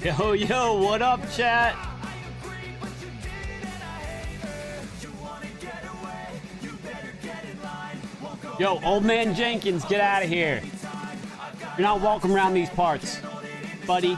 Yo, yo, what up, chat? Yo, old man Jenkins, get out of here. You're not welcome around these parts, buddy.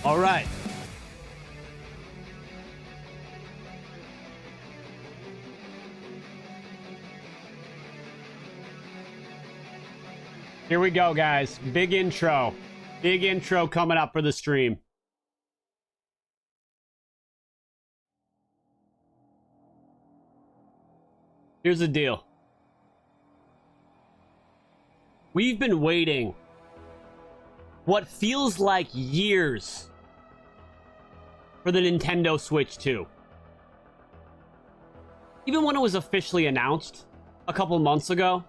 All right. Here we go, guys. Big intro. Big intro coming up for the stream. Here's the deal. We've been waiting what feels like years for the Nintendo Switch 2. Even when it was officially announced a couple months ago,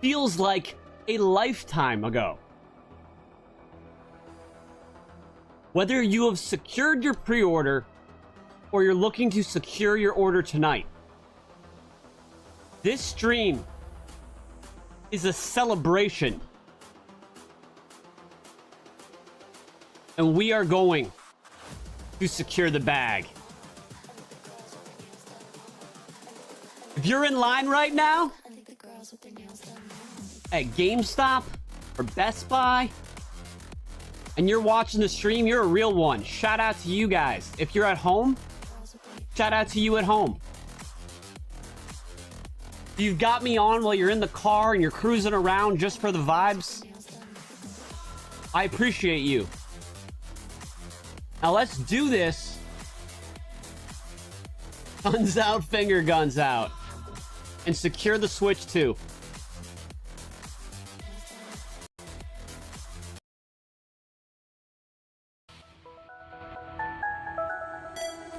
feels like a lifetime ago. Whether you have secured your pre-order or you're looking to secure your order tonight, this stream is a celebration. And we are going to secure the bag. If you're in line right now at GameStop or Best Buy and you're watching the stream, you're a real one. Shout out to you guys. If you're at home, shout out to you at home. If you've got me on while you're in the car and you're cruising around just for the vibes, I appreciate you. Now let's do this. Guns out, finger guns out. And secure the Switch 2.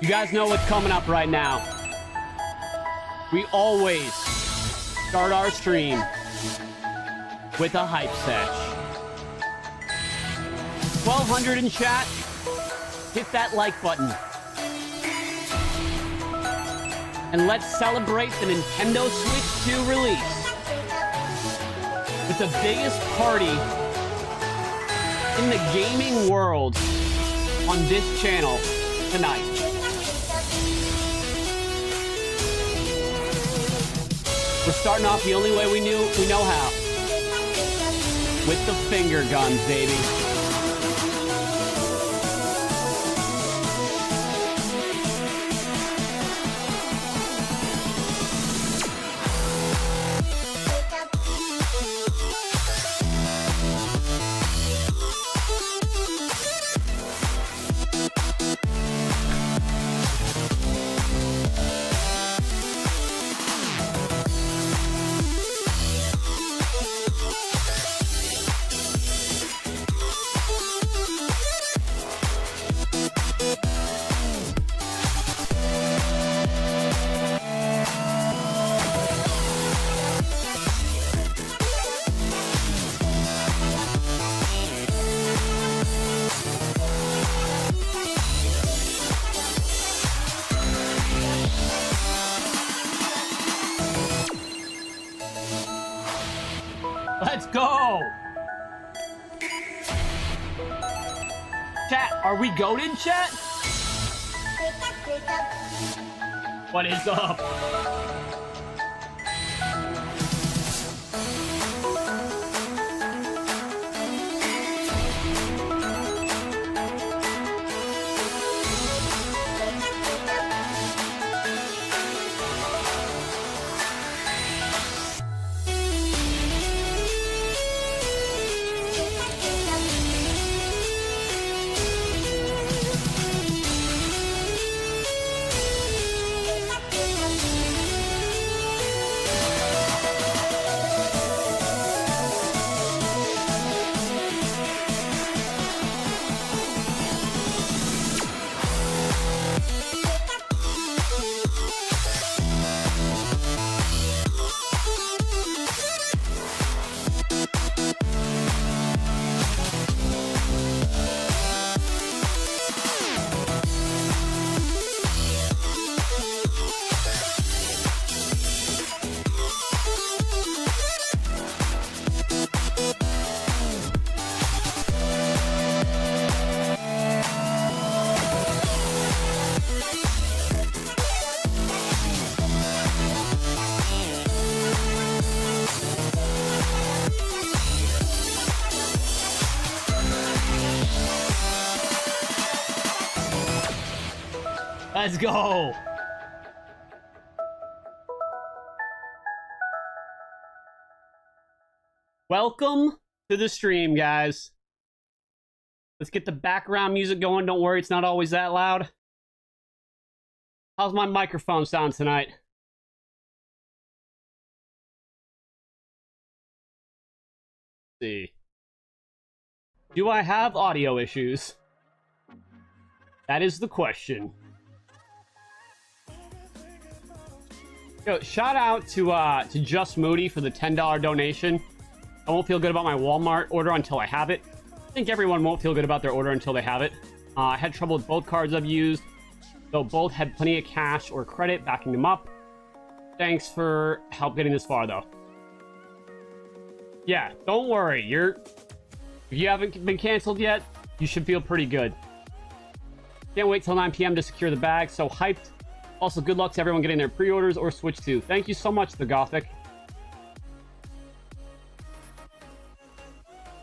You guys know what's coming up right now. We always start our stream with a hype sesh. 1200 in chat. Hit that like button. And let's celebrate the Nintendo Switch 2 release with the biggest party in the gaming world on this channel tonight. We're starting off the only way we know how. With the finger guns, baby. Let's go! Chat, are we goated, chat? What is up? Let's go! Welcome to the stream, guys. Let's get the background music going. Don't worry, it's not always that loud. How's my microphone sound tonight? Let's see. Do I have audio issues? That is the question. Yo, shout out to Just Moody for the $10 donation. I won't feel good about my Walmart order until I have it. I think everyone won't feel good about their order until they have it. I had trouble with both cards I've used, though both had plenty of cash or credit backing them up. Thanks for help getting this far, though. Yeah, don't worry. If you haven't been canceled yet, you should feel pretty good. Can't wait till 9 p.m. to secure the bag. So hyped. Also, good luck to everyone getting their pre-orders or Switch 2. Thank you so much, The Gothic.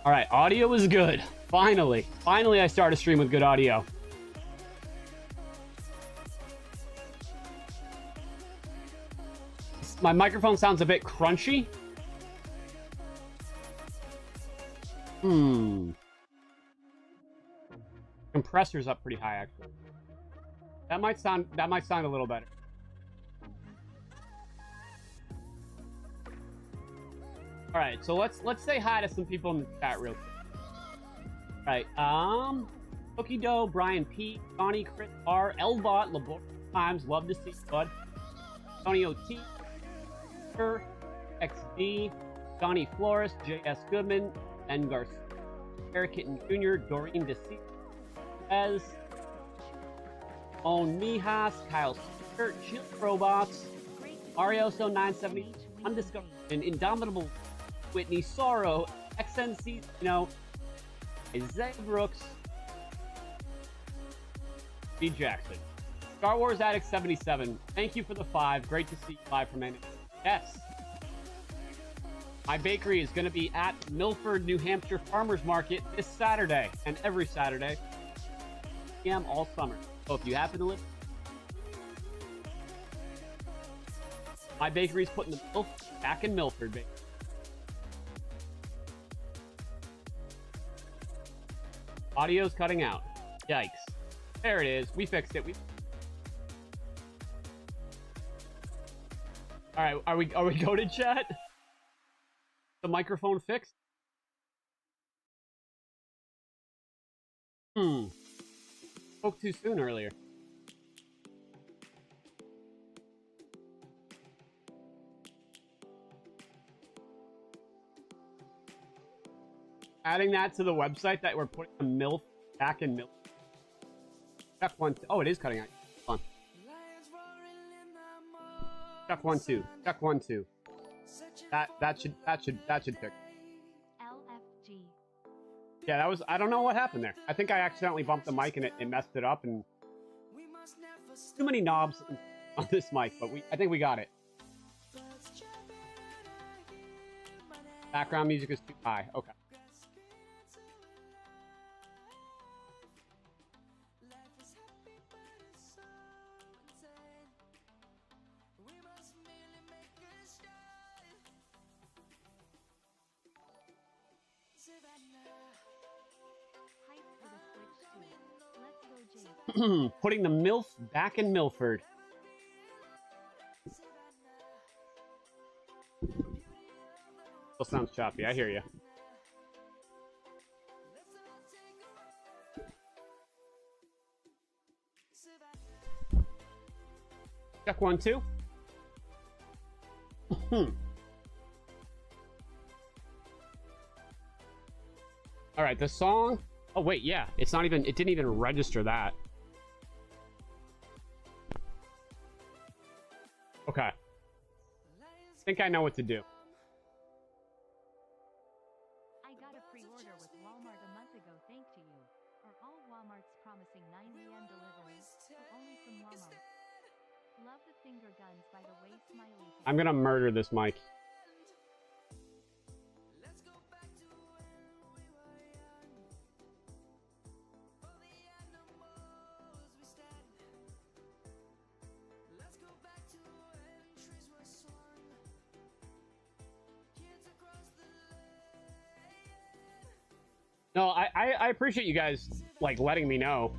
Alright, audio is good. Finally. Finally, I start a stream with good audio. My microphone sounds a bit crunchy. Compressor's up pretty high, actually. That might sound a little better. All right, so let's say hi to some people in the chat real quick. All right, Cookie Dough, Brian P, Johnny, Chris R, Elbot, Labor Times, love to see you, bud. Tony OT, XD, Johnny Flores, JS Goodman, Ben Garcia, Eric Kitten Jr., Doreen DeC, Ez, Own Mijas, Kyle Stewart, Chill Robots, Marioso 970, Undiscovered, and Indomitable, Whitney Sorrow, XNC, Isaiah Brooks, B. Jackson, Star Wars Addict 77. Thank you for the 5. Great to see you live from NewEgg. Yes. My bakery is going to be at Milford, New Hampshire Farmers Market this Saturday and every Saturday, p.m. all summer. So if you happen to live, my bakery's putting the milk back in Milford, baby. Audio's cutting out. Yikes. There it is. We fixed it. All right. Are we go to chat? The microphone fixed? Spoke too soon earlier. Adding that to the website that we're putting the MILF back in MILF. Check 1. Oh, it is cutting out. Hold on. Check 1 2. Check 1 2. That should fix. G. Yeah, that was... I don't know what happened there. I think I accidentally bumped the mic and it messed it up, and... Too many knobs on this mic, but I think we got it. Background music is too high. Okay. Putting the MILF back in Milford. Still sounds choppy. I hear you. Check 1, 2. All right, the song. Oh wait, yeah, it's not even. It didn't even register that. Okay. I think I know what to do. I got a pre-order with Walmart a month ago, thanks to you. Are all Walmarts promising 9 a.m. delivery? Or only from Walmart? Love the finger guns, by the way, smiley. I'm gonna murder this mic. No, I appreciate you guys, like, letting me know.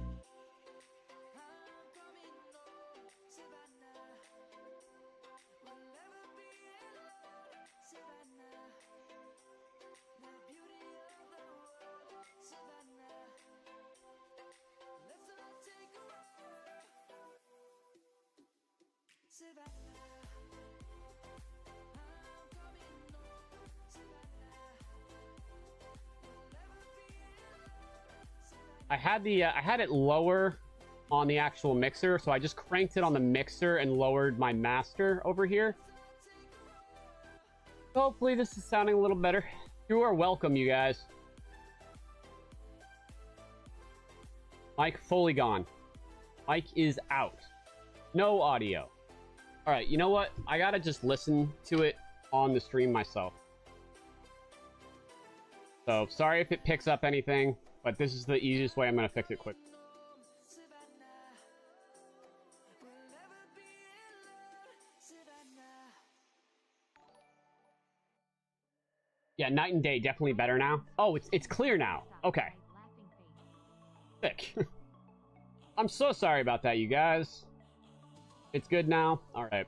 I had it lower on the actual mixer, so I just cranked it on the mixer and lowered my master over here. Hopefully this is sounding a little better. You are welcome, you guys. Mic fully gone. Mic is out. No audio. All right, you know what? I gotta just listen to it on the stream myself. So, sorry if it picks up anything, but this is the easiest way I'm gonna fix it quick. Yeah, night and day, definitely better now. Oh, it's clear now. Okay. Sick. I'm so sorry about that, you guys. It's good now? Alright.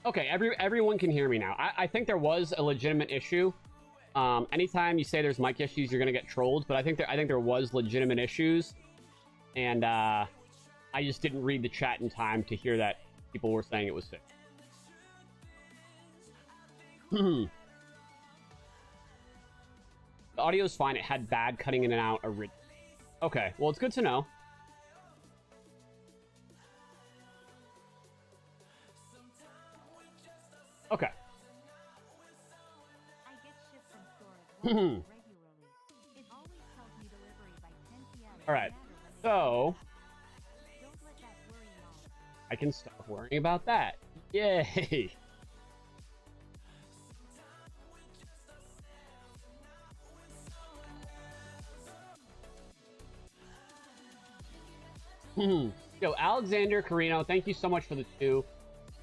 Okay, everyone can hear me now. I think there was a legitimate issue. Anytime you say there's mic issues, you're gonna get trolled, but I think there was legitimate issues. And I just didn't read the chat in time to hear that people were saying it was fixed. The audio's fine. It had bad cutting in and out originally. Okay, well, it's good to know. Okay. I get shipped from stores regularly. It always tells me delivery by 10 p.m. All right. So I can stop worrying about that. Yay! Yo, Alexander Carino, thank you so much for the 2.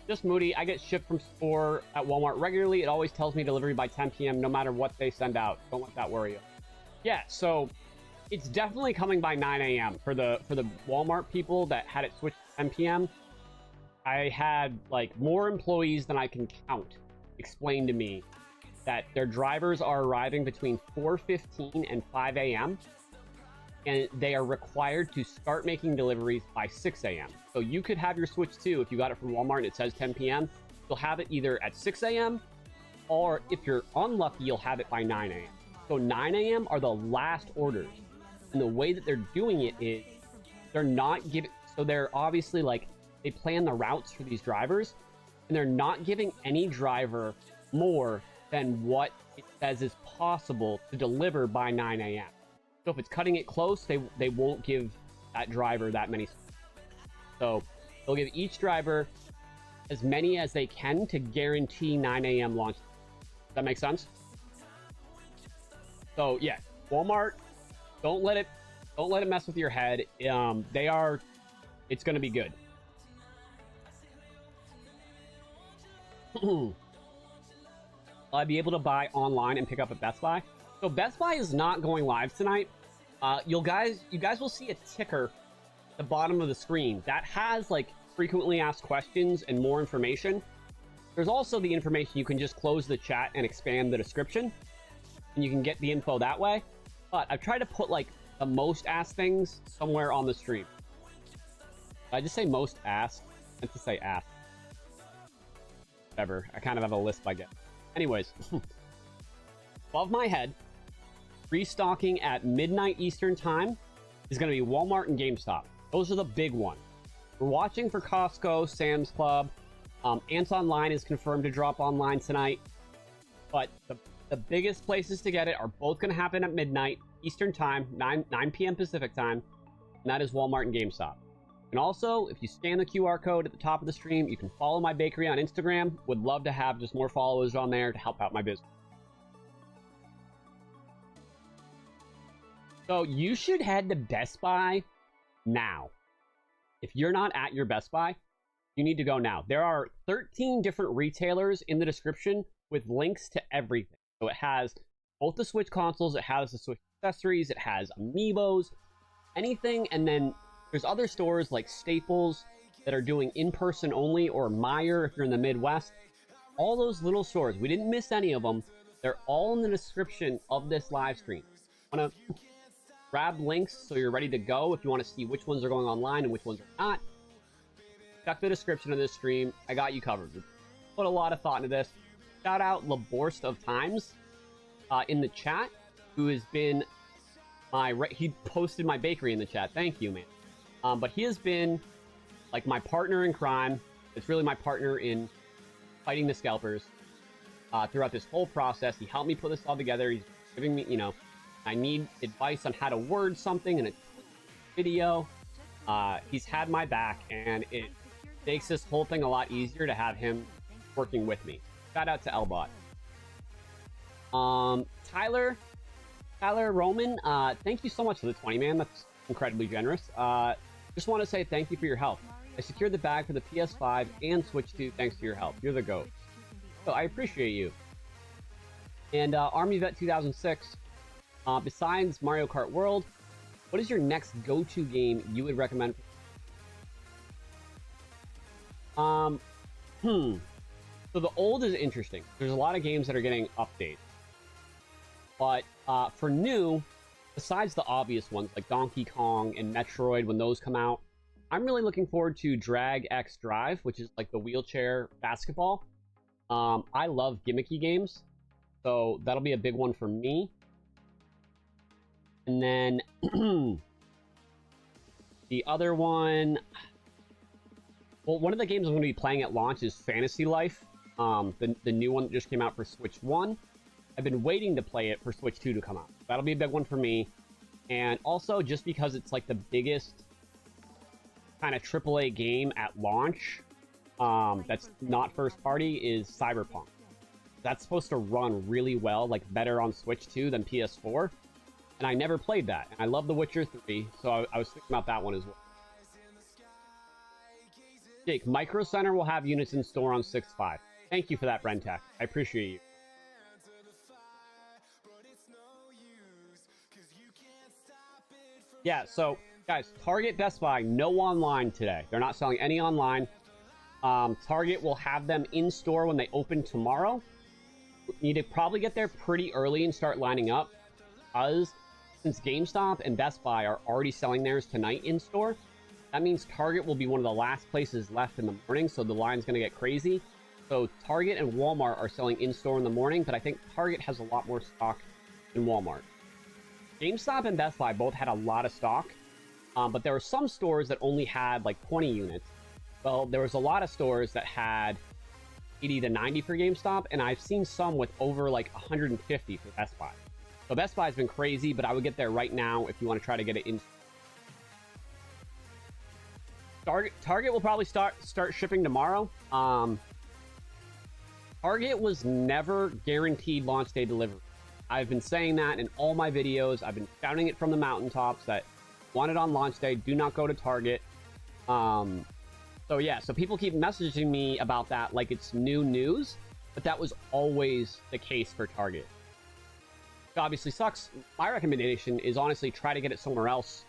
Just Moody, I get shipped from store at Walmart regularly. It always tells me delivery by 10 p.m. no matter what they send out. Don't let that worry you. Yeah, so it's definitely coming by 9 a.m. For the Walmart people that had it switched to 10 p.m. I had, like, more employees than I can count explain to me that their drivers are arriving between 4:15 and 5 a.m. and they are required to start making deliveries by 6 a.m. So you could have your Switch 2 if you got it from Walmart and it says 10 p.m. You'll have it either at 6 a.m. or if you're unlucky, you'll have it by 9 a.m. So 9 a.m. are the last orders. And the way that they're doing it is they're not giving... So they're obviously, like, they plan the routes for these drivers, and they're not giving any driver more than what it says is possible to deliver by 9 a.m. So if it's cutting it close, they won't give that driver that many. So they'll give each driver as many as they can to guarantee 9 a.m. launch. Does that make sense? So yeah, Walmart, don't let it mess with your head. It's going to be good. I'll be able to buy online and pick up at Best Buy. So Best Buy is not going live tonight. You guys will see a ticker at the bottom of the screen that has like frequently asked questions and more information. There's also the information you can just close the chat and expand the description, and you can get the info that way. But I've tried to put like the most asked things somewhere on the stream. Did I just say most asked? I meant to say asked. Whatever. I kind of have a list by guess. Anyways, above my head, restocking at midnight Eastern time is going to be Walmart and GameStop. Those are the big ones. We're watching for Costco, Sam's Club. Antonline is confirmed to drop online tonight. But the biggest places to get it are both going to happen at midnight Eastern time, 9 p.m. Pacific time. And that is Walmart and GameStop. And also, if you scan the QR code at the top of the stream, you can follow my bakery on Instagram. Would love to have just more followers on there to help out my business. So you should head to Best Buy now. If you're not at your Best Buy, you need to go now. There are 13 different retailers in the description with links to everything. So it has both the Switch consoles, it has the Switch accessories, it has amiibos, anything, and then there's other stores like Staples that are doing in-person only, or Meyer if you're in the Midwest. All those little stores, we didn't miss any of them. They're all in the description of this live stream. Want to grab links so you're ready to go if you want to see which ones are going online and which ones are not. Check the description of this stream. I got you covered. We put a lot of thought into this. Shout out Laborst of Times in the chat, who has been he posted my bakery in the chat. Thank you, man. But he has been like my partner in crime. It's really my partner in fighting the scalpers throughout this whole process. He helped me put this all together. He's giving me, I need advice on how to word something in a video. He's had my back, and it makes this whole thing a lot easier to have him working with me. Shout out to Elbot. Tyler Roman, thank you so much for the 20, man. That's incredibly generous. Just want to say thank you for your help. I secured the bag for the PS5 and Switch 2 thanks to your help. You're the GOAT. So I appreciate you. And Army Vet 2006, besides Mario Kart World, what is your next go-to game you would recommend? So the old is interesting. There's a lot of games that are getting updates. But for new, besides the obvious ones like Donkey Kong and Metroid, when those come out, I'm really looking forward to Drag X Drive, which is like the wheelchair basketball. I love gimmicky games, so that'll be a big one for me. And then the other one, well, one of the games I'm going to be playing at launch is Fantasy Life, the new one that just came out for Switch 1. I've been waiting to play it for Switch 2 to come out. That'll be a big one for me. And also, just because it's like the biggest kind of AAA game at launch that's not first party is Cyberpunk. That's supposed to run really well, like better on Switch 2 than PS4. And I never played that. And I love The Witcher 3, so I was thinking about that one as well. Jake, Micro Center will have units in store on 6/5. Thank you for that, Brentech. I appreciate you. Yeah, so, guys, Target, Best Buy, no online today. They're not selling any online. Target will have them in store when they open tomorrow. You need to probably get there pretty early and start lining up. Since GameStop and Best Buy are already selling theirs tonight in store, that means Target will be one of the last places left in the morning, so the line's going to get crazy. So Target and Walmart are selling in store in the morning, but I think Target has a lot more stock than Walmart. GameStop and Best Buy both had a lot of stock, but there were some stores that only had like 20 units. Well, there was a lot of stores that had 80 to 90 for GameStop, and I've seen some with over like 150 for Best Buy. So Best Buy's been crazy, but I would get there right now if you want to try to get it in. Target will probably start shipping tomorrow. Target was never guaranteed launch day delivery. I've been saying that in all my videos. I've been shouting it from the mountaintops that want it on launch day, do not go to Target. So yeah, so people keep messaging me about that like it's new news, but that was always the case for Target. It obviously sucks. My recommendation is honestly try to get it somewhere else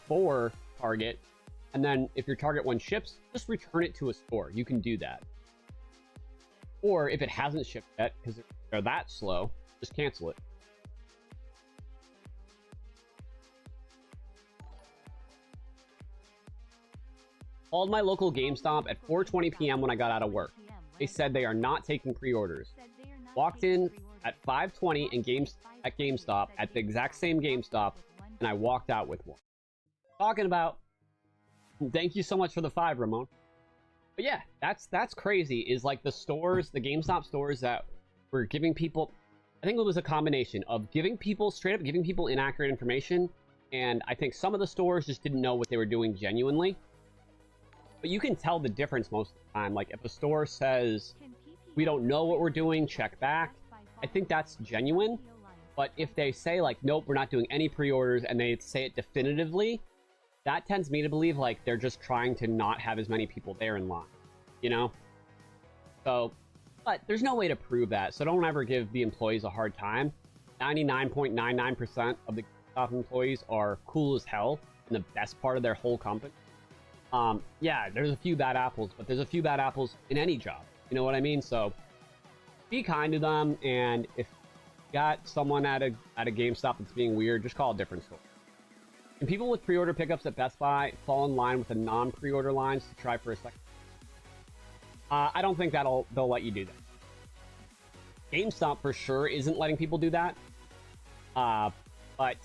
for Target. And then if your Target one ships, just return it to a store. You can do that. Or if it hasn't shipped yet, because they're that slow, just cancel it. Called my local GameStop at 4:20 p.m. when I got out of work. They said they are not taking pre-orders. Walked in at 5:20 at GameStop, at the exact same GameStop, and I walked out with one. Talking about. Thank you so much for the 5, Ramon. But yeah, that's crazy. Is like the stores, the GameStop stores that were giving people, I think it was a combination of straight up giving people inaccurate information, and I think some of the stores just didn't know what they were doing genuinely. But you can tell the difference most of the time. Like if a store says, we don't know what we're doing, check back, I think that's genuine. But if they say like, nope, we're not doing any pre-orders, and they say it definitively, that tends me to believe like they're just trying to not have as many people there in line, you know? So, but there's no way to prove that, so don't ever give the employees a hard time. 99.99% of the GameStop employees are cool as hell and the best part of their whole company. Yeah, there's a few bad apples, but there's a few bad apples in any job. You know what I mean? So be kind to them, and if you got someone at a GameStop that's being weird, just call a different store. And people with pre-order pickups at Best Buy fall in line with the non-pre-order lines to try for a second. I don't think they'll let you do that. GameStop for sure isn't letting people do that. But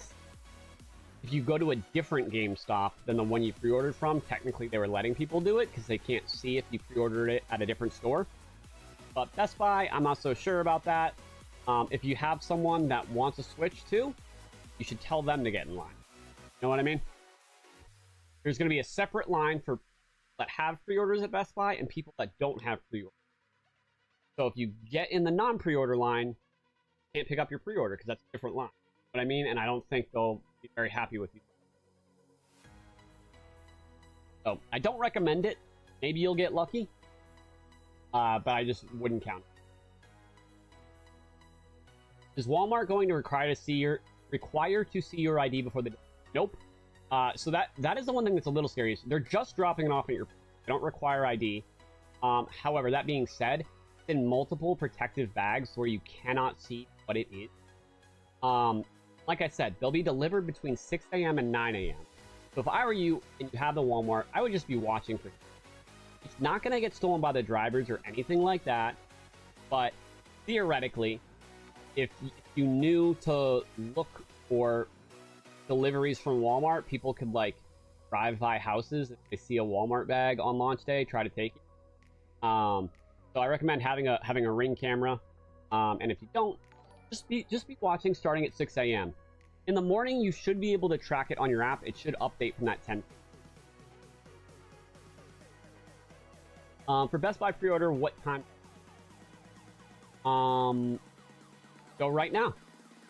if you go to a different GameStop than the one you pre-ordered from, technically they were letting people do it because they can't see if you pre-ordered it at a different store. But Best Buy, I'm not so sure about that. If you have someone that wants to switch to, you should tell them to get in line. You know what I mean? There's going to be a separate line for people that have pre-orders at Best Buy and people that don't have pre-orders. So if you get in the non-pre-order line, you can't pick up your pre-order because that's a different line. You know what I mean? And I don't think they'll be very happy with you. So I don't recommend it. Maybe you'll get lucky. But I just wouldn't count it. Is Walmart going to require to see your ID before the... Nope. So that is the one thing that's a little scary. They're just dropping it off at your... They don't require ID. However, that being said, it's in multiple protective bags where you cannot see what it is. Like I said, they'll be delivered between 6 a.m. and 9 a.m. So if I were you and you have the Walmart, I would just be watching for... It's not going to get stolen by the drivers or anything like that. But theoretically, if you knew to look for deliveries from Walmart, people could like drive by houses if they see a Walmart bag on launch day, try to take it. So I recommend having a Ring camera. And if you don't, just be watching starting at 6 a.m. In the morning, you should be able to track it on your app. It should update from that 10. For Best Buy pre-order, what time? Go right now.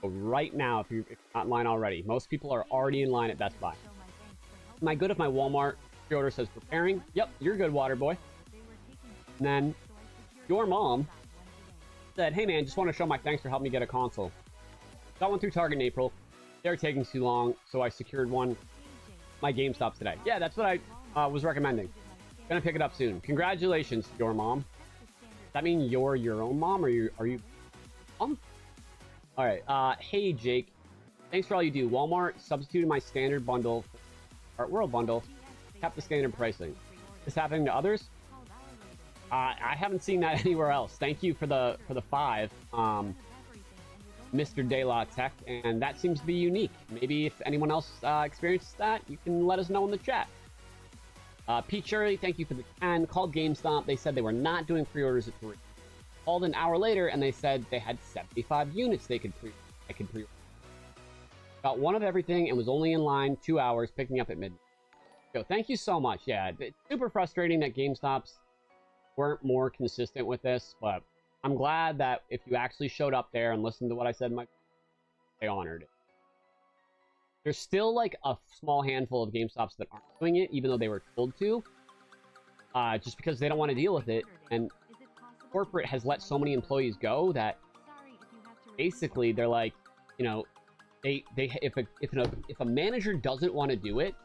Go right now if you're not in line already. Most people are already in line at Best Buy. Am I good if my Walmart pre-order says preparing? Yep, you're good, Waterboy. And then your mom said, hey man, just want to show my thanks for helping me get a console. Got one through Target in April. They're taking too long, so I secured one my GameStop today. Yeah, that's what I was recommending. Gonna pick it up soon. Congratulations, your mom. Does that mean you're your own mom, or are you mom? All right. Hey Jake, thanks for all you do. Walmart substituted my standard bundle for Art World bundle, kept the standard pricing. Is this happening to others? I haven't seen that anywhere else. Thank you for the 5, Mr. De La Tech, and that seems to be unique. Maybe if anyone else experiences that, you can let us know in the chat. Pete Shirley, thank you for the 10. Called GameStop. They said they were not doing pre-orders at 3. Called an hour later, and they said they had 75 units they could pre-order. Got one of everything and was only in line 2 hours, picking up at midnight. So thank you so much. Yeah, it's super frustrating that GameStops weren't more consistent with this, but I'm glad that if you actually showed up there and listened to what I said, they honored it. There's still like a small handful of GameStops that aren't doing it, even though they were told to, just because they don't want to deal with it. And corporate has let so many employees go that basically they're like, you know, if a manager doesn't want to do it,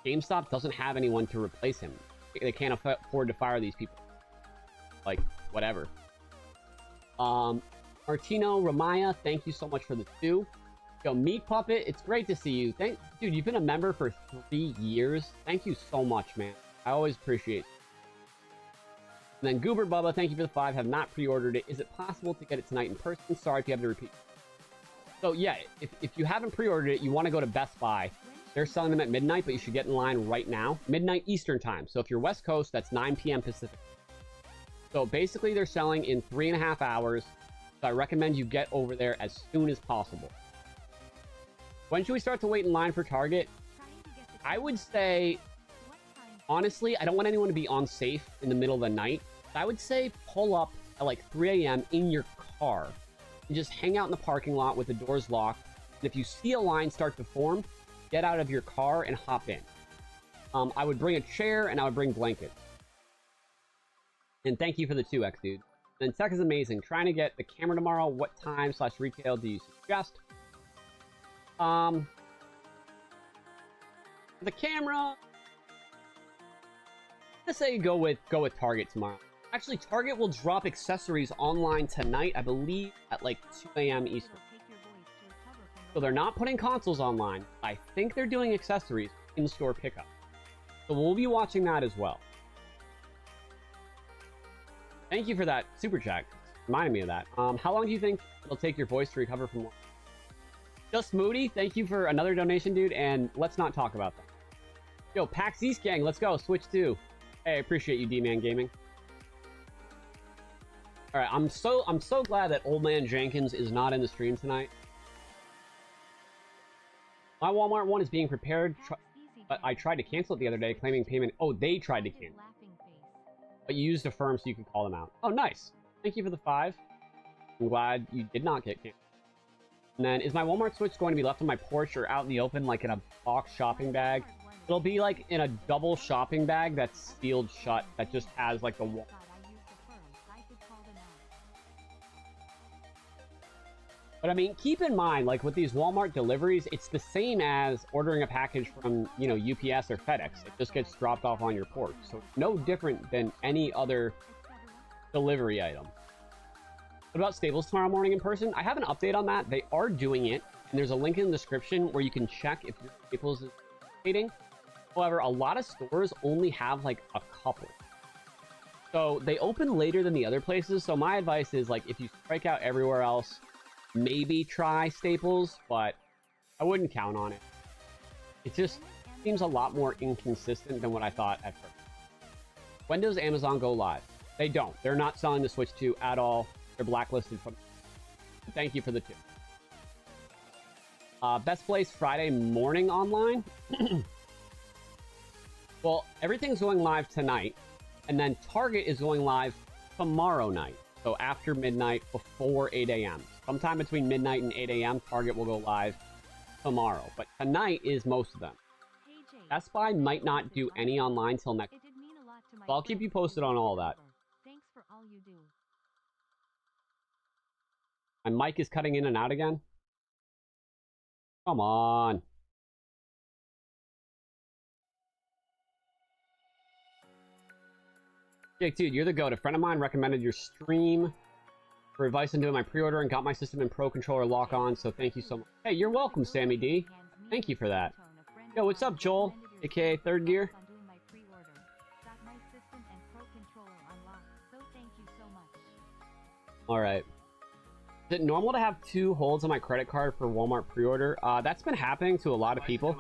GameStop doesn't have anyone to replace him. They can't afford to fire these people. Like, whatever. Martino Ramaya, thank you so much for the 2. Yo, Meat Puppet, it's great to see you. Dude, you've been a member for 3 years. Thank you so much, man. I always appreciate it. And then Goober Bubba, thank you for the 5. Have not pre-ordered it. Is it possible to get it tonight in person? Sorry if you have to repeat. So yeah, if you haven't pre-ordered it, you want to go to Best Buy. They're selling them at midnight, but you should get in line right now. Midnight Eastern time. So if you're West Coast, that's 9 p.m. Pacific. So basically, they're selling in 3.5 hours. So I recommend you get over there as soon as possible. When should we start to wait in line for Target? I would say, honestly, I don't want anyone to be unsafe in the middle of the night. I would say pull up at like 3 a.m. in your car and just hang out in the parking lot with the doors locked. And if you see a line start to form, get out of your car and hop in. I would bring a chair and I would bring blankets. And thank you for the 2X, dude. And tech is amazing. Trying to get the camera tomorrow. What time / retail do you suggest? The camera. Let's say go with Target tomorrow. Actually, Target will drop accessories online tonight, I believe, at like 2 a.m. Eastern. So they're not putting consoles online. I think they're doing accessories in-store pickup. So we'll be watching that as well. Thank you for that super chat. Reminded me of that. How long do you think it'll take your voice to recover from? Just Moody, thank you for another donation, dude. And let's not talk about that. Yo, PAX East gang, let's go. Switch 2. Hey, I appreciate you, D-Man Gaming. All right, I'm so glad that Old Man Jenkins is not in the stream tonight. My Walmart one is being prepared, but I tried to cancel it the other day, claiming payment. Oh, they tried to cancel. But you used a firm so you could call them out. Oh, nice. Thank you for the 5. I'm glad you did not get canceled. And then, is my Walmart Switch going to be left on my porch or out in the open, like in a box shopping bag? It'll be like in a double shopping bag that's sealed shut, that just has like the wall. But I mean, keep in mind, like with these Walmart deliveries, it's the same as ordering a package from, you know, UPS or FedEx. It just gets dropped off on your porch. So it's no different than any other delivery item. What about Staples tomorrow morning in person? I have an update on that. They are doing it. And there's a link in the description where you can check if your Staples is participating. However, a lot of stores only have like a couple. So they open later than the other places. So my advice is, like, if you strike out everywhere else, maybe try Staples, but I wouldn't count on it. It just seems a lot more inconsistent than what I thought at first. When does Amazon go live? They don't. They're not selling the Switch 2 at all. They're blacklisted from. Thank you for the 2. Best Place Friday morning online. Well, everything's going live tonight, and then Target is going live tomorrow night. So after midnight, before 8 a.m. Sometime between midnight and 8 a.m., Target will go live tomorrow. But tonight is most of them. Best Buy might not do any online till next week. So I'll keep you posted on all that. Thanks for all you do. My mic is cutting in and out again. Come on. Jake, dude, you're the GOAT. A friend of mine recommended your stream for advice on doing my pre-order and got my system and Pro Controller lock on, so thank you so much. Hey, you're welcome, Sammy D. Thank you for that. Yo, what's up, Joel? AKA Third Gear. Alright. Is it normal to have 2 holds on my credit card for Walmart pre-order? That's been happening to a lot of people.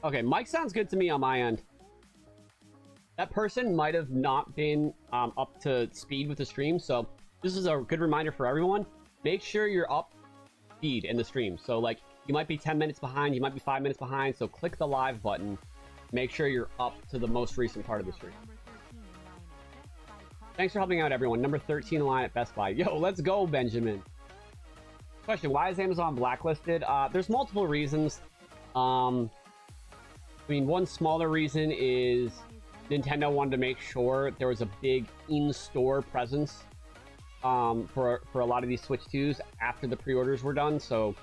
Okay, mic sounds good to me on my end. That person might have not been up to speed with the stream, so this is a good reminder for everyone. Make sure you're up speed in the stream. So like, you might be 10 minutes behind, you might be 5 minutes behind, so click the live button. Make sure you're up to the most recent part of the stream. Thanks for helping out, everyone. Number 13 in line at Best Buy. Yo, let's go, Benjamin. Question, why is Amazon blacklisted? There's multiple reasons. I mean, one smaller reason is Nintendo wanted to make sure there was a big in-store presence for a lot of these Switch 2s after the pre-orders were done. So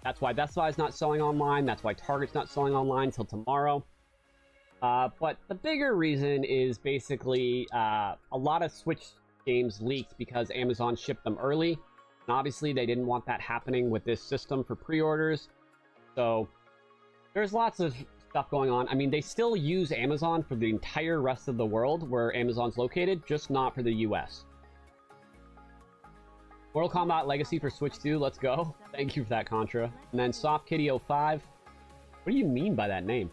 that's why Best Buy is not selling online. That's why Target's not selling online until tomorrow. But the bigger reason is basically a lot of Switch games leaked because Amazon shipped them early. And obviously, they didn't want that happening with this system for pre-orders. So there's lots of stuff going on. I mean, they still use Amazon for the entire rest of the world where Amazon's located, just not for the US. Mortal Kombat Legacy for Switch 2, let's go. Thank you for that, Contra. And then Soft Kitty 05. What do you mean by that name?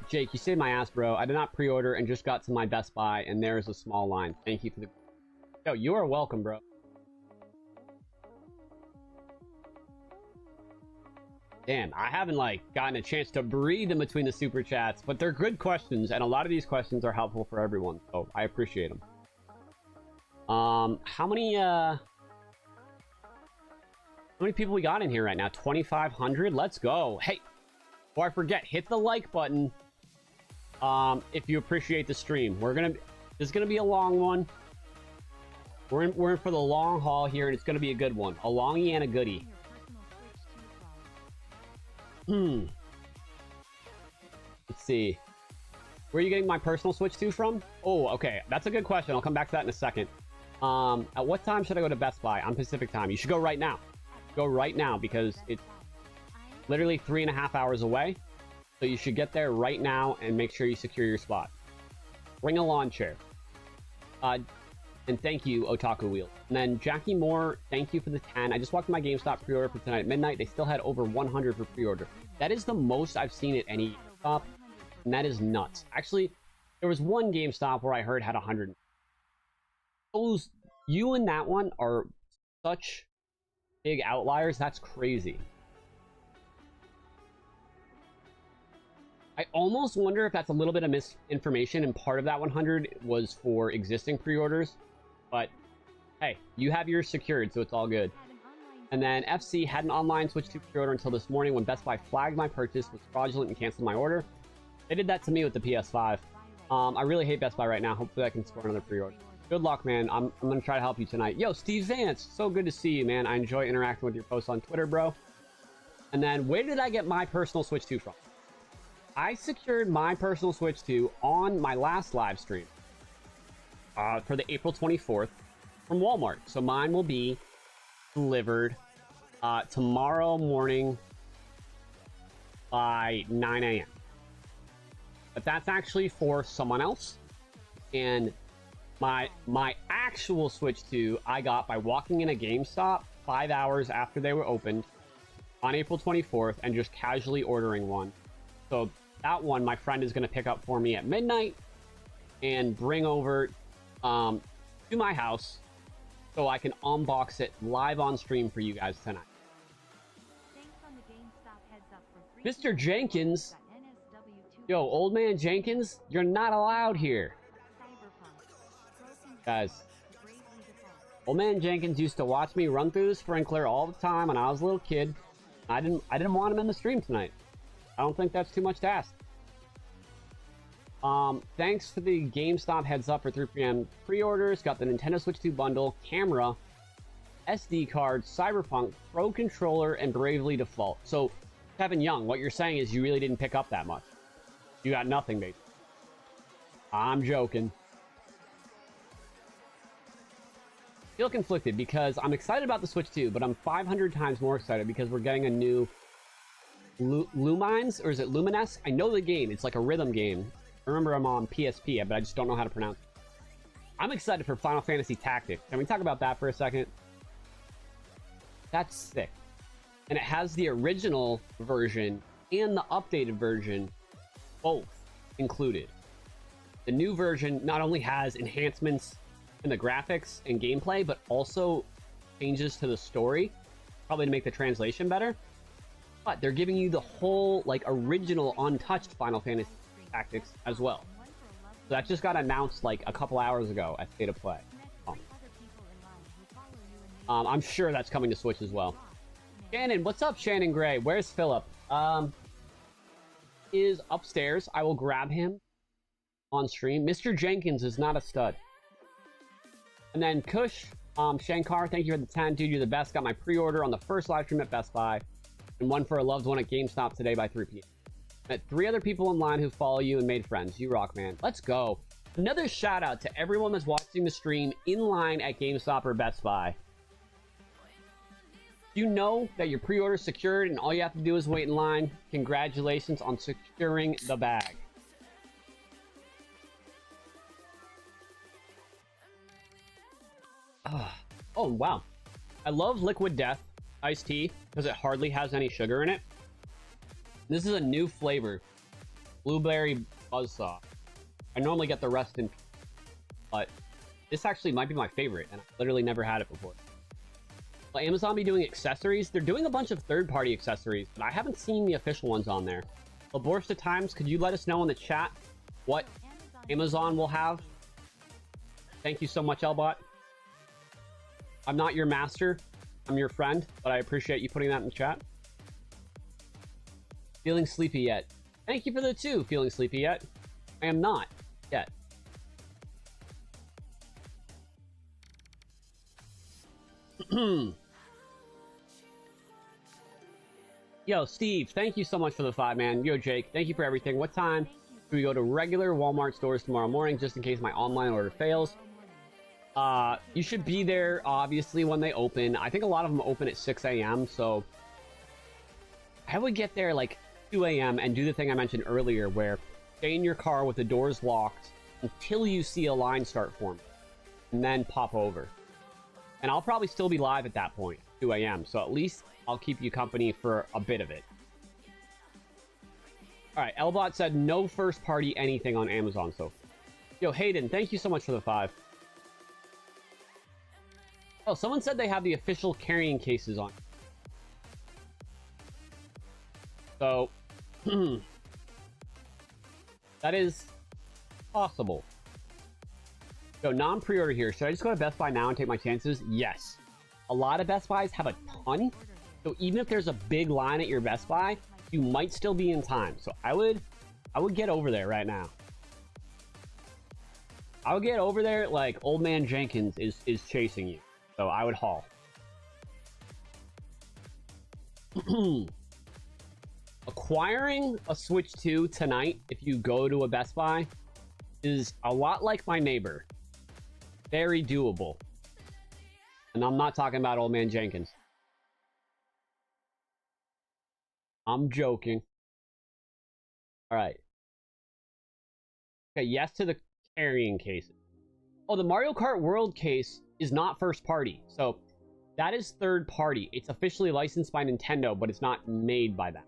Jake, you saved my ass, bro. I did not pre-order and just got to my Best Buy, and there is a small line. Thank you for the... Yo, you are welcome, bro. Damn, I haven't, like, gotten a chance to breathe in between the super chats, but they're good questions, and a lot of these questions are helpful for everyone, so I appreciate them. How many people we got in here right now? 2,500? Let's go. Hey, before I forget, hit the like button if you appreciate the stream. This is gonna be a long one. We're in for the long haul here, and it's gonna be a good one. A longie and a goodie. Let's see. Where are you getting my personal Switch 2 from? Oh, okay. That's a good question. I'll come back to that in a second. At what time should I go to Best Buy? On Pacific time. You should go right now. Go right now because it's literally 3.5 hours away. So you should get there right now and make sure you secure your spot. Bring a lawn chair. And thank you, Otaku Wheel. And then Jackie Moore, thank you for the 10. I just walked my GameStop pre-order for tonight at midnight. They still had over 100 for pre-order. That is the most I've seen at any GameStop, and that is nuts. Actually, there was one GameStop where I heard had 100. You and that one are such big outliers. That's crazy. I almost wonder if that's a little bit of misinformation, and part of that 100 was for existing pre-orders. But hey, you have yours secured, so it's all good. And then FC had an online Switch 2 pre-order until this morning when Best Buy flagged my purchase was fraudulent and canceled my order. They did that to me with the PS5. I really hate Best Buy right now. Hopefully I can score another pre-order. Good luck, man. I'm gonna try to help you tonight. Yo, Steve Vance, so good to see you, man. I enjoy interacting with your posts on Twitter, bro. And then where did I get my personal Switch 2 from? I secured my personal Switch 2 on my last live stream for the April 24th from Walmart. So mine will be delivered tomorrow morning by 9 a.m. But that's actually for someone else. And my actual Switch 2 I got by walking in a GameStop 5 hours after they were opened on April 24th and just casually ordering one. So that one my friend is going to pick up for me at midnight and bring over to my house so I can unbox it live on stream for you guys tonight. Mr. Jenkins, yo, old man Jenkins, you're not allowed here. Guys, old man Jenkins used to watch me run through the sprinkler all the time when I was a little kid. I didn't want him in the stream tonight. I don't think that's too much to ask. Thanks for the GameStop heads up for 3 p.m. pre-orders. Got the Nintendo Switch 2 bundle, camera, SD card, Cyberpunk, Pro Controller, and Bravely Default. So, Kevin Young, what you're saying is you really didn't pick up that much. You got nothing, mate. I'm joking. Feel conflicted because I'm excited about the Switch 2, but I'm 500 times more excited because we're getting a new Lumines, or is it Lumines? I know the game. It's like a rhythm game. I remember I'm on PSP, but I just don't know how to pronounce it. I'm excited for Final Fantasy Tactics. Can we talk about that for a second? That's sick. And it has the original version and the updated version both included. The new version not only has enhancements in the graphics and gameplay, but also changes to the story, probably to make the translation better. But they're giving you the whole, like, original untouched Final Fantasy Tactics as well. So that just got announced like a couple hours ago at State of Play. I'm sure that's coming to Switch as well. Shannon, what's up, Shannon Gray? Where's Philip? Is upstairs. I will grab him on stream. Mr. Jenkins is not a stud. And then Kush, Shankar, thank you for the 10. Dude, you're the best. Got my pre-order on the first live stream at Best Buy. And one for a loved one at GameStop today by 3 p.m. Met 3 other people online who follow you and made friends. You rock, man. Let's go. Another shout out to everyone that's watching the stream in line at GameStop or Best Buy. You know that your pre-order is secured and all you have to do is wait in line. Congratulations on securing the bag. Oh, wow. I love Liquid Death iced tea because it hardly has any sugar in it. This is a new flavor. Blueberry buzzsaw. I normally get the rest in, but this actually might be my favorite, and I've literally never had it before. Will Amazon be doing accessories? They're doing a bunch of third-party accessories, but I haven't seen the official ones on there. Laborsta Times, could you let us know in the chat what Amazon will have? Thank you so much, Elbot. I'm not your master. I'm your friend, but I appreciate you putting that in the chat. Feeling sleepy yet? Thank you for the 2. Feeling sleepy yet? I am not yet. Yo, Steve, thank you so much for the 5, man. Yo, Jake, thank you for everything. What time do we go to regular Walmart stores tomorrow morning, just in case my online order fails? You should be there, obviously, when they open. I think a lot of them open at 6 a.m., so I would get there like 2 a.m. and do the thing I mentioned earlier, where stay in your car with the doors locked until you see a line start forming, and then pop over. And I'll probably still be live at that point, 2 a.m., so at least I'll keep you company for a bit of it. Alright, Elbot said no first party anything on Amazon so far. Yo, Hayden, thank you so much for the 5. Oh, someone said they have the official carrying cases on. So, that is possible. Yo, non-pre-order here. Should I just go to Best Buy now and take my chances? Yes. A lot of Best Buys have a ton. So even if there's a big line at your Best Buy, you might still be in time. So I would get over there right now. I would get over there like Old Man Jenkins is chasing you. So I would haul. Acquiring a Switch 2 tonight, if you go to a Best Buy, is a lot like my neighbor. Very doable. And I'm not talking about Old Man Jenkins. I'm joking. Alright. Okay, yes to the carrying cases. Oh, the Mario Kart World case is not first party. So, that is third party. It's officially licensed by Nintendo, but it's not made by them.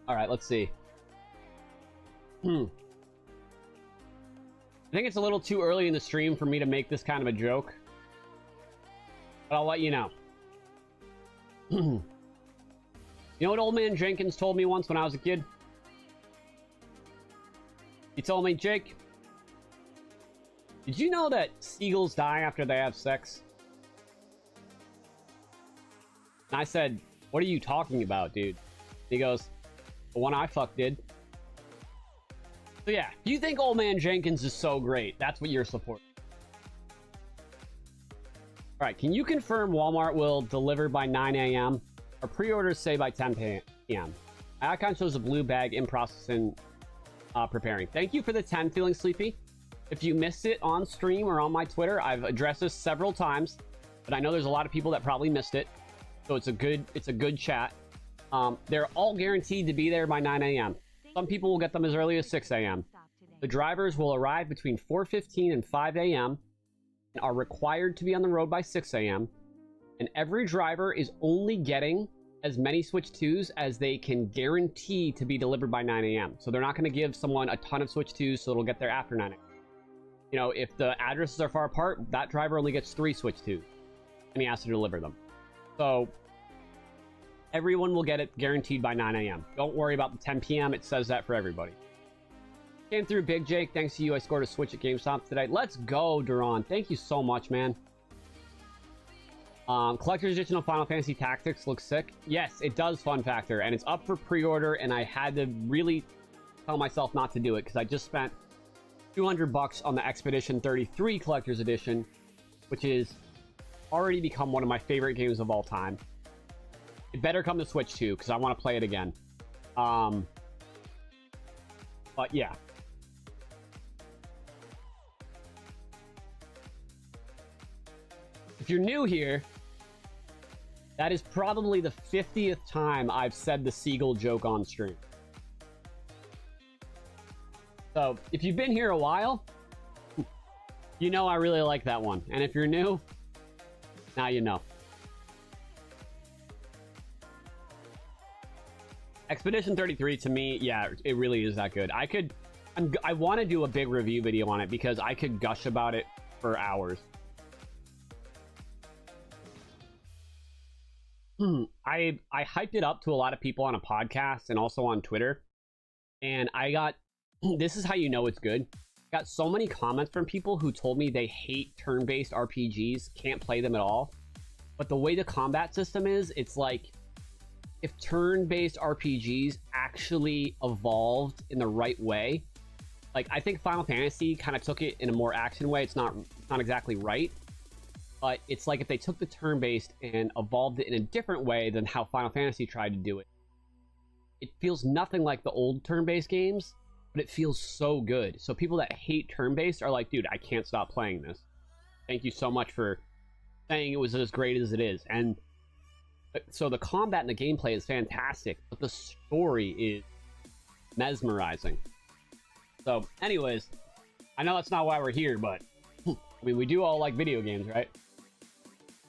Alright, let's see. I think it's a little too early in the stream for me to make this kind of a joke. But I'll let you know. You know what Old Man Jenkins told me once when I was a kid? He told me, Jake, did you know that seagulls die after they have sex? And I said, what are you talking about, dude? He goes, the one I fucked did. So yeah, if you think Old Man Jenkins is so great, that's what you're supporting. Alright, can you confirm Walmart will deliver by 9 a.m.? Our pre-orders say by 10 p.m. My icon shows a blue bag in process and preparing. Thank you for the 10, feeling sleepy. If you missed it on stream or on my Twitter, I've addressed this several times, but I know there's a lot of people that probably missed it. So it's a good chat. They're all guaranteed to be there by 9 a.m. Some people will get them as early as 6 a.m. The drivers will arrive between 4:15 and 5 a.m. are required to be on the road by 6 a.m. And every driver is only getting as many Switch 2s as they can guarantee to be delivered by 9 a.m. So they're not going to give someone a ton of Switch 2s so it'll get there after 9 a.m. You know, if the addresses are far apart, that driver only gets 3 Switch 2s, and he has to deliver them. So everyone will get it guaranteed by 9 a.m. Don't worry about the 10 p.m. It says that for everybody. Came through, Big Jake. Thanks to you, I scored a Switch at GameStop today. Let's go, Duran. Thank you so much, man. Collector's Edition of Final Fantasy Tactics looks sick. Yes, it does, fun factor, and it's up for pre-order, and I had to really tell myself not to do it because I just spent $200 on the Expedition 33 Collector's Edition, which is already become one of my favorite games of all time. It better come to Switch 2 because I want to play it again. But yeah. If you're new here, that is probably the 50th time I've said the seagull joke on stream. So, if you've been here a while, you know I really like that one. And if you're new, now you know. Expedition 33 to me, yeah, it really is that good. I want to do a big review video on it because I could gush about it for hours. I hyped it up to a lot of people on a podcast and also on Twitter. And I got, this is how you know it's good. Got so many comments from people who told me they hate turn-based RPGs, can't play them at all. But the way the combat system is, it's like, if turn-based RPGs actually evolved in the right way, like I think Final Fantasy kind of took it in a more action way. It's not exactly right, but it's like if they took the turn-based and evolved it in a different way than how Final Fantasy tried to do it. It feels nothing like the old turn-based games, but it feels so good. So people that hate turn-based are like, dude, I can't stop playing this. Thank you so much for saying it was as great as it is. And so the combat and the gameplay is fantastic, but the story is mesmerizing. So anyways, I know that's not why we're here, but I mean, we do all like video games, right?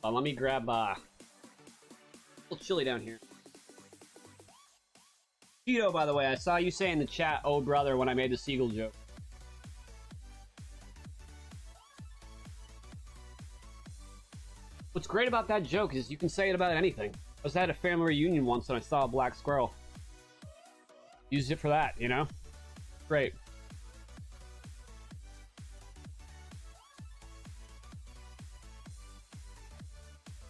Let me grab a little chilly down here. Cheeto, by the way, I saw you say in the chat, oh brother, when I made the seagull joke. What's great about that joke is you can say it about anything. I was at a family reunion once and I saw a black squirrel. Used it for that, you know? Great.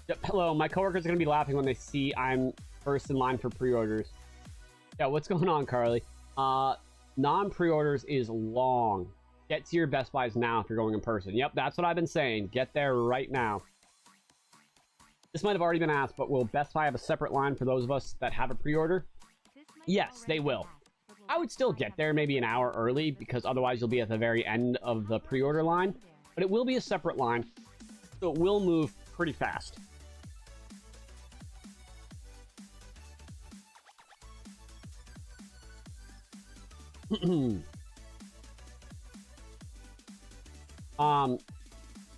Yep, hello, my coworkers are going to be laughing when they see I'm first in line for pre-orders. Yeah, what's going on, Carly? Non-pre-orders is long. Get to your Best Buys now if you're going in person. Yep, that's what I've been saying. Get there right now. This might have already been asked, but will Best Buy have a separate line for those of us that have a pre-order? Yes, they will. I would still get there maybe an hour early because otherwise you'll be at the very end of the pre-order line. But it will be a separate line, so it will move pretty fast.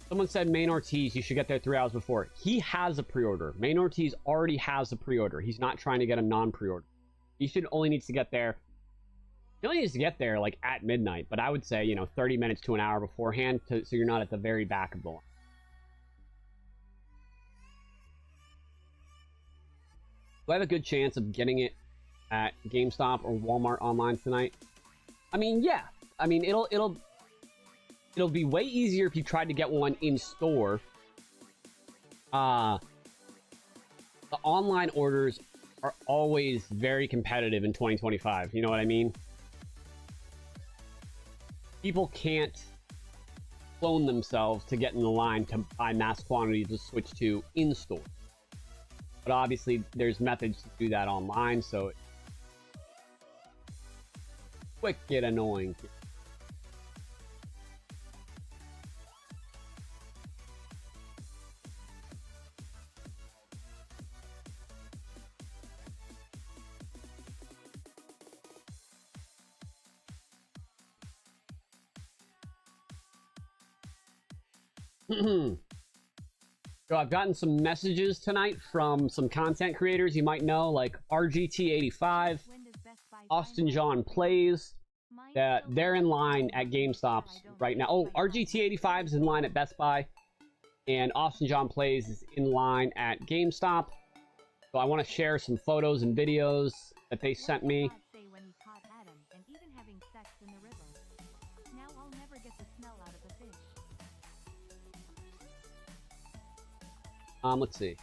Someone said Main Ortiz, you should get there 3 hours before. He has a pre-order. Main Ortiz already has a pre-order. He's not trying to get a non-pre-order. He only needs to get there. He only needs to get there like at midnight, but I would say, you know, 30 minutes to an hour beforehand so you're not at the very back of the line. Do I have a good chance of getting it at GameStop or Walmart online tonight? I mean, yeah. I mean, it'll be way easier if you tried to get one in store. The online orders are always very competitive in 2025. You know what I mean? People can't clone themselves to get in the line to buy mass quantities of Switch 2 in store. But obviously, there's methods to do that online, so it's wicked annoying. So I've gotten some messages tonight from some content creators you might know, like RGT85, Austin John Plays, that they're in line at GameStops right now. Oh, RGT85 is in line at Best Buy, and Austin John Plays is in line at GameStop. So I want to share some photos and videos that they sent me. Let's see.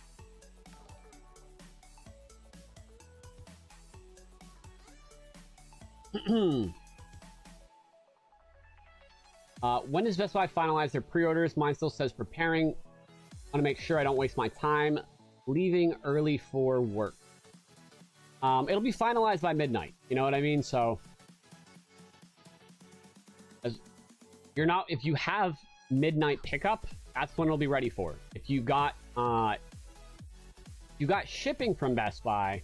When does Best Buy finalize their pre-orders? Mine still says preparing. I want to make sure I don't waste my time leaving early for work. It'll be finalized by midnight. You know what I mean? So, if you have midnight pickup, that's when it'll be ready for. If you got shipping from Best Buy,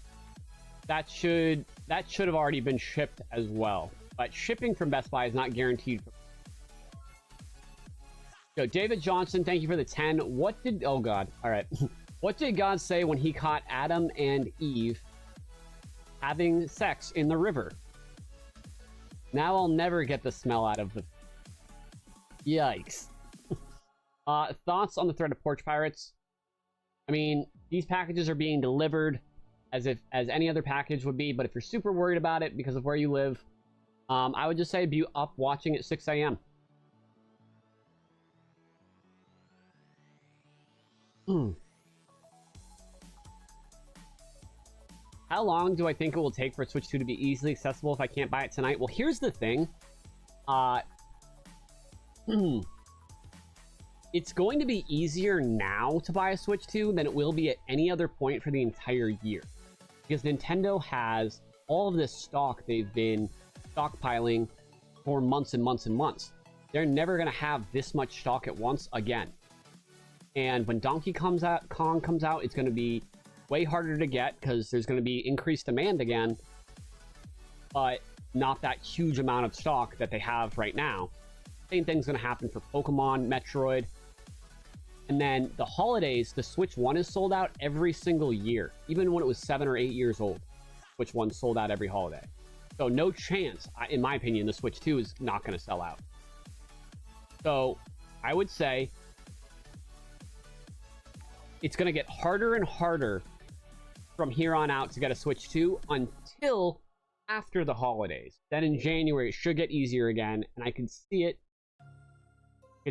that should have already been shipped as well. But shipping from Best Buy is not guaranteed. Yo, David Johnson, thank you for the 10. Oh god, all right. What did God say when he caught Adam and Eve having sex in the river? Now I'll never get the smell out of the... Yikes. Thoughts on the threat of porch pirates? I mean, these packages are being delivered as any other package would be, but if you're super worried about it because of where you live, I would just say be up watching at 6 a.m. How long do I think it will take for Switch 2 to be easily accessible if I can't buy it tonight? Well, here's the thing. It's going to be easier now to buy a Switch 2 than it will be at any other point for the entire year. Because Nintendo has all of this stock they've been stockpiling for months and months and months. They're never going to have this much stock at once again. And when Donkey Kong comes out, it's going to be way harder to get because there's going to be increased demand again, but not that huge amount of stock that they have right now. Same thing's going to happen for Pokemon, Metroid. And then the holidays, the Switch 1 is sold out every single year. Even when it was 7 or 8 years old, Switch 1 sold out every holiday. So no chance, in my opinion, the Switch 2 is not going to sell out. So I would say it's going to get harder and harder from here on out to get a Switch 2 until after the holidays. Then in January, it should get easier again, and I can see it.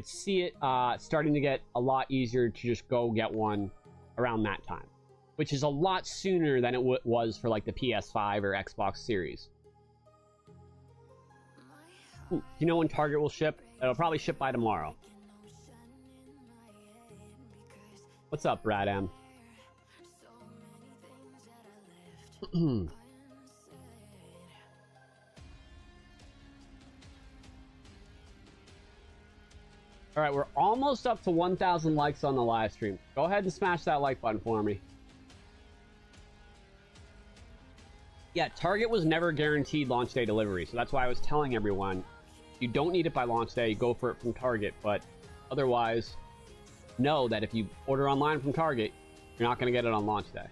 Starting to get a lot easier to just go get one around that time, which is a lot sooner than it was for like the PS5 or Xbox Series. Do you know when Target will ship? It'll probably ship by tomorrow. What's up, Brad M? All right, we're almost up to 1,000 likes on the live stream. Go ahead and smash that like button for me. Yeah, Target was never guaranteed launch day delivery, so that's why I was telling everyone, you don't need it by launch day, go for it from Target, but otherwise, know that if you order online from Target, you're not going to get it on launch day.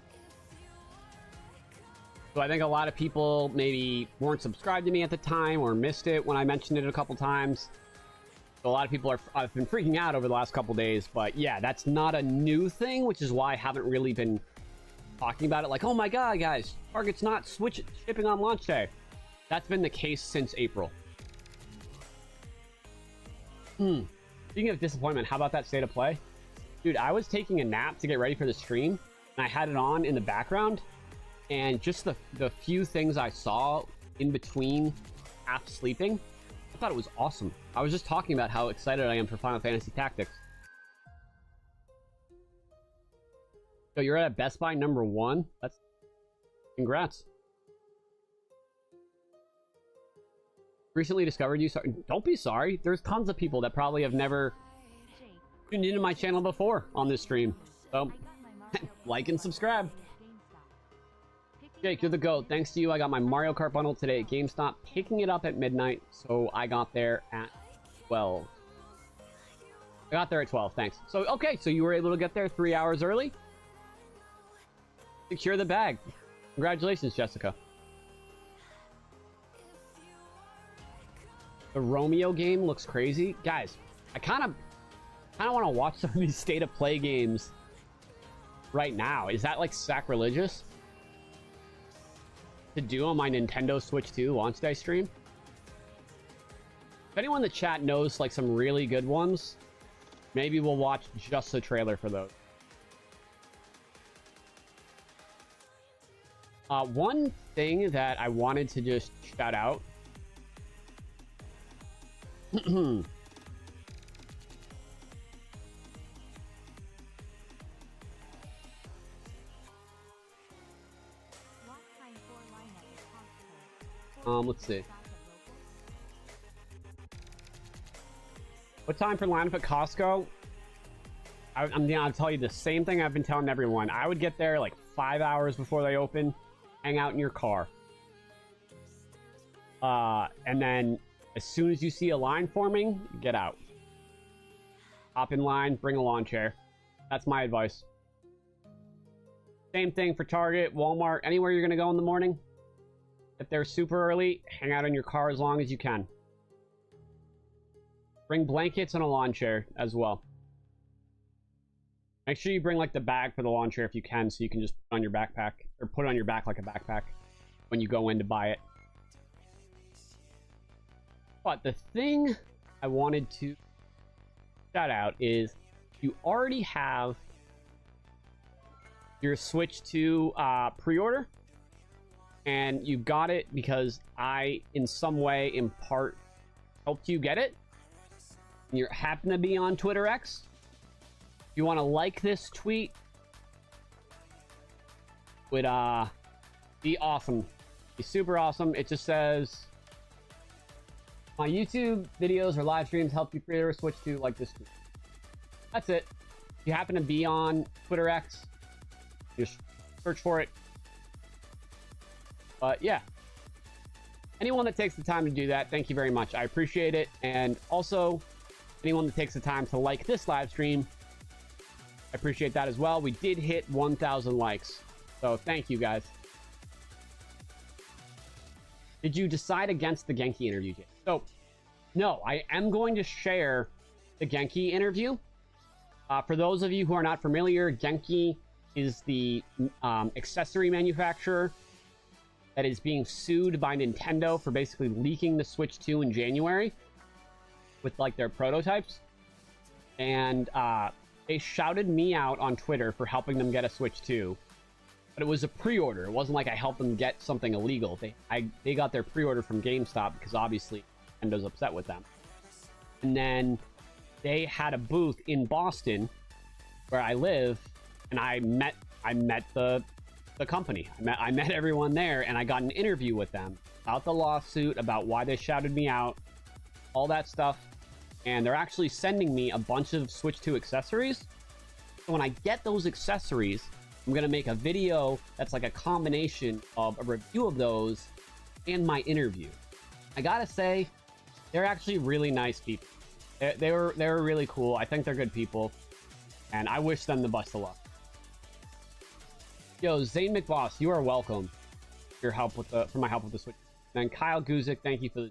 So I think a lot of people maybe weren't subscribed to me at the time or missed it when I mentioned it a couple times. So a lot of people have been freaking out over the last couple days, but yeah, that's not a new thing, which is why I haven't really been talking about it like, oh my god, guys, Target's not shipping on launch day. That's been the case since April. Speaking of disappointment, how about that state of play? Dude, I was taking a nap to get ready for the stream, and I had it on in the background, and just the few things I saw in between half sleeping, I thought it was awesome. I was just talking about how excited I am for Final Fantasy Tactics. So you're at Best Buy #1? That's... Congrats. Recently discovered you. Sorry. Don't be sorry. There's tons of people that probably have never tuned into my channel before on this stream. So, like and subscribe. Jake, you're the GOAT. Thanks to you, I got my Mario Kart bundle today at GameStop, picking it up at midnight, so I got there at 12. I got there at 12, thanks. So, okay, so you were able to get there 3 hours early? Secure the bag. Congratulations, Jessica. The Romeo game looks crazy. Guys, I kind of want to watch some of these state of play games right now. Is that like sacrilegious to do on my Nintendo Switch 2 launch day stream? If anyone in the chat knows like some really good ones, maybe we'll watch just the trailer for those. One thing that I wanted to just shout out. Let's see. What time for lineup at Costco? I'll tell you the same thing I've been telling everyone. I would get there like 5 hours before they open, hang out in your car. And then as soon as you see a line forming, get out. Hop in line, bring a lawn chair. That's my advice. Same thing for Target, Walmart, anywhere you're going to go in the morning. If they're super early, hang out in your car as long as you can. Bring blankets and a lawn chair as well. Make sure you bring like the bag for the lawn chair if you can, so you can just put it on your backpack, or put it on your back like a backpack when you go in to buy it. But the thing I wanted to shout out is you already have your Switch 2 pre-order, and you got it because I, in some way, in part, helped you get it. And you happen to be on Twitter X. If you want to like this tweet, would be awesome. Be super awesome. It just says, my YouTube videos or live streams help you pre-order Switch 2 like this tweet. That's it. If you happen to be on Twitter X, just search for it. But yeah, anyone that takes the time to do that, thank you very much. I appreciate it. And also, anyone that takes the time to like this live stream, I appreciate that as well. We did hit 1,000 likes, so thank you guys. Did you decide against the Genki interview, Jay? So, no, I am going to share the Genki interview. For those of you who are not familiar, Genki is the accessory manufacturer that is being sued by Nintendo for basically leaking the Switch 2 in January with like their prototypes. And they shouted me out on Twitter for helping them get a Switch 2. But it was a pre-order. It wasn't like I helped them get something illegal. They got their pre-order from GameStop because obviously Nintendo's upset with them. And then they had a booth in Boston where I live, and I met the company. I met everyone there, and I got an interview with them about the lawsuit, about why they shouted me out, all that stuff. And they're actually sending me a bunch of Switch 2 accessories. So when I get those accessories, I'm going to make a video that's like a combination of a review of those and my interview. I gotta say, they're actually really nice people. They were really cool. I think they're good people, and I wish them the best of luck. Yo, Zane McBoss, you are welcome for your help with for my help with the Switch. And then Kyle Guzik, thank you for the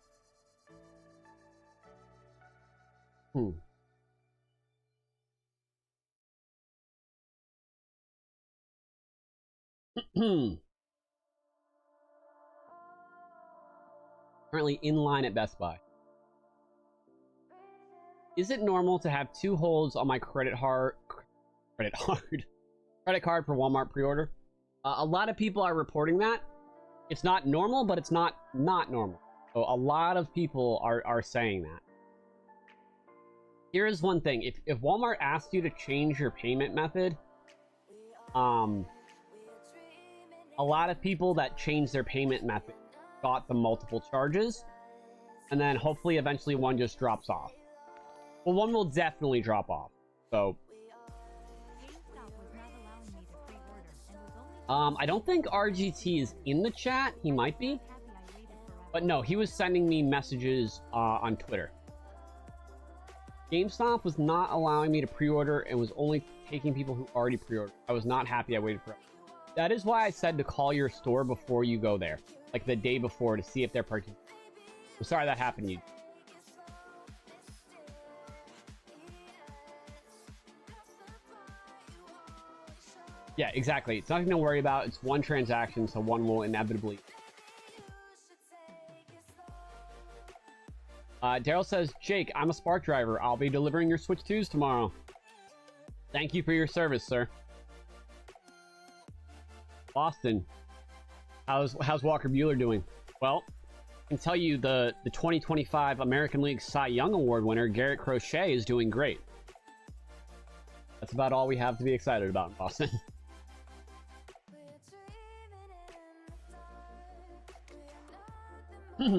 Currently in line at Best Buy. Is it normal to have 2 holds on my credit card for Walmart pre-order? A lot of people are reporting that. It's not normal, but it's not normal. So a lot of people are saying that. Here is one thing. If Walmart asks you to change your payment method, a lot of people that change their payment method got the multiple charges, and then hopefully eventually one just drops off. Well, one will definitely drop off. So I don't think RGT is in the chat. He might be, but no, he was sending me messages on Twitter. GameStop was not allowing me to pre-order and was only taking people who already pre-ordered. I was not happy I waited for it. That is why I said to call your store before you go there. Like the day before to see if they're participating. I'm sorry that happened to you. Yeah, exactly. It's nothing to worry about. It's one transaction, so one will inevitably... Daryl says, Jake, I'm a Spark driver. I'll be delivering your Switch 2s tomorrow. Thank you for your service, sir. Boston. How's Walker Buehler doing? Well, I can tell you the 2025 American League Cy Young Award winner, Garrett Crochet, is doing great. That's about all we have to be excited about in Boston. Are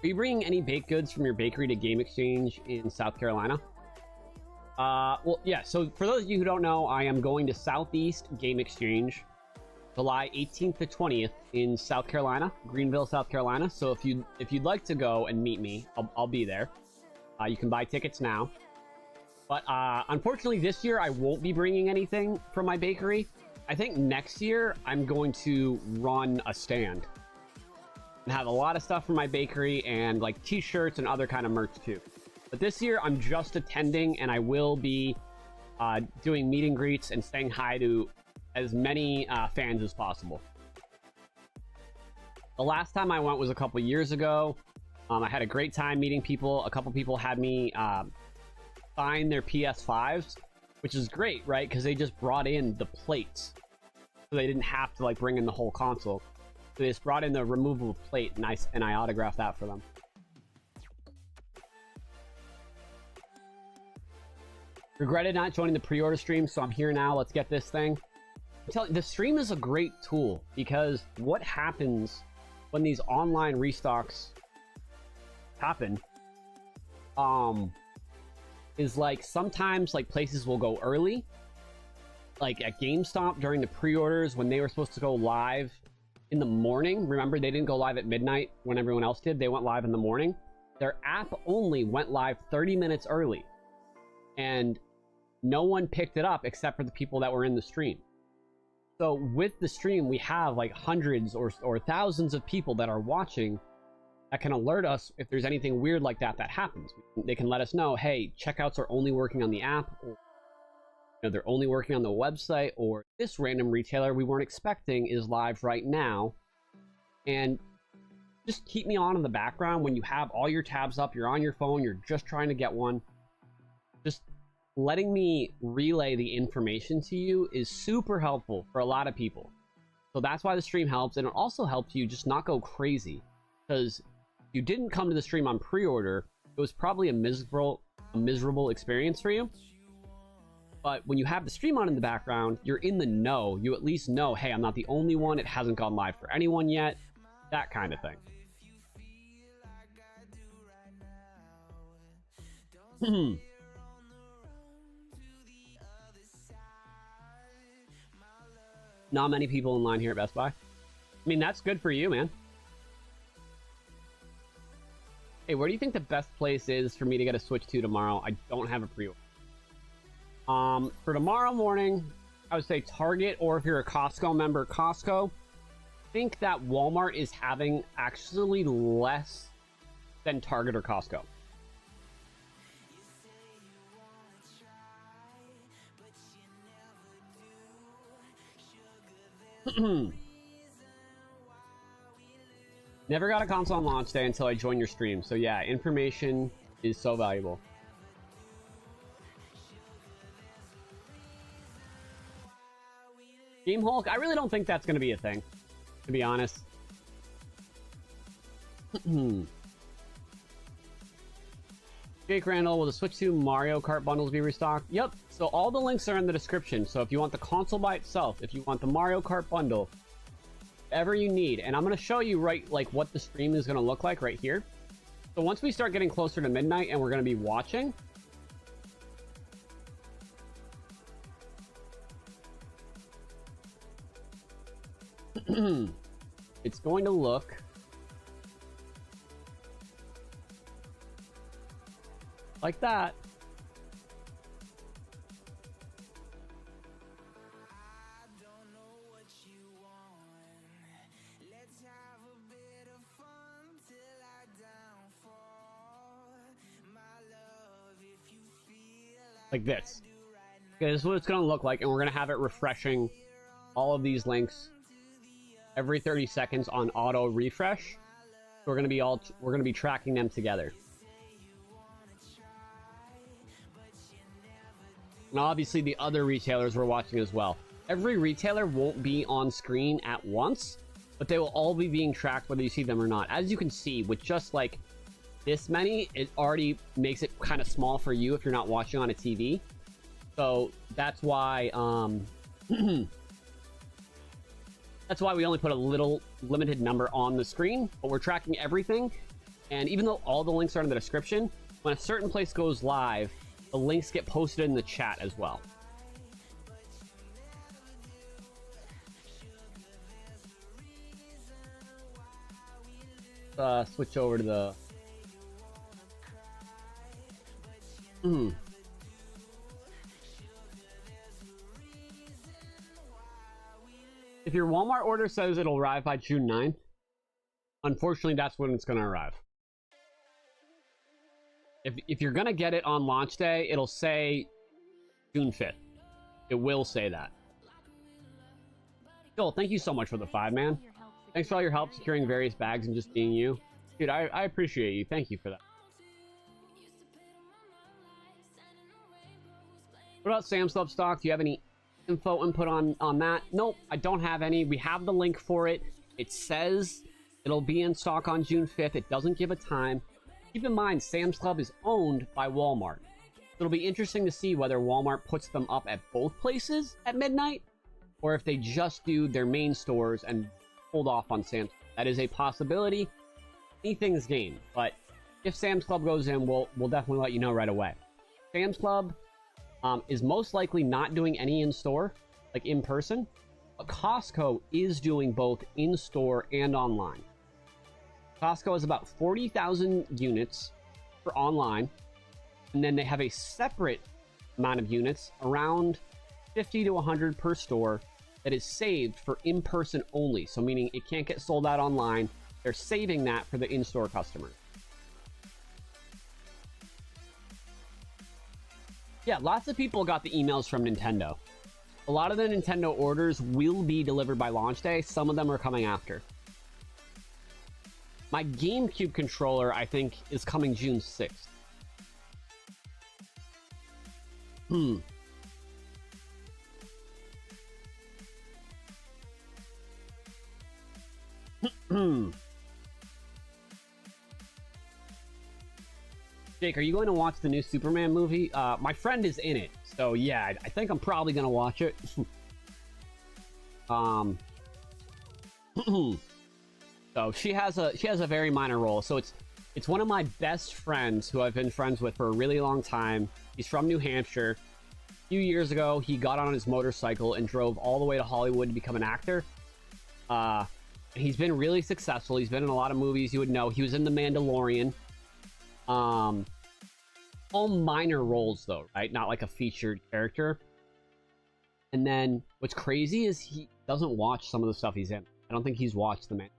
you bringing any baked goods from your bakery to Game Exchange in South Carolina? Well, yeah, so for those of you who don't know, I am going to Southeast Game Exchange July 18th to 20th in South Carolina, Greenville, South Carolina. So if you'd like to go and meet me, I'll be there. You can buy tickets now. But unfortunately, this year I won't be bringing anything from my bakery. I think next year I'm going to run a stand and have a lot of stuff from my bakery and like t-shirts and other kind of merch too. But this year I'm just attending, and I will be doing meet and greets and saying hi to as many fans as possible. The last time I went was a couple years ago. I had a great time meeting people. A couple people had me sign their PS5s, which is great, right? Because they just brought in the plates, so they didn't have to like bring in the whole console. So they just brought in the removable plate, and I autographed that for them. Regretted not joining the pre-order stream, so I'm here now. Let's get this thing. I'm telling you, the stream is a great tool, because what happens when these online restocks happen is like sometimes like places will go early, like at GameStop during the pre-orders when they were supposed to go live in the morning. Remember, they didn't go live at midnight when everyone else did. They went live in the morning. Their app only went live 30 minutes early, and no one picked it up except for the people that were in the stream. So with the stream, we have like hundreds or thousands of people that are watching that can alert us if there's anything weird like that happens. They can let us know, hey, checkouts are only working on the app, or they're only working on the website, or this random retailer we weren't expecting is live right now. And just keep me on in the background when you have all your tabs up, you're on your phone, you're just trying to get one. Just letting me relay the information to you is super helpful for a lot of people. So that's why the stream helps, and it also helps you just not go crazy. Because if you didn't come to the stream on pre-order, it was probably a miserable experience for you. But when you have the stream on in the background, you're in the know. You at least know, hey, I'm not the only one. It hasn't gone live for anyone yet. That kind of thing. Not many people in line here at Best Buy. I mean, that's good for you, man. Hey, where do you think the best place is for me to get a Switch 2 tomorrow? I don't have a pre-order. For tomorrow morning, I would say Target, or if you're a Costco member, Costco. I think that Walmart is having actually less than Target or Costco. Never got a console on launch day until I joined your stream. So yeah, information is so valuable. Game Hulk, I really don't think that's going to be a thing, to be honest. Jake Randall, will the Switch 2 Mario Kart bundles be restocked? Yep. So all the links are in the description. So if you want the console by itself, if you want the Mario Kart bundle, whatever you need, and I'm going to show you right like what the stream is going to look like right here. So once we start getting closer to midnight and we're going to be watching, it's going to look like that. Like this. Okay, this is what it's going to look like, and we're going to have it refreshing all of these links every 30 seconds on auto refresh. So we're going to be tracking them together. And obviously the other retailers were watching as well. Every retailer won't be on screen at once, but they will all be being tracked whether you see them or not. As you can see, with just like this many, it already makes it kind of small for you if you're not watching on a TV. So that's why that's why we only put a little limited number on the screen, but we're tracking everything. And even though all the links are in the description, when a certain place goes live, the links get posted in the chat as well. Switch over to the If your Walmart order says it'll arrive by June 9th, unfortunately, that's when it's going to arrive. If you're going to get it on launch day, it'll say June 5th. It will say that. Joel, thank you so much for the 5, man. Thanks for all your help securing various bags and just being you. Dude, I appreciate you. Thank you for that. What about Sam's Club stock? Do you have any info input on that? Nope, I don't have any. We have the link for it. It says it'll be in stock on June 5th. It doesn't give a time. Keep in mind, Sam's Club is owned by Walmart. It'll be interesting to see whether Walmart puts them up at both places at midnight, or if they just do their main stores and hold off on Sam's. That is a possibility. Anything's game, but if Sam's Club goes in, we'll definitely let you know right away. Sam's Club is most likely not doing any in-store, like in person, but Costco is doing both in-store and online. Costco has about 40,000 units for online, and then they have a separate amount of units, around 50 to 100 per store, that is saved for in-person only. So meaning it can't get sold out online. They're saving that for the in-store customer. Yeah, lots of people got the emails from Nintendo. A lot of the Nintendo orders will be delivered by launch day. Some of them are coming after. My GameCube controller, I think, is coming June 6th. Jake, are you going to watch the new Superman movie? My friend is in it, so yeah, I think I'm probably going to watch it. So she has a very minor role. So it's one of my best friends who I've been friends with for a really long time. He's from New Hampshire. A few years ago, he got on his motorcycle and drove all the way to Hollywood to become an actor. He's been really successful. He's been in a lot of movies you would know. He was in The Mandalorian. All minor roles though, right? Not like a featured character. And then what's crazy is he doesn't watch some of the stuff he's in. I don't think he's watched The Man.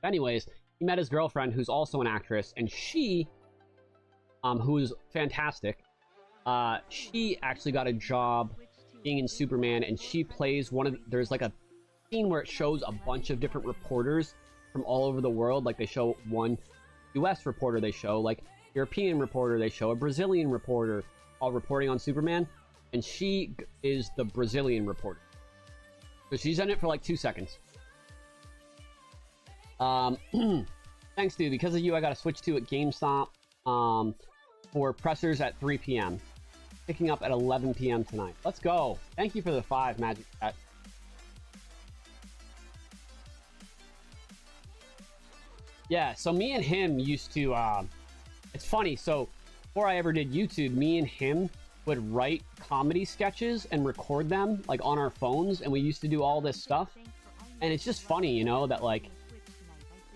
Anyways, he met his girlfriend who's also an actress, and she, who is fantastic, she actually got a job being in Superman, and she plays there's like a scene where it shows a bunch of different reporters from all over the world. Like they show one US reporter, they show like European reporter, they show a Brazilian reporter, all reporting on Superman, and she is the Brazilian reporter. So she's in it for like 2 seconds. Thanks, dude. Because of you, I got to switch to at GameStop for pressers at 3 p.m. Picking up at 11 p.m. tonight. Let's go. Thank you for the 5, Magic Cat. Yeah, so me and him used to, it's funny, so before I ever did YouTube, me and him would write comedy sketches and record them, like, on our phones, and we used to do all this stuff. And it's just funny, you know, that like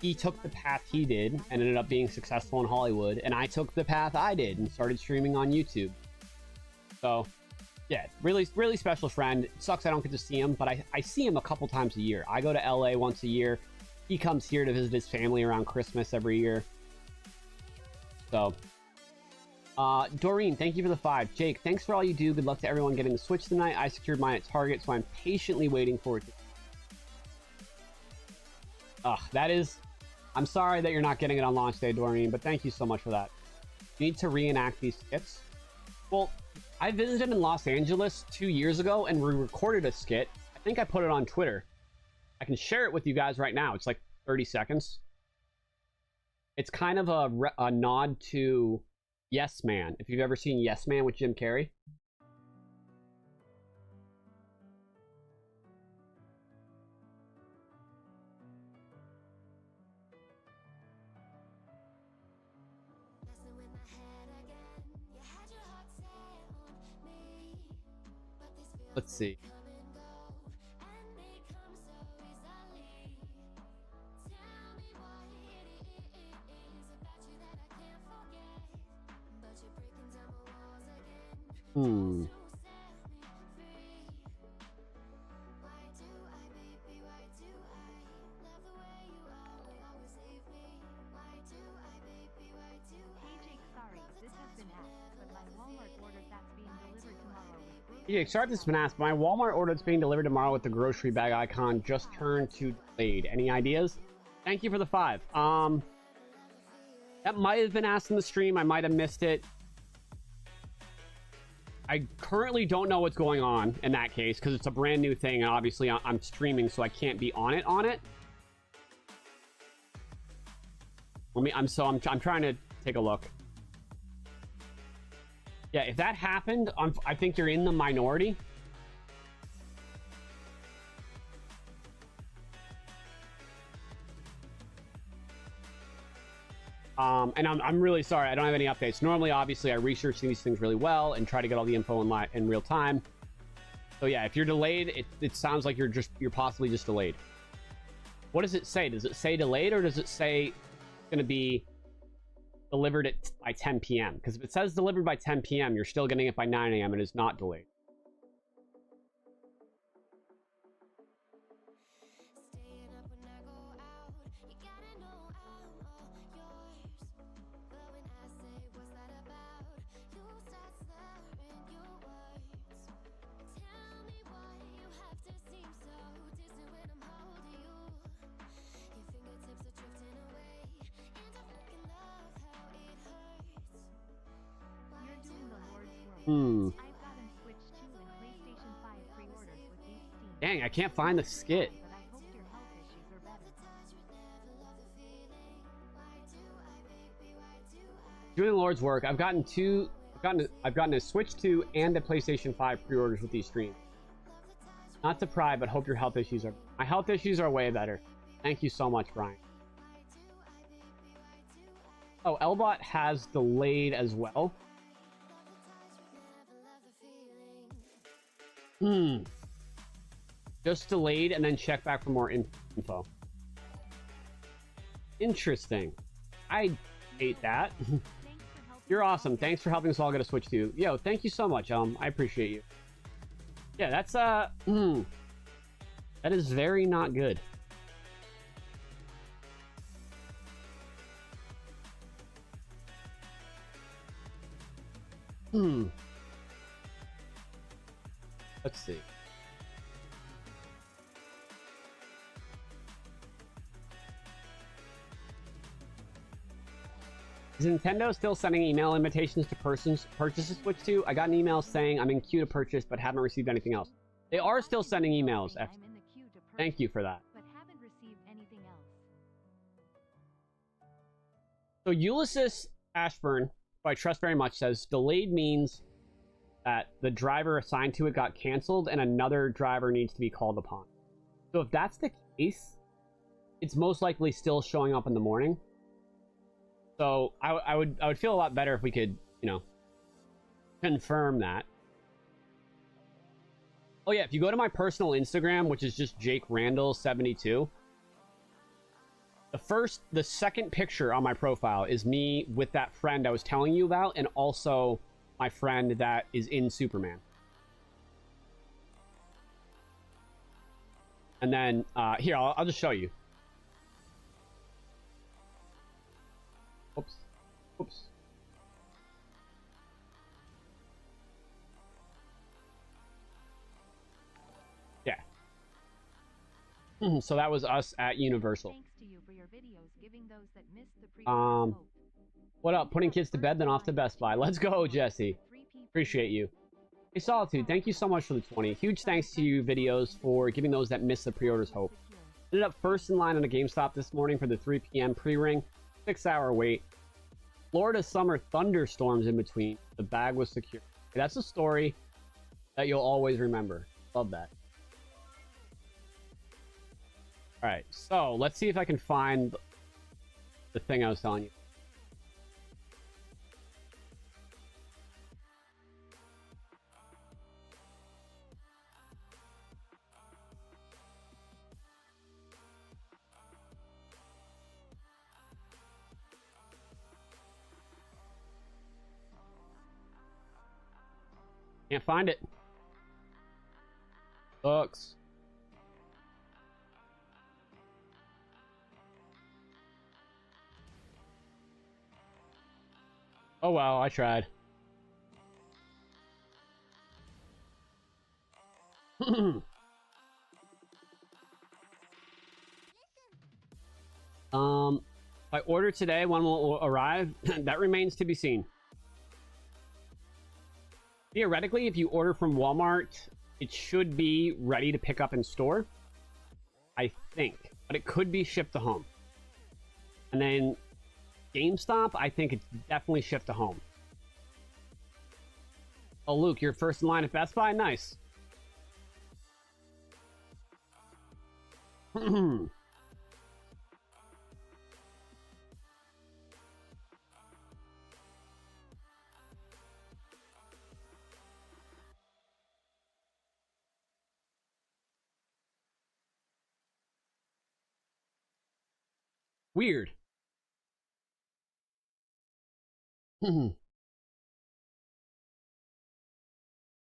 he took the path he did and ended up being successful in Hollywood, and I took the path I did and started streaming on YouTube. So yeah, really, really special friend. It sucks I don't get to see him, but I see him a couple times a year. I go to LA once a year. He comes here to visit his family around Christmas every year. So, Doreen, thank you for the 5. Jake, thanks for all you do. Good luck to everyone getting the Switch tonight. I secured mine at Target, so I'm patiently waiting for it. That is... I'm sorry that you're not getting it on launch day, Doreen, but thank you so much for that. You need to reenact these skits. Well, I visited in Los Angeles 2 years ago, and we recorded a skit. I think I put it on Twitter. I can share it with you guys right now. It's like 30 seconds. It's kind of a nod to Yes Man. If you've ever seen Yes Man with Jim Carrey. Let's see. Yeah, sorry if this has been asked. My Walmart order that's being delivered tomorrow with the grocery bag icon just turned to delayed. Any ideas? Thank you for the 5. That might have been asked in the stream. I might have missed it. I currently don't know what's going on in that case because it's a brand new thing, and obviously I'm streaming, so I can't be on it. I'm trying to take a look. Yeah, if that happened, I think you're in the minority. And I'm really sorry. I don't have any updates. Normally, obviously, I research these things really well and try to get all the info in real time. So yeah, if you're delayed, it sounds like you're possibly just delayed. What does it say? Does it say delayed, or does it say it's going to be delivered by 10 p.m.? Because if it says delivered by 10 p.m., you're still getting it by 9 a.m. and it's not delayed. Dang, I can't find the skit. Doing the Lord's work. I've gotten a Switch 2 and a PlayStation 5 pre-orders with these streams. Not to pry, but hope your health issues are... My health issues are way better. Thank you so much, Brian. Oh, Elbot has delayed as well. Just delayed and then check back for more info. Interesting. I hate that. You're awesome. Thanks for helping us all get a Switch 2. Yo, thank you so much. I appreciate you. Yeah, that's that is very not good. Let's see. Is Nintendo still sending email invitations to persons purchases Switch 2? I got an email saying I'm in queue to purchase, but haven't received anything else. They are still sending emails. Thank you for that. But haven't received anything else. So Ulysses Ashburn, who I trust very much, says delayed means that the driver assigned to it got canceled and another driver needs to be called upon. So if that's the case, it's most likely still showing up in the morning. So I would feel a lot better if we could, you know, confirm that. Oh yeah, if you go to my personal Instagram, which is just Jake Randall 72, the second picture on my profile is me with that friend I was telling you about, and also my friend that is in Superman. And then here, I'll just show you. Oops. Oops. Yeah. So that was us at Universal. Thanks to you for your videos giving those that missed the pre-orders hope. What up? Putting kids to bed, then off to Best Buy. Let's go, Jesse. Appreciate you. Hey, Solitude, thank you so much for the 20. Huge thanks to you, videos, for giving those that missed the pre-orders hope. Ended up first in line on a GameStop this morning for the 3 p.m. pre-ring. 6-hour wait. Florida summer thunderstorms in between. The bag was secure. That's a story that you'll always remember. Love that. Alright, so let's see if I can find the thing I was telling you. Can't find it. Sucks. Oh well, I tried. If I order today, when will it arrive? That remains to be seen. Theoretically, if you order from Walmart, it should be ready to pick up in store. I think. But it could be shipped to home. And then GameStop, I think it's definitely shipped to home. Oh, Luke, you're first in line at Best Buy? Nice. Weird.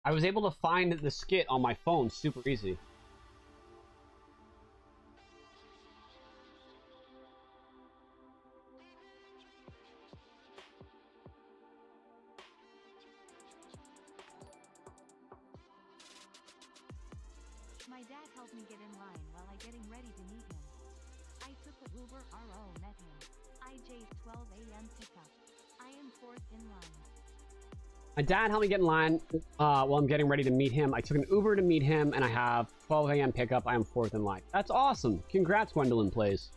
I was able to find the skit on my phone super easy. My dad helped me get in line while I getting ready to meet him. I took the Uber RO met him. IJ's 12 a.m. pickup. I am fourth in line. My dad helped me get in line while I'm getting ready to meet him. I took an Uber to meet him, and I have 12 a.m. pickup. I am fourth in line. That's awesome. Congrats, Gwendolyn Plays.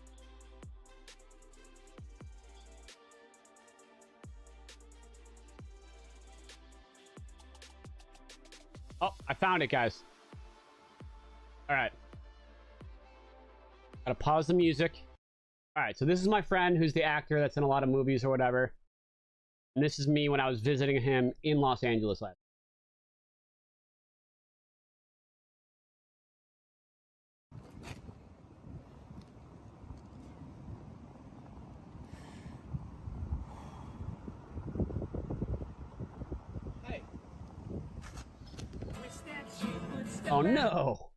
Oh, I found it, guys. All right. Gotta pause the music. All right, so this is my friend who's the actor that's in a lot of movies or whatever. And this is me when I was visiting him in Los Angeles last. Hey. Oh no.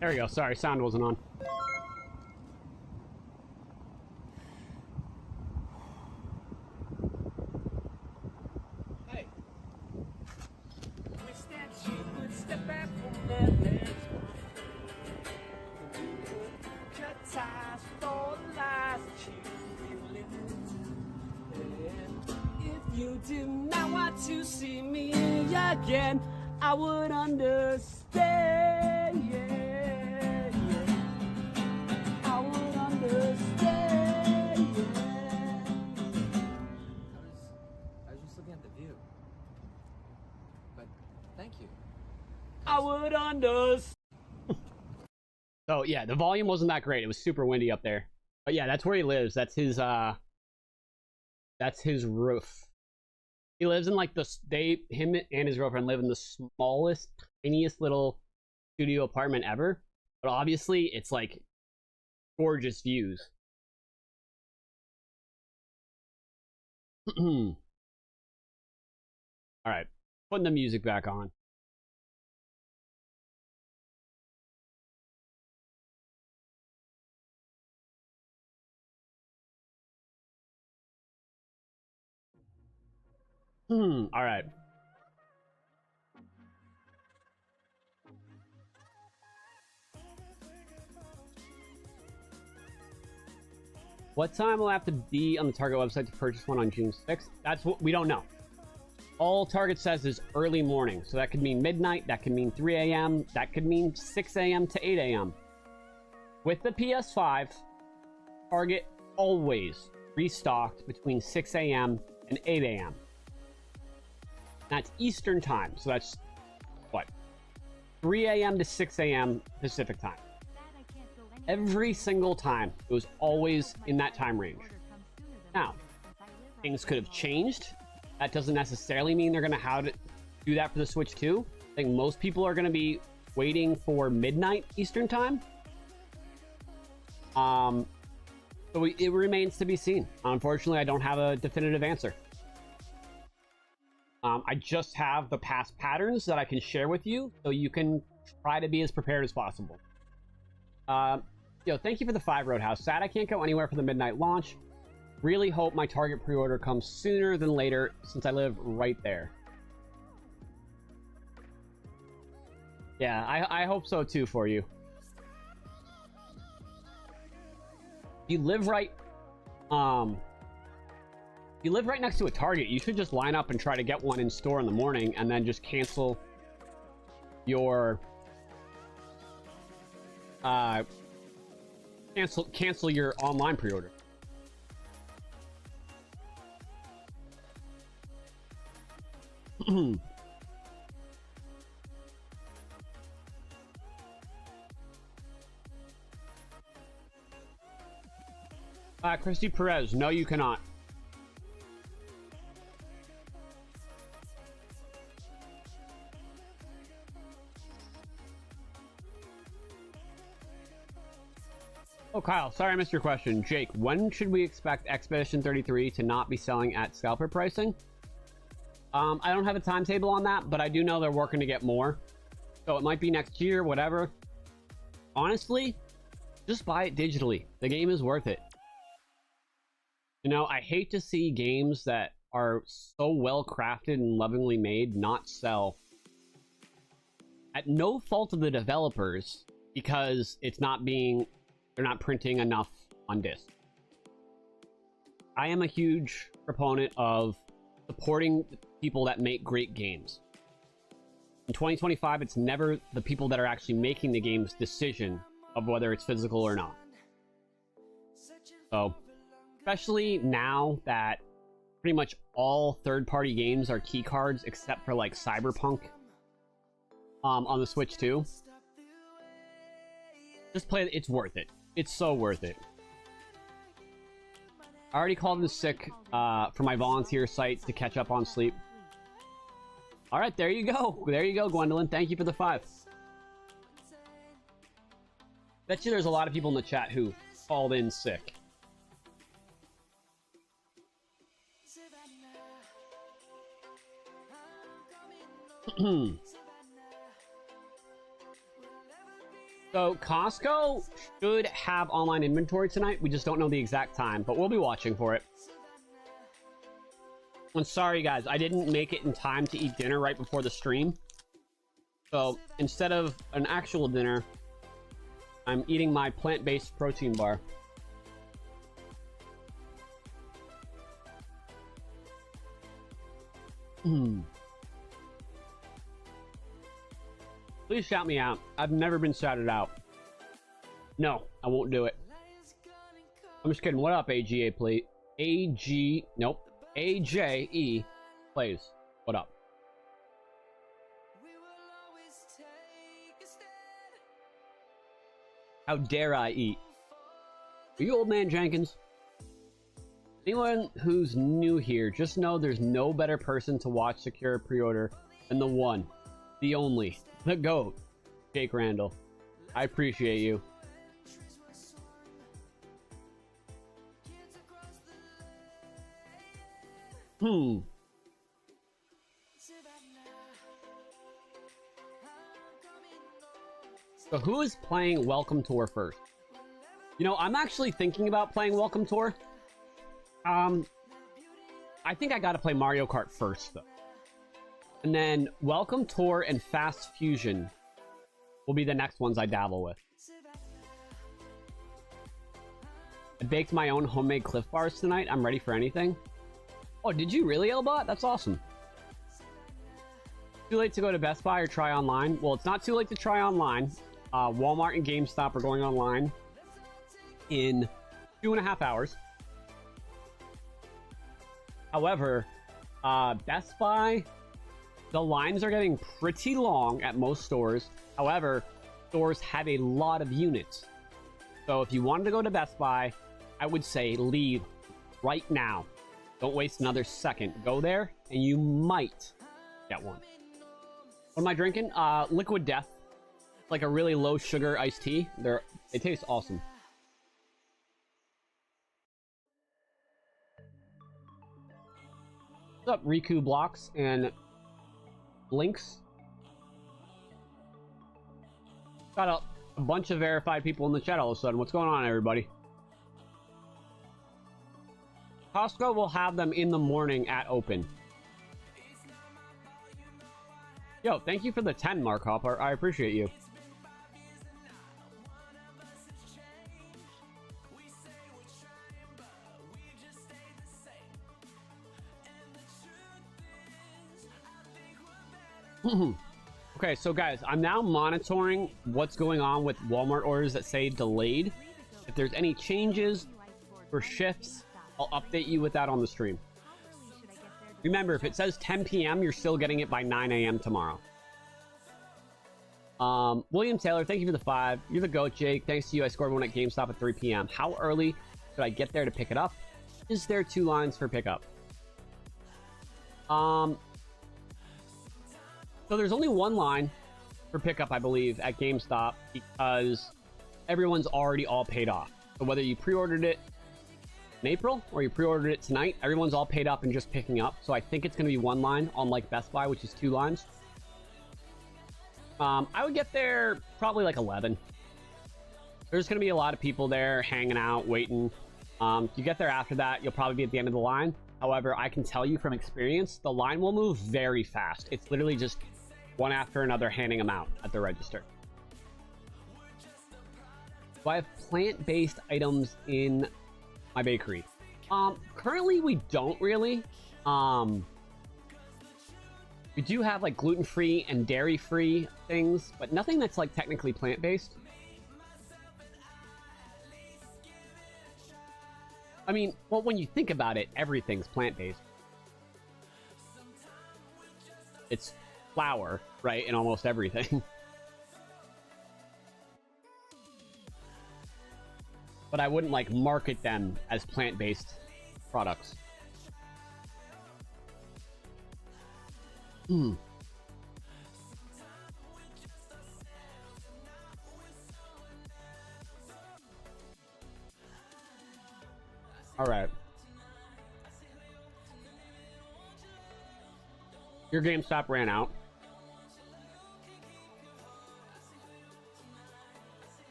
There we go. Sorry, sound wasn't on. Hey. Step back from that cut ties with all the lies that you've lived. If you did not want to see me again, I would understand. Yeah, yeah. I would understand. Yeah. I was just looking at the view. But thank you. I would understand. So yeah, the volume wasn't that great. It was super windy up there. But yeah, that's where he lives. That's his That's his roof. He lives in like him and his girlfriend live in the smallest, tiniest little studio apartment ever. But obviously, it's like gorgeous views. All right, putting the music back on. All right. What time will I have to be on the Target website to purchase one on June 6th? That's what we don't know. All Target says is early morning. So that could mean midnight. That could mean 3 a.m. That could mean 6 a.m. to 8 a.m. With the PS5, Target always restocked between 6 a.m. and 8 a.m. That's Eastern time. So that's what? 3 a.m. to 6 a.m. Pacific time. Every single time, it was always in that time range. Now, things could have changed. That doesn't necessarily mean they're going to have to do that for the Switch 2. I think most people are going to be waiting for midnight Eastern time. So it remains to be seen. Unfortunately, I don't have a definitive answer. I just have the past patterns that I can share with you, so you can try to be as prepared as possible. Thank you for the 5 Roadhouse. Sad I can't go anywhere for the midnight launch. Really hope my Target pre-order comes sooner than later, since I live right there. Yeah, I hope so too for you. You live right next to a Target. You should just line up and try to get one in store in the morning, and then just cancel your cancel your online pre-order. Christy Perez, no, you cannot. Oh, Kyle, sorry I missed your question. Jake, when should we expect Expedition 33 to not be selling at scalper pricing? I don't have a timetable on that, but I do know they're working to get more. So it might be next year, whatever. Honestly, just buy it digitally. The game is worth it. You know, I hate to see games that are so well crafted and lovingly made not sell. At no fault of the developers, because they're not printing enough on disc. I am a huge proponent of supporting people that make great games. In 2025, it's never the people that are actually making the game's decision of whether it's physical or not. So, especially now that pretty much all third-party games are key cards except for like Cyberpunk on the Switch 2. Just play it. It's worth it. It's so worth it. I already called in sick for my volunteer site to catch up on sleep. All right, there you go. There you go, Gwendolyn. Thank you for the 5. Bet you there's a lot of people in the chat who called in sick. So Costco should have online inventory tonight. We just don't know the exact time, but we'll be watching for it. I'm sorry, guys. I didn't make it in time to eat dinner right before the stream. So instead of an actual dinner, I'm eating my plant-based protein bar. Please shout me out. I've never been shouted out. No, I won't do it. I'm just kidding. What up, AGA plate? Nope. AJE plays. What up? How dare I eat? Are you Old Man Jenkins? Anyone who's new here, just know there's no better person to watch secure pre-order than the one, the only, the GOAT, Jake Randall. I appreciate you. So who is playing Welcome Tour first? You know, I'm actually thinking about playing Welcome Tour. I think I gotta play Mario Kart first, though. And then Welcome Tour and Fast Fusion will be the next ones I dabble with. I baked my own homemade Cliff Bars tonight. I'm ready for anything. Oh, did you really, Elbot? That's awesome. Too late to go to Best Buy or try online? Well, it's not too late to try online. Walmart and GameStop are going online in 2.5 hours. However, Best Buy, the lines are getting pretty long at most stores. However, stores have a lot of units. So if you wanted to go to Best Buy, I would say leave right now. Don't waste another second. Go there, and you might get one. What am I drinking? Liquid Death. It's like a really low sugar iced tea. They taste awesome. What's up, Riku Blocks and Blinks? Got a bunch of verified people in the chat all of a sudden. What's going on, everybody? Costco will have them in the morning at open. Yo, thank you for the 10, Mark Hopper. I appreciate you. Okay, so guys, I'm now monitoring what's going on with Walmart orders that say delayed. If there's any changes or shifts, I'll update you with that on the stream. Remember, if it says 10 p.m., you're still getting it by 9 a.m. tomorrow. William Taylor, thank you for the 5. You're the GOAT, Jake. Thanks to you, I scored one at GameStop at 3 p.m. How early should I get there to pick it up? Is there 2 lines for pickup? So there's only 1 line for pickup, I believe, at GameStop because everyone's already all paid off. So whether you pre-ordered it in April or you pre-ordered it tonight, everyone's all paid up and just picking up. So I think it's going to be 1 line, unlike Best Buy, which is 2 lines. I would get there probably like 11. There's going to be a lot of people there hanging out, waiting. You get there after that, you'll probably be at the end of the line. However, I can tell you from experience, the line will move very fast. It's literally just one after another handing them out at the register. Do I have plant-based items in my bakery? Currently we don't really. We do have like gluten-free and dairy-free things, but nothing that's like technically plant-based. I mean, well, when you think about it, everything's plant-based. It's flour, right, in almost everything. But I wouldn't like market them as plant-based products. All right. Your GameStop ran out.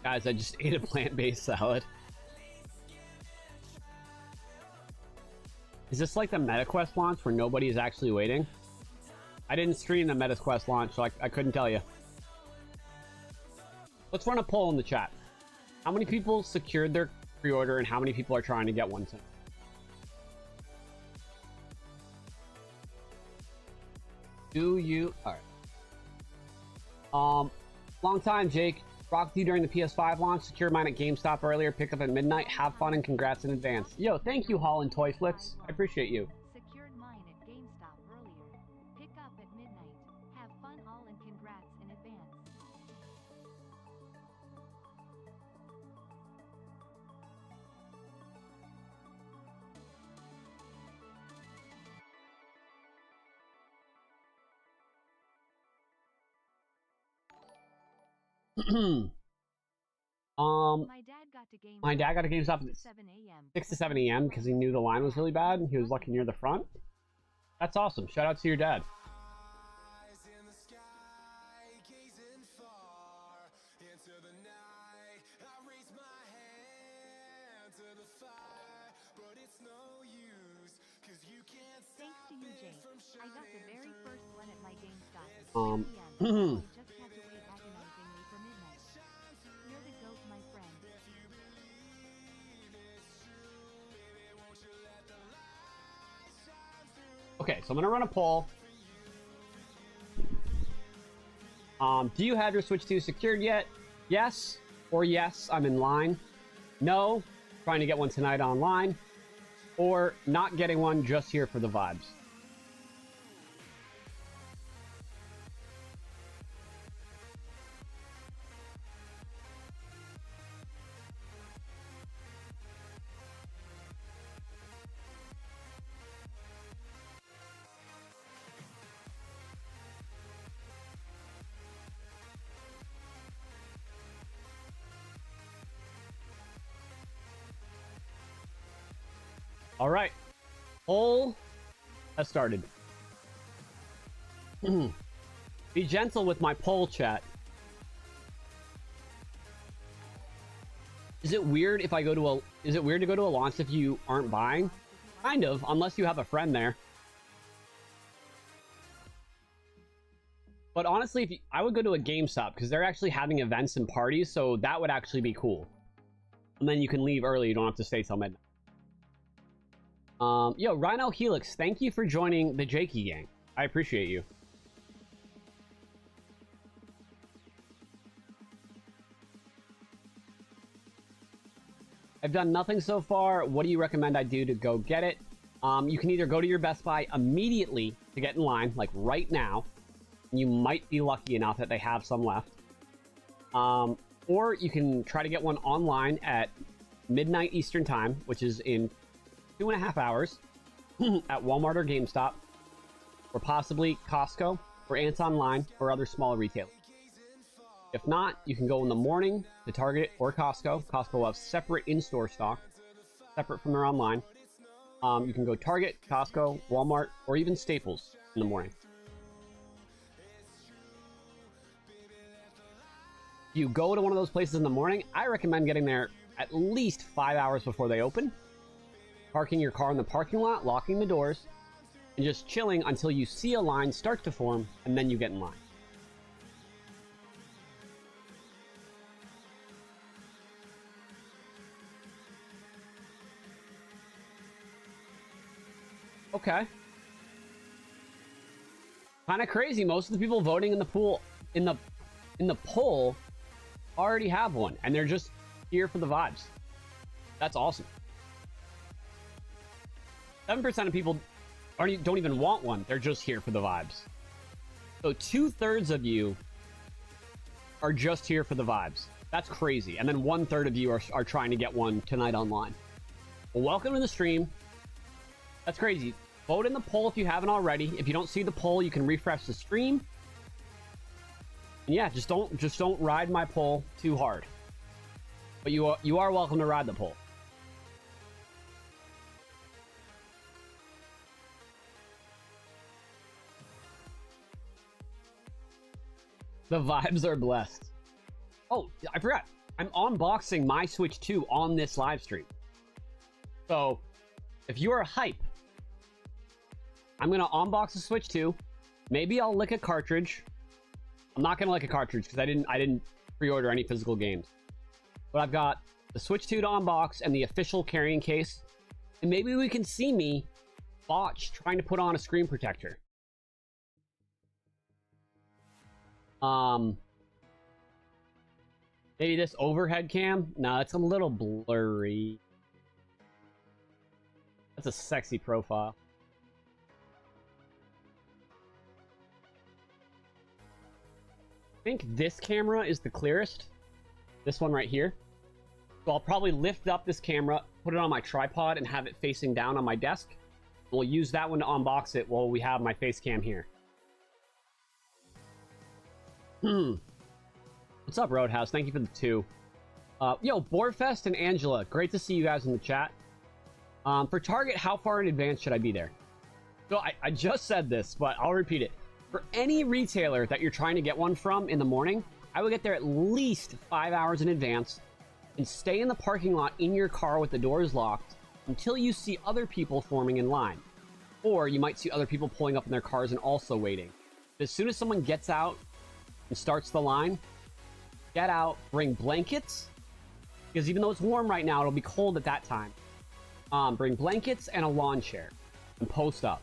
Guys, I just ate a plant-based salad. Is this like the MetaQuest launch where nobody is actually waiting? I didn't stream the MetaQuest launch, so I couldn't tell you. Let's run a poll in the chat. How many people secured their pre-order and how many people are trying to get one tonight? Do you? All right. Long time, Jake. Rocked you during the PS5 launch. Secured mine at GameStop earlier. Pick up at midnight. Have fun and congrats in advance. Yo, thank you, Holland Toy Flicks. I appreciate you. Secured mine at GameStop earlier. Pick up at midnight. Have fun all and congrats in advance. My dad got to GameStop, my dad got to GameStop at 7 a.m. 6 to 7 a.m. because he knew the line was really bad and he was lucky near the front. That's awesome. Shout out to your dad. Thanks to you, Jake. I got the very first one at my GameStop at 6 Um, p.m. I just had to wait agonizingly for midnight. You're the goat, my friend. Okay, so I'm gonna run a poll. Do you have your Switch 2 secured yet? Yes, or yes, I'm in line. No, trying to get one tonight online. Or not getting one, just here for the vibes. All right, poll has started. Be gentle with my poll, chat. Is it weird if I go to a? Is it weird to go to a launch if you aren't buying? Kind of, unless you have a friend there. But honestly, I would go to a GameStop because they're actually having events and parties, so that would actually be cool. And then you can leave early; you don't have to stay till midnight. Yo, Rhino Helix, thank you for joining the Jakey gang. I appreciate you. I've done nothing so far. What do you recommend I do to go get it? You can either go to your Best Buy immediately to get in line, like right now. You might be lucky enough that they have some left. Or you can try to get one online at midnight Eastern time, which is in 2.5 hours at Walmart or GameStop, or possibly Costco or antonline or other smaller retailers. If not, you can go in the morning to Target or Costco. Costco will have separate in-store stock, separate from their online. You can go Target, Costco, Walmart, or even Staples in the morning. If you go to one of those places in the morning, I recommend getting there at least 5 hours before they open, parking your car in the parking lot, locking the doors, and just chilling until you see a line start to form, and then you get in line. Okay. Kind of crazy. Most of the people voting in the pool in the poll already have one, and they're just here for the vibes. That's awesome. 7% of people don't even want one. They're just here for the vibes. So 2/3 of you are just here for the vibes. That's crazy. And then 1/3 of you are trying to get one tonight online. Well, welcome to the stream. That's crazy. Vote in the poll if you haven't already. If you don't see the poll, you can refresh the stream. And yeah, just don't ride my poll too hard. But you are welcome to ride the poll. The vibes are blessed. Oh, I forgot. I'm unboxing my Switch 2 on this live stream. So, if you are hype, I'm gonna unbox the Switch 2. Maybe I'll lick a cartridge. I'm not gonna lick a cartridge because I didn't pre-order any physical games. But I've got the Switch 2 to unbox and the official carrying case. And maybe we can see me botch trying to put on a screen protector. Maybe this overhead cam? No, it's a little blurry. That's a sexy profile. I think this camera is the clearest. This one right here. So I'll probably lift up this camera, put it on my tripod, and have it facing down on my desk. We'll use that one to unbox it while we have my face cam here. What's up, Roadhouse? Thank you for the 2. Yo, Boardfest and Angela, great to see you guys in the chat. For Target, how far in advance should I be there? So I just said this, but I'll repeat it. For any retailer that you're trying to get one from in the morning, I would get there at least 5 hours in advance and stay in the parking lot in your car with the doors locked until you see other people forming in line. Or you might see other people pulling up in their cars and also waiting. As soon as someone gets out and starts the line, get out, bring blankets, because even though it's warm right now, it'll be cold at that time. Bring blankets and a lawn chair and post up.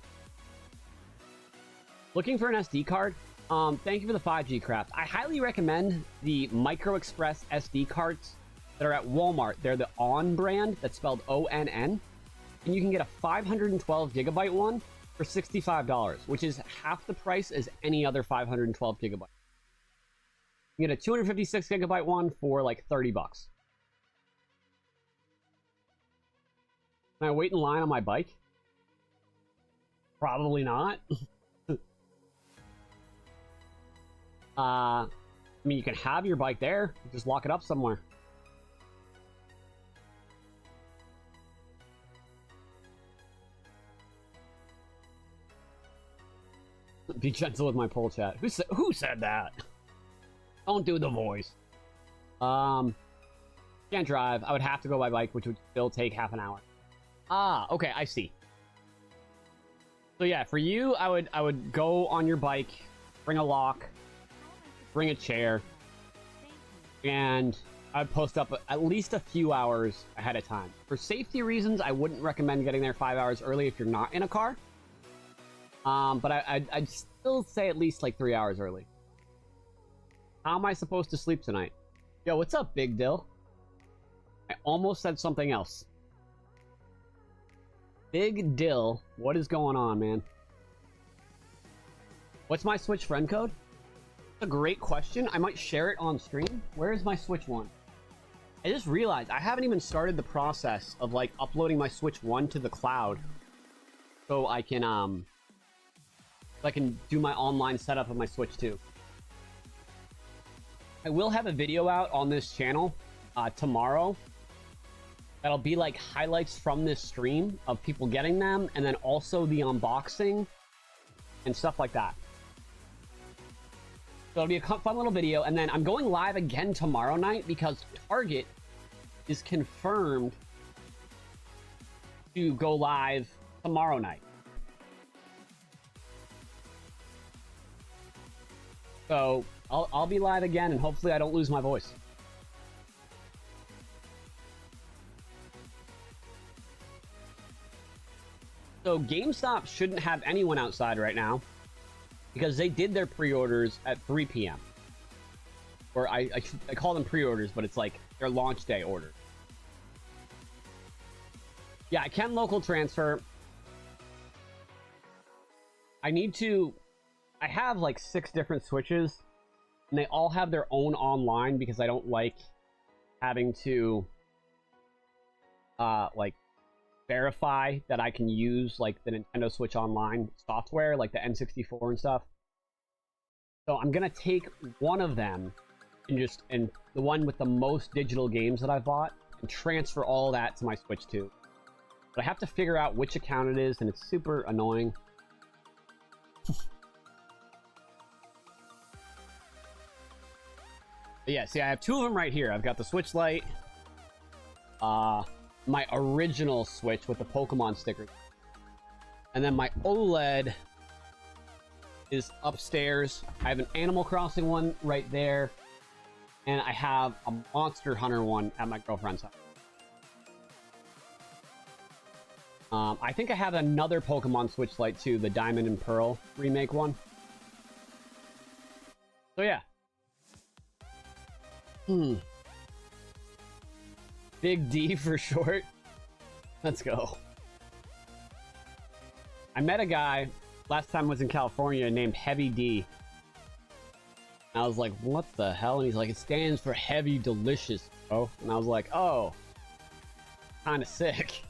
Looking for an SD card? Thank you for the 5G craft. I highly recommend the Micro Express SD cards that are at Walmart. They're the ON brand, that's spelled ONN. And you can get a 512 gigabyte one for $65, which is half the price as any other 512 gigabyte. You get a 256 gigabyte one for like 30 bucks. Can I wait in line on my bike? Probably not. I mean, you can have your bike there. Just lock it up somewhere. Be gentle with my poll chat. Who said that? Don't do the voice. Can't drive. I would have to go by bike, which would still take half an hour. Ah, okay, I see. So yeah, for you, I would go on your bike, bring a lock, bring a chair, and I'd post up at least a few hours ahead of time. For safety reasons, I wouldn't recommend getting there 5 hours early if you're not in a car. But I'd still say at least like 3 hours early. How am I supposed to sleep tonight? Yo, what's up, Big Dill? I almost said something else. Big Dill, what is going on, man? What's my Switch friend code? That's a great question. I might share it on stream. Where is my Switch one? I just realized I haven't even started the process of like uploading my Switch 1 to the cloud so I can do my online setup of my Switch 2. I will have a video out on this channel tomorrow that'll be like highlights from this stream of people getting them, and then also the unboxing and stuff like that. So it'll be a fun little video, and then I'm going live again tomorrow night because Target is confirmed to go live tomorrow night. So I'll be live again, and hopefully I don't lose my voice. So GameStop shouldn't have anyone outside right now because they did their pre-orders at 3 p.m. Or I call them pre-orders, but it's like their launch day order. Yeah, I can local transfer. I have like 6 different Switches, and they all have their own online because I don't like having to like verify that I can use like the Nintendo Switch Online software, like the N64 and stuff. So I'm gonna take one of them and the one with the most digital games that I've bought and transfer all that to my Switch 2. But I have to figure out which account it is, and it's super annoying. But yeah, see, I have 2 of them right here. I've got the Switch Lite, my original Switch with the Pokemon stickers, and then my OLED is upstairs. I have an Animal Crossing one right there, and I have a Monster Hunter one at my girlfriend's house. I think I have another Pokemon Switch Lite too, the Diamond and Pearl remake one. So yeah. Big D for short. Let's go. I met a guy last time I was in California named Heavy D. And I was like, what the hell? And he's like, it stands for Heavy Delicious, bro. And I was like, oh, kind of sick.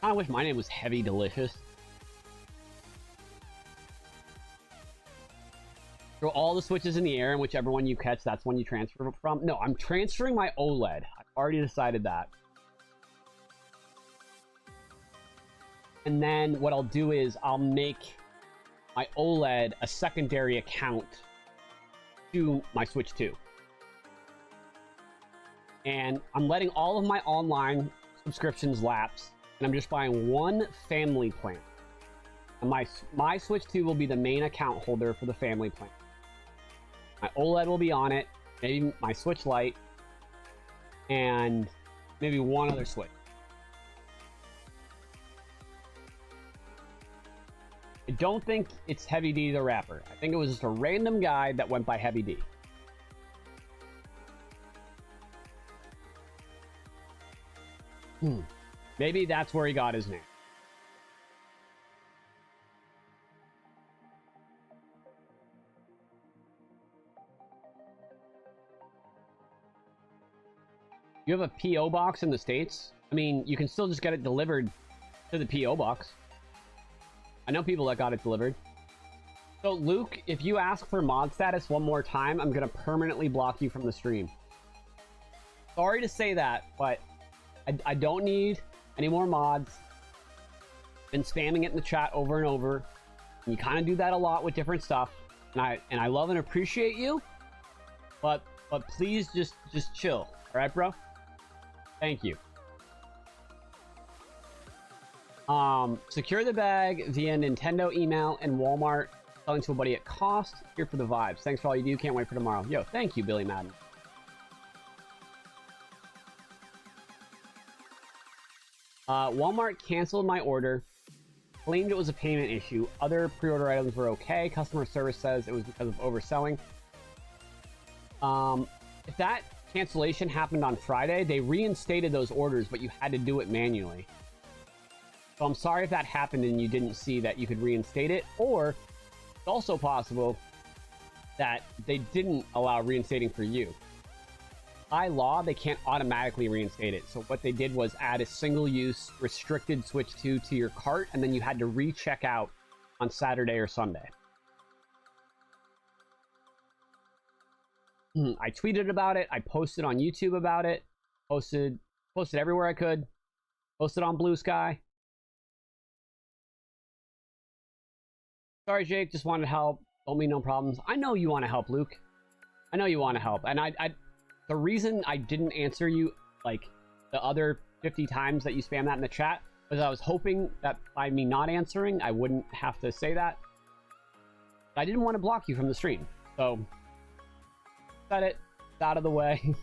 I wish my name was Heavy Delicious. Throw all the switches in the air, and whichever one you catch, that's when you transfer from. No, I'm transferring my OLED. I've already decided that. And then what I'll do is I'll make my OLED a secondary account to my Switch 2. And I'm letting all of my online subscriptions lapse, and I'm just buying one family plan. And my Switch 2 will be the main account holder for the family plan. My OLED will be on it, maybe my Switch Lite, and maybe one other Switch. I don't think it's Heavy D the rapper. I think it was just a random guy that went by Heavy D. Maybe that's where he got his name. You have a P.O. box in the States? I mean, you can still just get it delivered to the P.O. box. I know people that got it delivered. So, Luke, if you ask for mod status one more time, I'm going to permanently block you from the stream. Sorry to say that, but I don't need any more mods. Been spamming it in the chat over and over. And you kind of do that a lot with different stuff. And I love and appreciate you. But please just chill. All right, bro? Thank you. Secure the bag via Nintendo email and Walmart. Selling to a buddy at cost. Here for the vibes. Thanks for all you do. Can't wait for tomorrow. Yo, thank you, Billy Madden. Walmart canceled my order. Claimed it was a payment issue. Other pre-order items were okay. Customer service says it was because of overselling. If that cancellation happened on Friday, they reinstated those orders, but you had to do it manually. So I'm sorry if that happened and you didn't see that you could reinstate it, or it's also possible that they didn't allow reinstating for you. By law, they can't automatically reinstate it. So what they did was add a single-use restricted Switch 2 to your cart, and then you had to recheck out on Saturday or Sunday. I tweeted about it. I posted on YouTube about it. Posted everywhere I could. Posted on Blue Sky. Sorry, Jake. Just wanted to help. Told me no problems. I know you want to help, Luke. I know you want to help. And the reason I didn't answer you like the other 50 times that you spam that in the chat was I was hoping that by me not answering, I wouldn't have to say that. But I didn't want to block you from the stream. So said it. It's out of the way.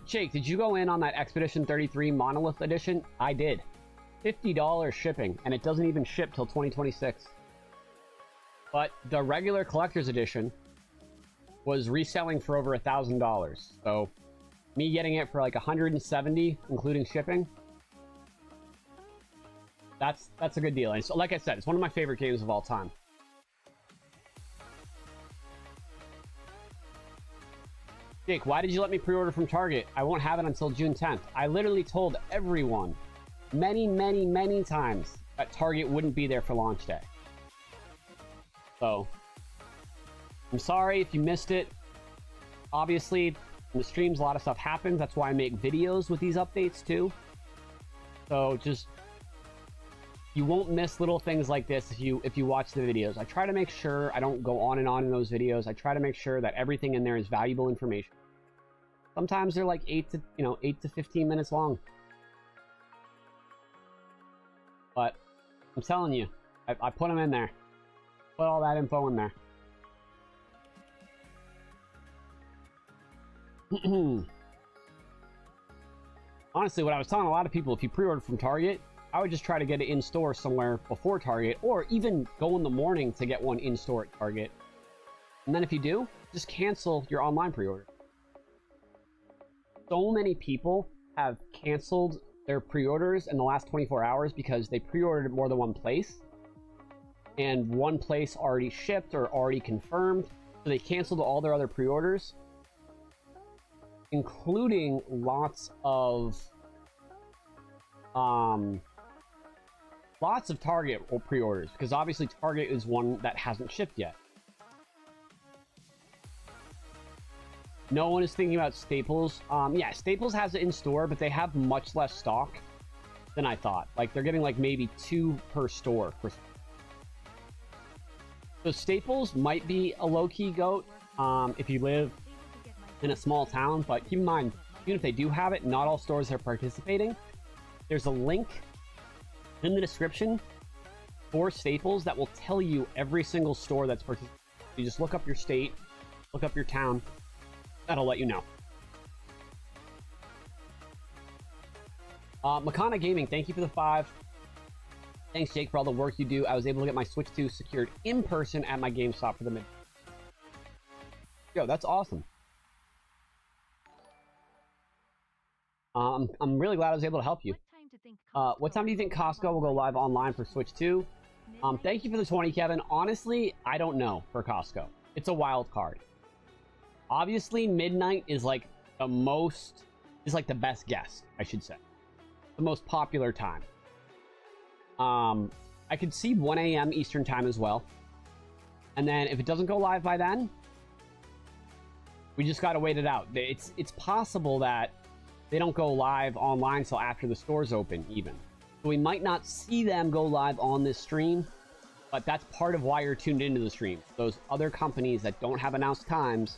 Jake, did you go in on that Expedition 33 Monolith Edition? I did. $50 shipping, and it doesn't even ship till 2026. But the regular collector's edition was reselling for over $1,000. So me getting it for like $170, including shipping, that's a good deal. And so, like I said, it's one of my favorite games of all time. Jake, why did you let me pre-order from Target? I won't have it until June 10th. I literally told everyone many times that Target wouldn't be there for launch day. So, I'm sorry if you missed it. Obviously, in the streams, a lot of stuff happens. That's why I make videos with these updates too. So just, you won't miss little things like this if you watch the videos. I try to make sure I don't go on and on in those videos. I try to make sure that everything in there is valuable information. Sometimes they're like 8 to 15 minutes long. But I'm telling you, I put them in there. Put all that info in there. Honestly, what I was telling a lot of people, if you pre-order from Target, I would just try to get it in store somewhere before Target, or even go in the morning to get one in store at Target. And then if you do, just cancel your online pre-order. So many people have canceled their pre-orders in the last 24 hours because they pre-ordered at more than one place, and one place already shipped or already confirmed, so they canceled all their other pre-orders, including lots of Target pre-orders, because obviously Target is one that hasn't shipped yet. No one is thinking about Staples. Yeah, Staples has it in store, but they have much less stock than I thought. Like, they're getting like maybe 2 per store. So Staples might be a low-key goat if you live in a small town, but keep in mind, even if they do have it, not all stores are participating. There's a link in the description for Staples that will tell you every single store that's participating. You just look up your state, look up your town. That'll let you know. Makana Gaming, thank you for the 5. Thanks, Jake, for all the work you do. I was able to get my Switch 2 secured in person at my GameStop for the mid. Yo, that's awesome. I'm really glad I was able to help you. What time do you think Costco will go live online for Switch 2? Thank you for the 20, Kevin. Honestly, I don't know for Costco. It's a wild card. Obviously, midnight is like the best guess, I should say. The most popular time. I could see 1 a.m. Eastern time as well. And then if it doesn't go live by then, we just gotta wait it out. It's possible that they don't go live online till after the stores open, even. So we might not see them go live on this stream, but that's part of why you're tuned into the stream. Those other companies that don't have announced times,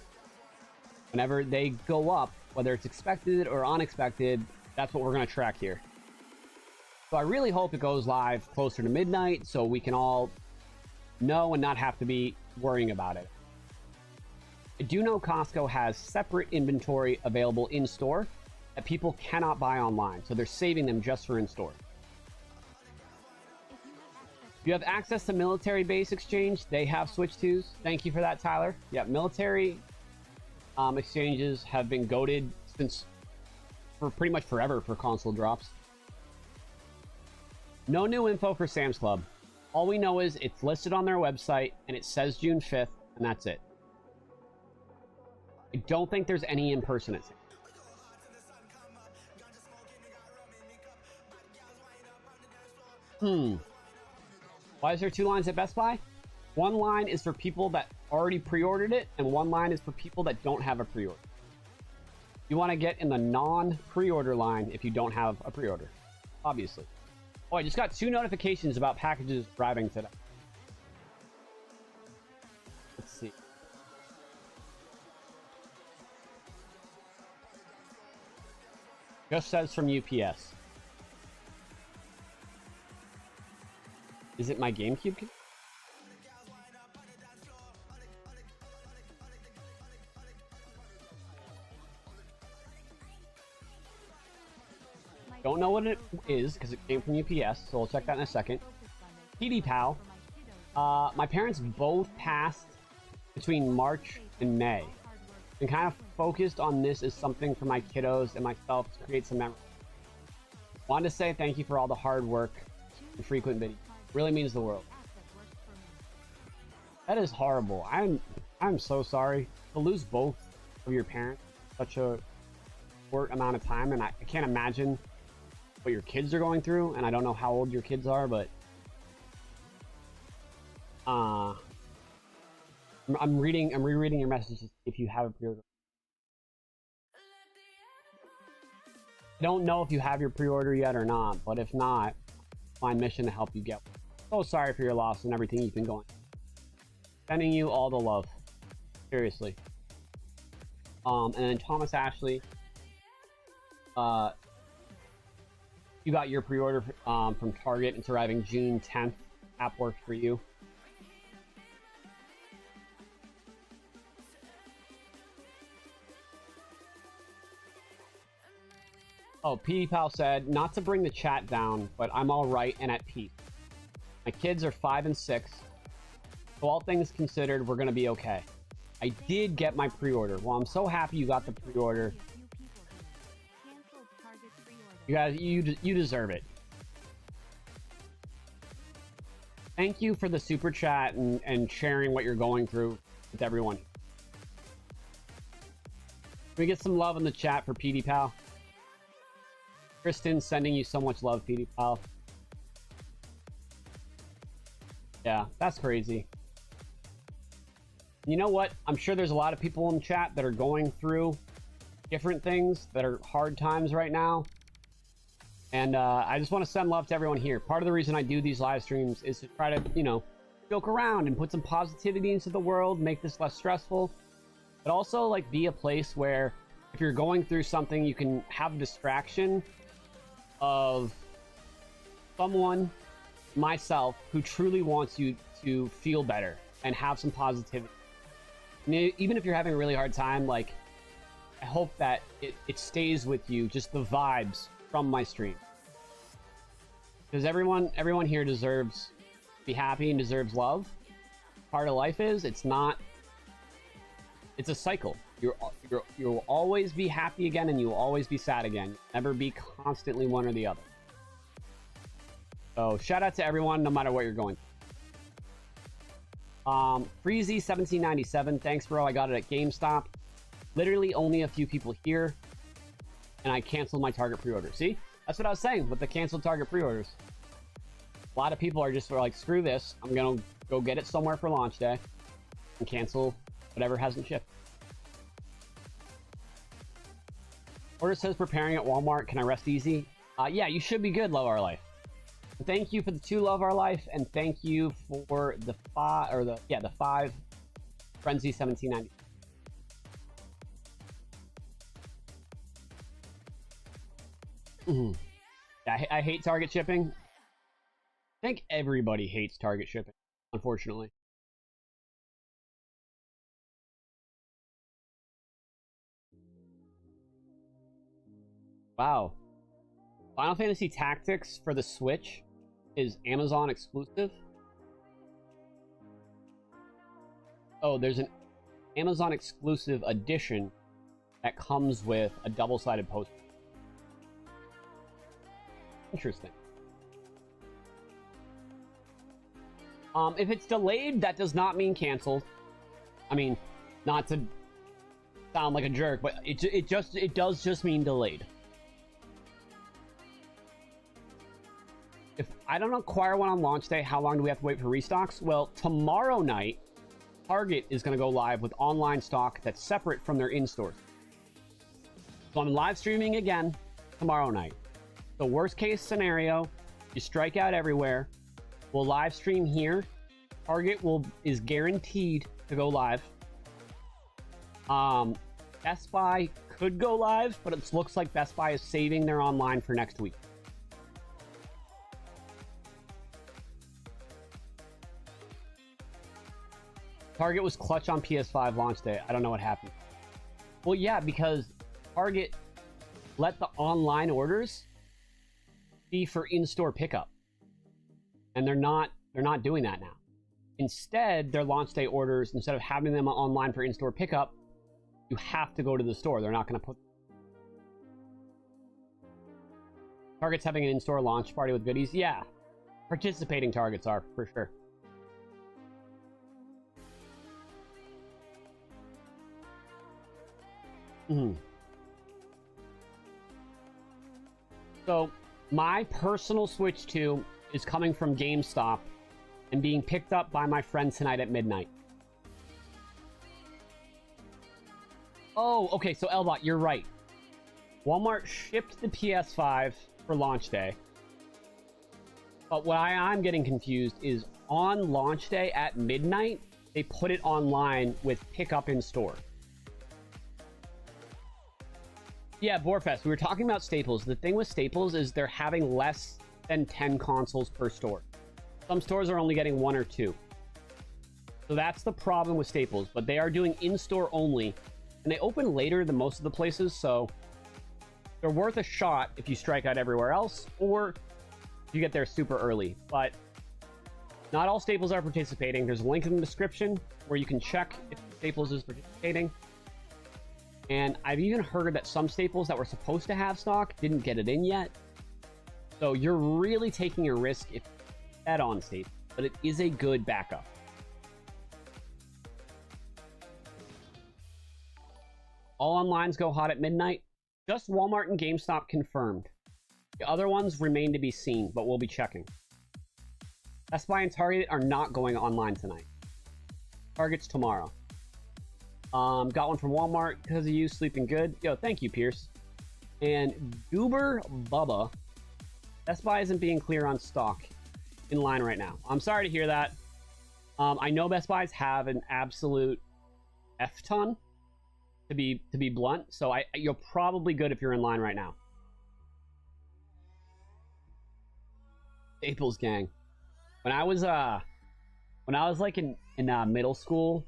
whenever they go up, whether it's expected or unexpected, that's what we're going to track here. So I really hope it goes live closer to midnight so we can all know and not have to be worrying about it. I do know Costco has separate inventory available in store that people cannot buy online, so they're saving them just for in store. You have access to military base exchange. They have Switch 2s. Thank you for that, Tyler. Yeah, military exchanges have been goated for pretty much forever for console drops. No new info for Sam's Club. All we know is it's listed on their website and it says June 5th, and that's it. I don't think there's any in person at Sam's. Why is there 2 lines at Best Buy? 1 line is for people that already pre-ordered it, and 1 line is for people that don't have a pre-order. You want to get in the non-pre-order line if you don't have a pre-order, obviously. Oh, I just got 2 notifications about packages arriving today. Let's see. Just says from UPS. Is it my GameCube? Don't know what it is because it came from UPS, so we'll check that in a second. PD Pal. My parents both passed between March and May. And kind of focused on this as something for my kiddos and myself to create some memories. Wanted to say thank you for all the hard work and frequent videos. Really means the world. That is horrible. I'm so sorry to lose both of your parents in such a short amount of time, and I can't imagine what your kids are going through, and I don't know how old your kids are, but I'm rereading your messages if you have a pre-order. I don't know if you have your pre-order yet or not, but if not, my mission to help you get one. So sorry for your loss and everything you've been going. Sending you all the love. Seriously. And then Thomas Ashley. You got your pre-order from Target. It's arriving June 10th. App worked for you. Oh, PD Pal said, not to bring the chat down, but I'm all right and at peace. My kids are 5 and 6, so all things considered, we're going to be okay. I did get my pre-order. Well, I'm so happy you got the pre-order. You guys, you deserve it. Thank you for the super chat and sharing what you're going through with everyone. Can we get some love in the chat for PD Pal? Kristen, sending you so much love, PD Pal. Yeah, that's crazy. You know what? I'm sure there's a lot of people in chat that are going through different things that are hard times right now. And I just want to send love to everyone here. Part of the reason I do these live streams is to try to, you know, joke around and put some positivity into the world, make this less stressful. But also, like, be a place where if you're going through something, you can have a distraction of someone, myself, who truly wants you to feel better and have some positivity. Even if you're having a really hard time, like, I hope that it stays with you, just the vibes from my stream. Because everyone here deserves to be happy and deserves love. Part of life is, it's a cycle. You'll always be happy again and you'll always be sad again. You'll never be constantly one or the other. So shout out to everyone, no matter what you're going through. Freezy1797, thanks bro, I got it at GameStop. Literally only a few people here, and I canceled my Target pre-order. See? That's what I was saying with the canceled Target pre-orders. A lot of people are just like, screw this, I'm gonna go get it somewhere for launch day and cancel whatever hasn't shipped. Order says preparing at Walmart, can I rest easy? Yeah, you should be good, Love Our Life. Thank you for the 2 Love Our Life, and thank you for the 5 Frenzy 1790. I hate Target shipping. I think everybody hates Target shipping, unfortunately. Wow. Final Fantasy Tactics for the Switch is Amazon exclusive. Oh, there's an Amazon exclusive edition that comes with a double-sided poster. Interesting. If it's delayed, that does not mean canceled. I mean, not to sound like a jerk, but it does just mean delayed. If I don't acquire one on launch day, how long do we have to wait for restocks? Well, tomorrow night, Target is going to go live with online stock that's separate from their in-stores. So I'm live streaming again tomorrow night. The worst case scenario, you strike out everywhere. We'll live stream here. Target is guaranteed to go live. Best Buy could go live, but it looks like Best Buy is saving their online for next week. Target was clutch on PS5 launch day. I don't know what happened. Well, yeah, because Target let the online orders be for in-store pickup. And they're not doing that now. Instead, their launch day orders, instead of having them online for in-store pickup, you have to go to the store. They're not going to put... Target's having an in-store launch party with goodies. Yeah. Participating Targets are, for sure. So, my personal Switch 2 is coming from GameStop and being picked up by my friend tonight at midnight. Oh, okay, so Elbot, you're right. Walmart shipped the PS5 for launch day. But why I'm getting confused is on launch day at midnight, they put it online with pickup in store. Yeah, Borefest, we were talking about Staples. The thing with Staples is they're having less than 10 consoles per store. Some stores are only getting 1 or 2. So that's the problem with Staples, but they are doing in-store only, and they open later than most of the places, so they're worth a shot if you strike out everywhere else, or you get there super early. But not all Staples are participating. There's a link in the description where you can check if Staples is participating. And I've even heard that some Staples that were supposed to have stock didn't get it in yet. So you're really taking a risk if you bet on Staples, but it is a good backup. All onlines go hot at midnight. Just Walmart and GameStop confirmed. The other ones remain to be seen, but we'll be checking. Best Buy and Target are not going online tonight. Target's tomorrow. Got one from Walmart because of you, sleeping good. Yo, thank you, Pierce. And Goober Bubba, Best Buy isn't being clear on stock in line right now. I'm sorry to hear that. I know Best Buys have an absolute F ton, to be blunt. So you're probably good if you're in line right now. Staples gang. When I was like in middle school,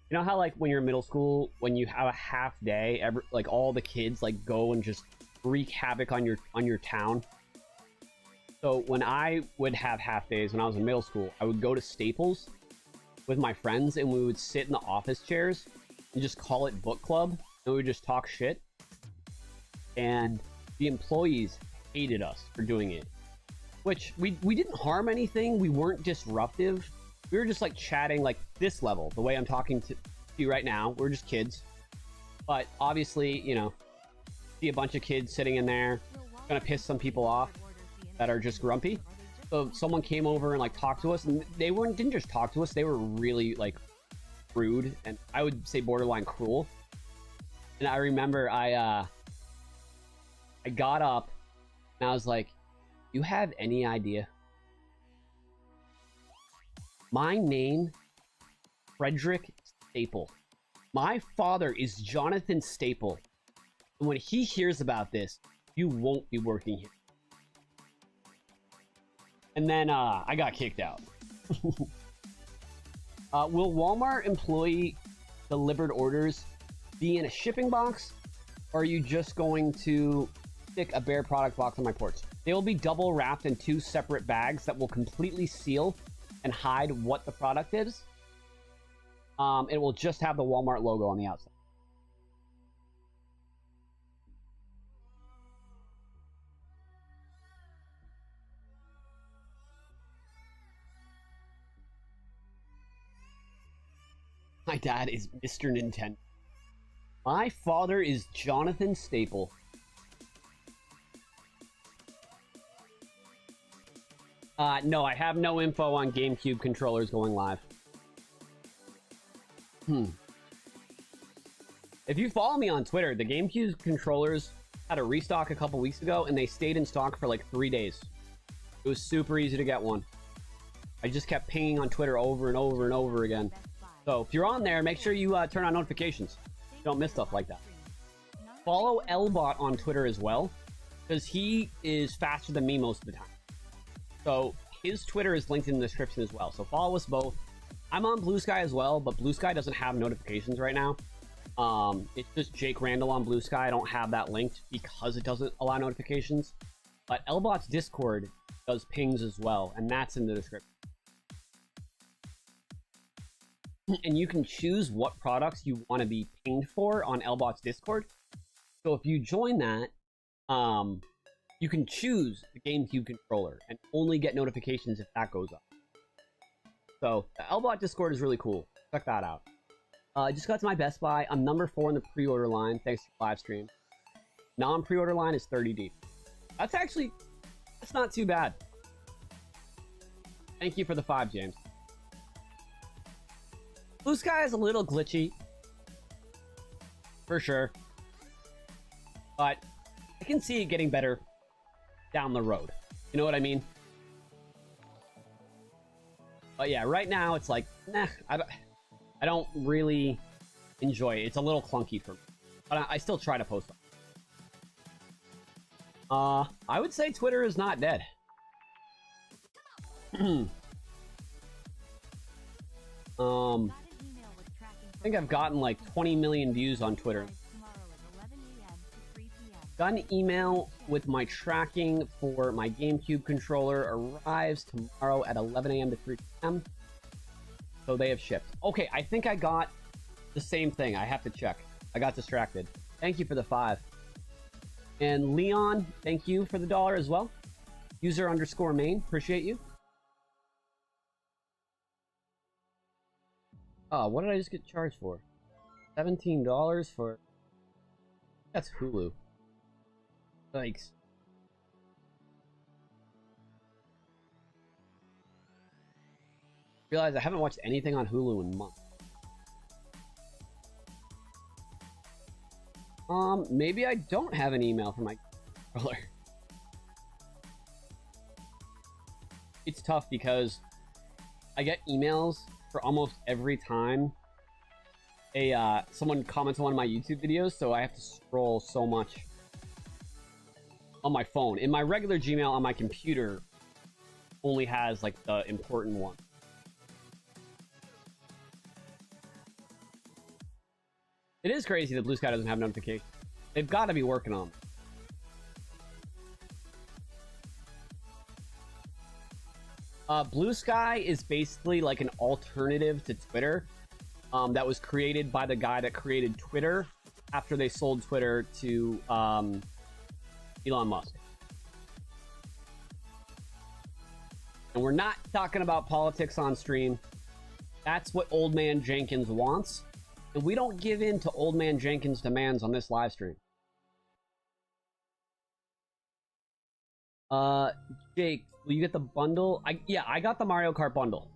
you know how like when you're in middle school, when you have a half day, like all the kids like go and just wreak havoc on your town. So when I would have half days when I was in middle school, I would go to Staples with my friends and we would sit in the office chairs and just call it book club, and we would just talk shit. And the employees hated us for doing it, which we didn't harm anything. We weren't disruptive. We were just like chatting like this level, the way I'm talking to you right now. We're just kids. But obviously, you know, see a bunch of kids sitting in there, gonna piss some people off that are just grumpy. So someone came over and like talked to us, and they didn't just talk to us, they were really like rude, and I would say borderline cruel. And I remember I got up and I was like, you have any idea? My name, Frederick Staple. My father is Jonathan Staple. And when he hears about this, you won't be working here. And then I got kicked out. Will Walmart employee delivered orders be in a shipping box? Or are you just going to stick a bare product box on my porch? They will be double wrapped in 2 separate bags that will completely seal and hide what the product is. It will just have the Walmart logo on the outside. My dad is Mr. Nintendo. My father is Jonathan Staple. No, I have no info on GameCube controllers going live. If you follow me on Twitter, the GameCube controllers had a restock a couple weeks ago, and they stayed in stock for like 3 days. It was super easy to get one. I just kept pinging on Twitter over and over and over again. So if you're on there, make sure you turn on notifications. You don't miss stuff like that. Follow Lbot on Twitter as well, because he is faster than me most of the time. So his Twitter is linked in the description as well. So follow us both. I'm on Blue Sky as well, but Blue Sky doesn't have notifications right now. It's just Jake Randall on Blue Sky. I don't have that linked because it doesn't allow notifications. But Lbot's Discord does pings as well, and that's in the description. And you can choose what products you want to be pinged for on Lbot's Discord. So if you join that, you can choose the GameCube controller and only get notifications if that goes up. So the Lbot Discord is really cool. Check that out. I just got to my Best Buy. I'm number 4 in the pre-order line thanks to the live stream. Non-pre-order line is 30 deep. That's not too bad. Thank you for the 5, James. Blue Sky is a little glitchy, for sure, but I can see it getting better down the road. You know what I mean? But yeah, right now it's like, nah, I don't really enjoy it. It's a little clunky for me, but I still try to post them. I would say Twitter is not dead. I think I've gotten like 20 million views on Twitter. Got an email with my tracking for my GameCube controller. Arrives tomorrow at 11 a.m. to 3 p.m. So they have shipped. Okay, I think I got the same thing. I have to check. I got distracted. Thank you for the 5. And Leon, thank you for the $1 as well. User_main, appreciate you. Oh, what did I just get charged for? $17 for... That's Hulu. Thanks. Realize I haven't watched anything on Hulu in months. Maybe I don't have an email from my controller. It's tough because I get emails for almost every time someone comments on one of my YouTube videos, so I have to scroll so much on my phone. In my regular Gmail on my computer only has like the important one. It is crazy that Blue Sky doesn't have notifications. They've got to be working on it. Blue Sky is basically like an alternative to Twitter that was created by the guy that created Twitter after they sold Twitter to Elon Musk. And we're not talking about politics on stream. That's what Old Man Jenkins wants. And we don't give in to Old Man Jenkins' demands on this live stream. Jake, will you get the bundle? Yeah, I got the Mario Kart bundle.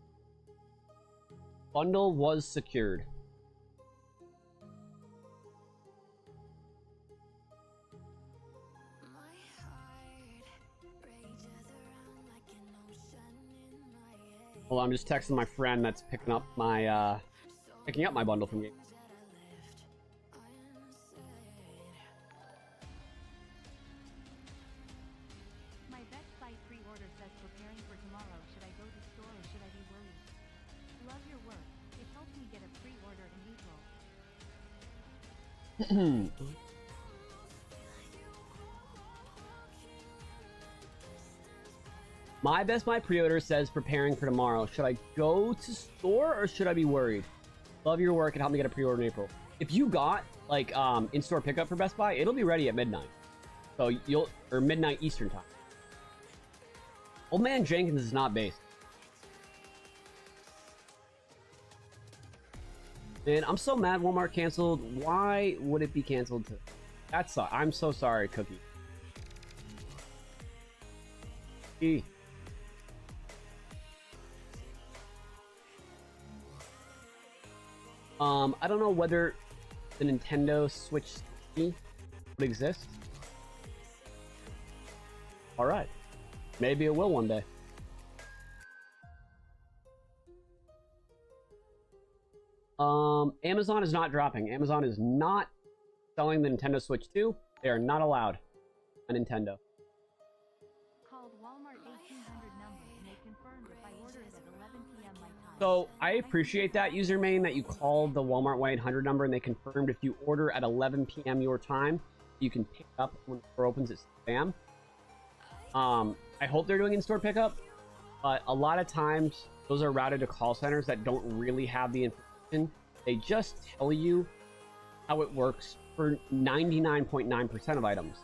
Bundle was secured. Hold on, I'm just texting my friend that's picking up my bundle from GameStop. My Best Buy pre-order says preparing for tomorrow. Should I go to store or should I be worried? Love your work. It helped me get a pre-order in April. My Best Buy pre-order says preparing for tomorrow. Should I go to store or should I be worried? Love your work and help me get a pre-order in April. If you got like in-store pickup for Best Buy, it'll be ready at midnight. So or midnight Eastern time. Old Man Jenkins is not based. Man, I'm so mad Walmart canceled. Why would it be canceled too? I'm so sorry, Cookie. I don't know whether the Nintendo Switch would exist. Alright. Maybe it will one day. Amazon is not dropping. Amazon is not selling the Nintendo Switch 2. They are not allowed a Nintendo. Called Walmart 1800 number and they confirmed if I order it at 11 p.m. my time. So I appreciate that, username, that you called the Walmart 1-800 number and they confirmed if you order at 11 p.m. your time, you can pick up when the store opens. It's spam. I hope they're doing in-store pickup, but a lot of times those are routed to call centers that don't really have the information. They just tell you how it works for 99.9% of items.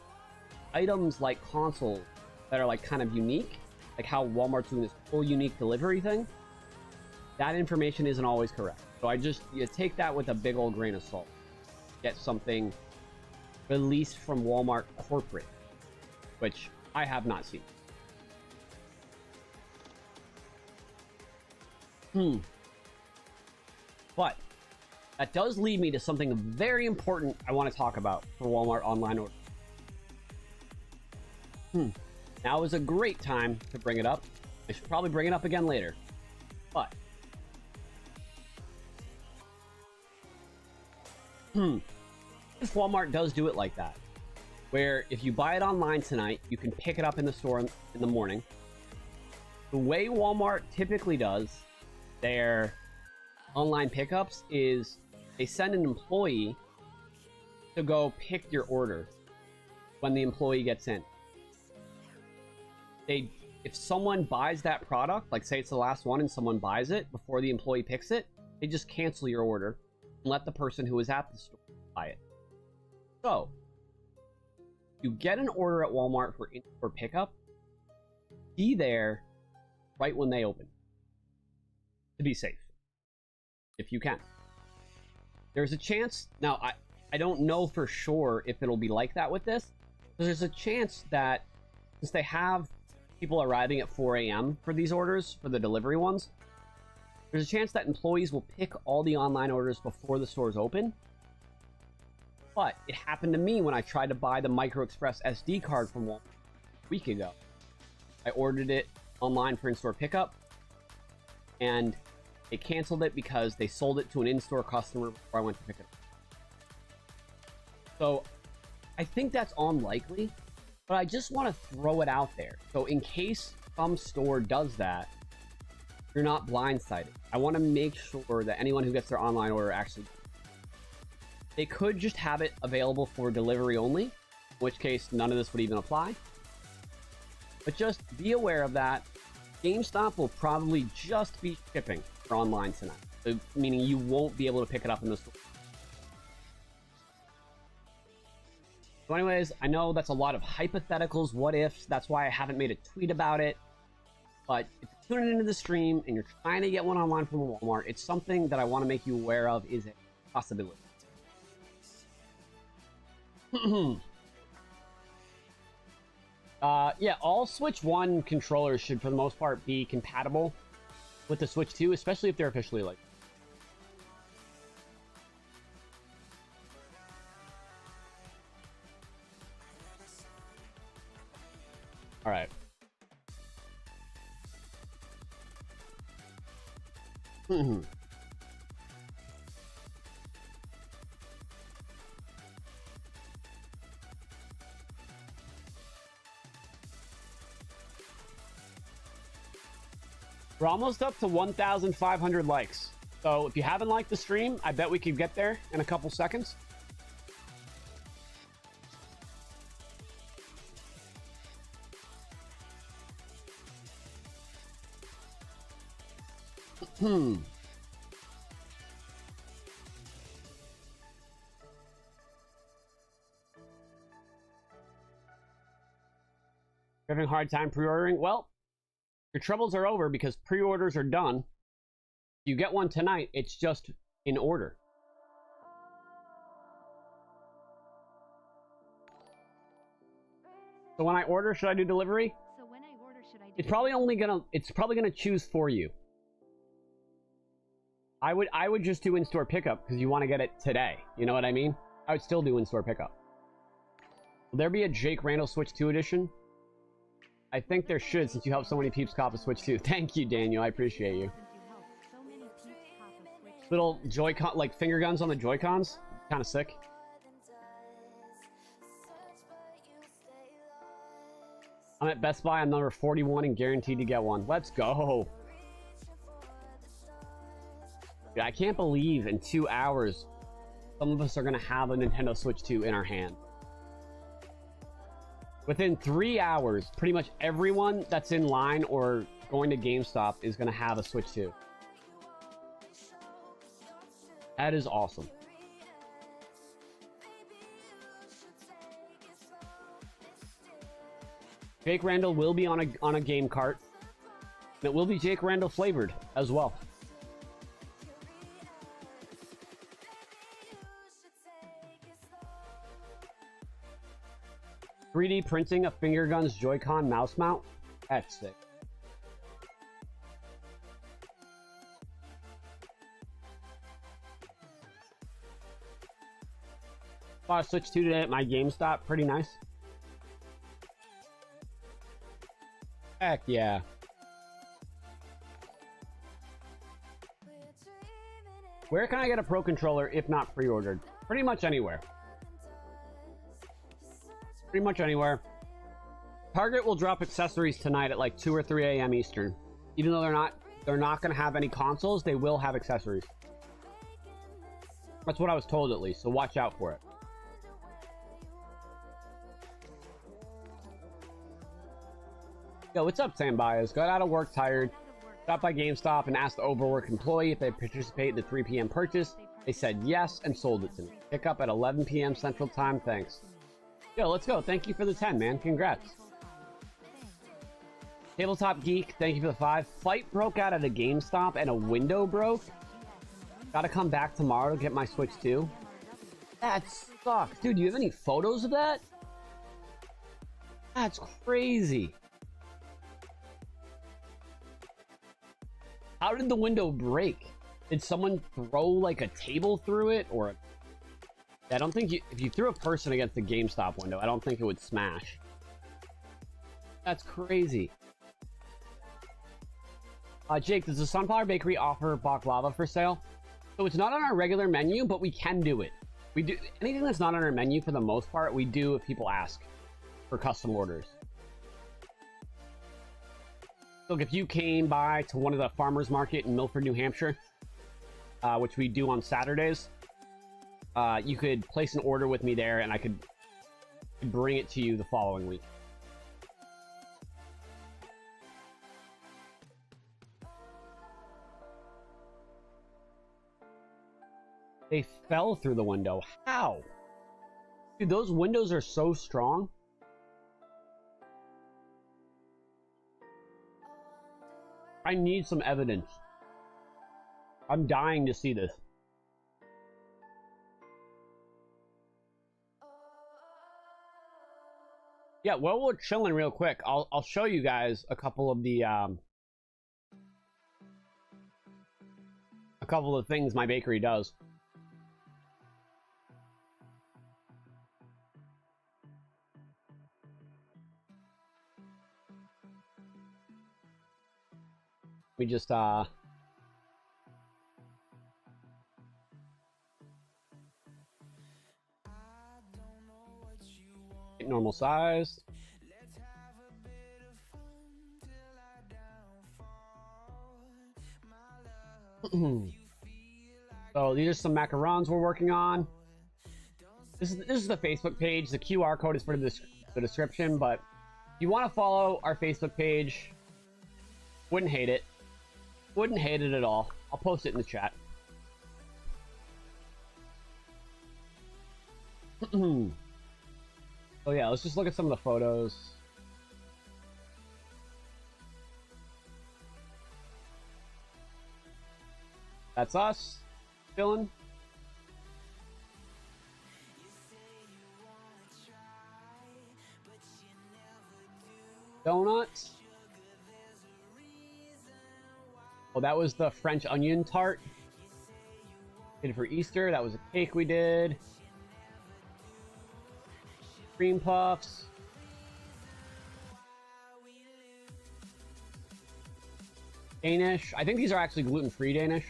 Items like consoles that are like kind of unique, like how Walmart's doing this full unique delivery thing, that information isn't always correct. So you take that with a big old grain of salt. Get something released from Walmart corporate, which I have not seen. But that does lead me to something very important I want to talk about for Walmart online orders. Now is a great time to bring it up. I should probably bring it up again later. But if Walmart does do it like that, where if you buy it online tonight, you can pick it up in the store in the morning. The way Walmart typically does their online pickups is they send an employee to go pick your order when the employee gets in. If someone buys that product, like say it's the last one and someone buys it before the employee picks it, they just cancel your order and let the person who is at the store buy it. So, you get an order at Walmart for pickup, be there right when they open to be safe, if you can. There's a chance, now I don't know for sure if it'll be like that with this, but there's a chance that since they have people arriving at 4 a.m. for these orders, for the delivery ones, there's a chance that employees will pick all the online orders before the stores open. But it happened to me when I tried to buy the Micro Express SD card from Walmart a week ago. I ordered it online for in-store pickup, and they canceled it because they sold it to an in-store customer before I went to pick it up. So I think that's unlikely, but I just want to throw it out there. So in case some store does that, you're not blindsided. I want to make sure that anyone who gets their online order actually, they could just have it available for delivery only, in which case none of this would even apply. But just be aware of that. GameStop will probably just be shipping for online tonight, so, meaning you won't be able to pick it up in the store. So anyways, I know that's a lot of hypotheticals, what ifs. That's why I haven't made a tweet about it. But if you're tuning into the stream and you're trying to get one online from Walmart, it's something that I want to make you aware of is a possibility. Yeah, all Switch 1 controllers should, for the most part, be compatible with the Switch 2, especially if they're officially like. All right. We're almost up to 1,500 likes. So if you haven't liked the stream, I bet we could get there in a couple seconds. Having a hard time pre-ordering? Well, your troubles are over because pre-orders are done. If you get one tonight, it's just in order. So when I order, should I do delivery? So when I order, should I do It's probably gonna choose for you. I would just do in-store pickup because you want to get it today. You know what I mean? I would still do in-store pickup. Will there be a Jake Randall Switch 2 edition? I think there should, since you helped so many peeps cop a Switch 2. Thank you, Daniel. I appreciate you. Little Joy-Con, like finger guns on the Joy-Cons. Kind of sick. I'm at Best Buy. I'm number 41 and guaranteed to get one. Let's go. Dude, I can't believe in 2 hours some of us are going to have a Nintendo Switch 2 in our hand. Within 3 hours, pretty much everyone that's in line or going to GameStop is going to have a Switch 2. That is awesome. Jake Randall will be on a game cart. And it will be Jake Randall flavored as well. "3D printing a finger guns Joy-Con mouse mount? That's sick." Bought a Switch 2 today at my GameStop. Pretty nice. Heck yeah. Where can I get a Pro Controller if not pre-ordered? Pretty much anywhere. Pretty much anywhere. Target will drop accessories tonight at like 2 or 3 a.m. Eastern. Even though they're not going to have any consoles, they will have accessories. That's what I was told at least, so watch out for it. Yo, what's up, Sam Baez? Got out of work tired. Stopped by GameStop and asked the overworked employee if they participate in the 3 p.m. purchase. They said yes and sold it to me. Pick up at 11 p.m. Central Time. Thanks. Yo, let's go. Thank you for the 10, man. Congrats. Tabletop Geek, thank you for the 5. Fight broke out at a GameStop and a window broke. Gotta come back tomorrow to get my Switch 2. That sucks. Dude, do you have any photos of that? That's crazy. How did the window break? Did someone throw like a table through it or I don't think if you threw a person against the GameStop window, I don't think it would smash. That's crazy. Jake, does the Sunflower Bakery offer baklava for sale? So it's not on our regular menu, but we can do it. We do anything that's not on our menu for the most part, we do if people ask for custom orders. Look, if you came by to one of the farmers market in Milford, New Hampshire, which we do on Saturdays, you could place an order with me there and I could bring it to you the following week. They fell through the window. How? Dude, those windows are so strong. I need some evidence. I'm dying to see this. Yeah, while we're chilling real quick, I'll show you guys a couple of the things my bakery does. We just normal size. So these are some macarons we're working on. This is the Facebook page. The QR code is for the description, but if you want to follow our Facebook page, wouldn't hate it. Wouldn't hate it at all. I'll post it in the chat. Oh yeah, let's just look at some of the photos. That's us, chilling. Donuts. Oh, that was the French onion tart. Did for Easter. That was a cake we did. Cream puffs. Danish. I think these are actually gluten-free Danish.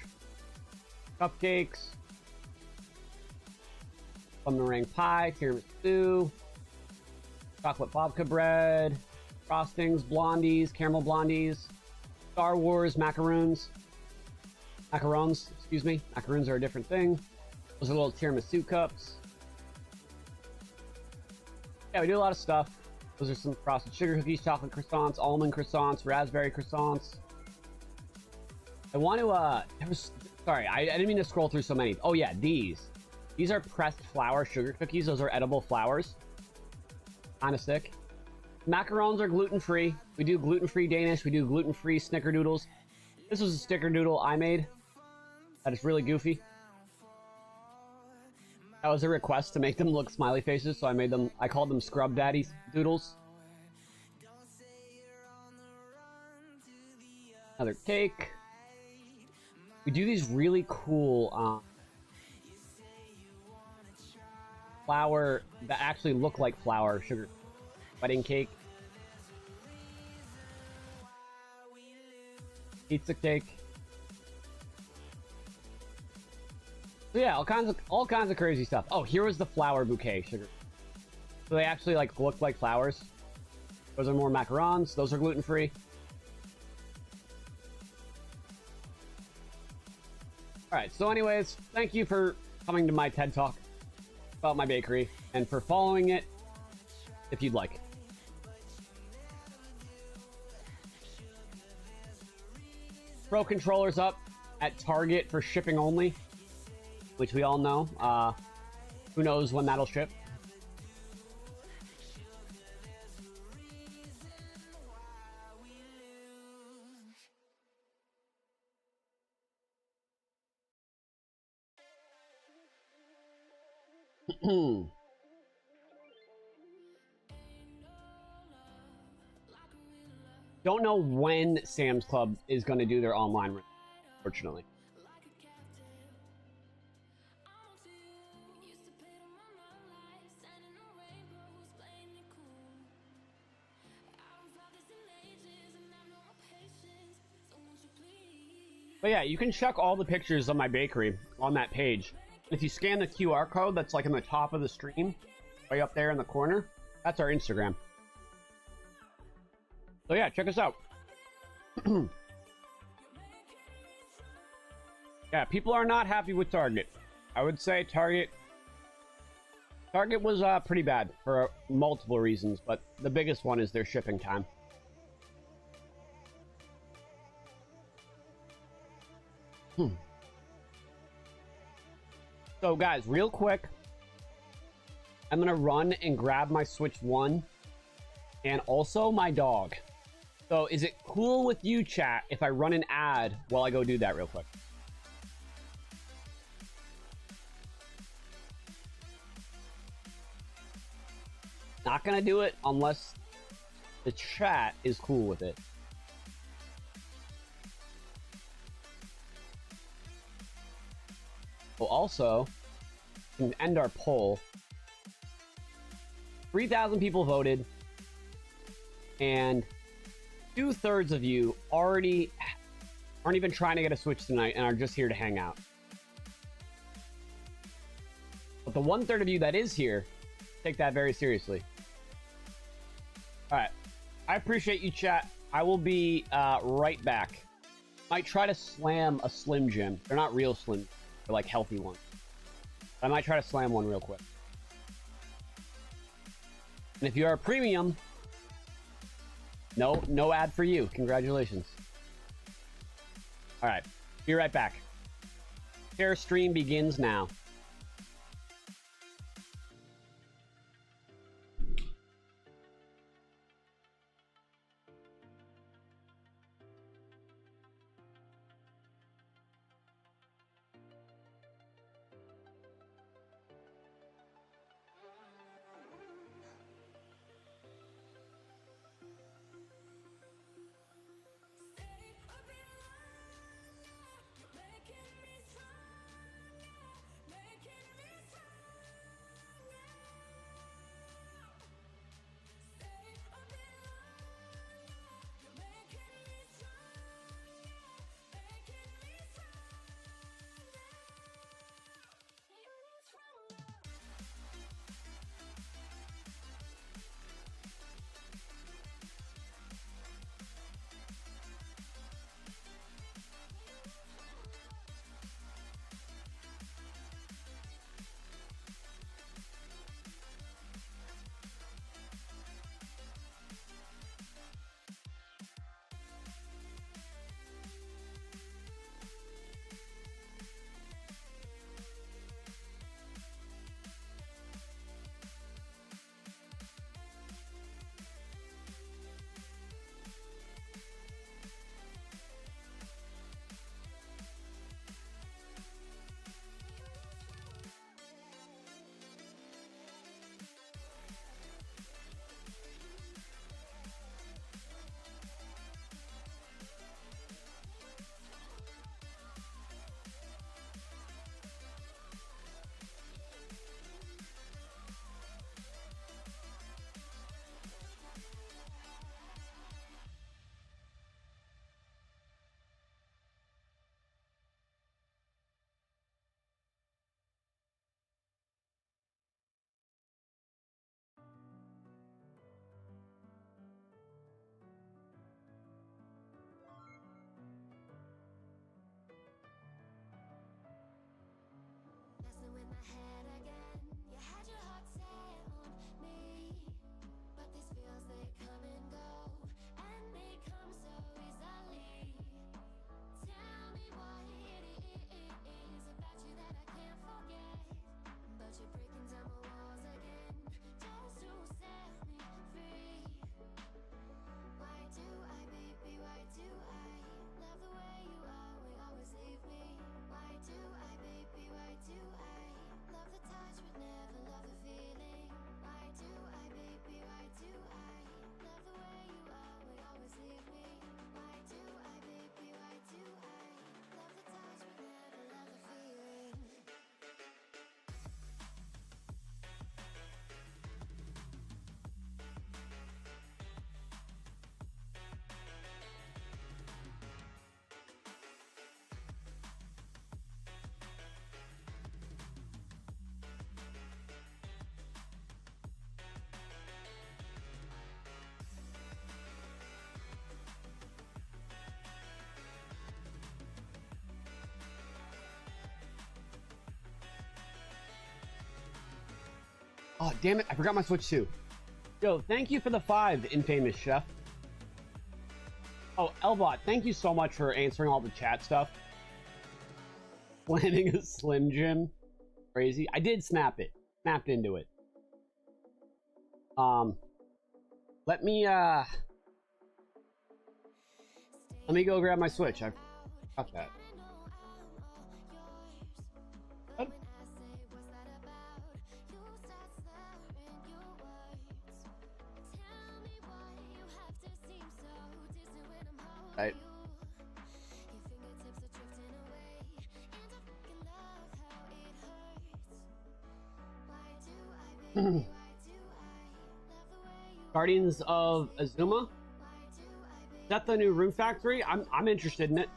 Cupcakes. Plum meringue pie. Tiramisu. Chocolate babka bread. Frostings. Blondies. Caramel blondies. Star Wars macaroons. Macarons, excuse me. Macaroons are a different thing. Those are little tiramisu cups. Yeah, we do a lot of stuff. Those are some frosted sugar cookies, chocolate croissants, almond croissants, raspberry croissants. I want to, sorry, I didn't mean to scroll through so many. Oh yeah, these. These are pressed flour sugar cookies. Those are edible flours. Kind of sick. Macarons are gluten-free. We do gluten-free Danish. We do gluten-free snickerdoodles. This was a snickerdoodle I made. That is really goofy. That was a request to make them look smiley faces, so I made them. I called them Scrub Daddy Doodles. Another cake. We do these really cool flour that actually look like flour sugar wedding cake. Pizza cake. So yeah, all kinds of crazy stuff. Oh, here was the flower bouquet sugar. So they actually like look like flowers. Those are more macarons. Those are gluten free. All right. So, anyways, thank you for coming to my TED Talk about my bakery and for following it if you'd like. Pro controllers up at Target for shipping only, which we all know. Who knows when that'll ship? Don't know when Sam's Club is going to do their online, unfortunately. But yeah, you can check all the pictures of my bakery on that page. If you scan the QR code that's like in the top of the stream, way up there in the corner, that's our Instagram. So yeah, check us out. Yeah, people are not happy with Target. I would say Target was pretty bad for multiple reasons, but the biggest one is their shipping time. So guys, real quick, I'm gonna run and grab my Switch 1 and also my dog. So is it cool with you, chat, if I run an ad while I go do that real quick? Not gonna do it unless the chat is cool with it. Well, also, we can end our poll. 3,000 people voted, and 2/3 of you aren't even trying to get a Switch tonight and are just here to hang out. But the 1/3 of you that is here, take that very seriously. All right, I appreciate you, chat. I will be right back. Might try to slam a Slim Jim. They're not real Slim, they're like healthy ones. I might try to slam one real quick. And if you are a premium, no ad for you. Congratulations. All right, be right back. Share stream begins now. Oh, damn it. I forgot my Switch too. Yo, thank you for the 5, infamous chef. Oh, Elbot, thank you so much for answering all the chat stuff. Planning a Slim Jim. Crazy. I did snap it. Snapped into it. Let me go grab my Switch. I forgot that. What? Right. Guardians of Azuma. Is that the new Room Factory? I'm interested in it.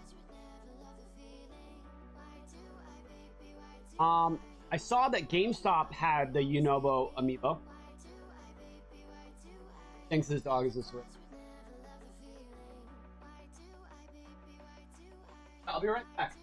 I saw that GameStop had the Yunobo amiibo. Thinks his dog is a Switch. I'll be right back.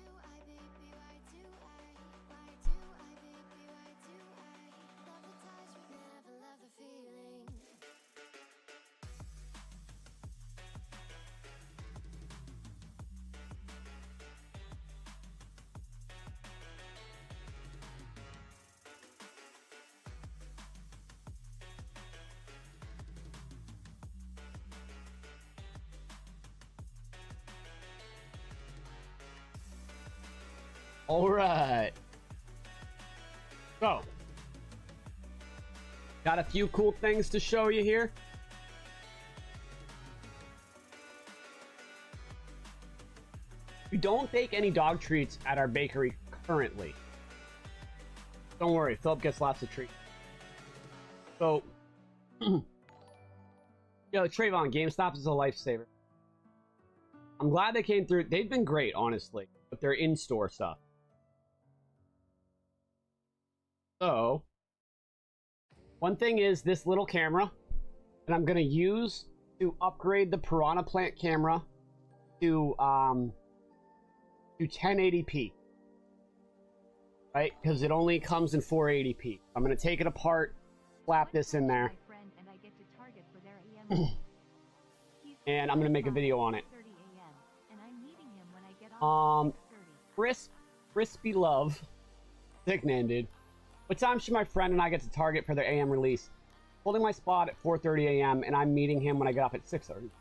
All right. So, got a few cool things to show you here. We don't bake any dog treats at our bakery currently. Don't worry, Philip gets lots of treats. So, yo, Trayvon, GameStop is a lifesaver. I'm glad they came through. They've been great, honestly, with their in-store stuff. So, one thing is this little camera, and I'm going to use to upgrade the Piranha Plant camera to 1080p. Right? Because it only comes in 480p. I'm going to take it apart, slap this in there, and I'm going to make a video on it. Crispy Love. Sick man, dude. What time should my friend and I get to Target for their AM release? Holding my spot at 4:30 a.m. and I'm meeting him when I get off at 6:30.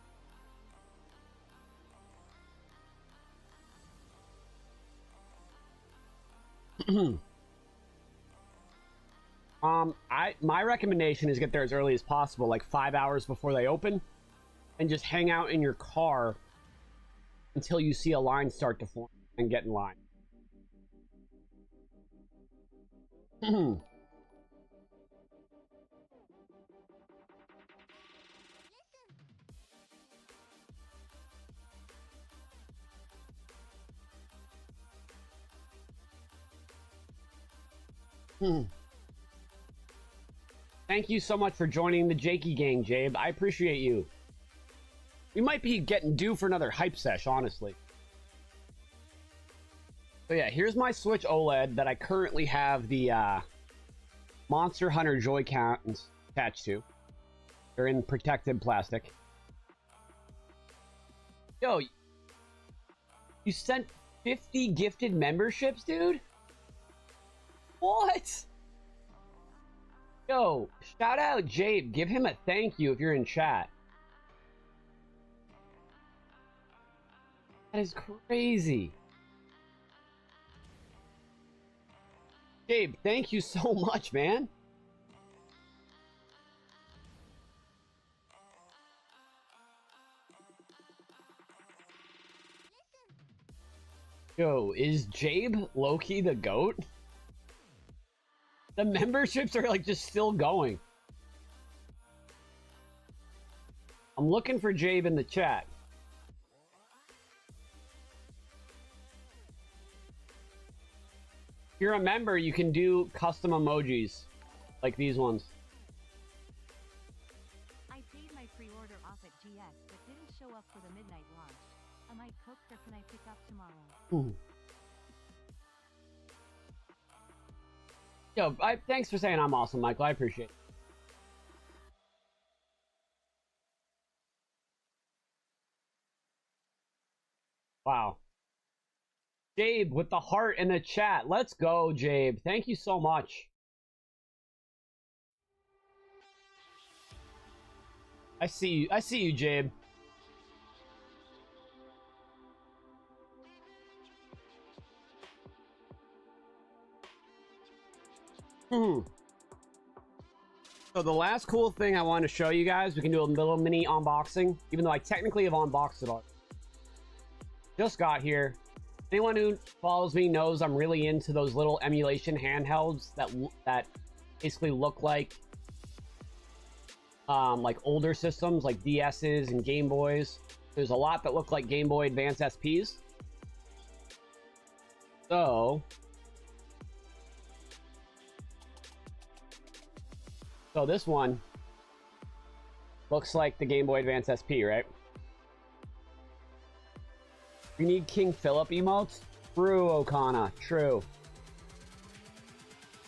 My recommendation is get there as early as possible, like 5 hours before they open, and just hang out in your car until you see a line start to form and get in line. Thank you so much for joining the Jakey gang, Jabe. I appreciate you. We might be getting due for another hype sesh, honestly. So yeah, here's my Switch OLED that I currently have the Monster Hunter Joy-Cons attached to. They're in protected plastic. Yo, you sent 50 gifted memberships, dude? What? Yo, shout out Jabe. Give him a thank you if you're in chat. That is crazy. Gabe, thank you so much, man. Yo, is Jabe Loki the GOAT? The memberships are like just still going. I'm looking for Jabe in the chat. If you're a member, you can do custom emojis like these ones. I paid my pre-order off at GS, but didn't show up for the midnight launch. Am I cooked or can I pick up tomorrow? Ooh. Yo, thanks for saying I'm awesome, Michael. I appreciate it. Wow. Jabe with the heart in the chat. Let's go, Jabe. Thank you so much. I see you. I see you, Jabe. So the last cool thing I wanted to show you guys, we can do a little mini unboxing, even though I technically have unboxed it all. Just got here. Anyone who follows me knows I'm really into those little emulation handhelds that basically look like older systems like DS's and Game Boys. There's a lot that look like Game Boy Advance SPs. So this one looks like the Game Boy Advance SP, right? We need King Philip emotes? True, Okana. True.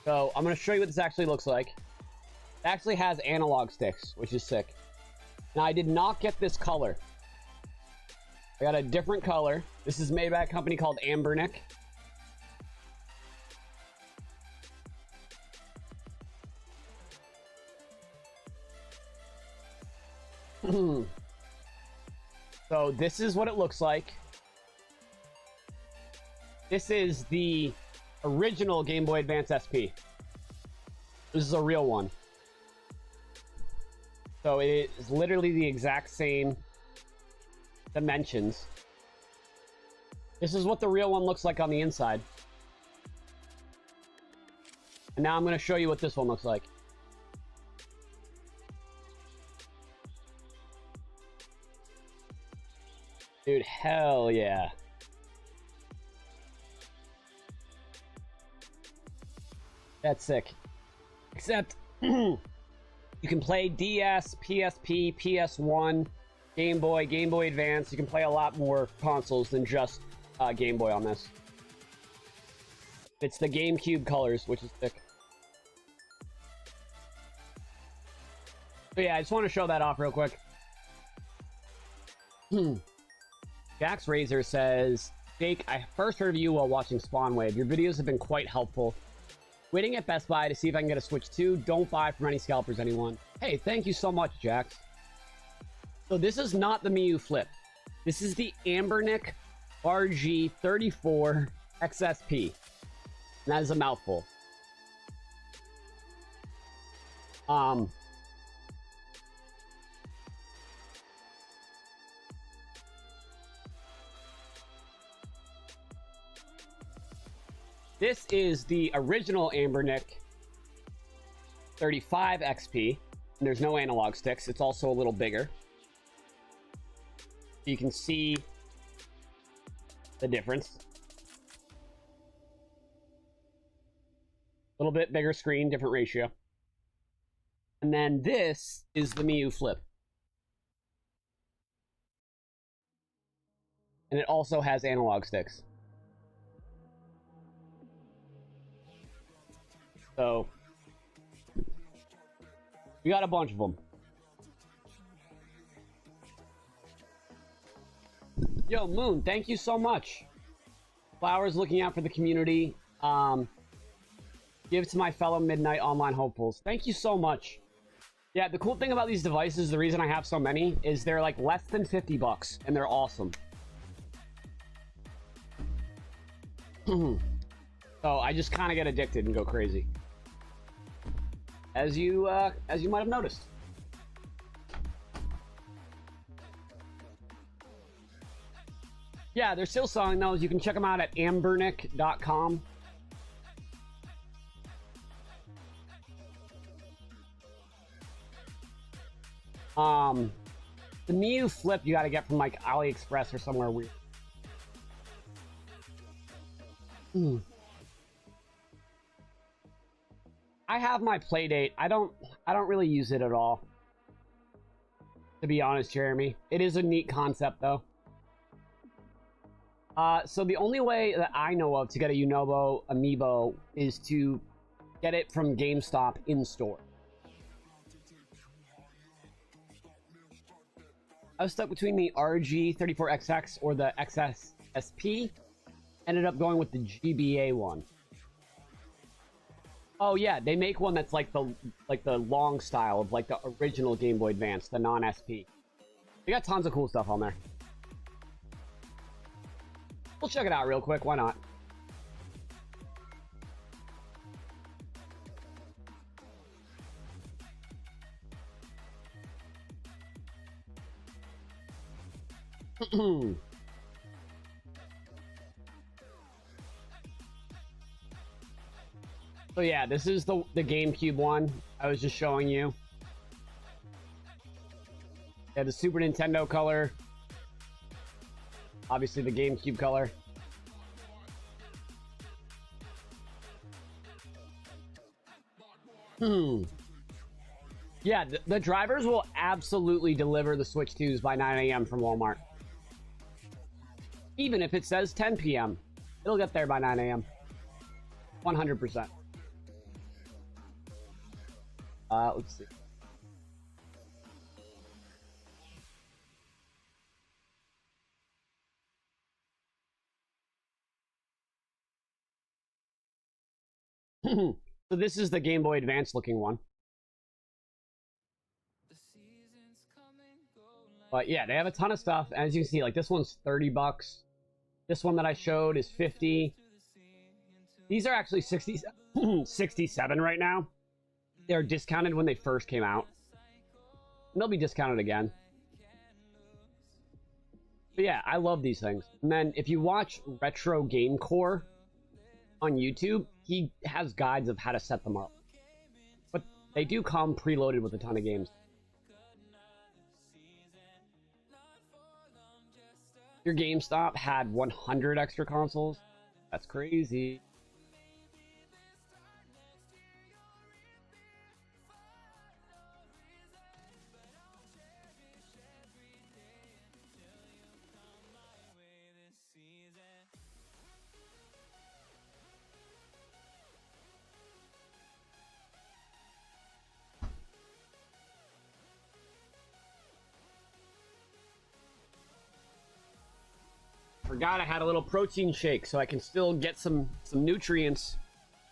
So I'm going to show you what this actually looks like. It actually has analog sticks, which is sick. Now, I did not get this color. I got a different color. This is made by a company called Ambernick. So this is what it looks like. This is the original Game Boy Advance SP. This is a real one. So it is literally the exact same dimensions. This is what the real one looks like on the inside. And now I'm going to show you what this one looks like. Dude, hell yeah. That's sick. Except, you can play DS, PSP, PS1, Game Boy, Game Boy Advance. You can play a lot more consoles than just Game Boy on this. It's the GameCube colors, which is sick. So yeah, I just want to show that off real quick. Jax Razor says, Jake, I first heard of you while watching Spawn Wave. Your videos have been quite helpful. Waiting at Best Buy to see if I can get a Switch 2. Don't buy from any scalpers, anyone. Hey, thank you so much, Jax. So this is not the Miu Flip. This is the Ambernick RG34 XSP. And that is a mouthful. This is the original Ambernick 35 XP. And there's no analog sticks. It's also a little bigger. You can see the difference. A little bit bigger screen, different ratio. And then this is the Miu Flip. And it also has analog sticks. So, we got a bunch of them. Yo, Moon, thank you so much. Flowers looking out for the community. Give to my fellow Midnight Online hopefuls. Thank you so much. Yeah, the cool thing about these devices, the reason I have so many, is they're like less than 50 bucks, and they're awesome. So I just kind of get addicted and go crazy. As you might have noticed. Yeah, they're still selling those. You can check them out at ambernick.com. The Miu Flip you got to get from like AliExpress or somewhere weird. I have my Playdate. I don't really use it at all. To be honest, Jeremy. It is a neat concept though. So the only way that I know of to get a Unobo amiibo is to get it from GameStop in store. I was stuck between the RG34XX or the XSSP. Ended up going with the GBA one. Oh yeah, they make one that's like the long style of like the original Game Boy Advance, the non-SP. They got tons of cool stuff on there. We'll check it out real quick, why not? So yeah, this is the GameCube one I was just showing you. Yeah, the Super Nintendo color. Obviously the GameCube color. Yeah, the drivers will absolutely deliver the Switch 2s by 9 a.m. from Walmart. Even if it says 10 p.m. It'll get there by 9 a.m. 100%. Let's see. So this is the Game Boy Advance looking one. But yeah, they have a ton of stuff. As you can see, like this one's 30 bucks. This one that I showed is 50. These are actually 67 right now. They're discounted when they first came out. And they'll be discounted again. But yeah, I love these things. And then if you watch Retro Game Core on YouTube, he has guides of how to set them up. But they do come preloaded with a ton of games. Your GameStop had 100 extra consoles? That's crazy. Forgot I had a little protein shake so I can still get some nutrients,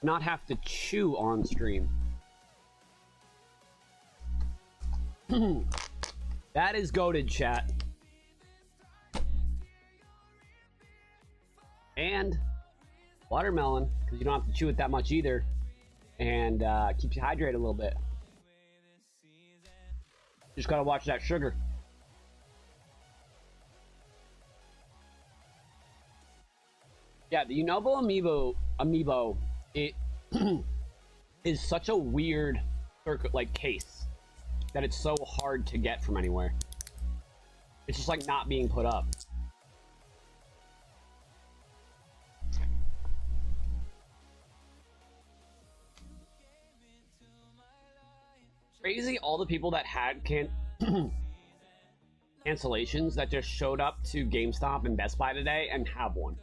not have to chew on stream. That is goated, chat. And watermelon, because you don't have to chew it that much either, and keeps you hydrated a little bit. Just gotta watch that sugar. Yeah, the Unobo amiibo, it is such a weird case that it's so hard to get from anywhere. It's just like not being put up. Crazy, all the people that had cancellations that just showed up to GameStop and Best Buy today and have one.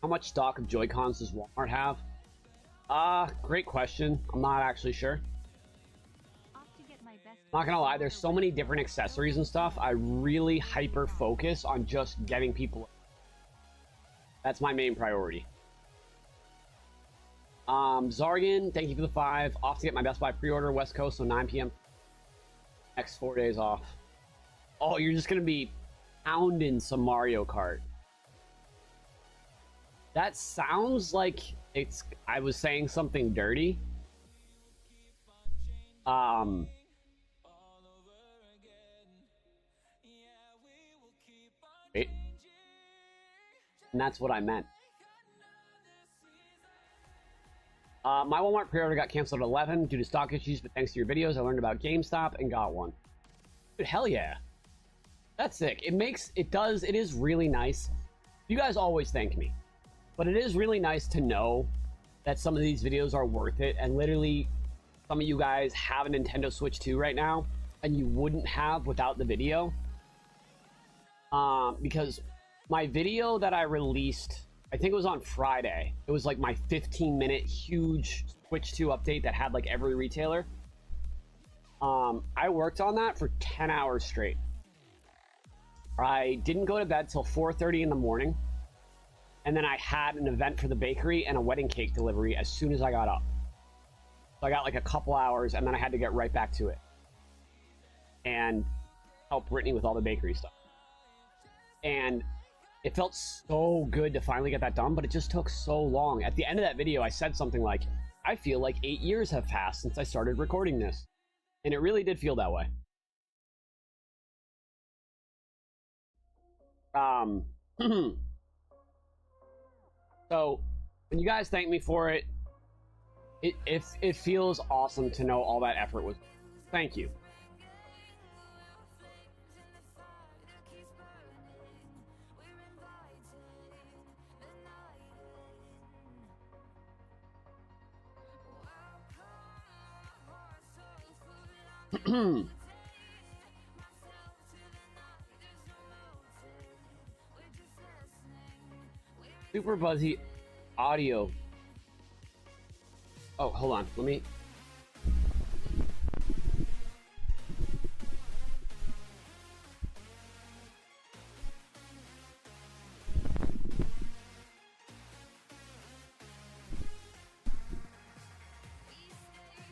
How much stock of Joy-Cons does Walmart have? Great question. I'm not actually sure. Not gonna lie, there's so many different accessories and stuff. I really hyper focus on just getting people. That's my main priority. Zargan, thank you for the 5. Off to get my Best Buy pre-order, West Coast, so 9 p.m. Next 4 days off. Oh, you're just gonna be pounding some Mario Kart. That sounds like I was saying something dirty. Wait. And that's what I meant. My Walmart pre-order got canceled at 11 due to stock issues, but thanks to your videos, I learned about GameStop and got one. Dude, hell yeah. That's sick. It is really nice. You guys always thank me. But it is really nice to know that some of these videos are worth it, and literally some of you guys have a Nintendo Switch 2 right now, and you wouldn't have without the video. Because My video that I released, I think it was on Friday. It was like my 15-minute huge Switch 2 update that had like every retailer. I worked on that for 10 hours straight. I didn't go to bed till 4:30 in the morning. And then I had an event for the bakery and a wedding cake delivery as soon as I got up. So I got like a couple hours and then I had to get right back to it. And help Brittany with all the bakery stuff. And it felt so good to finally get that done, but it just took so long. At the end of that video, I said something like, I feel like 8 years have passed since I started recording this. And it really did feel that way. So when you guys thank me for it, it feels awesome to know all that effort was. Thank you. Super buzzy audio. Oh, hold on. Let me.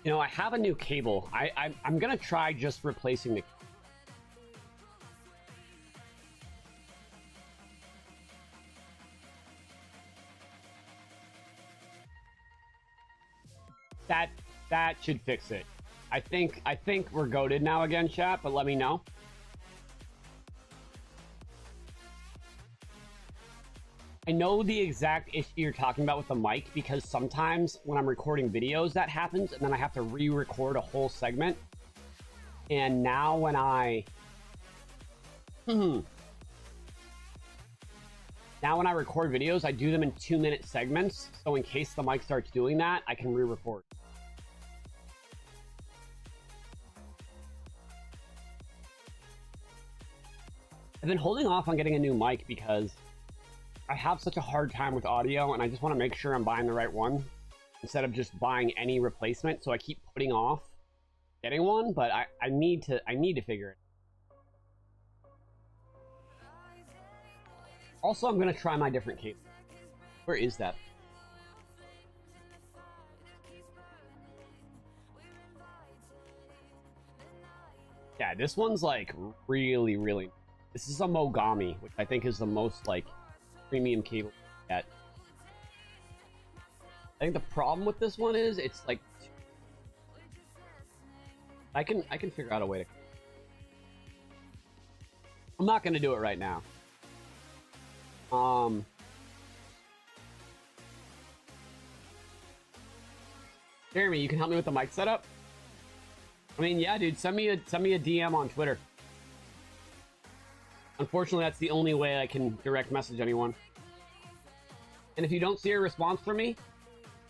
You know, I have a new cable. I'm gonna try just replacing the. That should fix it. I think we're goated now again, chat, but let me know. I know the exact issue you're talking about with the mic because sometimes when I'm recording videos that happens and then I have to re-record a whole segment. And now when I now when I record videos, I do them in 2-minute segments. So in case the mic starts doing that, I can re-record. I've been holding off on getting a new mic because I have such a hard time with audio and I just want to make sure I'm buying the right one instead of just buying any replacement. So I keep putting off getting one, but I need to figure it. Also, I'm going to try my different cable. Where is that? Yeah, this one's like really. This is a Mogami, which I think is the most like premium cable yet. I think the problem with this one is it's like I can figure out a way to. I'm not gonna do it right now. Jeremy, you can help me with the mic setup? I mean, yeah, dude, send me a DM on Twitter. Unfortunately, that's the only way I can direct message anyone. And if you don't see a response from me,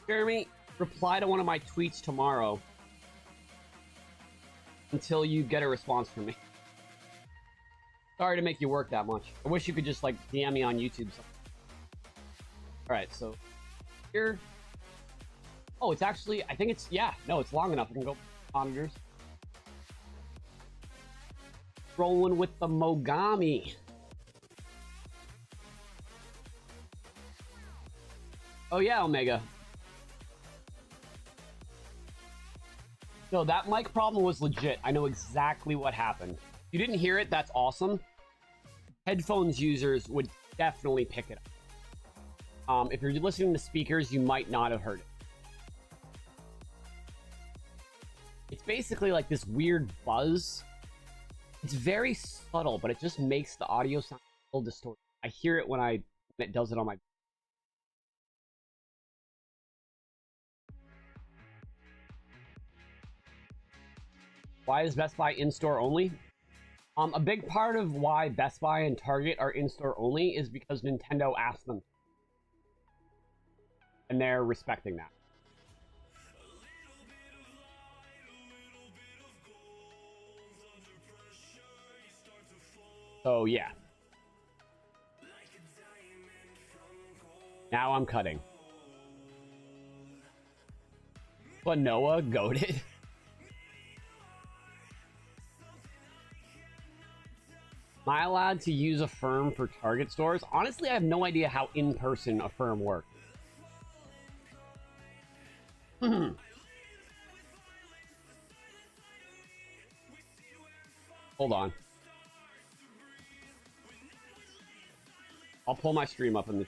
Jeremy, reply to one of my tweets tomorrow until you get a response from me. Sorry to make you work that much. I wish you could just like DM me on YouTube. Alright, so here. Oh, it's actually, I think it's, yeah, no, it's long enough. I can go monitors. Rolling with the Mogami. Oh yeah, Omega. No, that mic problem was legit. I know exactly what happened. If you didn't hear it, that's awesome. Headphones users would definitely pick it up. If you're listening to speakers, you might not have heard it. It's basically like this weird buzz. It's very subtle, but it just makes the audio sound a little distorted. I hear it when it does it on my. Why is Best Buy in-store only? A big part of why Best Buy and Target are in-store only is because Nintendo asked them. And they're respecting that. So, yeah. Now I'm cutting. Noah goated. Am I allowed to use a firm for Target stores? Honestly, I have no idea how in-person a firm works. Hold on. I'll pull my stream up in the...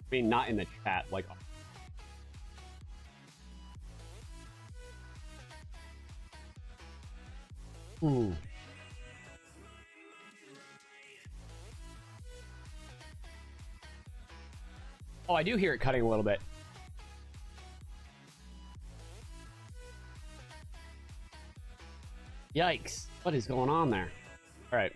I mean, not in the chat, like... Ooh. Oh, I do hear it cutting a little bit. Yikes. What is going on there? All right.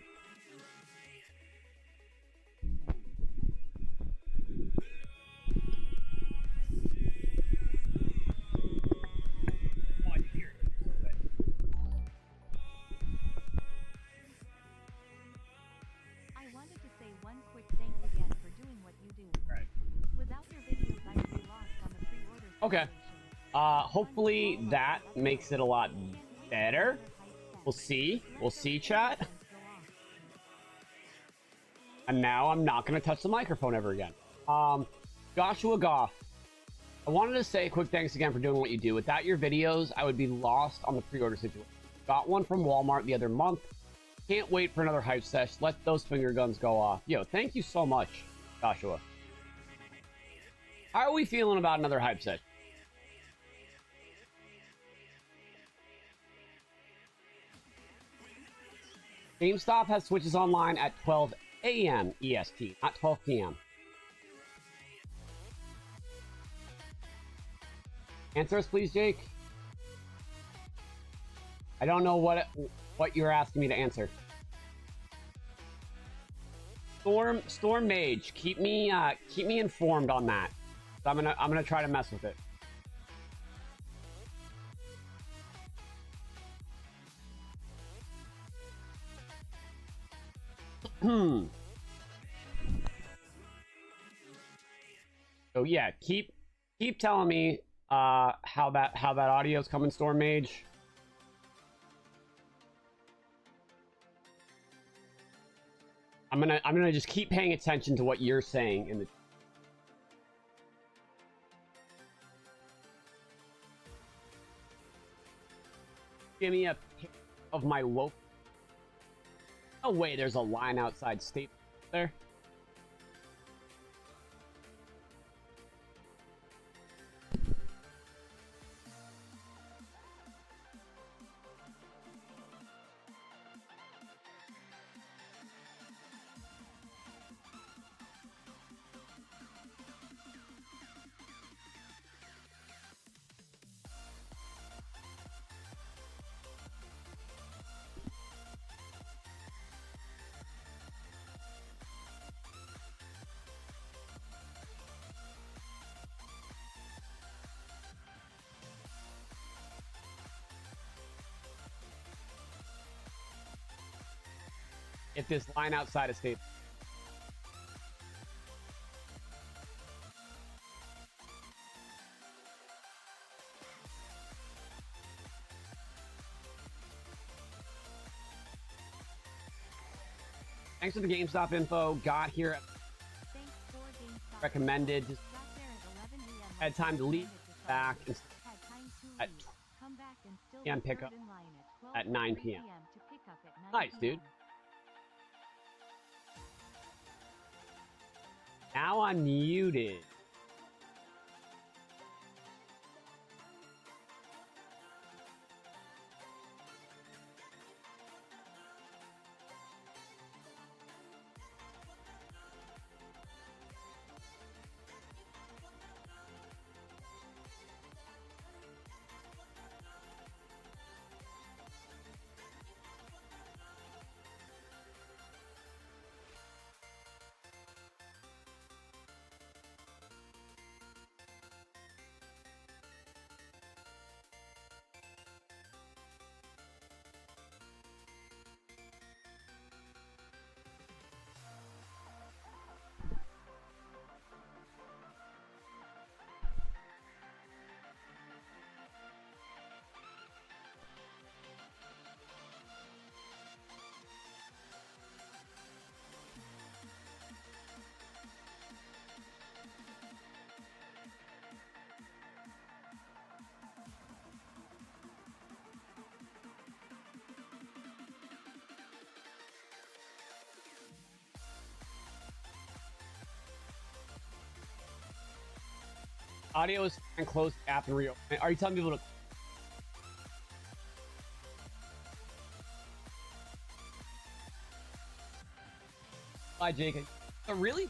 Okay. Hopefully that makes it a lot better. We'll see. We'll see, chat. And now I'm not going to touch the microphone ever again. Joshua Goff. I wanted to say a quick thanks again for doing what you do. Without your videos, I would be lost on the pre-order situation. Got one from Walmart the other month. Can't wait for another hype sesh. Let those finger guns go off. Yo, thank you so much, Joshua. How are we feeling about another hype sesh? GameStop has switches online at 12 a.m. EST, not 12 p.m. Answer us, please, Jake. I don't know what you're asking me to answer. Storm Mage, keep me informed on that. So I'm gonna try to mess with it. So yeah, keep telling me how that audio's coming, Storm Mage. I'm gonna just keep paying attention to what you're saying in the... Give me a pic of my loaf. No way there's a line outside State there. If this line outside of State... Thanks for the GameStop info. Got here. Recommended. Had time to leave back at 2 p.m. pickup at 9 p.m. Nice, dude. Now I'm muted. Audio is fine. Close the app and reopen it. Are you telling people to? Hi, Jacob. Oh, really?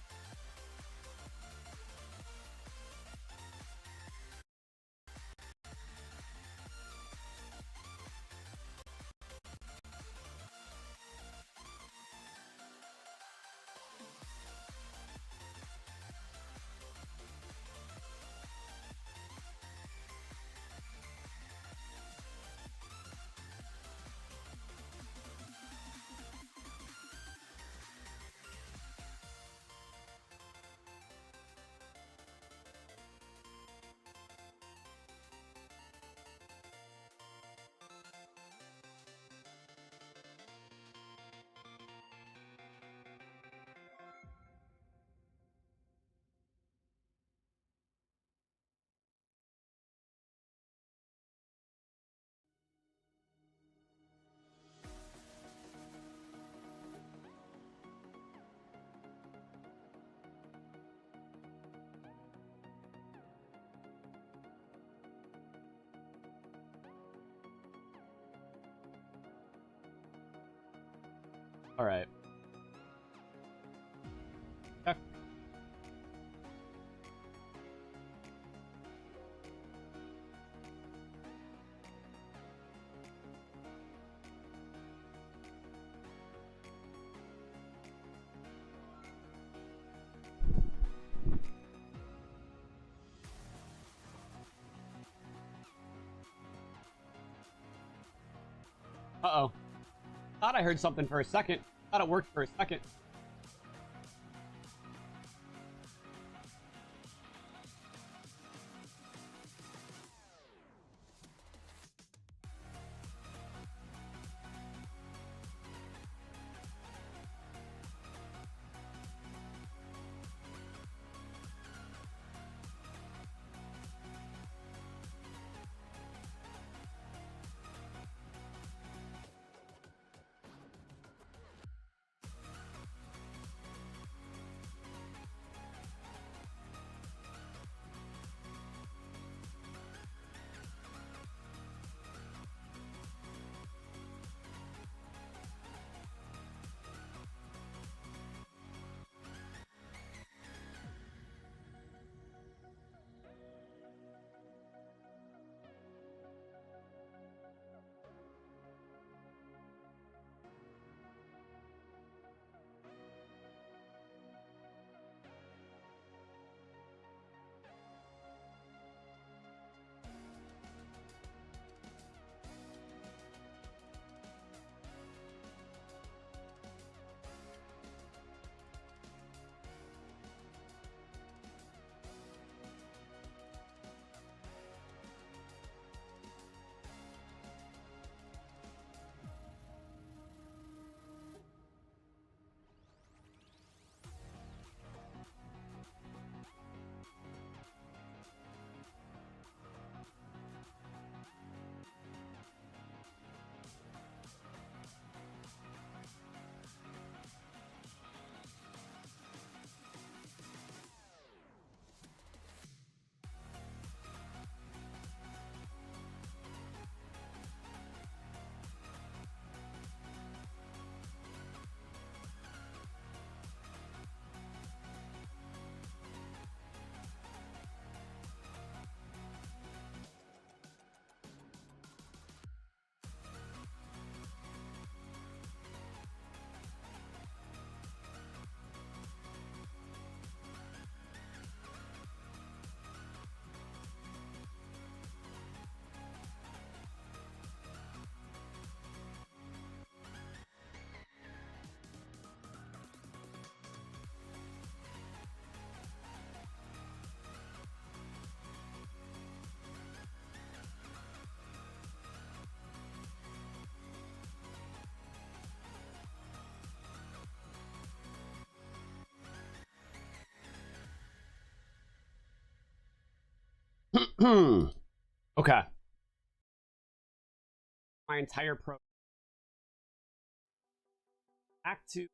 All right. Okay. Uh-oh. Thought I heard something for a second. Thought it worked for a second. Okay. My entire pro. Back to.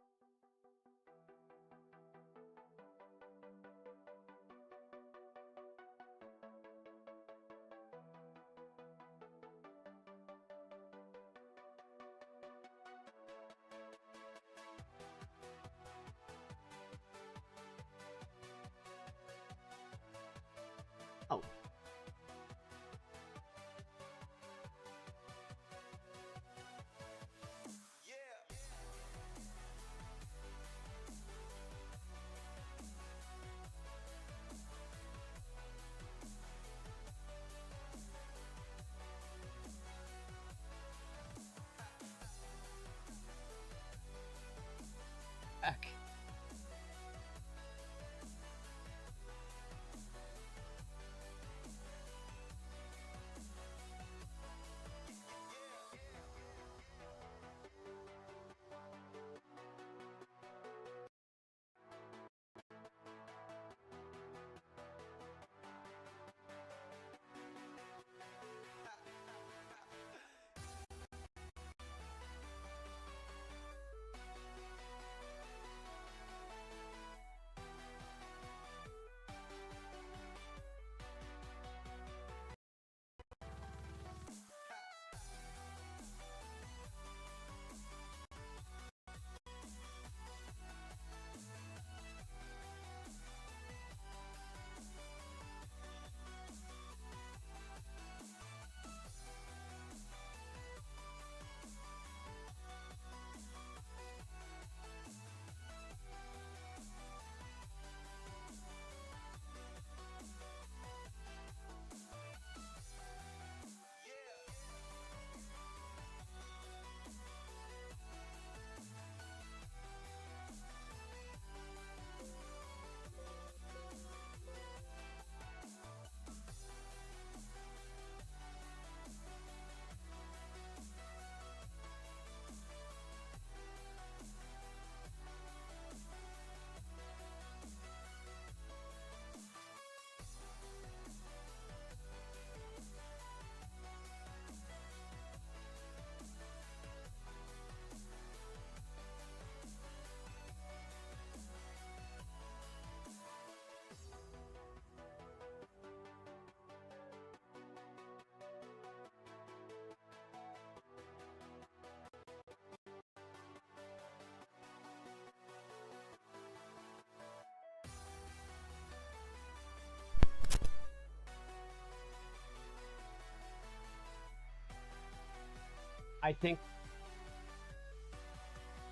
I think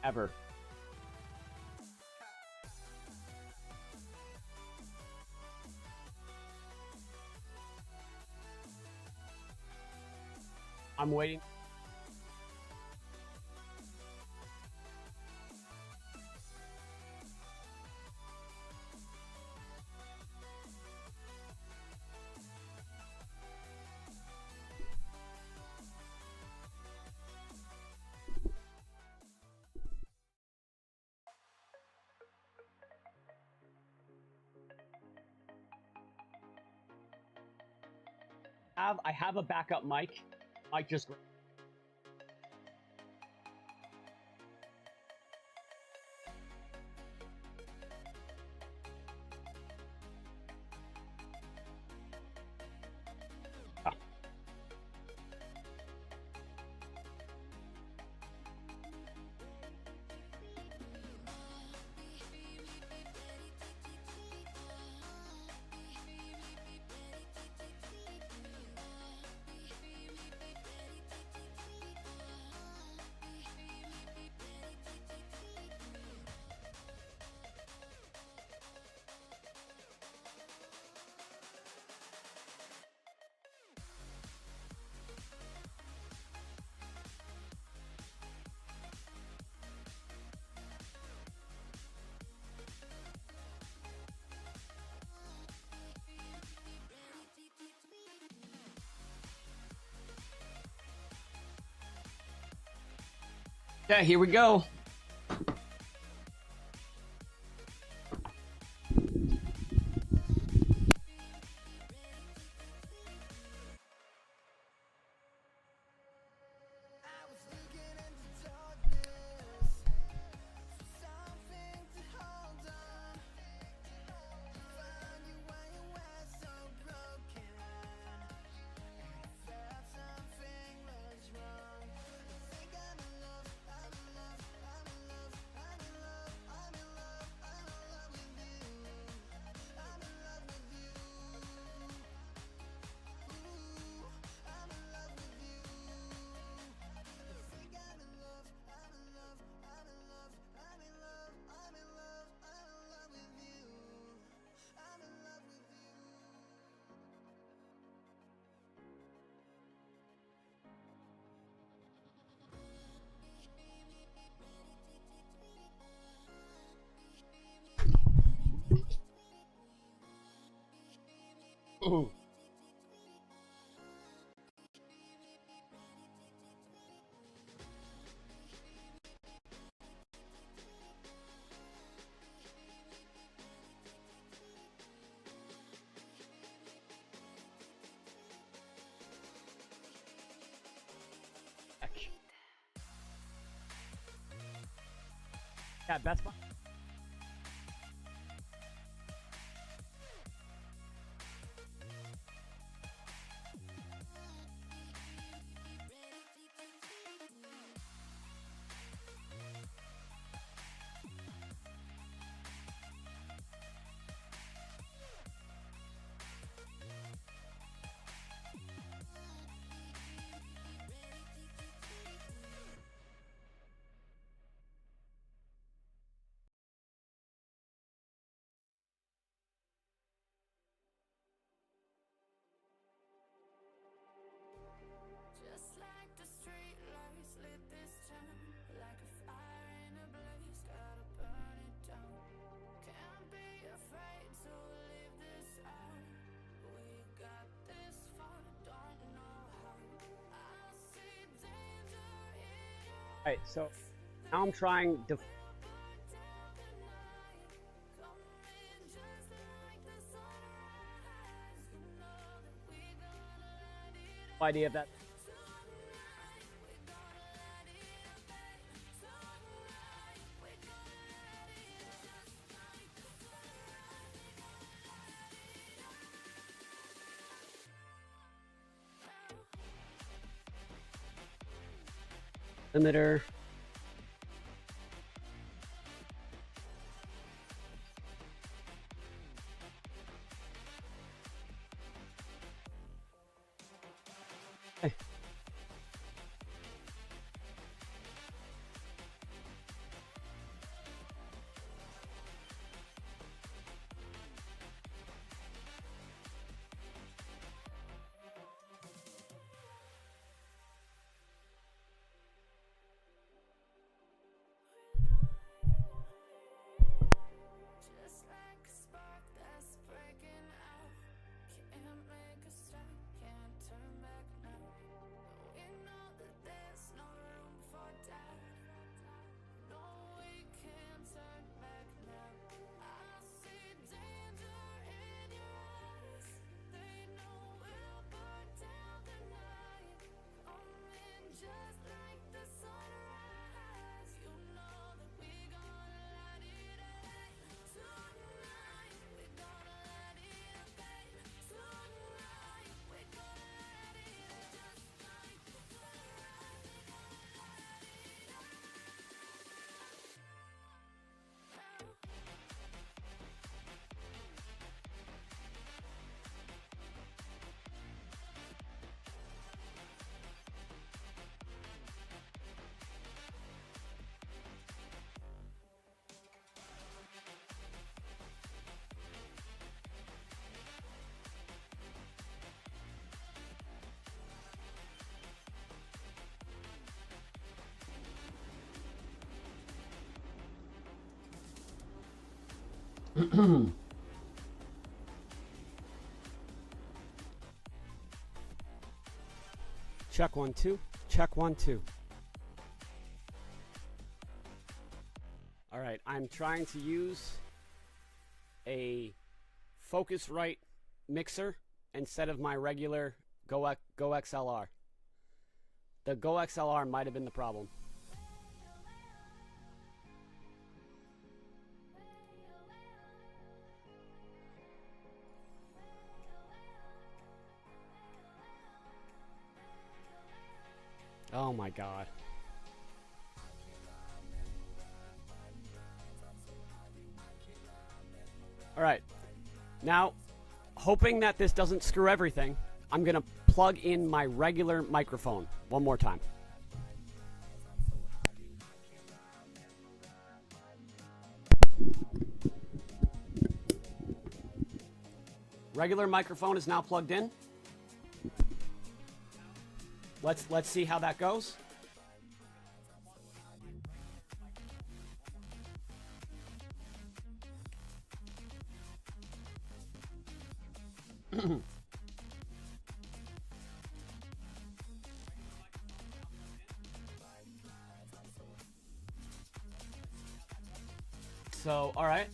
ever. I'm waiting. I have a backup mic. Mic just. Okay, here we go. Ooh. Yeah, Best Buy. Just like the street lights lit this town, like a fire in a blaze, gotta burn it down. Can't be afraid to leave this out. We got this far, don't know how. I see danger in our Alright, so now I'm trying to idea of that. Limiter. Check 1 2. Check 1 2. All right, I'm trying to use a Focusrite mixer instead of my regular Go XLR. The Go XLR might have been the problem. Oh my God. All right. Now, hoping that this doesn't screw everything, I'm going to plug in my regular microphone one more time. Regular microphone is now plugged in. Let's see how that goes. So, all right.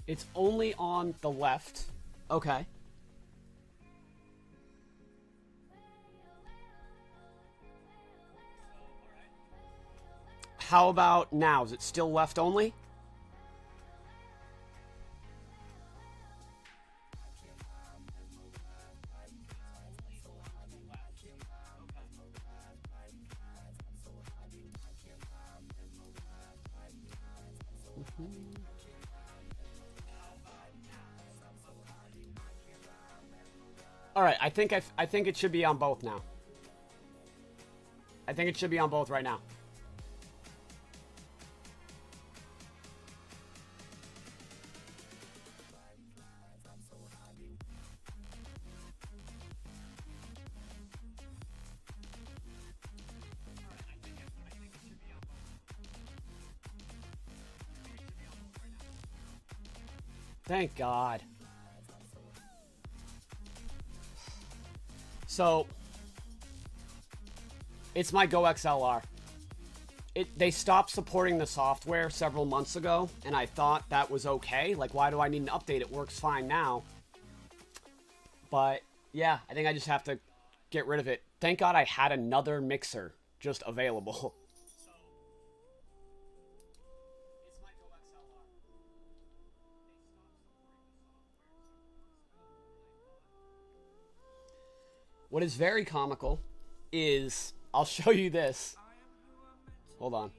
It's only on the left. Okay. How about now? Is it still left only? All right, I think it should be on both now. I think it should be on both right now. Thank God. So, it's my Go XLR. They stopped supporting the software several months ago, and I thought that was okay. Like, why do I need an update? It works fine now. But, yeah, I think I just have to get rid of it. Thank God I had another mixer just available. What is very comical is, I'll show you this. Hold on.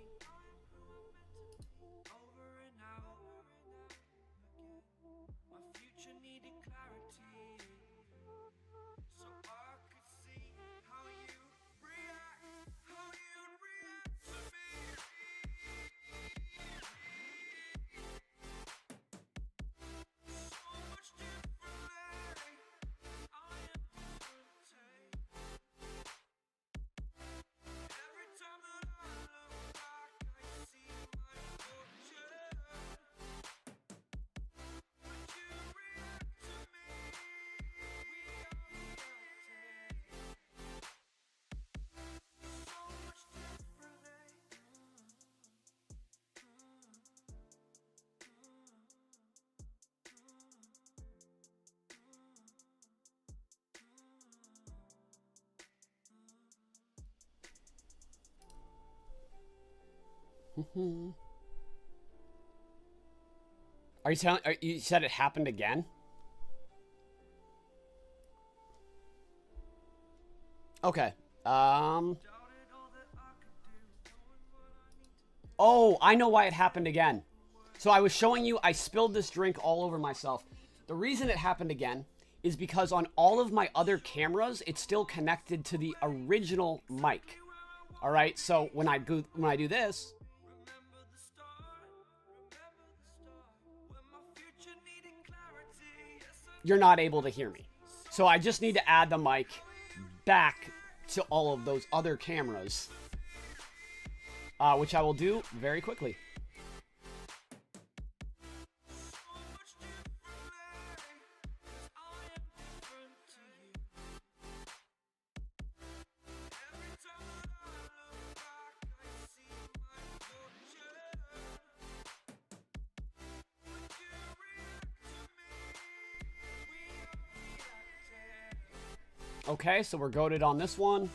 Are you said it happened again? Okay. Oh, I know why it happened again. So I was showing you, I spilled this drink all over myself. The reason it happened again is because on all of my other cameras, it's still connected to the original mic. All right, so when I do this, you're not able to hear me. So I just need to add the mic back to all of those other cameras, which I will do very quickly. Okay, so we're goated on this one.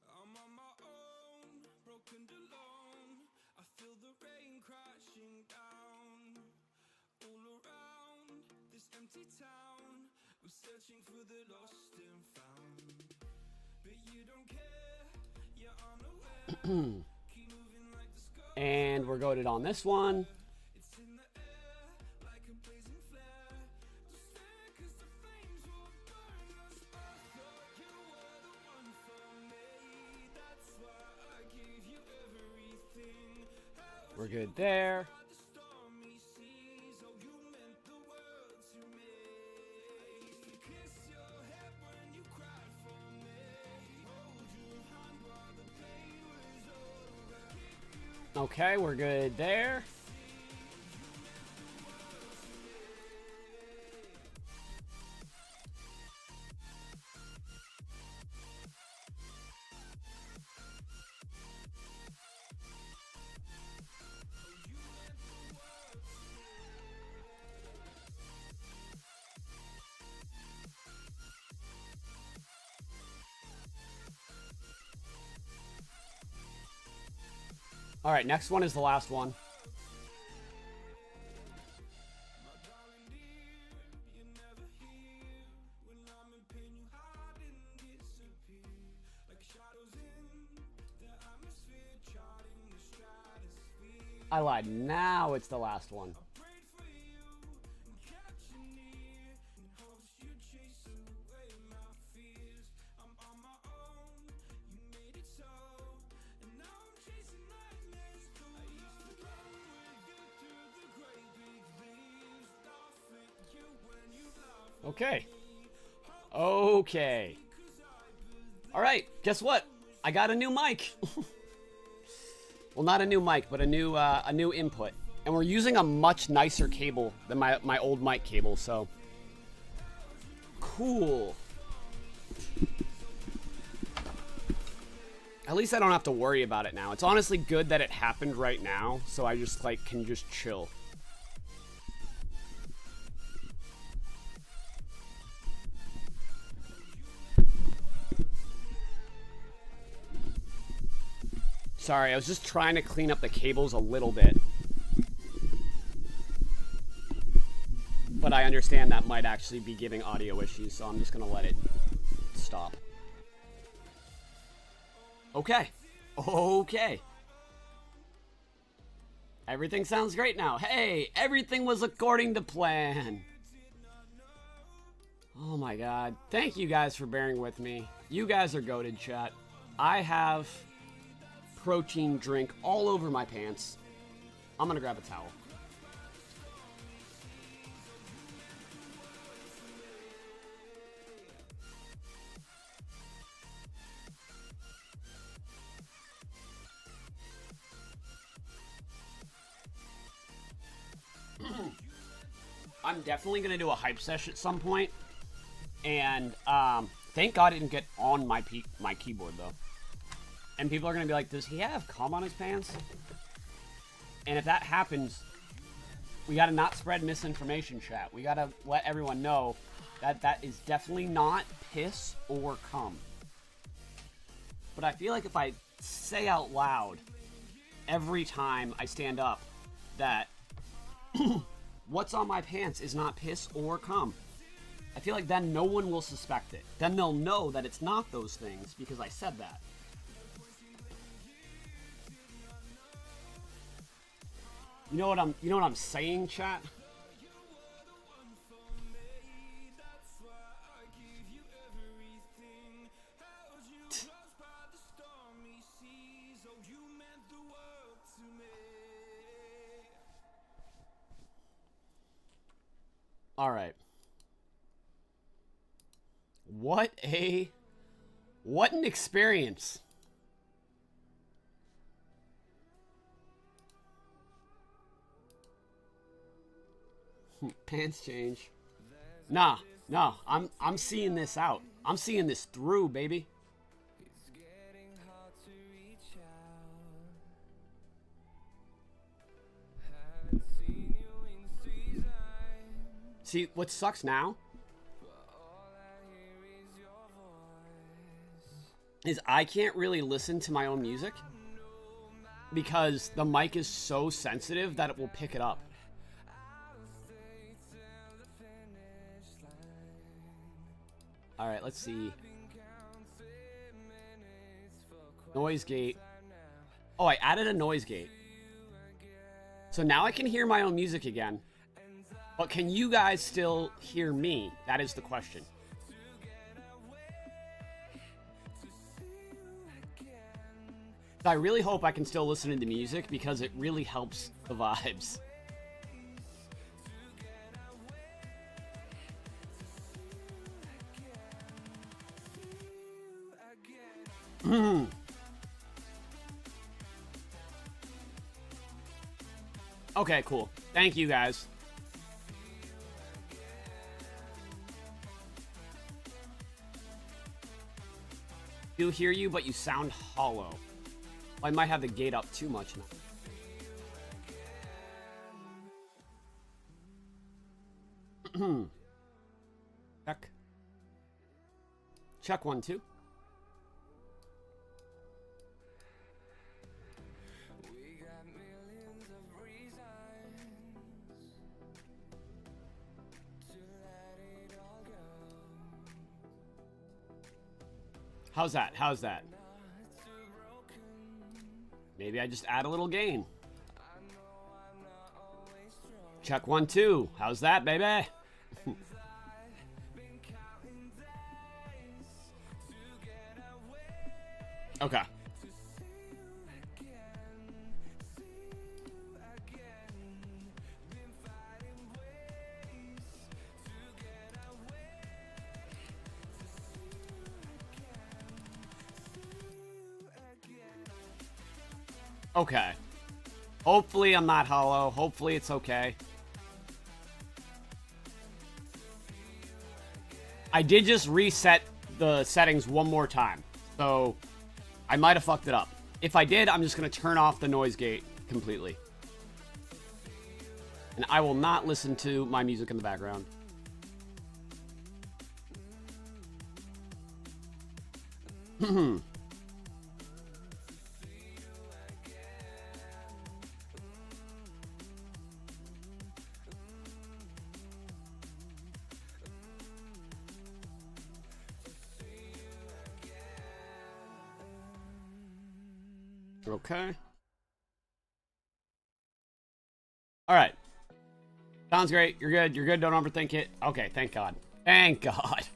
I'm on my own, broken alone. I feel the rain crashing down all around this empty town. I'm searching for the lost and found, but you don't care. You're unaware. Keep moving like the sky. And we're goated on this one. It's in the air like a blazing flare. Just stare 'cause the flames will burn us. I thought you were the one for me. That's why I gave you everything. We're good there. The stormy seas, oh, you meant the world to me. I used to kiss your head when you cried for me. Hold your hand while the pain was over. Okay, we're good there. All right, next one is the last one. I lied. Now it's the last one. Okay. Okay. All right. Guess what? I got a new mic. Well, not a new mic, but a new input, and we're using a much nicer cable than my old mic cable. So cool. At least I don't have to worry about it now. It's honestly good that it happened right now, so I just like can just chill. Sorry, I was just trying to clean up the cables a little bit. But I understand that might actually be giving audio issues, so I'm just going to let it stop. Okay. Okay. Everything sounds great now. Hey, everything was according to plan. Oh my god. Thank you guys for bearing with me. You guys are goated, chat. I have protein drink all over my pants. I'm gonna grab a towel. I'm definitely gonna do a hype session at some point, and thank God it didn't get on my keyboard though. And people are going to be like, does he have cum on his pants? And if that happens, we got to not spread misinformation, chat. We got to let everyone know that that is definitely not piss or cum. But I feel like if I say out loud every time I stand up that what's on my pants is not piss or cum, I feel like then no one will suspect it. Then they'll know that it's not those things because I said that. You know what I'm saying, chat? All right. What an experience. Pants change. Nah, I'm seeing this out. I'm seeing this through, baby. See, what sucks now is I can't really listen to my own music because the mic is so sensitive that it will pick it up. All right, let's see. Noise gate. Oh, I added a noise gate. So now I can hear my own music again. But can you guys still hear me? That is the question. I really hope I can still listen to the music because it really helps the vibes. Okay, cool. Thank you, guys. Do hear you, but you sound hollow. I might have the gate up too much now. Check. Check 1, 2. How's that? How's that? Maybe I just add a little gain. Check 1, 2. How's that, baby? Okay. Okay. Hopefully I'm not hollow. Hopefully it's okay. I did just reset the settings one more time. So I might have fucked it up. If I did, I'm just going to turn off the noise gate completely. And I will not listen to my music in the background. Okay. All right. Sounds great. You're good. You're good. Don't overthink it. Okay. Thank God. Thank God.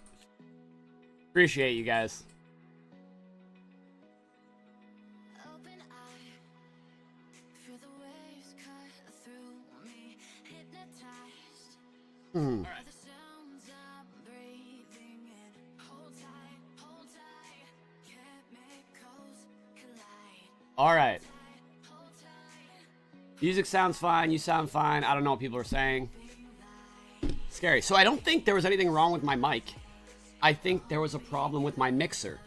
Appreciate you guys. Open eye, feel the waves cut through me, hypnotized by the sounds I'm breathing in. Hold tight, chemicals collide. All right. Hold tight. Music sounds fine. You sound fine. I don't know what people are saying. Scary. So I don't think there was anything wrong with my mic. I think there was a problem with my mixer.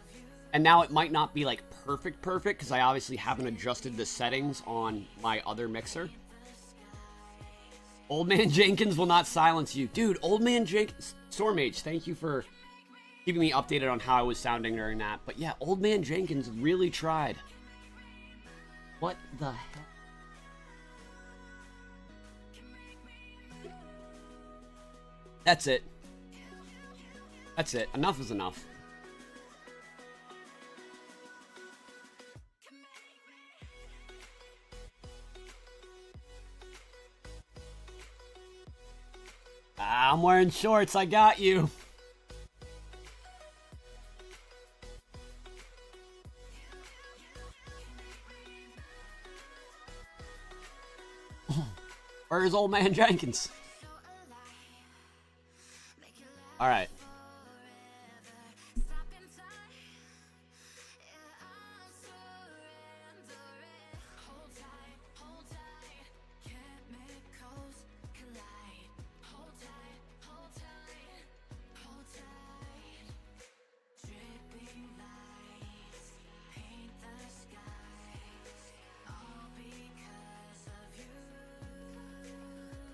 And now it might not be like perfect because I obviously haven't adjusted the settings on my other mixer. Old Man Jenkins will not silence you. Dude, Old Man Jenkins, Stormage, thank you for keeping me updated on how I was sounding during that. But yeah, Old Man Jenkins really tried. What the heck? That's it. That's it. Enough is enough. I'm wearing shorts. I got you. Where's Old Man Jenkins? All right.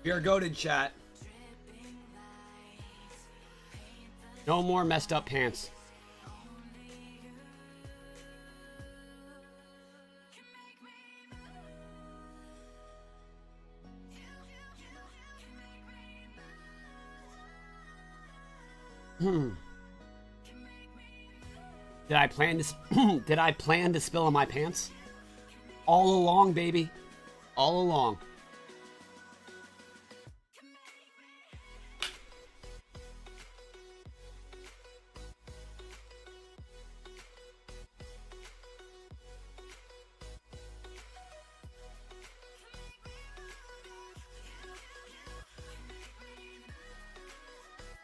You're goated, chat. No more messed up pants. Did I plan to did I plan to spill on my pants? All along, baby. All along.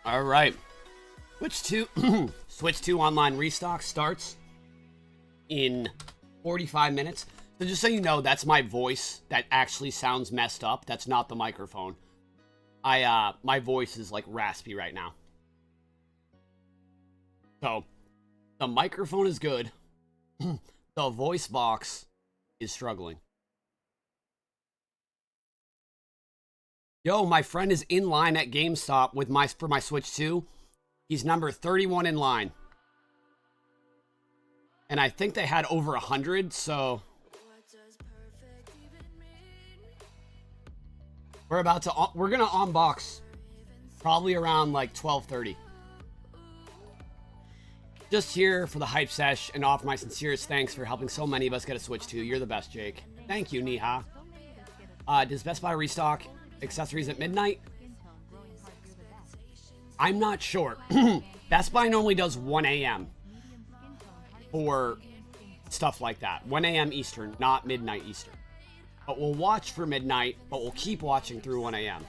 All right. Switch to online restock starts in 45 minutes. So just so you know, that's my voice that actually sounds messed up. That's not the microphone. My voice is like raspy right now. So the microphone is good. The voice box is struggling. Yo, my friend is in line at GameStop with for my Switch 2. He's number 31 in line. And I think they had over 100, so we're gonna unbox probably around like 12:30. Just here for the hype sesh and offer my sincerest thanks for helping so many of us get a Switch 2. You're the best, Jake. Thank you, Niha. Does Best Buy restock accessories at midnight? I'm not sure. Best Buy normally does 1 a.m. for stuff like that. 1 a.m. Eastern, not midnight Eastern. But we'll watch for midnight, but we'll keep watching through 1 a.m.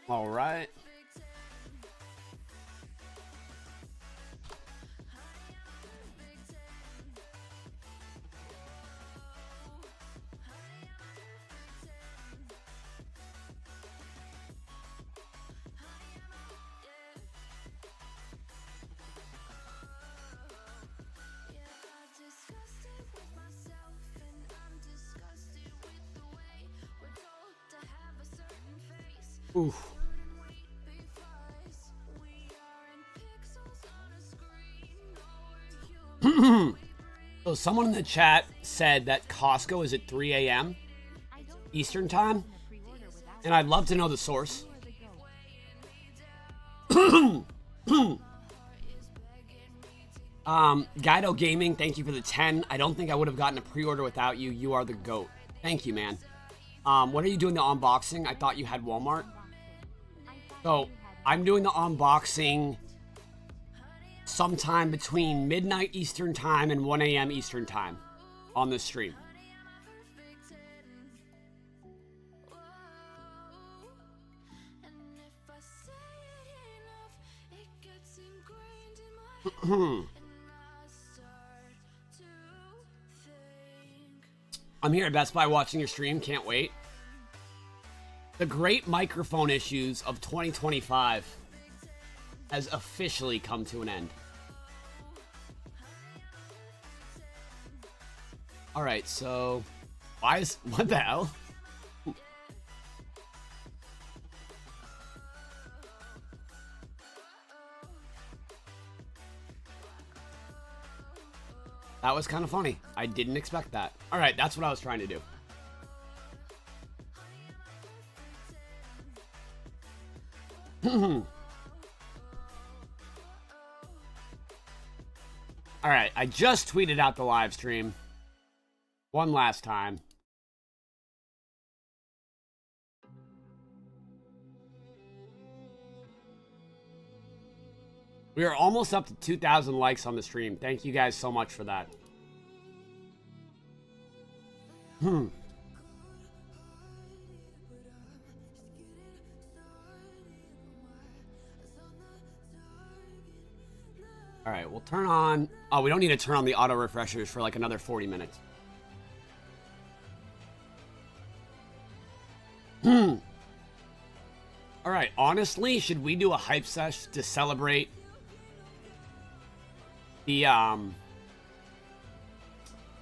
All right. Oof. So someone in the chat said that Costco is at 3 a.m. Eastern time, and I'd love to know the source. Guido Gaming, thank you for the 10. I don't think I would have gotten a pre-order without you. You are the GOAT. Thank you, man. When are you doing the unboxing? I thought you had Walmart. So I'm doing the unboxing sometime between midnight Eastern time and 1 a.m. Eastern time on the stream. I'm here at Best Buy watching your stream. Can't wait. The great microphone issues of 2025 has officially come to an end. All right, so what the hell? That was kind of funny. I didn't expect that. All right, that's what I was trying to do. All right, I just tweeted out the live stream. One last time. We are almost up to 2,000 likes on the stream. Thank you guys so much for that. All right, we'll turn on... Oh, we don't need to turn on the auto refreshers for like another 40 minutes. All right, honestly, should we do a hype sesh to celebrate the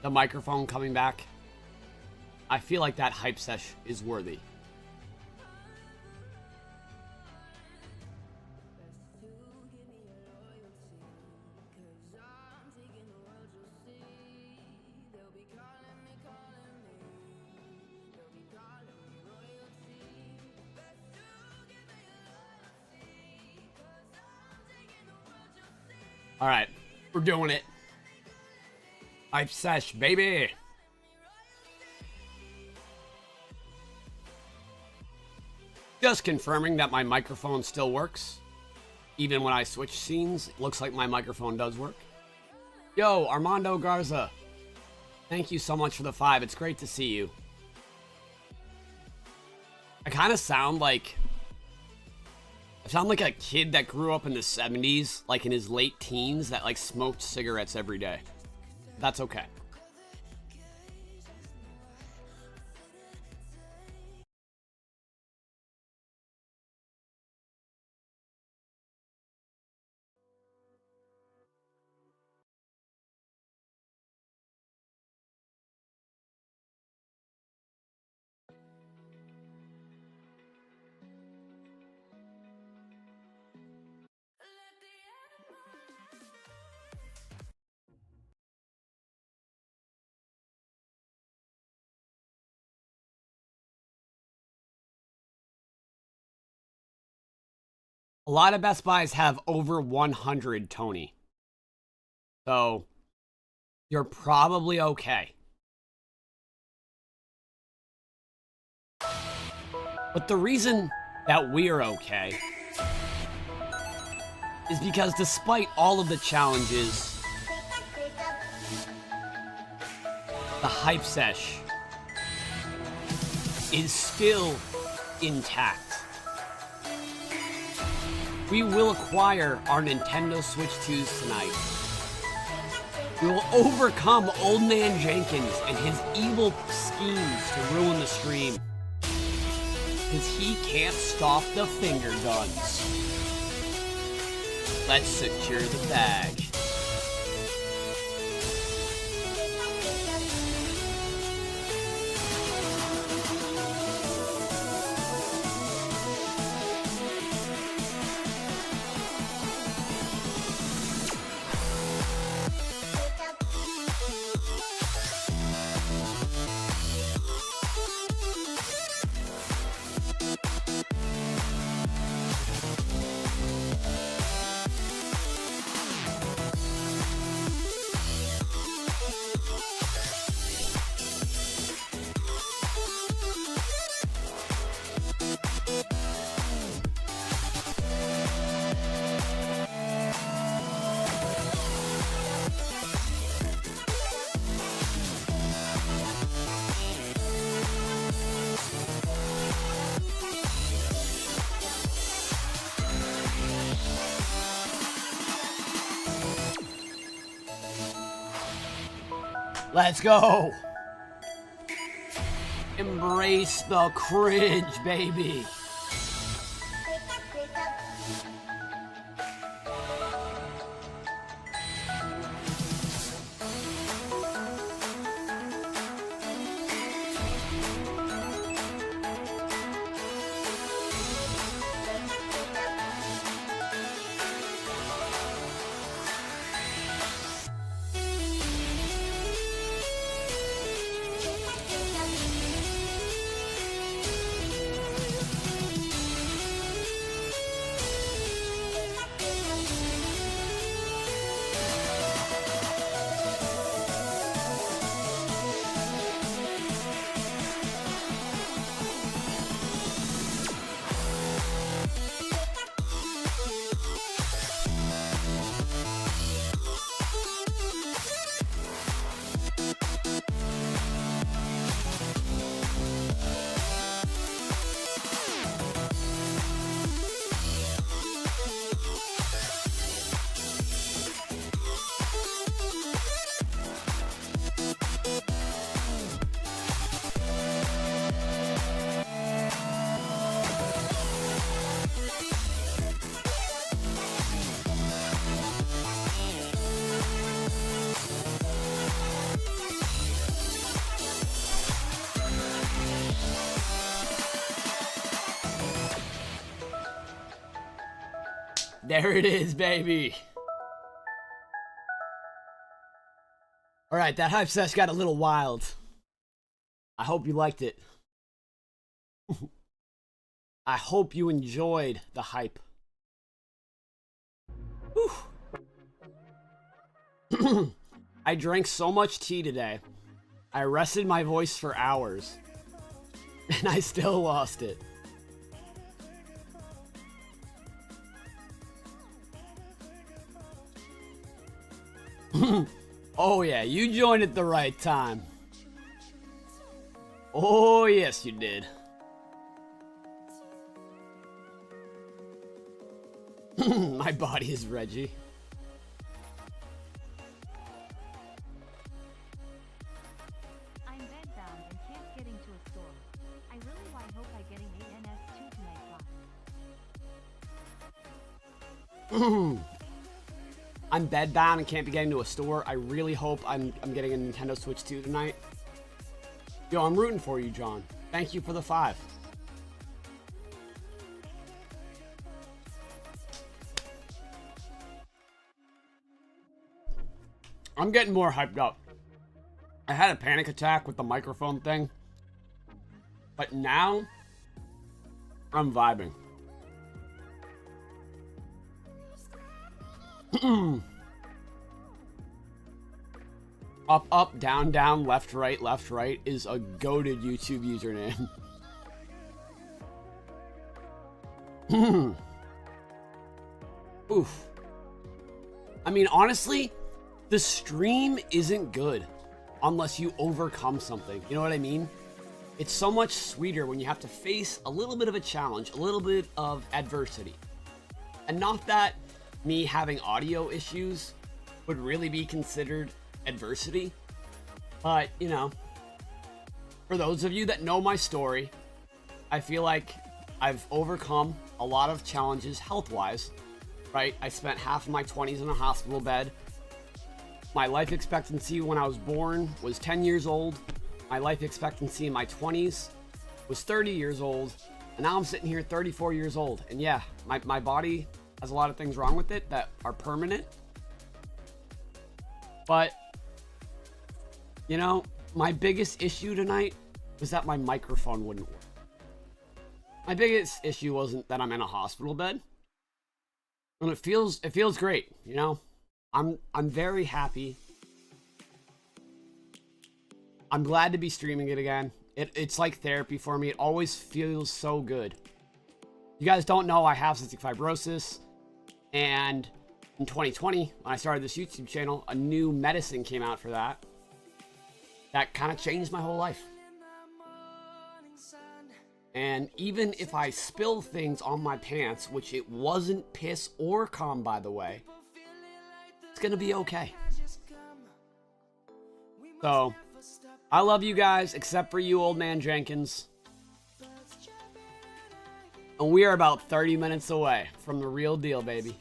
microphone coming back? I feel like that hype sesh is worthy. All right, we're doing it. Hype sesh, baby. Just confirming that my microphone still works. Even when I switch scenes, it looks like my microphone does work. Yo, Armando Garza. Thank you so much for the 5. It's great to see you. I kind of sound like... I sound like a kid that grew up in the 70s, like in his late teens, that like smoked cigarettes every day. That's okay. A lot of Best Buys have over 100, Tony. So, you're probably okay. But the reason that we're okay is because despite all of the challenges, the hype sesh is still intact. We will acquire our Nintendo Switch 2s tonight. We will overcome Old Man Jenkins and his evil schemes to ruin the stream. Because he can't stop the finger guns. Let's secure the bag. Let's go! Embrace the cringe, baby! There it is, baby. All right, that hype sesh got a little wild. I hope you liked it. I hope you enjoyed the hype. I drank so much tea today. I rested my voice for hours. And I still lost it. Oh yeah, you joined at the right time. Oh yes, you did. My body is Reggie. I'm bedbound and can't get into a store. I really hope I getting ANS2 tonight. I'm bedbound and can't be getting to a store. I really hope I'm getting a Nintendo Switch 2 tonight. Yo, I'm rooting for you, John. Thank you for the 5. I'm getting more hyped up. I had a panic attack with the microphone thing. But now, I'm vibing. Up, up, down, down, left, right is a goated YouTube username. Oof. I mean, honestly, the stream isn't good unless you overcome something. You know what I mean? It's so much sweeter when you have to face a little bit of a challenge, a little bit of adversity. And not that me having audio issues would really be considered adversity, but you know, for those of you that know my story, I feel like I've overcome a lot of challenges health-wise, right? I spent half of my 20s in a hospital bed. My life expectancy when I was born was 10 years old. My life expectancy in my 20s was 30 years old, and now I'm sitting here 34 years old. And yeah, my body has a lot of things wrong with it that are permanent. But, you know, my biggest issue tonight was that my microphone wouldn't work. My biggest issue wasn't that I'm in a hospital bed. And it feels great, you know? I'm very happy. I'm glad to be streaming it again. It's like therapy for me. It always feels so good. You guys don't know I have cystic fibrosis. And in 2020, when I started this YouTube channel, a new medicine came out for that. That kind of changed my whole life. And even if I spill things on my pants, which it wasn't piss or cum, by the way, it's gonna be okay. So, I love you guys, except for you, old man Jenkins. And we are about 30 minutes away from the real deal, baby.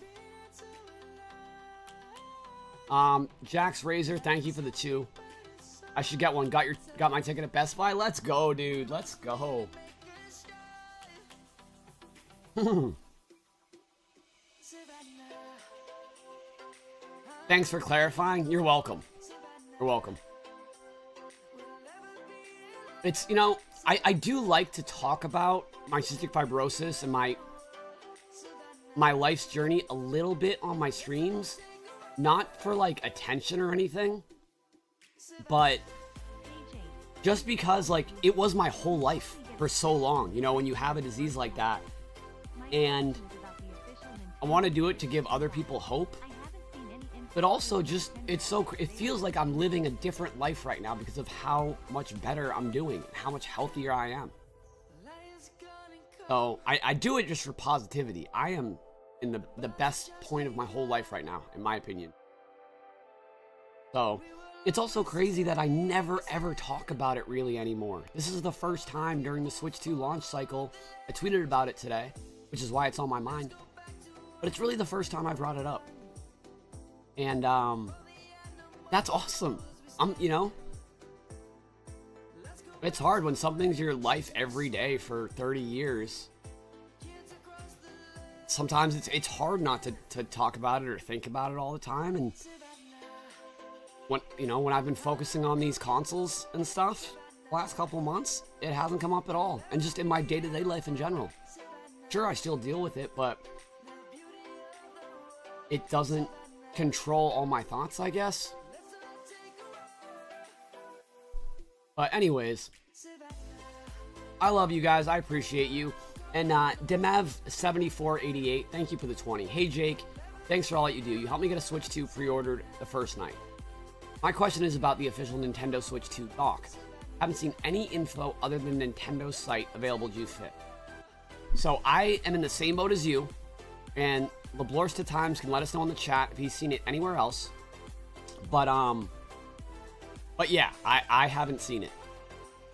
Jax Razor, thank you for the 2. I should get one. Got my ticket at Best Buy. Let's go, dude. Let's go. Thanks for clarifying. You're welcome. You're welcome. It's, you know, I do like to talk about my cystic fibrosis and my life's journey a little bit on my streams. Not for, like, attention or anything, but just because, like, it was my whole life for so long, you know, when you have a disease like that. And I want to do it to give other people hope, but also just, it feels like I'm living a different life right now because of how much better I'm doing, how much healthier I am. So I do it just for positivity. I am in the best point of my whole life right now, in my opinion. So it's also crazy that I never ever talk about it really anymore. This is the first time during the Switch 2 launch cycle. I tweeted about it today, which is why it's on my mind. But it's really the first time I brought it up. And that's awesome. You know, it's hard when something's your life every day for 30 years. sometimes it's hard not to talk about it or think about it all the time. And when I've been focusing on these consoles and stuff the last couple of months, it hasn't come up at all. And just in my day-to-day life in general. Sure, I still deal with it, but it doesn't control all my thoughts, I guess. But anyways, I love you guys. I appreciate you. And Demev7488, thank you for the 20. Hey Jake, thanks for all that you do. You helped me get a Switch 2 pre-ordered the first night. My question is about the official Nintendo Switch 2 dock. Haven't seen any info other than Nintendo's site available juice fit. So I am in the same boat as you, and LeBlorst at times can let us know in the chat if he's seen it anywhere else. But yeah, I haven't seen it.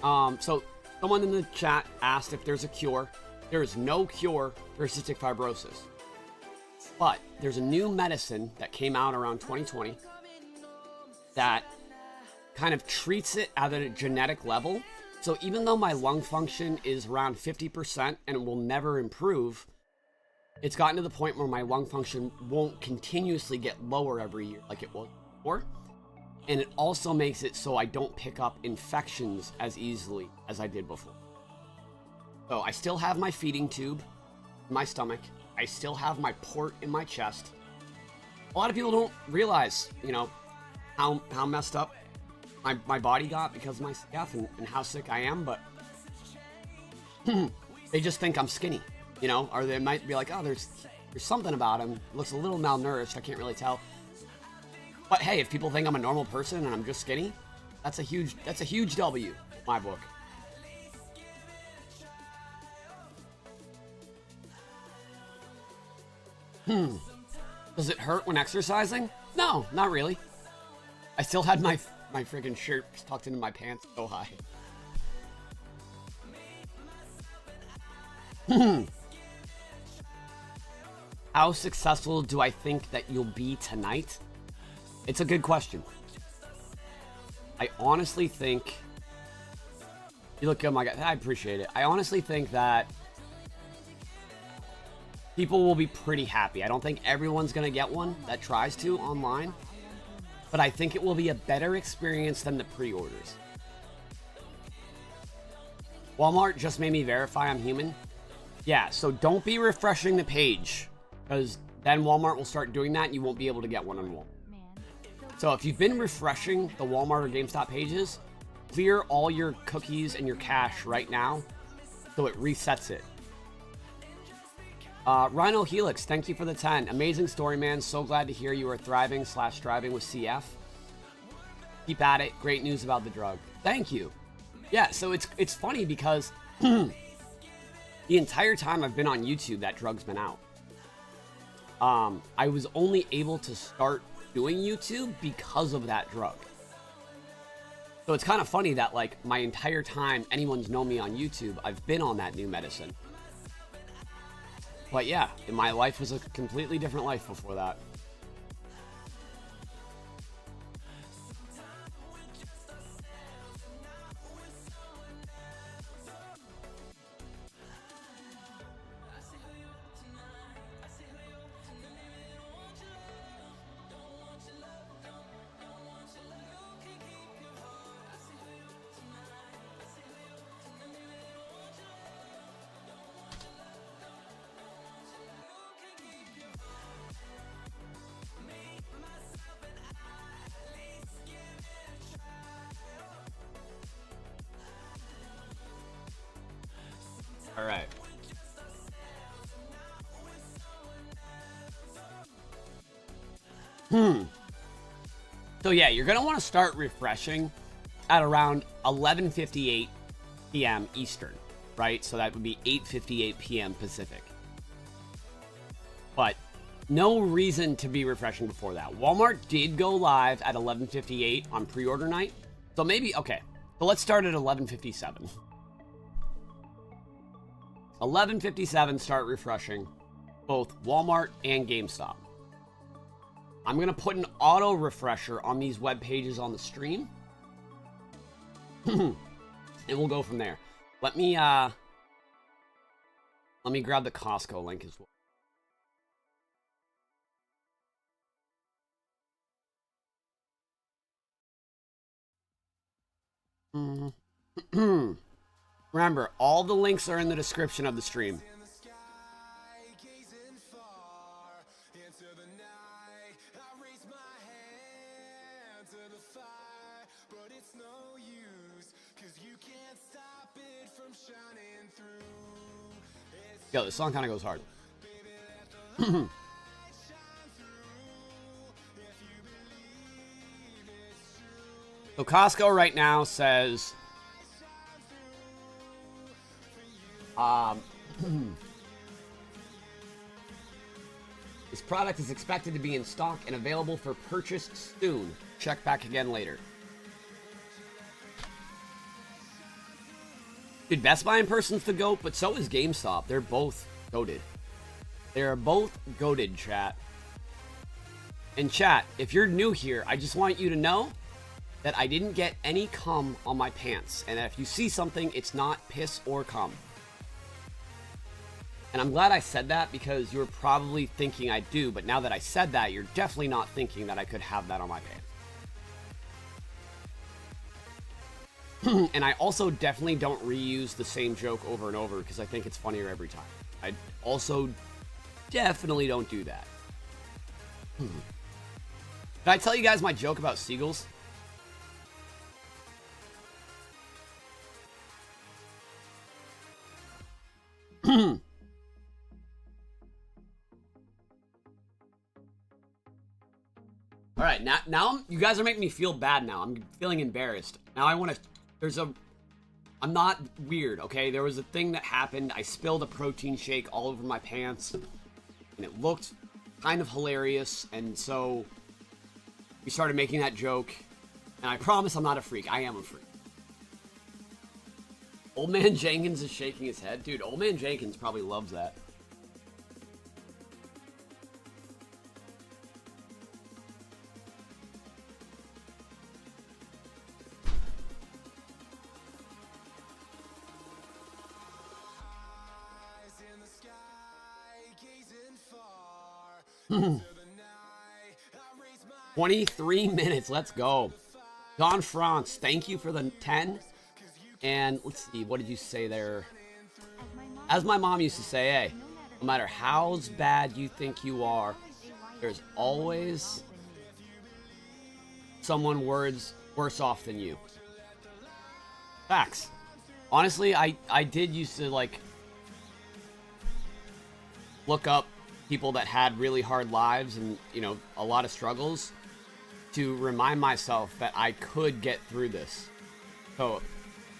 So someone in the chat asked if there's a cure. There is no cure for cystic fibrosis. But there's a new medicine that came out around 2020 that kind of treats it at a genetic level. So even though my lung function is around 50% and it will never improve, it's gotten to the point where my lung function won't continuously get lower every year like it was before. And it also makes it so I don't pick up infections as easily as I did before. So I still have my feeding tube in my stomach. I still have my port in my chest. A lot of people don't realize, how messed up my body got because of my stuff and how sick I am, but they just think I'm skinny, or they might be like, oh, there's something about him. Looks a little malnourished. I can't really tell. But hey, if people think I'm a normal person and I'm just skinny, that's a huge W in my book. Does it hurt when exercising? No, not really. I still had my freaking shirt tucked into my pants so high. How successful do I think that you'll be tonight? It's a good question. I honestly think... You look good, my guy. I appreciate it. I honestly think that people will be pretty happy. I don't think everyone's going to get one that tries to online. But I think it will be a better experience than the pre-orders. Walmart just made me verify I'm human. Yeah, so don't be refreshing the page, because then Walmart will start doing that and you won't be able to get one on Walmart. So if you've been refreshing the Walmart or GameStop pages, clear all your cookies and your cache right now so it resets it. Rhino Helix, thank you for the 10. Amazing story, man. So glad to hear you are thriving/striving with CF. Keep at it. Great news about the drug. Thank you. Yeah, so it's funny because the entire time I've been on YouTube, that drug's been out. I was only able to start doing YouTube because of that drug. So it's kind of funny that like my entire time anyone's known me on YouTube, I've been on that new medicine. But yeah, my life was a completely different life before that. All right. So yeah, you're gonna want to start refreshing at around 11:58 p.m. Eastern, right? So that would be 8:58 p.m. Pacific. But no reason to be refreshing before that. Walmart did go live at 11:58 on pre-order night. So maybe, okay. So let's start at 11:57. 11:57, start refreshing both Walmart and GameStop. I'm going to put an auto refresher on these web pages on the stream. And we'll go from there. Let me grab the Costco link as well. Remember, all the links are in the description of the stream. Yo, this song kind of goes hard. So Costco right now says, this product is expected to be in stock and available for purchase soon. Check back again later. Dude, Best Buy in person's the GOAT, but so is GameStop. They're both goated. They're both goated, chat. And chat, if you're new here, I just want you to know that I didn't get any cum on my pants. And if you see something, it's not piss or cum. And I'm glad I said that because you were probably thinking I do, but now that I said that, you're definitely not thinking that I could have that on my pants. And I also definitely don't reuse the same joke over and over because I think it's funnier every time. I also definitely don't do that. Did I tell you guys my joke about seagulls? All right, now you guys are making me feel bad now. I'm feeling embarrassed. Now I want to, I'm not weird, okay? There was a thing that happened. I spilled a protein shake all over my pants, and it looked kind of hilarious, and so we started making that joke, and I promise I'm not a freak. I am a freak. Old Man Jenkins is shaking his head. Dude, Old Man Jenkins probably loves that. Hmm. 23 minutes. Let's go. Don France, thank you for the 10. And let's see, what did you say there? As my mom used to say, hey, no matter how bad you think you are, there's always someone worse off than you. Facts. Honestly, I did used to, like, look up people that had really hard lives and, you know, a lot of struggles to remind myself that I could get through this. So,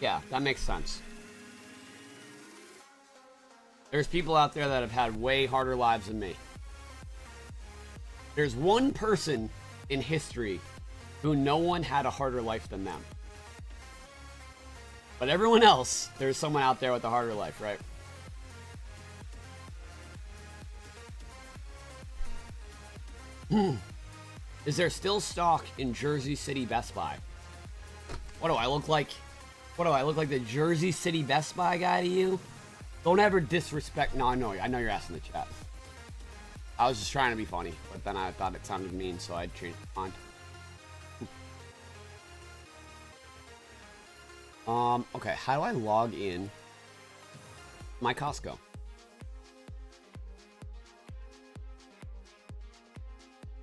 yeah, that makes sense. There's people out there that have had way harder lives than me. There's one person in history who no one had a harder life than them. But everyone else, there's someone out there with a harder life, right? Is there still stock in Jersey City Best Buy? What do I look like? What do I look like, the Jersey City Best Buy guy to you? Don't ever disrespect. No, I know you're asking the chat. I was just trying to be funny, but then I thought it sounded mean, so I changed my mind. Okay, how do I log in my Costco?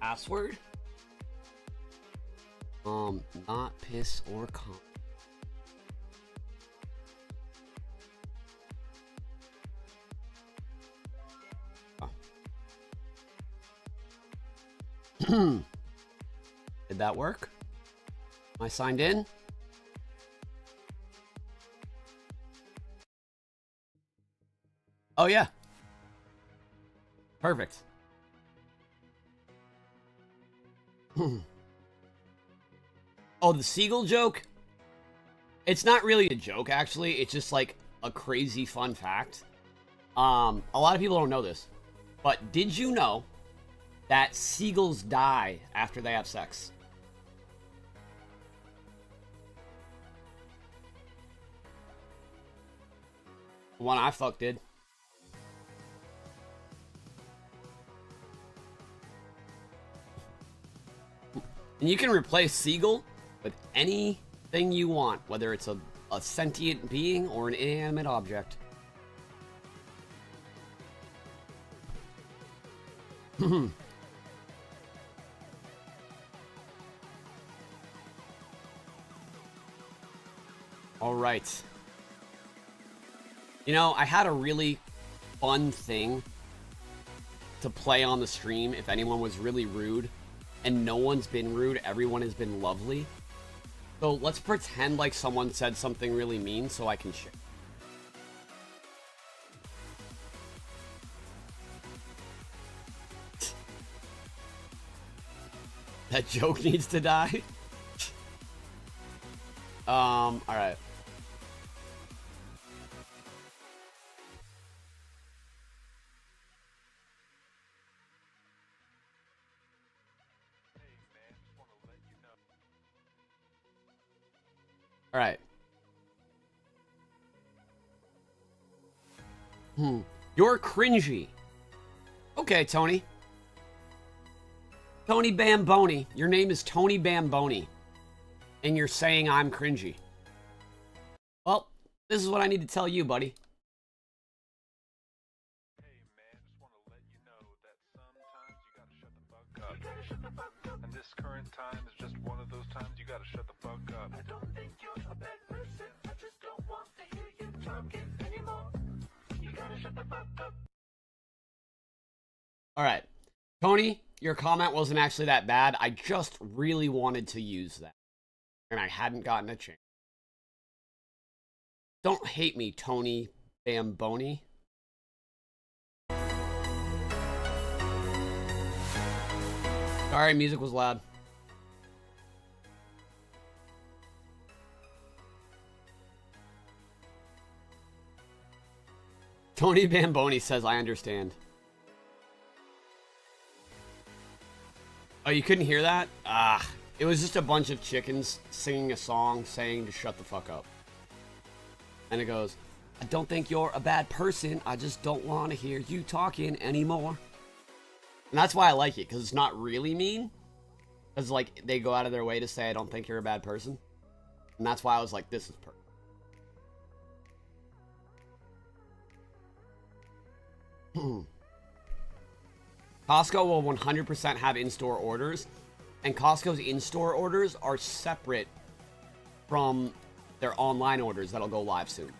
Password? Not piss or cum. Oh. Did that work? Am I signed in? Oh yeah. Perfect. Oh, the seagull joke? It's not really a joke, actually. It's just like a crazy fun fact. A lot of people don't know this, but did you know that seagulls die after they have sex? The one I fucked did. And you can replace seagull with any thing you want, whether it's a sentient being or an inanimate object. All right. You know, I had a really fun thing to play on the stream if anyone was really rude, and no one's been rude, everyone has been lovely. So let's pretend like someone said something really mean so I can share. That joke needs to die. All right. All right. You're cringy. Okay, Tony. Tony Bamboni. Your name is Tony Bamboni. And you're saying I'm cringy. Well, this is what I need to tell you, buddy. Hey man, just want to let you know that sometimes you gotta shut the fuck up. And this current time is just one of those times you gotta shut the fuck up. I don't think you're a bad person. I just don't want to hear you talking anymore. You gotta shut the fuck up. Alright. Tony, your comment wasn't actually that bad. I just really wanted to use that. And I hadn't gotten a chance. Don't hate me, Tony Bamboni. Sorry, music was loud. Tony Bamboni says, I understand. Oh, you couldn't hear that? Ah, it was just a bunch of chickens singing a song saying to shut the fuck up. And it goes, I don't think you're a bad person. I just don't want to hear you talking anymore. And that's why I like it, because it's not really mean. Because, like, they go out of their way to say, I don't think you're a bad person. And that's why I was like, this is perfect. Costco will 100% have in-store orders. And Costco's in-store orders are separate from their online orders that'll go live soon.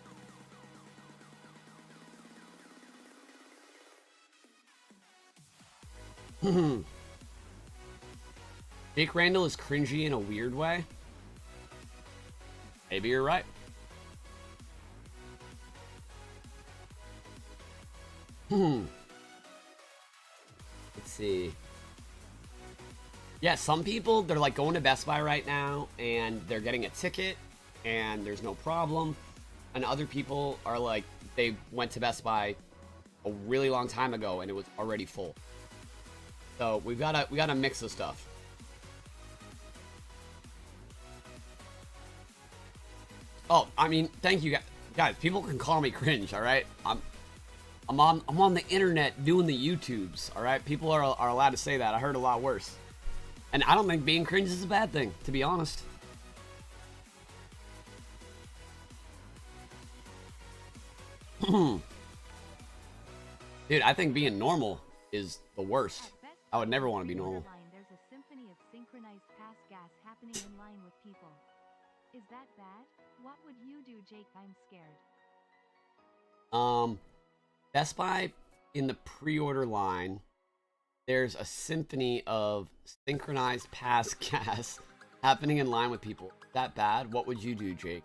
Jake Randall is cringy in a weird way. Maybe you're right. Let's see. Yeah, some people, they're like going to Best Buy right now and they're getting a ticket and there's no problem. And other people are like, they went to Best Buy a really long time ago and it was already full. So we gotta mix the stuff. Oh, I mean, thank you guys. People can call me cringe, all right? I'm on the internet doing the YouTubes, all right? People are allowed to say that. I heard a lot worse. And I don't think being cringe is a bad thing, to be honest. Dude, I think being normal is the worst. I would never want to be normal. There's a symphony of synchronized pass gas happening in line with people. Is that bad? What would you do, Jake? I'm scared. Best Buy in the pre-order line, there's a symphony of synchronized pass gas happening in line with people. Is that bad? What would you do, Jake?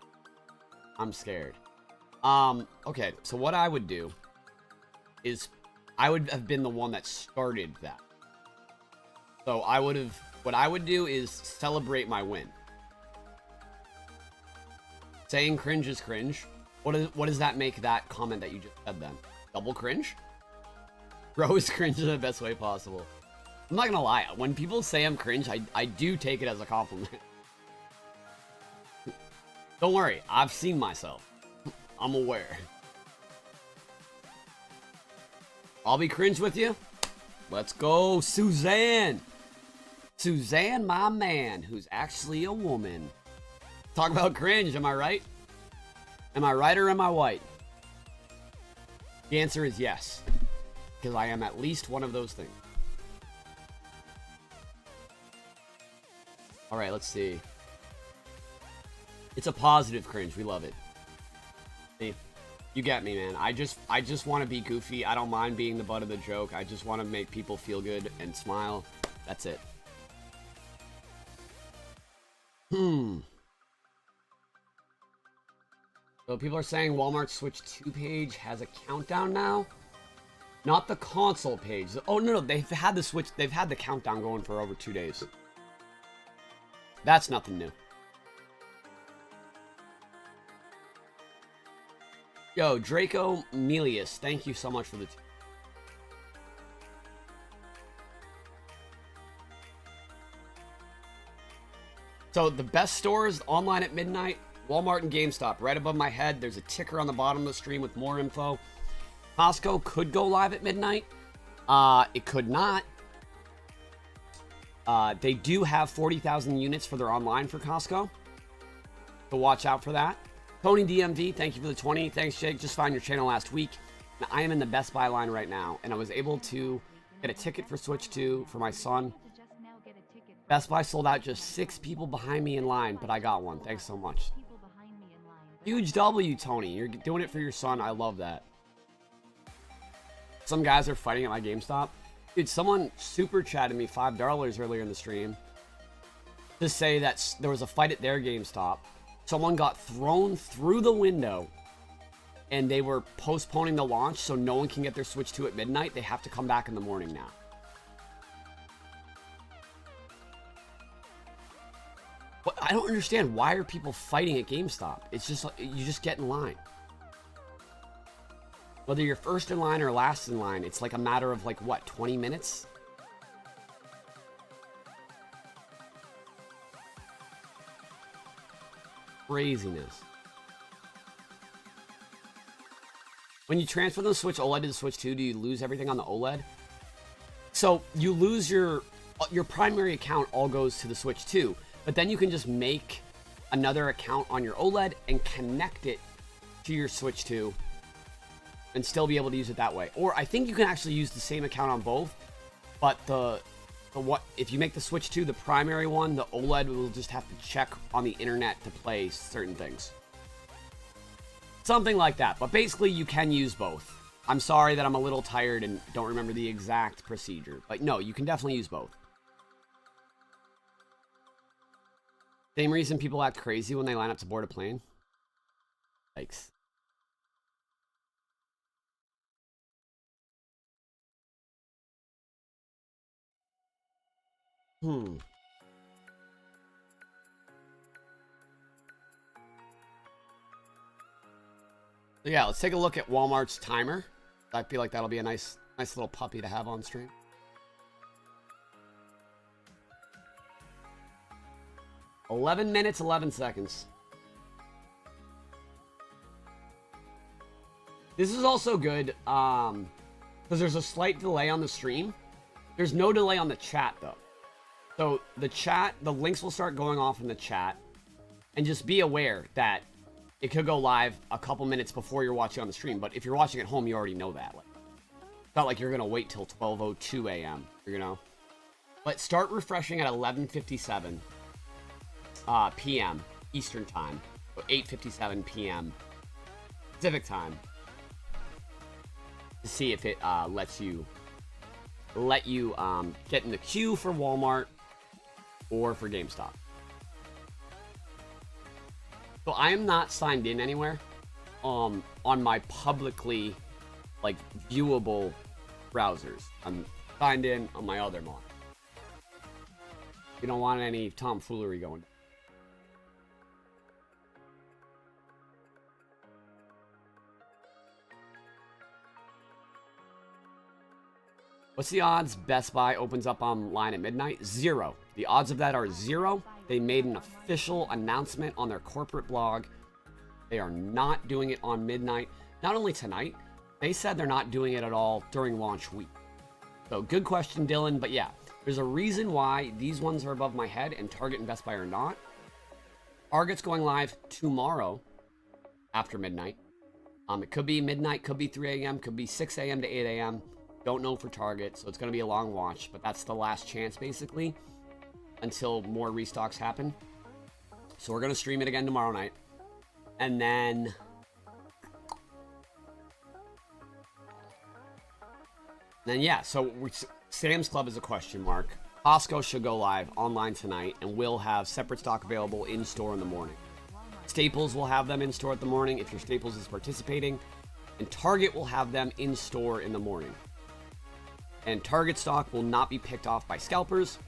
I'm scared. Okay, so what I would do is I would have been the one that started that. So what I would do is celebrate my win. Saying cringe is cringe. What does that make that comment that you just said then? Double cringe? Bro is cringe in the best way possible. I'm not gonna lie, when people say I'm cringe, I do take it as a compliment. Don't worry, I've seen myself. I'm aware. I'll be cringe with you. Let's go, Suzanne. Suzanne, my man, who's actually a woman. Talk about cringe, am I right? Am I right or am I white? The answer is yes. Because I am at least one of those things. Alright, let's see. It's a positive cringe. We love it. See? You get me, man. I just want to be goofy. I don't mind being the butt of the joke. I just want to make people feel good and smile. That's it. So people are saying Walmart's Switch 2 page has a countdown now. Not the console page. Oh, no, they've had the Switch. They've had the countdown going for over 2 days. That's nothing new. Yo, Draco Melius, thank you so much for the... So the best stores online at midnight, Walmart and GameStop. Right above my head, there's a ticker on the bottom of the stream with more info. Costco could go live at midnight. It could not. They do have 40,000 units for their online for Costco. So watch out for that. Tony DMV, thank you for the 20. Thanks, Jake. Just found your channel last week. And I am in the Best Buy line right now. And I was able to get a ticket for Switch 2 for my son. Best Buy sold out, just 6 people behind me in line, but I got one. Thanks so much. Huge W, Tony. You're doing it for your son. I love that. Some guys are fighting at my GameStop. Dude, someone super chatted me $5 earlier in the stream to say that there was a fight at their GameStop. Someone got thrown through the window and they were postponing the launch so no one can get their Switch 2 at midnight. They have to come back in the morning now. But I don't understand, why are people fighting at GameStop? It's just, you just get in line. Whether you're first in line or last in line, it's like a matter of like, what, 20 minutes? Craziness. When you transfer the Switch OLED to the Switch 2, do you lose everything on the OLED? So you lose your primary account all goes to the Switch 2, but then you can just make another account on your OLED and connect it to your Switch 2 and still be able to use it that way. Or I think you can actually use the same account on both, but if you make the Switch 2 the primary one, the OLED will just have to check on the internet to play certain things. Something like that, but basically you can use both. I'm sorry that I'm a little tired and don't remember the exact procedure, but no, you can definitely use both. Same reason people act crazy when they line up to board a plane. Yikes. So yeah, let's take a look at Walmart's timer. I feel like that'll be a nice little puppy to have on stream. "11 minutes, 11 seconds. This is also good, because there's a slight delay on the stream. There's no delay on the chat, though. So the chat, the links will start going off in the chat. And just be aware that it could go live a couple minutes before you're watching on the stream. But if you're watching at home, you already know that. Like, it's not like you're going to wait till 12:02 a.m., you know? But start refreshing at 11:57 p.m. Eastern Time. So 8:57 p.m. Pacific Time. To see if it let you get in the queue for Walmart or for GameStop. So I am not signed in anywhere on my publicly viewable browsers. I'm signed in on my other monitor. You don't want any tomfoolery going. What's the odds Best Buy opens up online at midnight? 0. The odds of that are 0. They made an official announcement on their corporate blog. They are not doing it on midnight. Not only tonight, they said they're not doing it at all during launch week. So good question, Dylan. But yeah, there's a reason why these ones are above my head and Target and Best Buy are not. Target's going live tomorrow after midnight. It could be midnight, could be 3 a.m., could be 6 a.m. to 8 a.m. Don't know for Target, so it's going to be a long watch, but that's the last chance, basically, until more restocks happen. So we're going to stream it again tomorrow night. And then... yeah, so Sam's Club is a question mark. Costco should go live online tonight, and we'll have separate stock available in-store in the morning. Staples will have them in-store at the morning if your Staples is participating. And Target will have them in-store in the morning. And Target stock will not be picked off by scalpers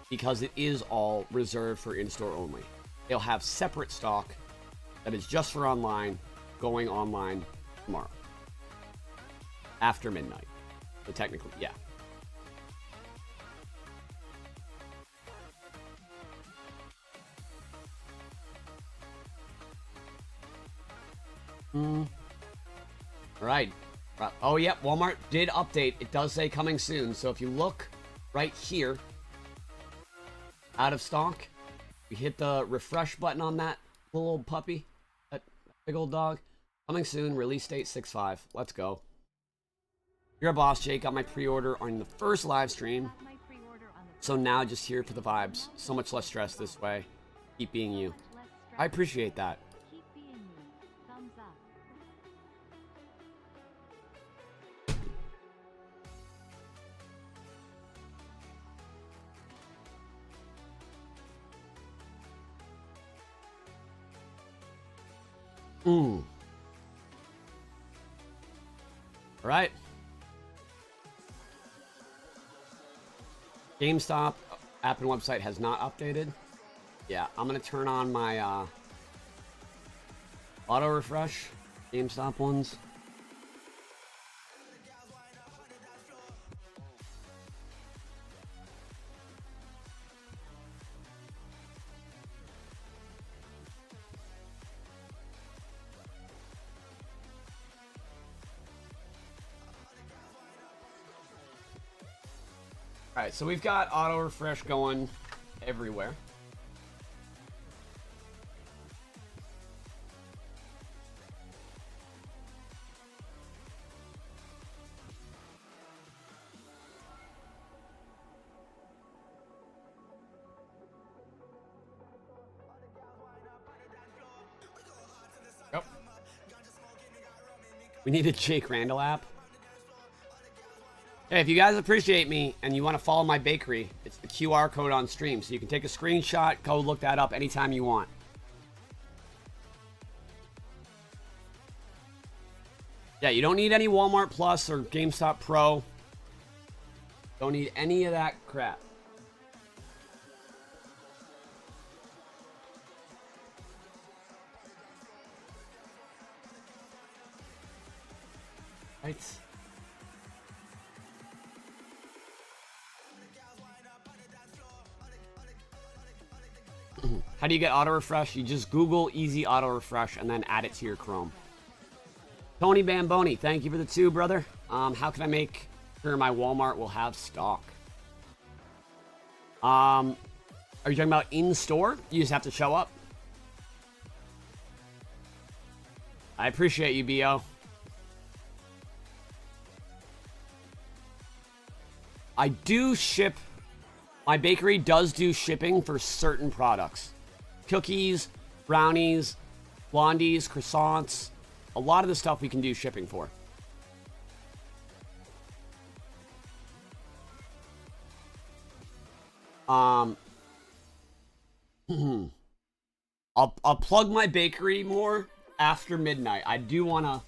because it is all reserved for in-store only. They'll have separate stock that is just for online, going online tomorrow. After midnight. So technically, yeah. All right. Oh, yeah, Walmart did update. It does say coming soon. So if you look right here, out of stock, we hit the refresh button on that little old puppy, that big old dog. Coming soon, release date 6/5. Let's go. You're a boss, Jake. Got my pre-order on the first live stream. So now just here for the vibes. So much less stress this way. Keep being you. I appreciate that. Keep being you. Thumbs up. All right. GameStop app and website has not updated. Yeah, I'm going to turn on my auto refresh. GameStop ones. Alright, so we've got auto refresh going everywhere. Yep. We need a Jake Randall app. Hey, if you guys appreciate me and you want to follow my bakery, it's the QR code on stream. So you can take a screenshot, go look that up anytime you want. Yeah, you don't need any Walmart Plus or GameStop Pro. Don't need any of that crap. Right. How do you get auto refresh? You just Google easy auto refresh and then add it to your Chrome. Tony Bamboni, thank you for the 2, brother. How can I make sure my Walmart will have stock? Are you talking about in store? You just have to show up. I appreciate you, BO. I do ship. My bakery does do shipping for certain products. Cookies, brownies, blondies, croissants. A lot of the stuff we can do shipping for. I'll plug my bakery more after midnight. I do want to,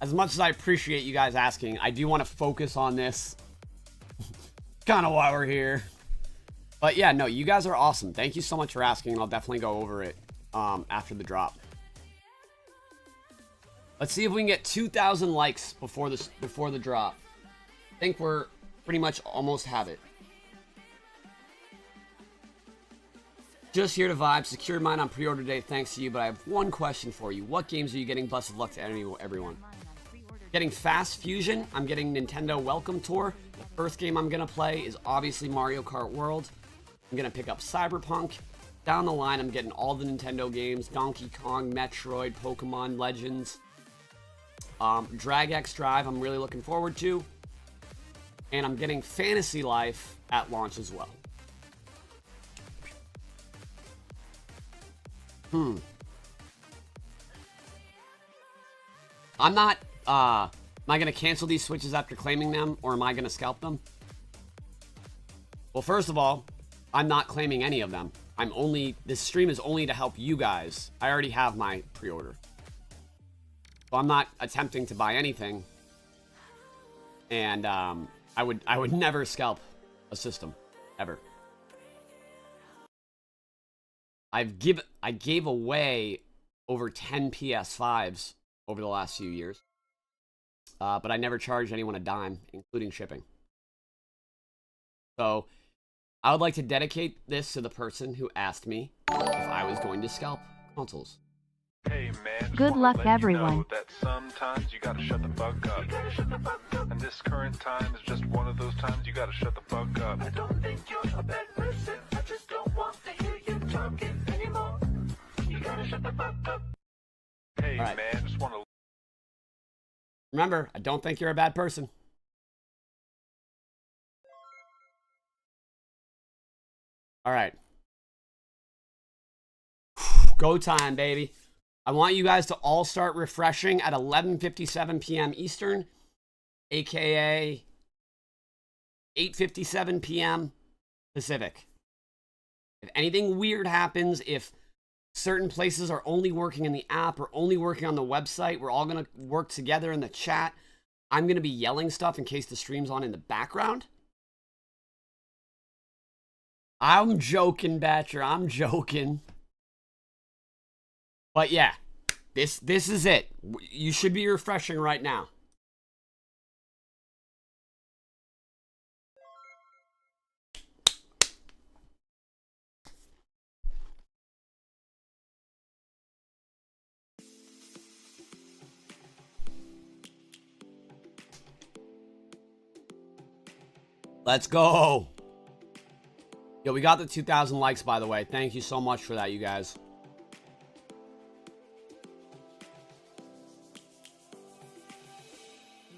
as much as I appreciate you guys asking, I do want to focus on this. Kind of why we're here. But yeah, no, you guys are awesome. Thank you so much for asking. I'll definitely go over it after the drop. Let's see if we can get 2,000 likes before the drop. I think we're pretty much almost have it. Just here to vibe. Secured mine on pre-order day thanks to you, but I have one question for you. What games are you getting? Blessed of luck to everyone. Getting Fast Fusion. I'm getting Nintendo Welcome Tour. The first game I'm going to play is obviously Mario Kart World. I'm going to pick up Cyberpunk. down the line, I'm getting all the Nintendo games, Donkey Kong, Metroid, Pokemon Legends. Drag X Drive, I'm really looking forward to. And I'm getting Fantasy Life at launch as well. I'm not, am I going to cancel these Switches after claiming them, or am I going to scalp them? Well, first of all, I'm not claiming any of them. This stream is only to help you guys. I already have my pre-order. So I'm not attempting to buy anything. And, I would never scalp a system. Ever. I gave away over 10 PS5s over the last few years. But I never charged anyone a dime, including shipping. So, I would like to dedicate this to the person who asked me if I was going to scalp consoles. Hey man, just Good wanna luck, let you everyone. know that sometimes you gotta shut the fuck up. And this current time is just one of those times you gotta shut the fuck up. I don't think you're a bad person. I just don't want to hear you talking anymore. You gotta shut the fuck up. Hey All right. man, just wanna. Remember, I don't think you're a bad person. All right. Go time, baby. I want you guys to all start refreshing at 11:57 p.m. Eastern, aka 8:57 p.m. Pacific. If anything weird happens, if certain places are only working in the app or only working on the website, we're all going to work together in the chat. I'm going to be yelling stuff in case the stream's on in the background. I'm joking, Batcher. I'm joking. But yeah, this is it. You should be refreshing right now. Let's go. Yo, we got the 2,000 likes, by the way. Thank you so much for that, you guys.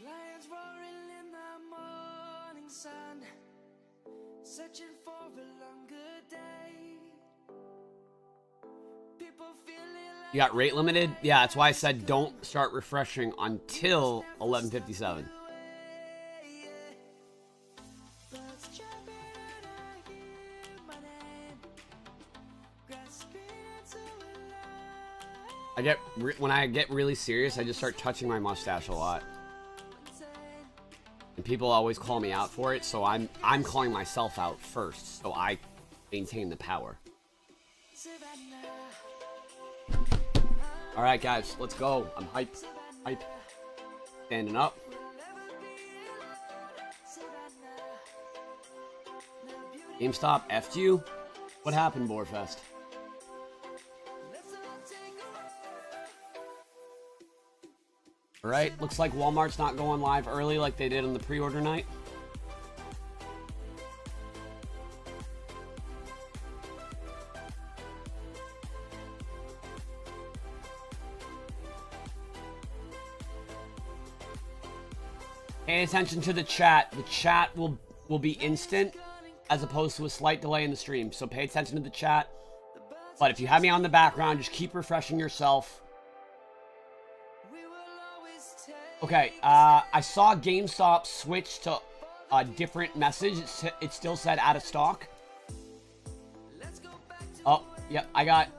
Lions roaring in the morning sun, searching for a longer day. People feeling like You got rate limited? Yeah, that's why I said don't start refreshing until 11:57. birds jumping and I hear my name, grasping into a life. When I get really serious, I just start touching my mustache a lot. And people always call me out for it, so I'm calling myself out first, so I maintain the power. All right, guys, let's go. I'm hype. Standing up. GameStop F'd you? What happened, Boarfest? All right, looks like Walmart's not going live early like they did on the pre-order night. Pay attention to the chat. The chat will be instant as opposed to a slight delay in the stream. So pay attention to the chat. But if you have me on the background, just keep refreshing yourself. Okay, I saw GameStop switch to a different message. It still said out of stock. Oh, yeah, I got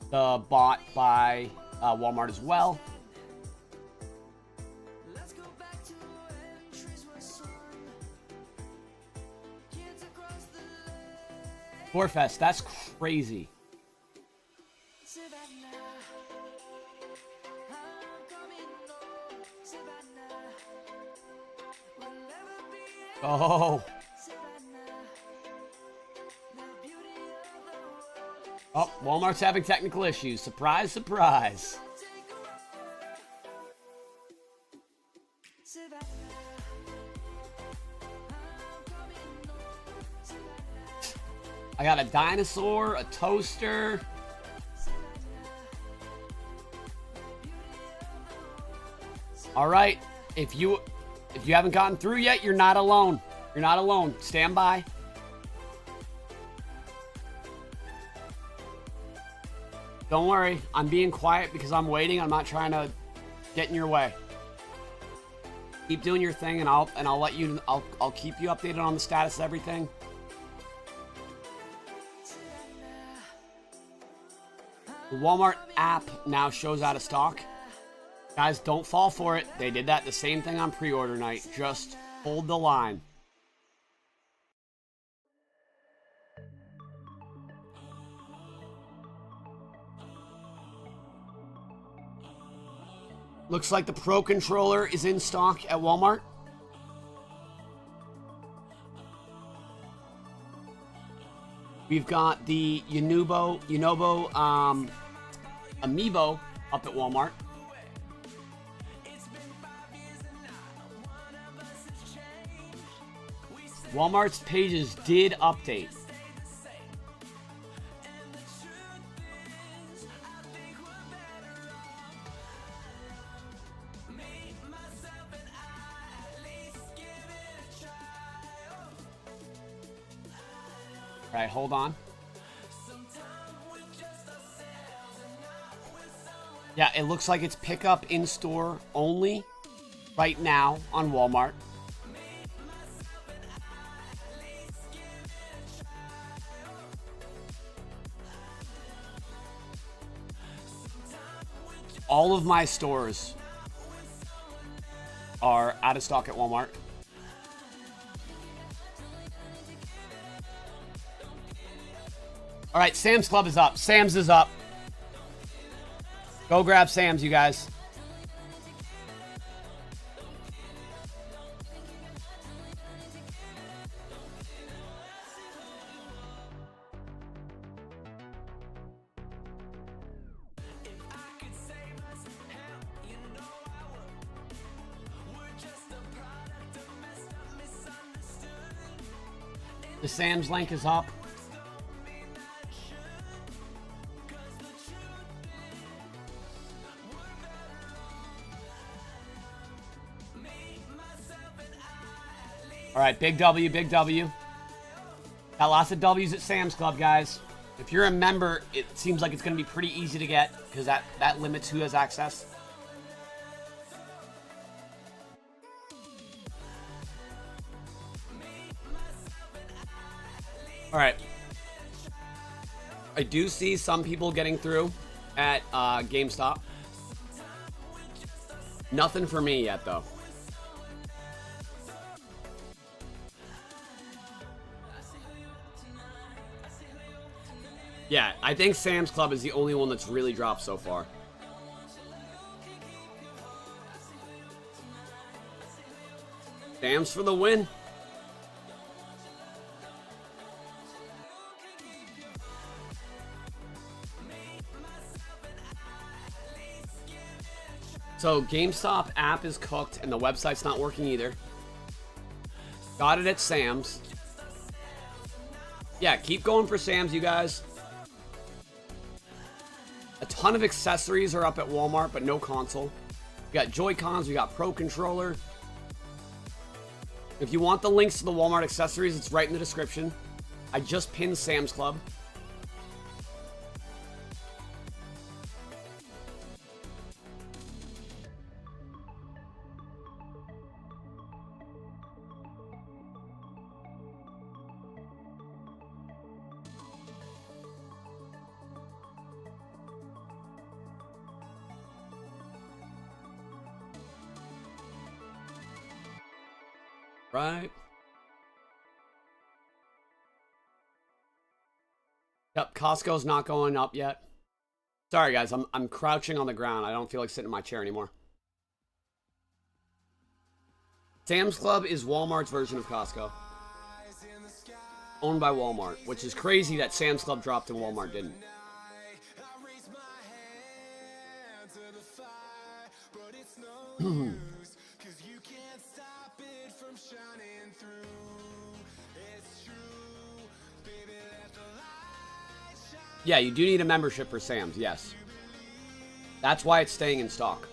the bought by Walmart as well. Warfest, that's crazy. Oh. Oh, Walmart's having technical issues. Surprise, surprise. I got a dinosaur, a toaster. All right, if you haven't gotten through yet, you're not alone. You're not alone. Stand by. Don't worry, I'm being quiet because I'm waiting. I'm not trying to get in your way. Keep doing your thing, and I'll let you. I'll keep you updated on the status of everything. The Walmart app now shows out of stock. Guys, don't fall for it. They did that the same thing on pre-order night. Just hold the line. Looks like the Pro controller is in stock at Walmart. We've got the Yunobo Amiibo up at Walmart. Walmart's pages did update. All right, hold on. Yeah, it looks like it's pickup in store only right now on Walmart. All of my stores are out of stock at Walmart. All right, Sam's Club is up. Sam's is up. Go grab Sam's, you guys. The Sam's link is up. All right, big W, big W. Got lots of W's at Sam's Club, guys. If you're a member, it seems like it's going to be pretty easy to get because that limits who has access. All right. I do see some people getting through at GameStop. Nothing for me yet, though. Yeah, I think Sam's Club is the only one that's really dropped so far. Sam's for the win. So GameStop app is cooked and the website's not working either. Got it at Sam's. Yeah, keep going for Sam's, you guys. A ton of accessories are up at Walmart, but no console. We got Joy-Cons, we got Pro Controller. If you want the links to the Walmart accessories, it's right in the description. I just pinned Sam's Club. Right. Yep, Costco's not going up yet. Sorry guys, I'm crouching on the ground. I don't feel like sitting in my chair anymore. Sam's Club is Walmart's version of Costco. Owned by Walmart, which is crazy that Sam's Club dropped and Walmart didn't. Yeah, you do need a membership for Sam's, yes. That's why it's staying in stock.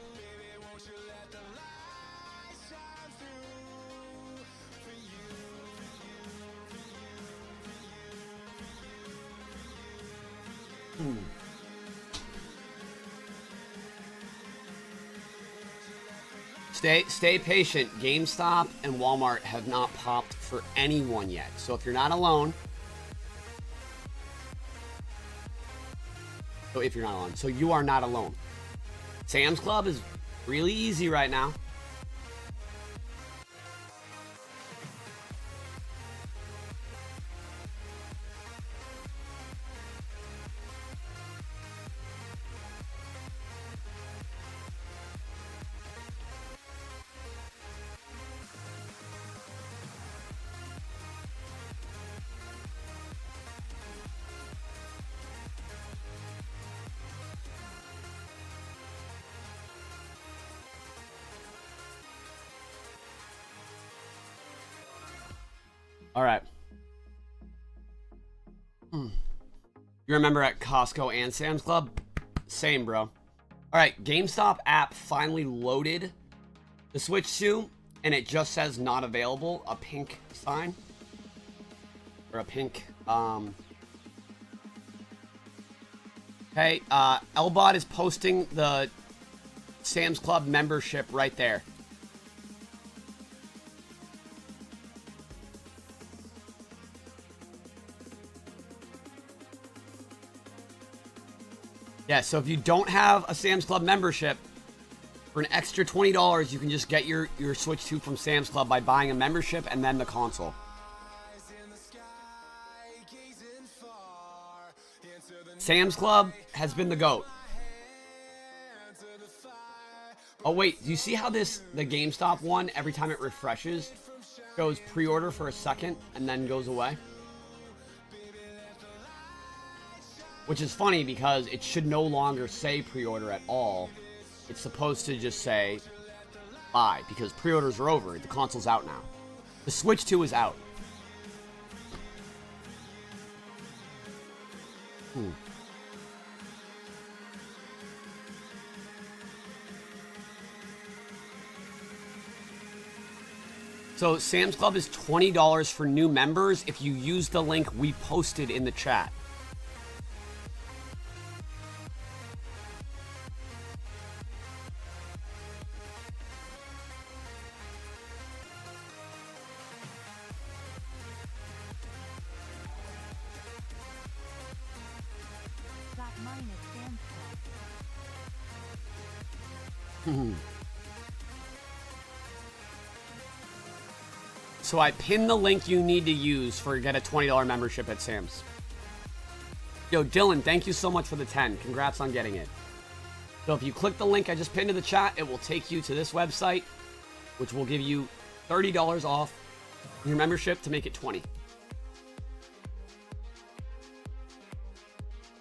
Stay patient. GameStop and Walmart have not popped for anyone yet. So if you're not alone, so you are not alone. Sam's Club is really easy right now. All right. You remember at Costco and Sam's Club? Same, bro. All right, GameStop app finally loaded the Switch 2, and it just says not available, a pink sign. Or a pink, Okay, Elbot is posting the Sam's Club membership right there. Yeah, so if you don't have a Sam's Club membership, for an extra $20, you can just get your Switch 2 from Sam's Club by buying a membership and then the console. Sam's Club has been the GOAT. Oh wait, do you see how the GameStop one, every time it refreshes, goes pre-order for a second and then goes away? Which is funny because it should no longer say pre-order at all. It's supposed to just say buy because pre-orders are over. The console's out now. The Switch 2 is out. So Sam's Club is $20 for new members if you use the link we posted in the chat. Got mine at Sam's Club. So I pinned the link you need to use for get a $20 membership at Sam's. Yo, Dylan, thank you so much for the 10. Congrats on getting it. So if you click the link I just pinned to the chat, it will take you to this website, which will give you $30 off your membership to make it 20.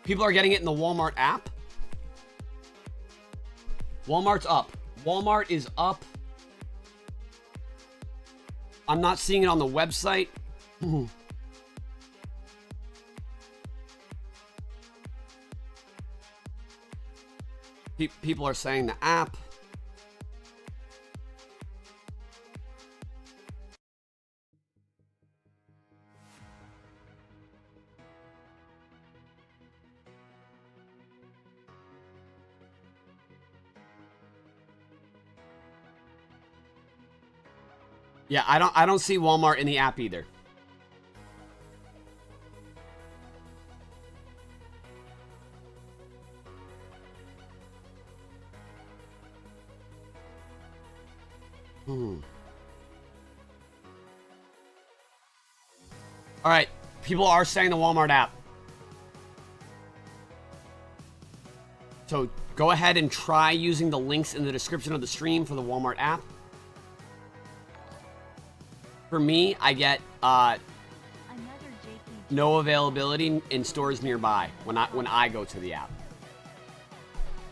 People are getting it in the Walmart app. Walmart's up. Walmart is up. I'm not seeing it on the website. People are saying the app. Yeah, I don't see Walmart in the app either. All right, people are saying the Walmart app. So go ahead and try using the links in the description of the stream for the Walmart app. For me, I get no availability in stores nearby when I go to the app.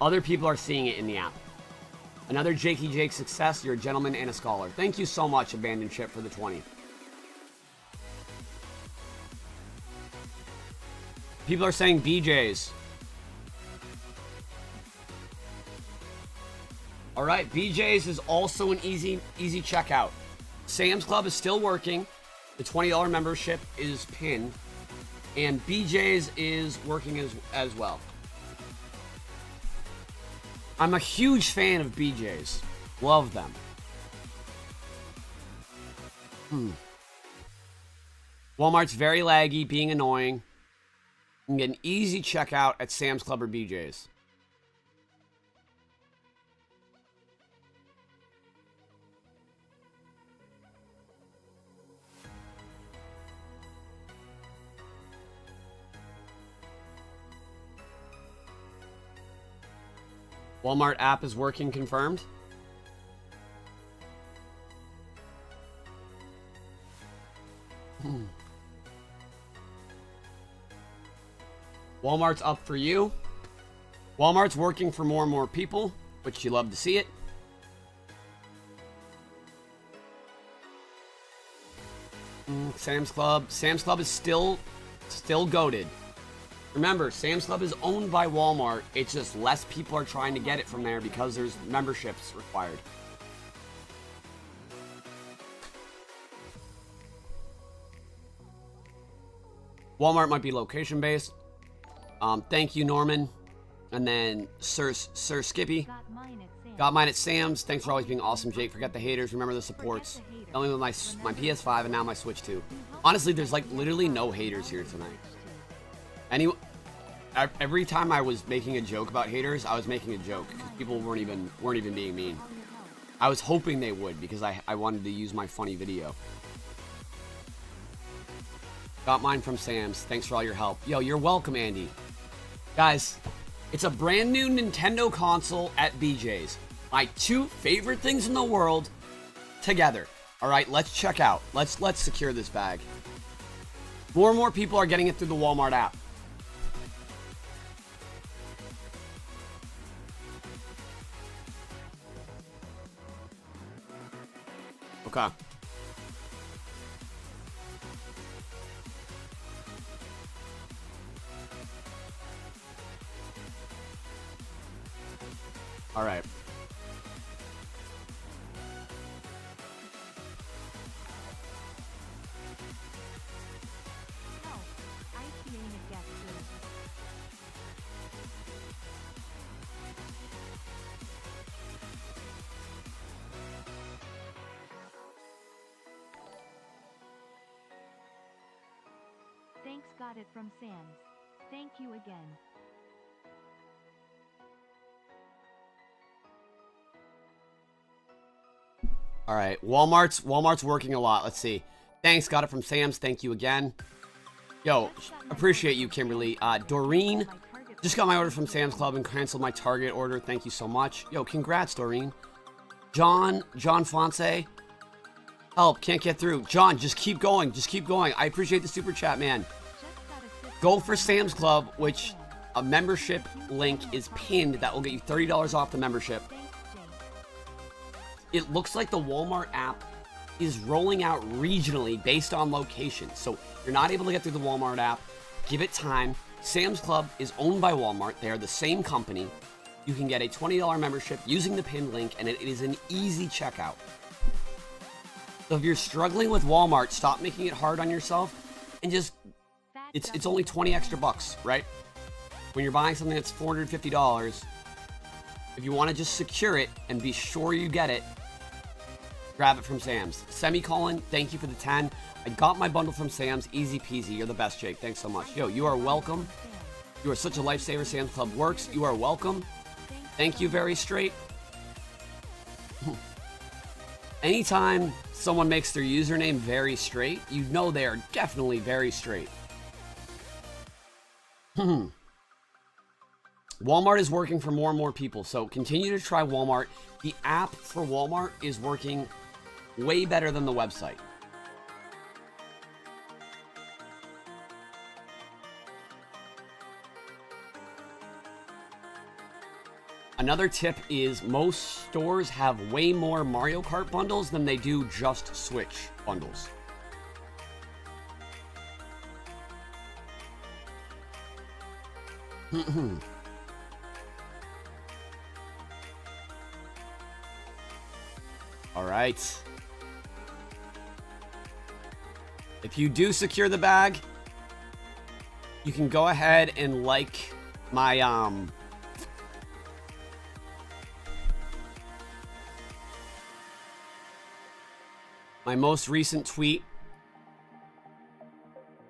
Other people are seeing it in the app. Another Jakey Jake success. You're a gentleman and a scholar. Thank you so much, Abandoned Ship, for the 20. People are saying BJ's. All right, BJ's is also an easy checkout. Sam's Club is still working. The $20 membership is pinned. And BJ's is working as well. I'm a huge fan of BJ's. Love them. Walmart's very laggy, being annoying. You can get an easy checkout at Sam's Club or BJ's. Walmart app is working, confirmed. Walmart's up for you. Walmart's working for more and more people, which you love to see it. Sam's Club. Sam's Club is still goated. Remember, Sam's Club is owned by Walmart. It's just less people are trying to get it from there because there's memberships required. Walmart might be location based. Thank you, Norman. And then Sir Skippy. Got mine at Sam's. Thanks for always being awesome, Jake. Forget the haters. Remember the supports. Only with my PS5 and now my Switch 2. Honestly, there's like literally no haters here tonight. Every time I was making a joke about haters, I was making a joke because people weren't even being mean. I was hoping they would because I wanted to use my funny video. Got mine from Sam's. Thanks for all your help. Yo, you're welcome, Andy. Guys, it's a brand new Nintendo console at BJ's. My two favorite things in the world together. All right, let's check out. Let's secure this bag. More and more people are getting it through the Walmart app. Okay. All right. Thanks, got it from Sam's. Thank you again. All right, Walmart's working a lot. Let's see. Thanks, got it from Sam's. Thank you again. Yo, appreciate you, Kimberly. Doreen, just got my order from Sam's Club and canceled my Target order. Thank you so much. Yo, congrats, Doreen. John Fonse. Help, can't get through. John, just keep going. Just keep going. I appreciate the super chat, man. Go for Sam's Club, which a membership link is pinned. That will get you $30 off the membership. It looks like the Walmart app is rolling out regionally based on location. So you're not able to get through the Walmart app. Give it time. Sam's Club is owned by Walmart. They are the same company. You can get a $20 membership using the pinned link, and it is an easy checkout. So if you're struggling with Walmart, stop making it hard on yourself and just, it's only 20 extra bucks, right? When you're buying something that's $450, if you want to just secure it and be sure you get it, grab it from Sam's. Semicolon, thank you for the 10. I got my bundle from Sam's. Easy peasy. You're the best, Jake. Thanks so much. Yo, you are welcome. You are such a lifesaver. Sam's Club works. You are welcome. Thank you, Very Straight. Anytime someone makes their username Very Straight, you know they are definitely very straight. Walmart is working for more and more people, so continue to try Walmart. The app for Walmart is working way better than the website. Another tip is most stores have way more Mario Kart bundles than they do just Switch bundles. All right. If you do secure the bag, you can go ahead and like my my most recent tweet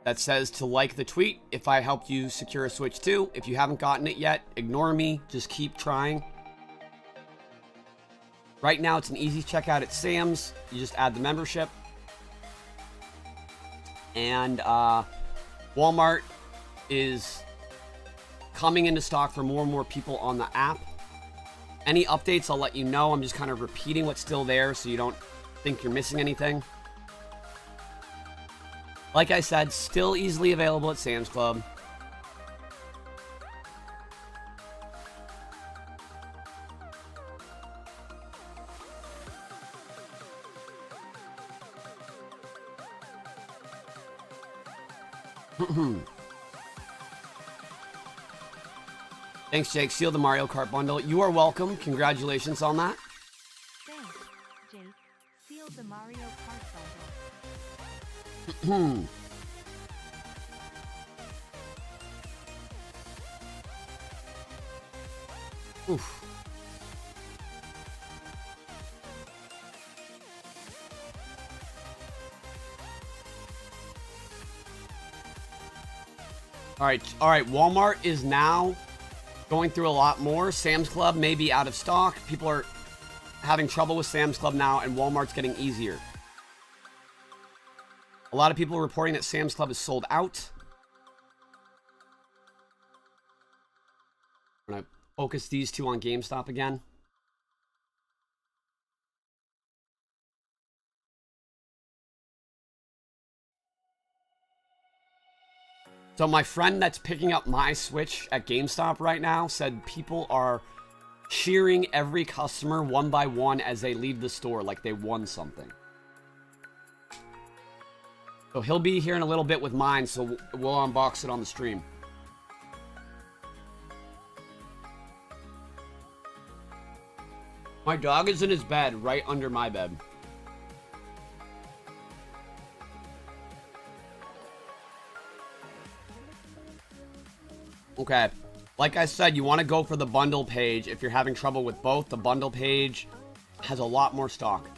that says to like the tweet if I helped you secure a Switch 2. If you haven't gotten it yet, ignore me. Just keep trying. Right now, it's an easy checkout at Sam's. You just add the membership. And Walmart is coming into stock for more and more people on the app. Any updates, I'll let you know. I'm just kind of repeating what's still there so you don't think you're missing anything. Like I said, still easily available at Sam's Club. Thanks, Jake. Seal the Mario Kart bundle. You are welcome. Congratulations on that. Thanks, Jake. Seal the Mario Kart bundle. Oof. All right. Walmart is now going through a lot more. Sam's Club may be out of stock. People are having trouble with Sam's Club now, and Walmart's getting easier. A lot of people are reporting that Sam's Club is sold out. I'm going to focus these two on GameStop again. So my friend that's picking up my Switch at GameStop right now said people are cheering every customer one by one as they leave the store like they won something. So he'll be here in a little bit with mine, so we'll unbox it on the stream. My dog is in his bed right under my bed. Okay, like I said, you want to go for the bundle page. If you're having trouble with both, the bundle page has a lot more stock.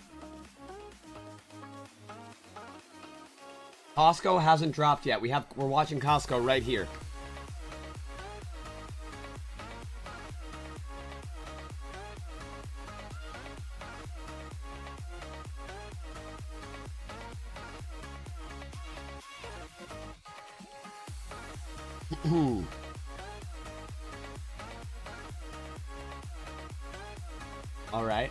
Costco hasn't dropped yet. We're watching Costco right here. All right.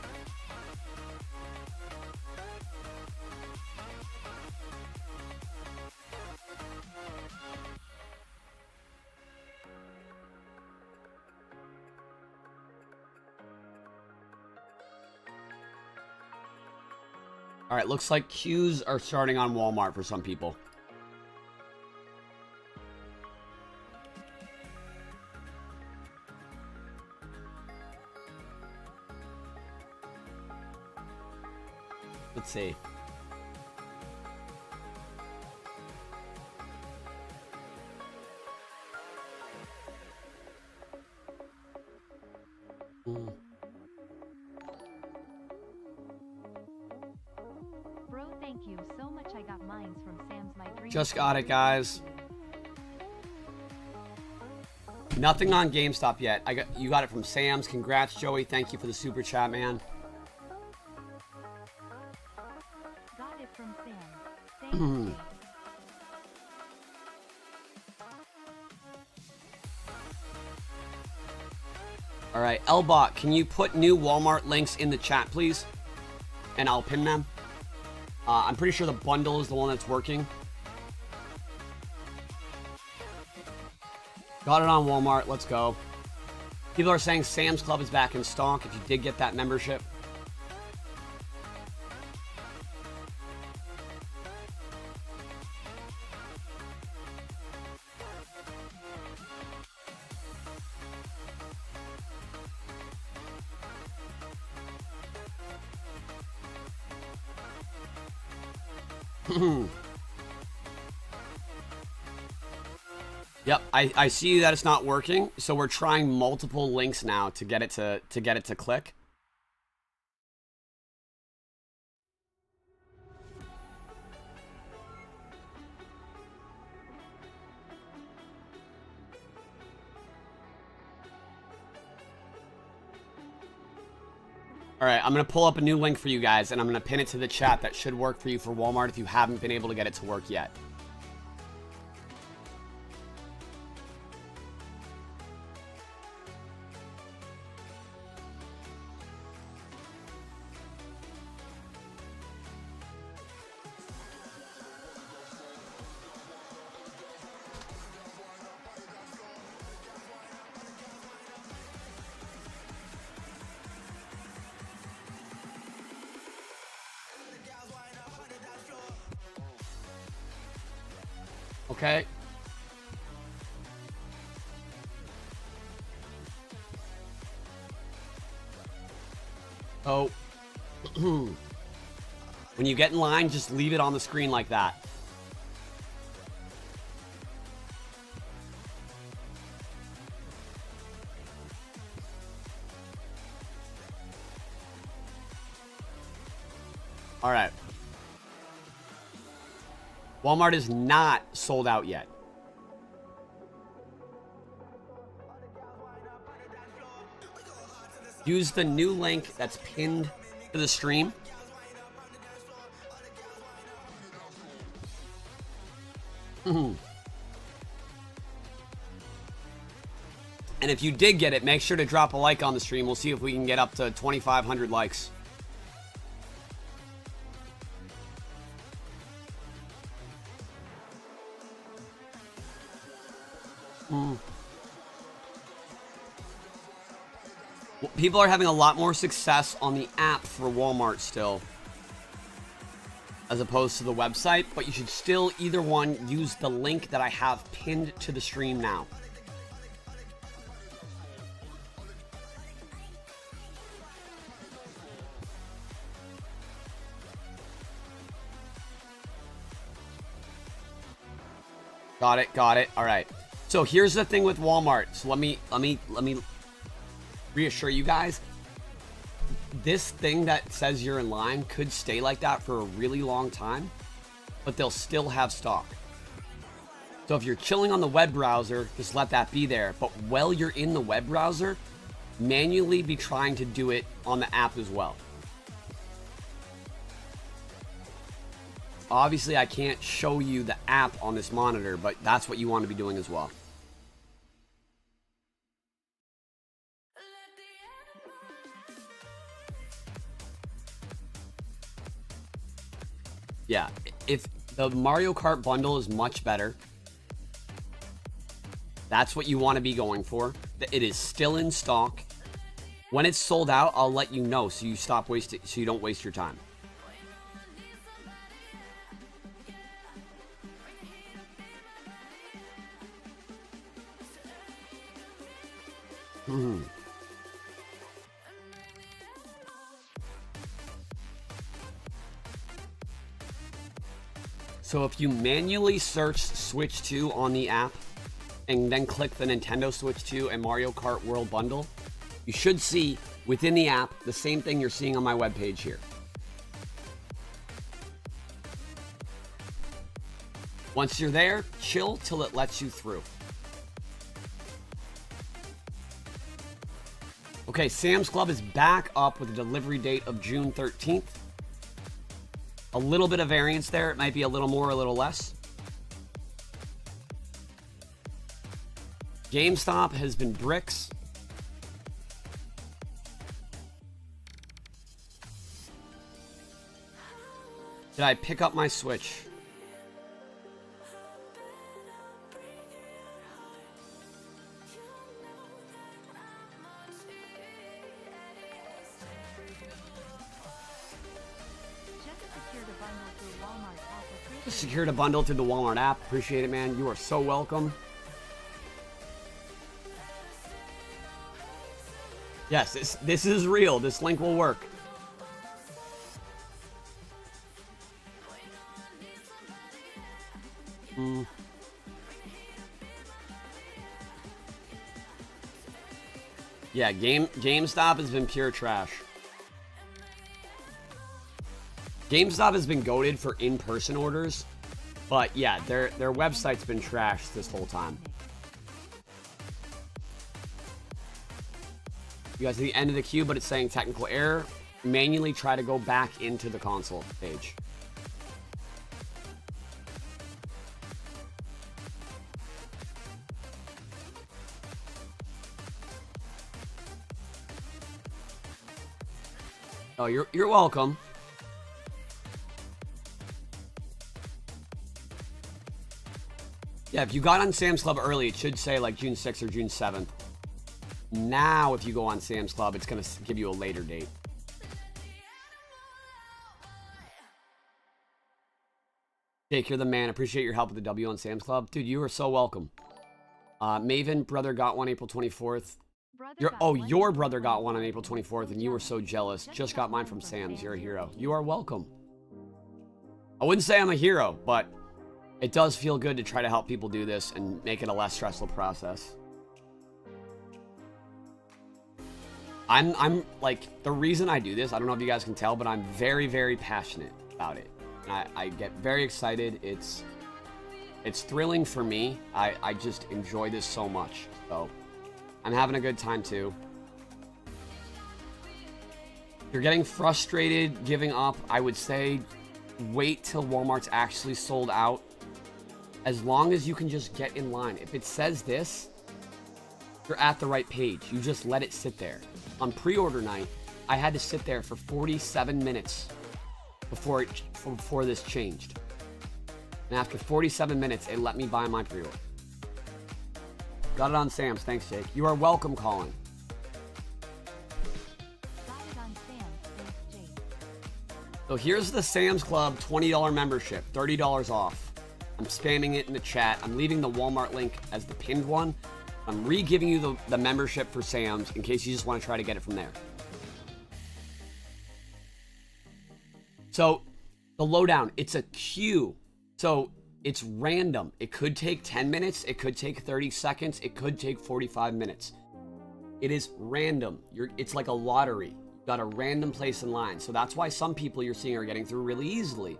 All right, looks like queues are starting on Walmart for some people. Let's see. Bro, thank you so much. I got mines from Sam's. My dream. Just got it, guys. Nothing on GameStop yet. You got it from Sam's. Congrats, Joey. Thank you for the super chat, man. Got it from Sam's. Thanks, Jake. All right, Lbot, can you put new Walmart links in the chat, please? And I'll pin them. I'm pretty sure the bundle is the one that's working. Got it on Walmart. Let's go. People are saying Sam's Club is back in stock if you did get that membership. Yep, I see that it's not working, so we're trying multiple links now to get it to click. All right, I'm going to pull up a new link for you guys, and I'm going to pin it to the chat. That should work for you for Walmart if you haven't been able to get it to work yet. Okay. Oh. When you get in line, just leave it on the screen like that. All right. Walmart is not sold out yet. Use the new link that's pinned to the stream. And if you did get it, make sure to drop a like on the stream. We'll see if we can get up to 2,500 likes. People are having a lot more success on the app for Walmart still, as opposed to the website, but you should still, either one, use the link that I have pinned to the stream now. Got it, got it. All right. So here's the thing with Walmart. So let me reassure you guys. This thing that says you're in line could stay like that for a really long time, but they'll still have stock. So if you're chilling on the web browser, just let that be there. But while you're in the web browser, manually be trying to do it on the app as well. Obviously, I can't show you the app on this monitor, but that's what you want to be doing as well. Yeah, if the Mario Kart bundle is much better, that's what you want to be going for. It is still in stock. When it's sold out, I'll let you know so you stop wasting, so you don't waste your time. So if you manually search Switch 2 on the app and then click the Nintendo Switch 2 and Mario Kart World Bundle, you should see within the app the same thing you're seeing on my webpage here. Once you're there, chill till it lets you through. Okay, Sam's Club is back up with a delivery date of June 13th. A little bit of variance there. It might be a little more, a little less. GameStop has been bricks. Did I pick up my Switch? Secured a bundle through the Walmart app. Appreciate it, man. You are so welcome. Yes, this is real. This link will work. Yeah, GameStop has been pure trash. GameStop has been goated for in-person orders, but yeah, their website's been trashed this whole time. You guys at the end of the queue, but it's saying technical error. Manually try to go back into the console page. Oh, you're welcome. Yeah, if you got on Sam's Club early, it should say like June 6th or June 7th. Now, if you go on Sam's Club, it's going to give you a later date. Jake, you're the man. Appreciate your help with the W on Sam's Club. Dude, you are so welcome. Maven, brother got one April 24th. Your brother got one on April 24th, and you were so jealous. Just got mine from Sam's. You're a hero. You are welcome. I wouldn't say I'm a hero, but it does feel good to try to help people do this and make it a less stressful process. I'm like, the reason I do this, I don't know if you guys can tell, but I'm very, very passionate about it. I get very excited. It's thrilling for me. I just enjoy this so much. So I'm having a good time too. If you're getting frustrated, giving up, I would say wait till Walmart's actually sold out. As long as you can just get in line. If it says this, you're at the right page. You just let it sit there. On pre-order night, I had to sit there for 47 minutes before this changed. And after 47 minutes, it let me buy my pre-order. Got it on Sam's. Thanks, Jake. You are welcome, Colin. Got it on Sam's. Thanks, Jake. So here's the Sam's Club $20 membership, $30 off. I'm spamming it in the chat. I'm leaving the Walmart link as the pinned one. I'm re-giving you the membership for Sam's in case you just want to try to get it from there. So the lowdown, it's a queue. So it's random. It could take 10 minutes. It could take 30 seconds. It could take 45 minutes. It is random. It's like a lottery. You got a random place in line. So that's why some people you're seeing are getting through really easily.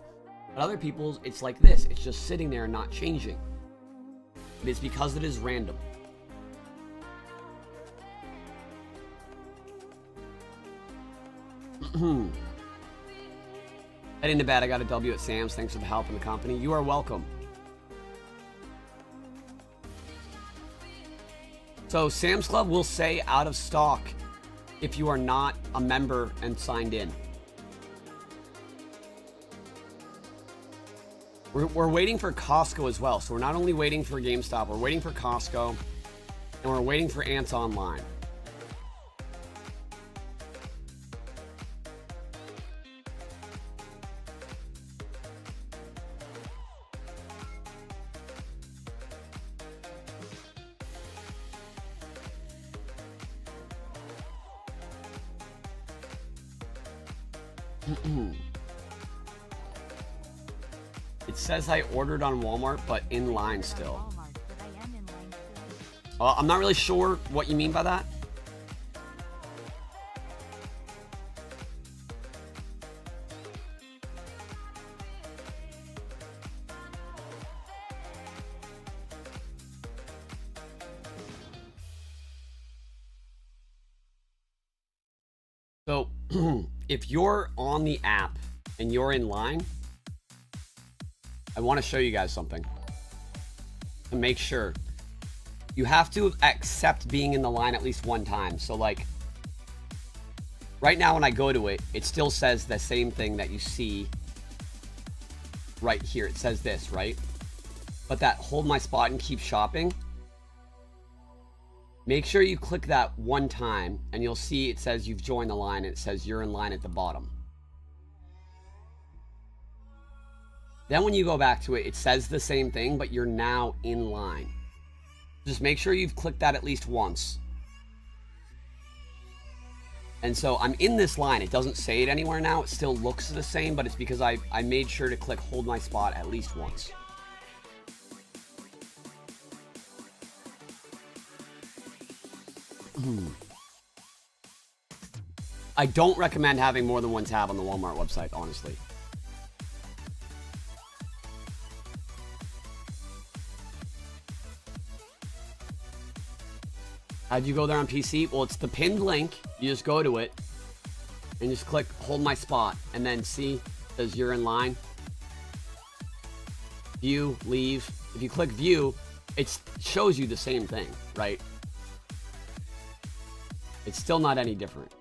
But other people's, it's like this. It's just sitting there and not changing. It's because it is random. Heading to bed, I got a W at Sam's. Thanks for the help in the company. You are welcome. So Sam's Club will say out of stock if you are not a member and signed in. We're waiting for Costco as well. So we're not only waiting for GameStop, we're waiting for Costco, and we're waiting for antonline. It says I ordered on Walmart, but in line still. Walmart, but I am in line still. I'm not really sure what you mean by that. So, if you're on the app and you're in line, I want to show you guys something to make sure. You have to accept being in the line at least one time. So like right now when I go to it, it still says the same thing that you see right here. It says this, right? But that hold my spot and keep shopping. Make sure you click that one time and you'll see it says you've joined the line and it says you're in line at the bottom. Then when you go back to it, it says the same thing, but you're now in line. Just make sure you've clicked that at least once. And so I'm in this line. It doesn't say it anywhere now. It still looks the same, but it's because I made sure to click hold my spot at least once. I don't recommend having more than one tab on the Walmart website, honestly. How'd you go there on PC? Well, it's the pinned link. You just go to it and just click hold my spot, and then see, says you're in line. View, leave. If you click view, it shows you the same thing, right? It's still not any different.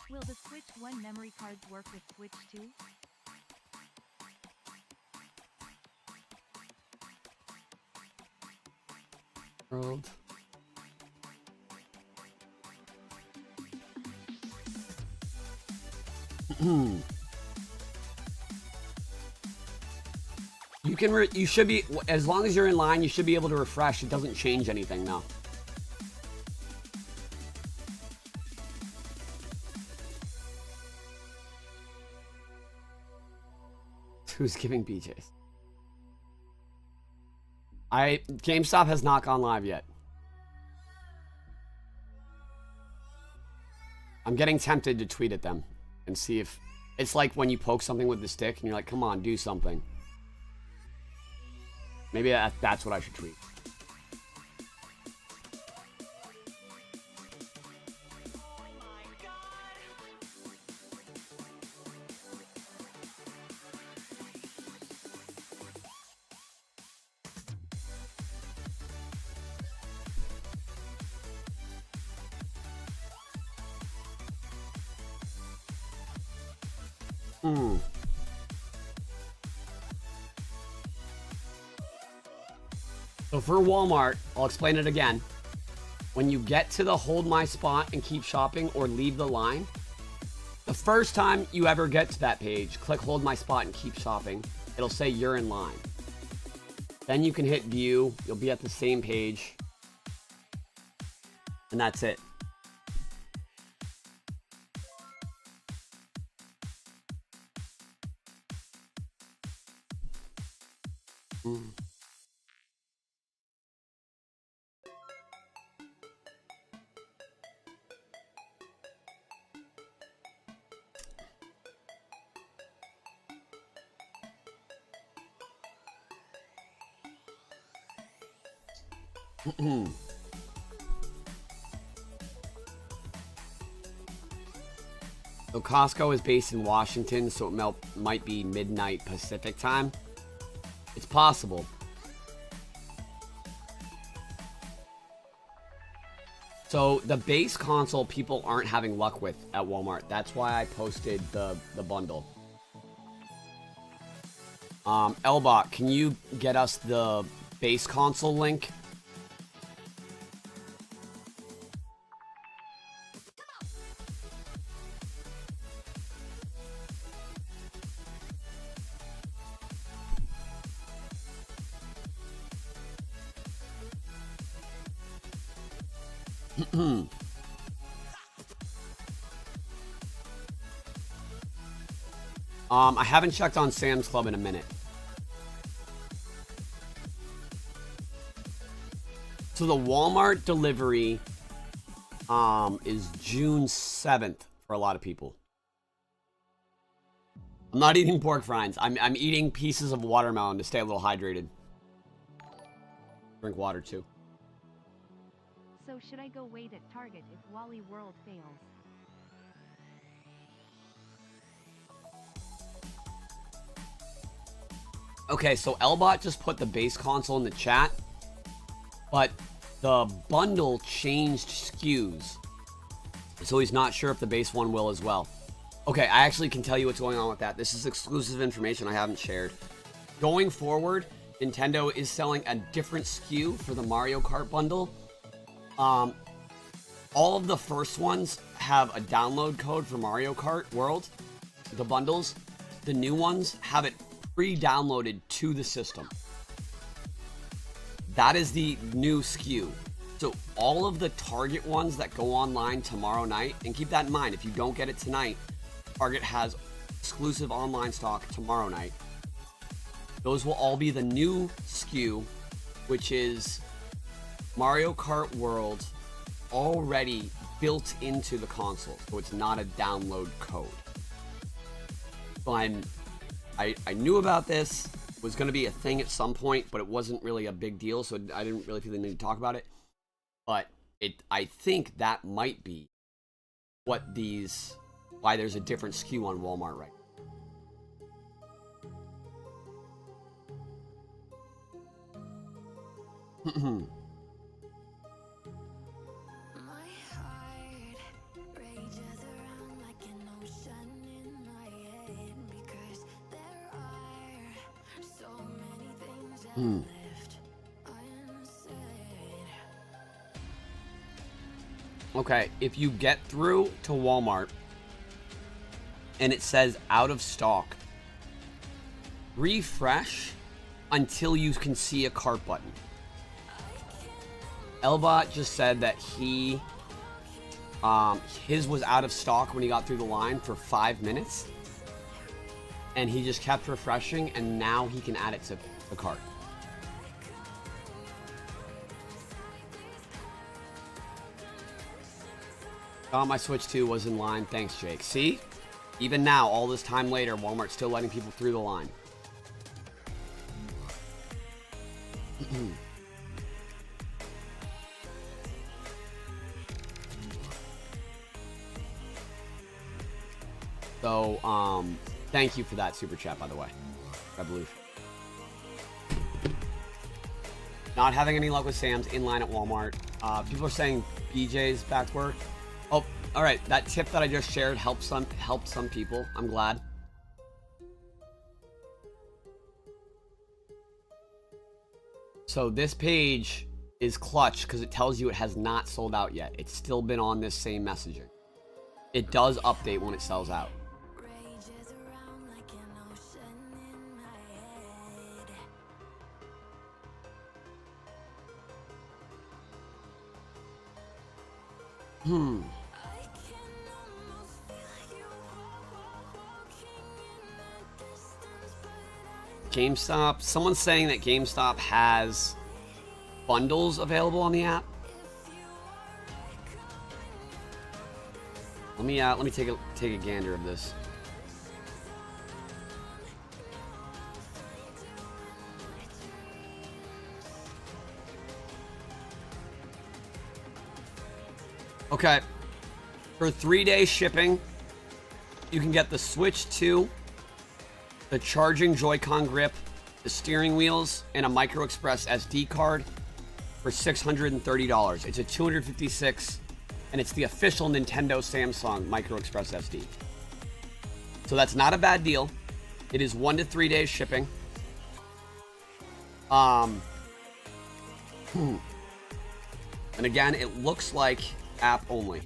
Will the Switch 1 memory cards work with Switch 2? World. You should be, as long as you're in line, you should be able to refresh. It doesn't change anything now. Who's giving BJs? GameStop has not gone live yet. I'm getting tempted to tweet at them and see if it's like when you poke something with the stick and you're like, come on, do something. Maybe that's what I should tweet. So for Walmart, I'll explain it again. When you get to the hold my spot and keep shopping or leave the line, the first time you ever get to that page, click hold my spot and keep shopping. It'll say you're in line. Then you can hit view. You'll be at the same page. And that's it. So Costco is based in Washington, so it might be midnight Pacific time. It's possible. So the base console people aren't having luck with at Walmart. That's why I posted the bundle. Elbot, can you get us the base console link? I haven't checked on Sam's Club in a minute. So the Walmart delivery is June 7th for a lot of people. I'm not eating pork frinds. I'm eating pieces of watermelon to stay a little hydrated. Drink water too. So should I go wait at Target if Wally World fails? Okay, so Elbot just put the base console in the chat, but the bundle changed SKUs, so he's not sure if the base one will as well. Okay, I actually can tell you what's going on with that. This is exclusive information I haven't shared. Going forward, Nintendo is selling a different SKU for the Mario Kart bundle. All of the first ones have a download code for Mario Kart World, the bundles. The new ones have it pre-downloaded to the system. That is the new SKU. So all of the Target ones that go online tomorrow night, and keep that in mind, if you don't get it tonight, Target has exclusive online stock tomorrow night. Those will all be the new SKU which is Mario Kart World already built into the console, so it's not a download code. So I knew about this, was going to be a thing at some point, but it wasn't really a big deal, so I didn't really feel the need to talk about it. But I think that might be why there's a different SKU on Walmart right now. My heart rages around like an ocean in my head because there are so many things that left unsaid. Okay, if you get through to Walmart and it says out of stock, refresh until you can see a cart button. Elbot just said that his was out of stock when he got through the line for 5 minutes, and he just kept refreshing, and now he can add it to the cart. Oh, my Switch 2 was in line. Thanks, Jake. See? Even now, all this time later, Walmart's still letting people through the line. So, thank you for that super chat, by the way. Revolution. Not having any luck with Sam's in line at Walmart. People are saying BJ's back to work. Oh, all right. That tip that I just shared helped some people. I'm glad. So this page is clutch because it tells you it has not sold out yet. It's still been on this same messaging. It does update when it sells out. Rages around like an ocean in my head. I can almost feel you walking in the distance, but GameStop. Someone's saying that GameStop has bundles available on the app. Let me take a gander of this. Okay. For 3-day shipping, you can get the Switch 2, the charging Joy-Con grip, the steering wheels, and a Micro Express SD card for $630. It's a 256, and it's the official Nintendo Samsung Micro Express SD. So that's not a bad deal. It is 1 to 3 days shipping. And again, it looks like app only.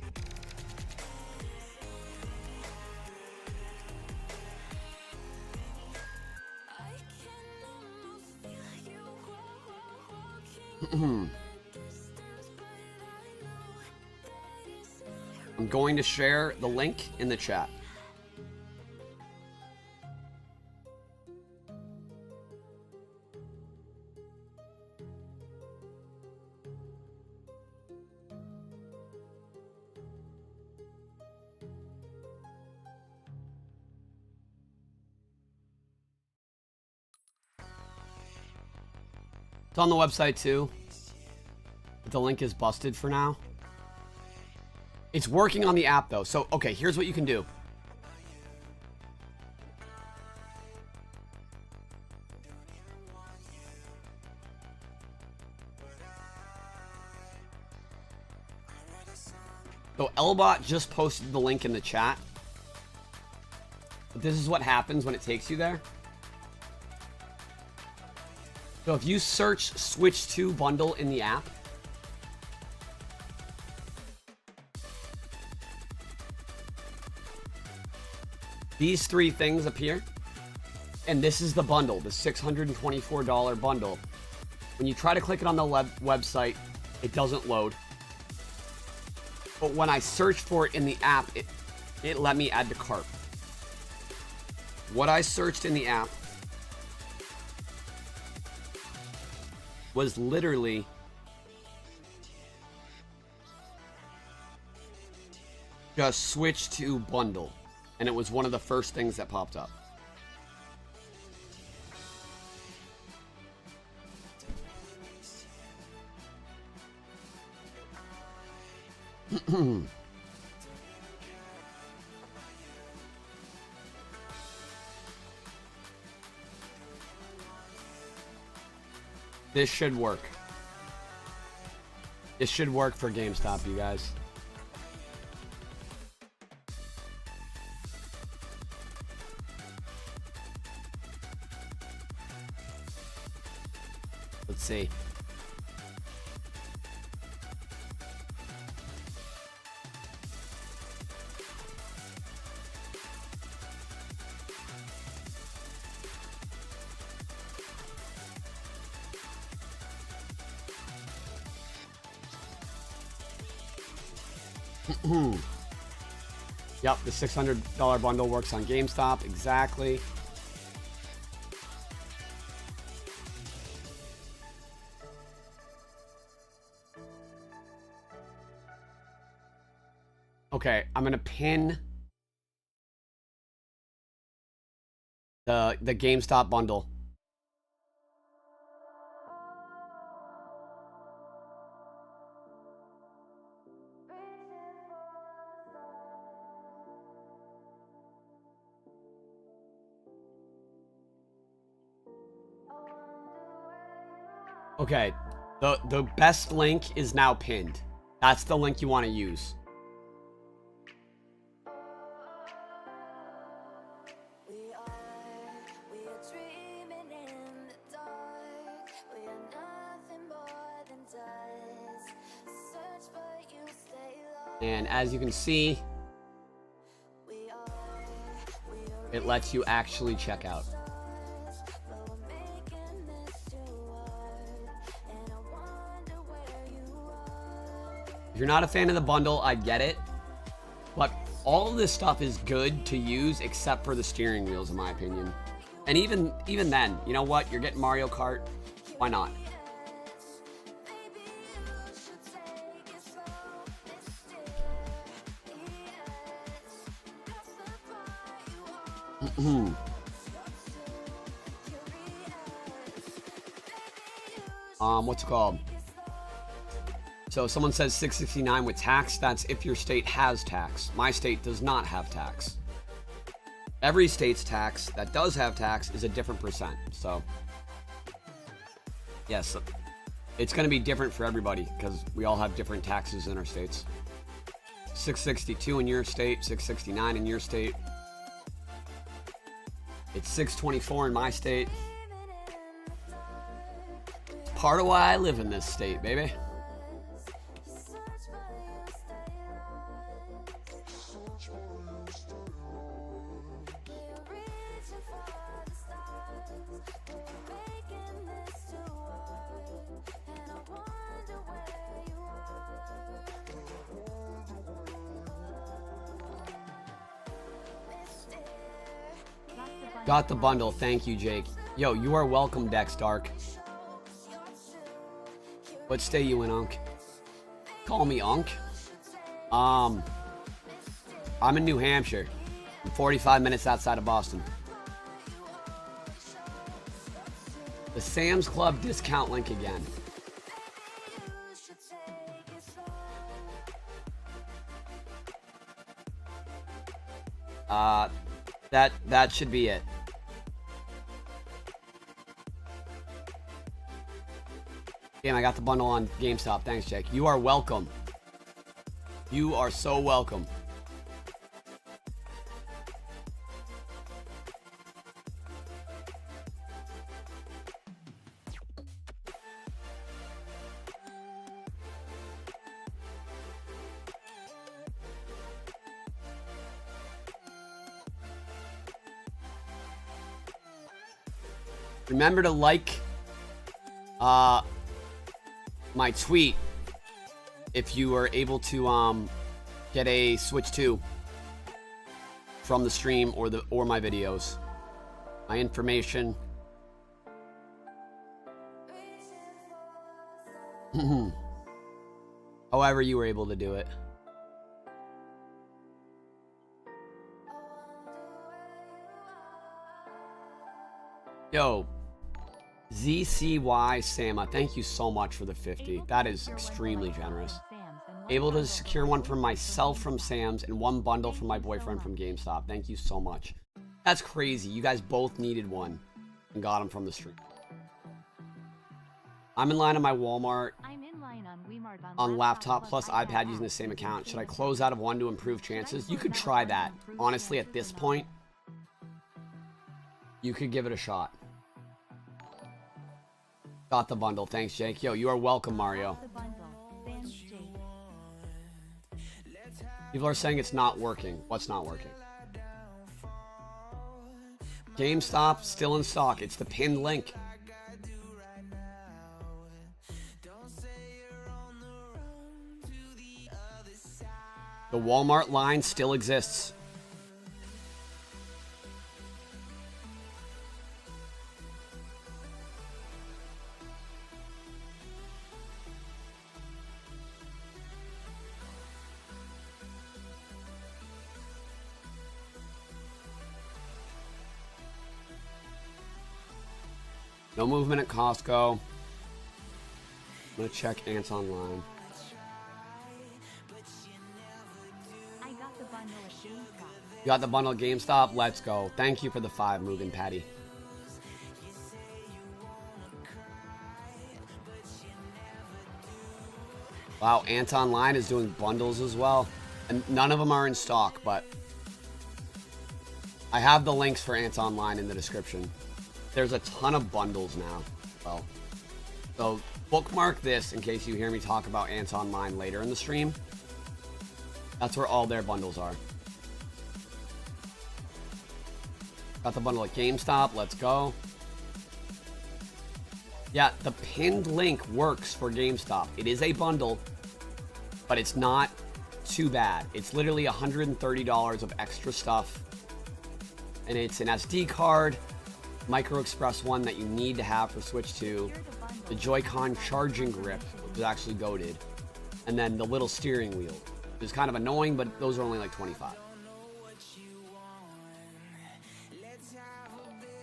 I'm going to share the link in the chat. It's on the website too. But the link is busted for now. It's working on the app though. So, okay, here's what you can do. So Elbot just posted the link in the chat. But this is what happens when it takes you there. So if you search Switch 2 bundle in the app, these 3 things appear, and this is the bundle, the $624 bundle. When you try to click it on the website, it doesn't load. But when I search for it in the app, it let me add to cart. What I searched in the app was literally just switch to bundle, and it was one of the first things that popped up. This should work. This should work for GameStop, you guys. Let's see. Yep, the $600 bundle works on GameStop. Exactly. Okay, I'm gonna pin the GameStop bundle. Okay, the best link is now pinned. That's the link you want to use. And as you can see, it lets you actually check out. If you're not a fan of the bundle, I get it. But all of this stuff is good to use except for the steering wheels, in my opinion. And even then, you know what? You're getting Mario Kart. Why not? What's it called? So someone says $669 with tax. That's if your state has tax. My state does not have tax. Every state's tax that does have tax is a different percent. So yes, it's going to be different for everybody because we all have different taxes in our states. $662 in your state, $669 in your state. It's $624 in my state. Part of why I live in this state, baby. Got the bundle. Thank you, Jake. Yo, you are welcome, Dex Dark. What state you in, Unk? Call me Unk. I'm in New Hampshire. I'm 45 minutes outside of Boston. The Sam's Club discount link again. That should be it. Damn, I got the bundle on GameStop. Thanks, Jake. You are welcome. You are so welcome. Remember to like my tweet if you are able to get a Switch 2 from the stream or my videos. My information. However you were able to do it. Yo, ZCY Sama, thank you so much for the 50. That is extremely generous. Able to secure one for myself from Sam's and one bundle for my boyfriend from GameStop. Thank you so much. That's crazy. You guys both needed one and got them from the street. I'm in line on my Walmart on laptop plus iPad using the same account. Should I close out of one to improve chances? You could try that. Honestly, at this point, you could give it a shot. Got the bundle. Thanks, Jake. Yo, you are welcome, Mario. People are saying it's not working. What's not working? GameStop still in stock. It's the pinned link. The Walmart line still exists. No movement at Costco. I'm gonna check antonline. You got the bundle at GameStop? Let's go. Thank you for the 5, Mugen Patty. Wow, antonline is doing bundles as well. And none of them are in stock, but I have the links for antonline in the description. There's a ton of bundles now. Well, so bookmark this in case you hear me talk about antonline later in the stream. That's where all their bundles are. Got the bundle at GameStop. Let's go. Yeah, the pinned link works for GameStop. It is a bundle, but it's not too bad. It's literally $130 of extra stuff. And it's an SD card, micro express one that you need to have for Switch 2, the Joy-Con charging grip, which is actually goated, and then the little steering wheel. It's kind of annoying, but those are only like $25.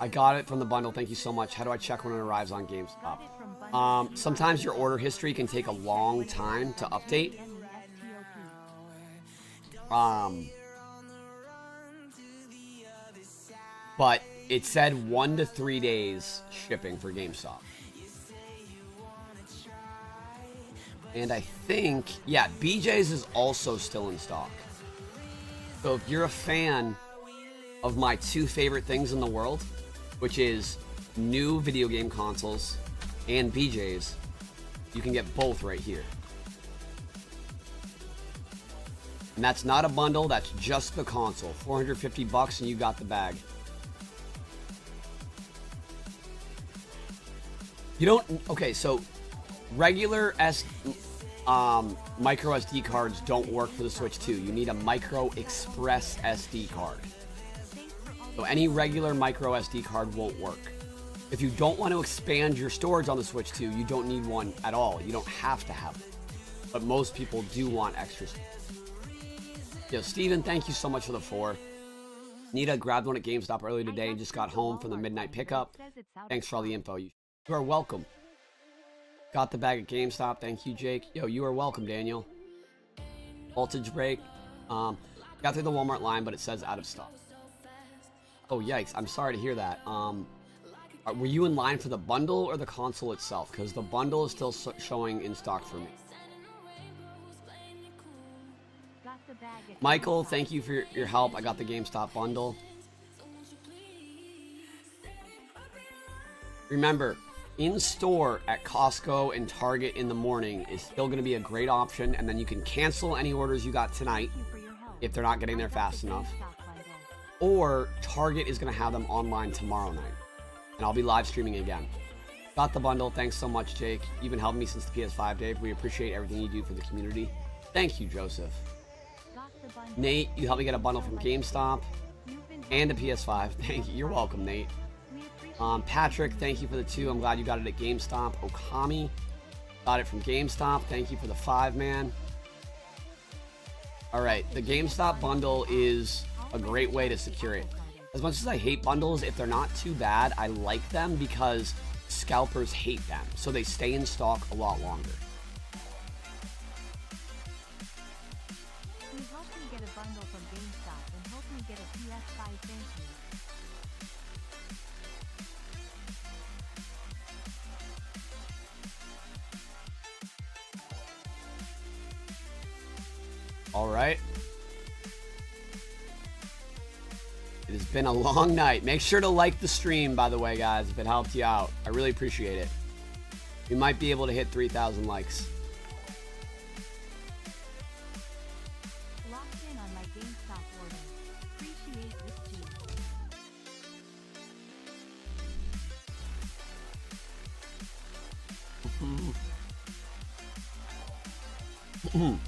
I got it from the bundle. Thank you so much. How do I check when it arrives on GameStop? Sometimes your order history can take a long time to update. But it said 1 to 3 days shipping for GameStop. And I think, yeah, BJ's is also still in stock. So if you're a fan of my 2 favorite things in the world, which is new video game consoles and BJ's, you can get both right here. And that's not a bundle, that's just the console. $450 and you got the bag. You don't, okay, so regular micro SD cards don't work for the Switch 2. You need a micro express SD card. So any regular micro SD card won't work. If you don't want to expand your storage on the Switch 2, you don't need one at all. You don't have to have it. But most people do want extra storage. Yo, Steven, thank you so much for the 4. Nita grabbed one at GameStop earlier today and just got home from the midnight pickup. Thanks for all the info. You are welcome. Got the bag at GameStop. Thank you, Jake. Yo, you are welcome, Daniel. Voltage break. Got through the Walmart line, but it says out of stock. Oh, yikes. I'm sorry to hear that. Were you in line for the bundle or the console itself? Because the bundle is still showing in stock for me. Michael, thank you for your help. I got the GameStop bundle. Remember, in-store at Costco and Target in the morning is still going to be a great option, and then you can cancel any orders you got tonight if they're not getting there fast enough. Or Target is going to have them online tomorrow night, and I'll be live streaming again. Got the bundle. Thanks so much, Jake. You've been helping me since the PS5 day. We appreciate everything you do for the community. Thank you, Joseph. Nate, you helped me get a bundle from GameStop and a PS5. Thank you. You're welcome, Nate. Patrick, thank you for the 2. I'm glad you got it at GameStop. Okami, Got it from GameStop. Thank you for the 5, man. All right, the GameStop bundle is a great way to secure it. As much as I hate bundles, if they're not too bad, I like them because scalpers hate them, so they stay in stock a lot longer. Please help me get a bundle from GameStop and help me get a PS5, thank you. All right. It has been a long night. Make sure to like the stream, by the way, guys, if it helped you out. I really appreciate it. We might be able to hit 3,000 likes. Locked in on my GameStop order. Appreciate this too.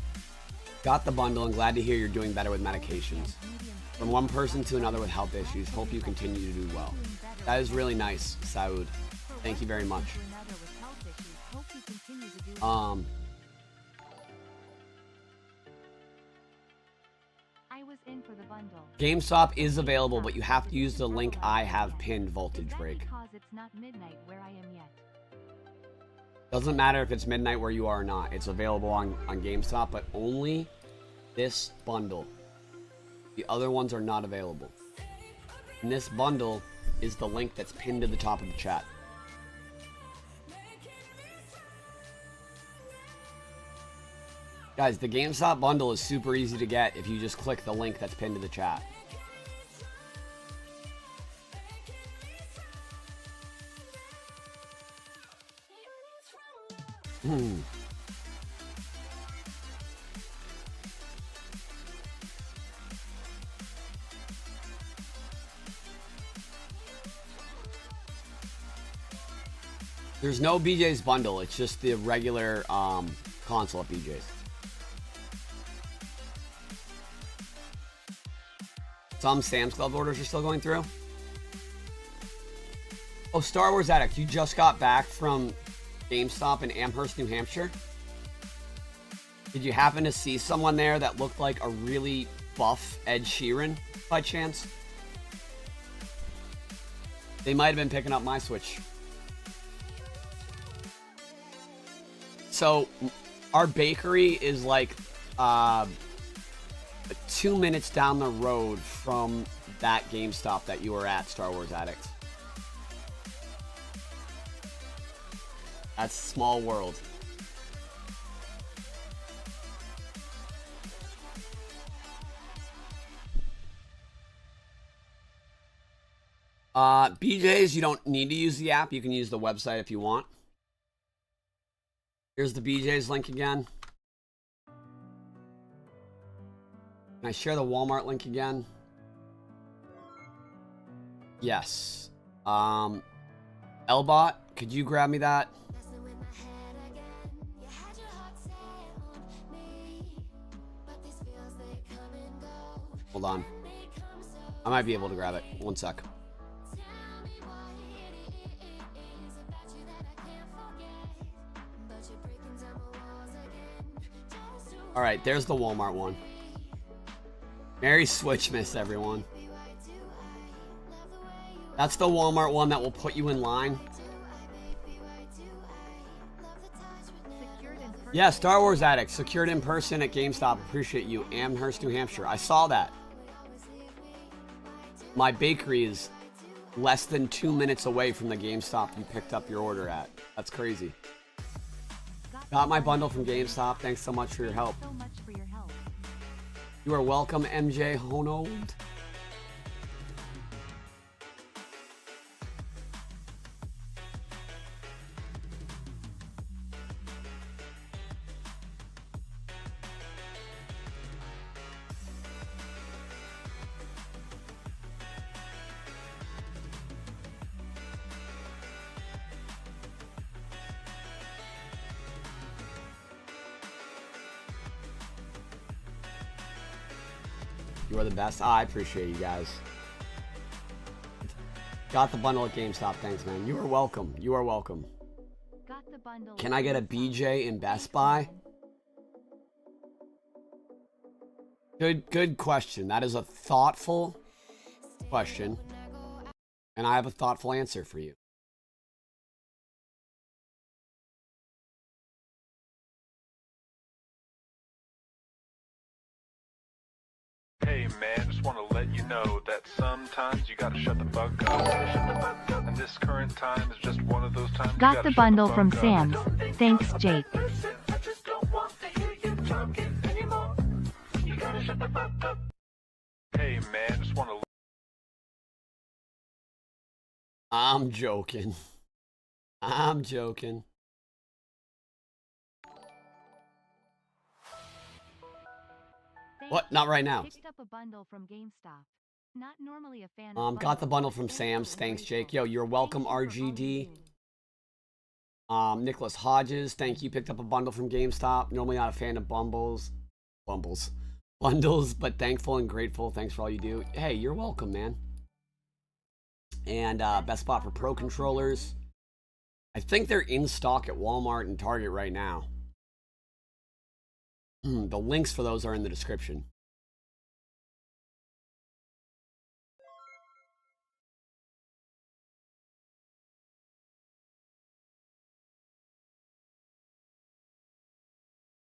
Got the bundle and glad to hear you're doing better with medications. From one person to another with health issues. Hope you continue to do well. That is really nice, Saud. Thank you very much. I was in for the bundle. GameStop is available, but you have to use the link I have pinned, Voltage Break. Because it's not midnight where I am yet. Doesn't matter if it's midnight where you are or not. It's available on GameStop, but only this bundle. The other ones are not available. And this bundle is the link that's pinned to the top of the chat. Guys, the GameStop bundle is super easy to get if you just click the link that's pinned to the chat. There's no BJ's bundle. It's just the regular console at BJ's. Some Sam's Club orders are still going through. Oh, Star Wars Addict, you just got back from GameStop in Amherst, New Hampshire. Did you happen to see someone there that looked like a really buff Ed Sheeran by chance? They might have been picking up my Switch. So, our bakery is like 2 minutes down the road from that GameStop that you were at, Star Wars Addict. That's a small world. BJ's, you don't need to use the app. You can use the website if you want. Here's the BJ's link again. Can I share the Walmart link again? Yes. Elbot, could you grab me that? Hold on. I might be able to grab it. One sec. All right, there's the Walmart one. Merry Switchmas, everyone. That's the Walmart one that will put you in line. Yeah, Star Wars Addict, secured in person at GameStop. Appreciate you. Amherst, New Hampshire. I saw that. My bakery is less than 2 minutes away from the GameStop you picked up your order at. That's crazy. Got my bundle from GameStop. Thanks so much for your help. You are welcome, MJ Honold. You are the best. I appreciate you guys. Got the bundle at GameStop. Thanks, man. You are welcome. You are welcome. Got the bundle. Can I get a BJ in Best Buy? Good question. That is a thoughtful question. And I have a thoughtful answer for you. Hey man, just want to let you know that sometimes you gotta shut the fuck up. And this current time is just one of those times. You Got gotta the shut bundle fuck from up. Sam's. Thanks, Jake. Hey man, just want to. I'm joking. I'm joking. What? Not right now. Picked up a bundle from GameStop. Not normally a fan of Got the bundle bundles, from but Sam's. so Thanks, grateful. Jake. Yo, you're welcome, Thank you for all RGD. you do. Nicholas Hodges, thank you. Picked up a bundle from GameStop. Normally not a fan of bundles, but thankful and grateful. Thanks for all you do. Hey, you're welcome, man. And best spot for Pro controllers. I think they're in stock at Walmart and Target right now. The links for those are in the description.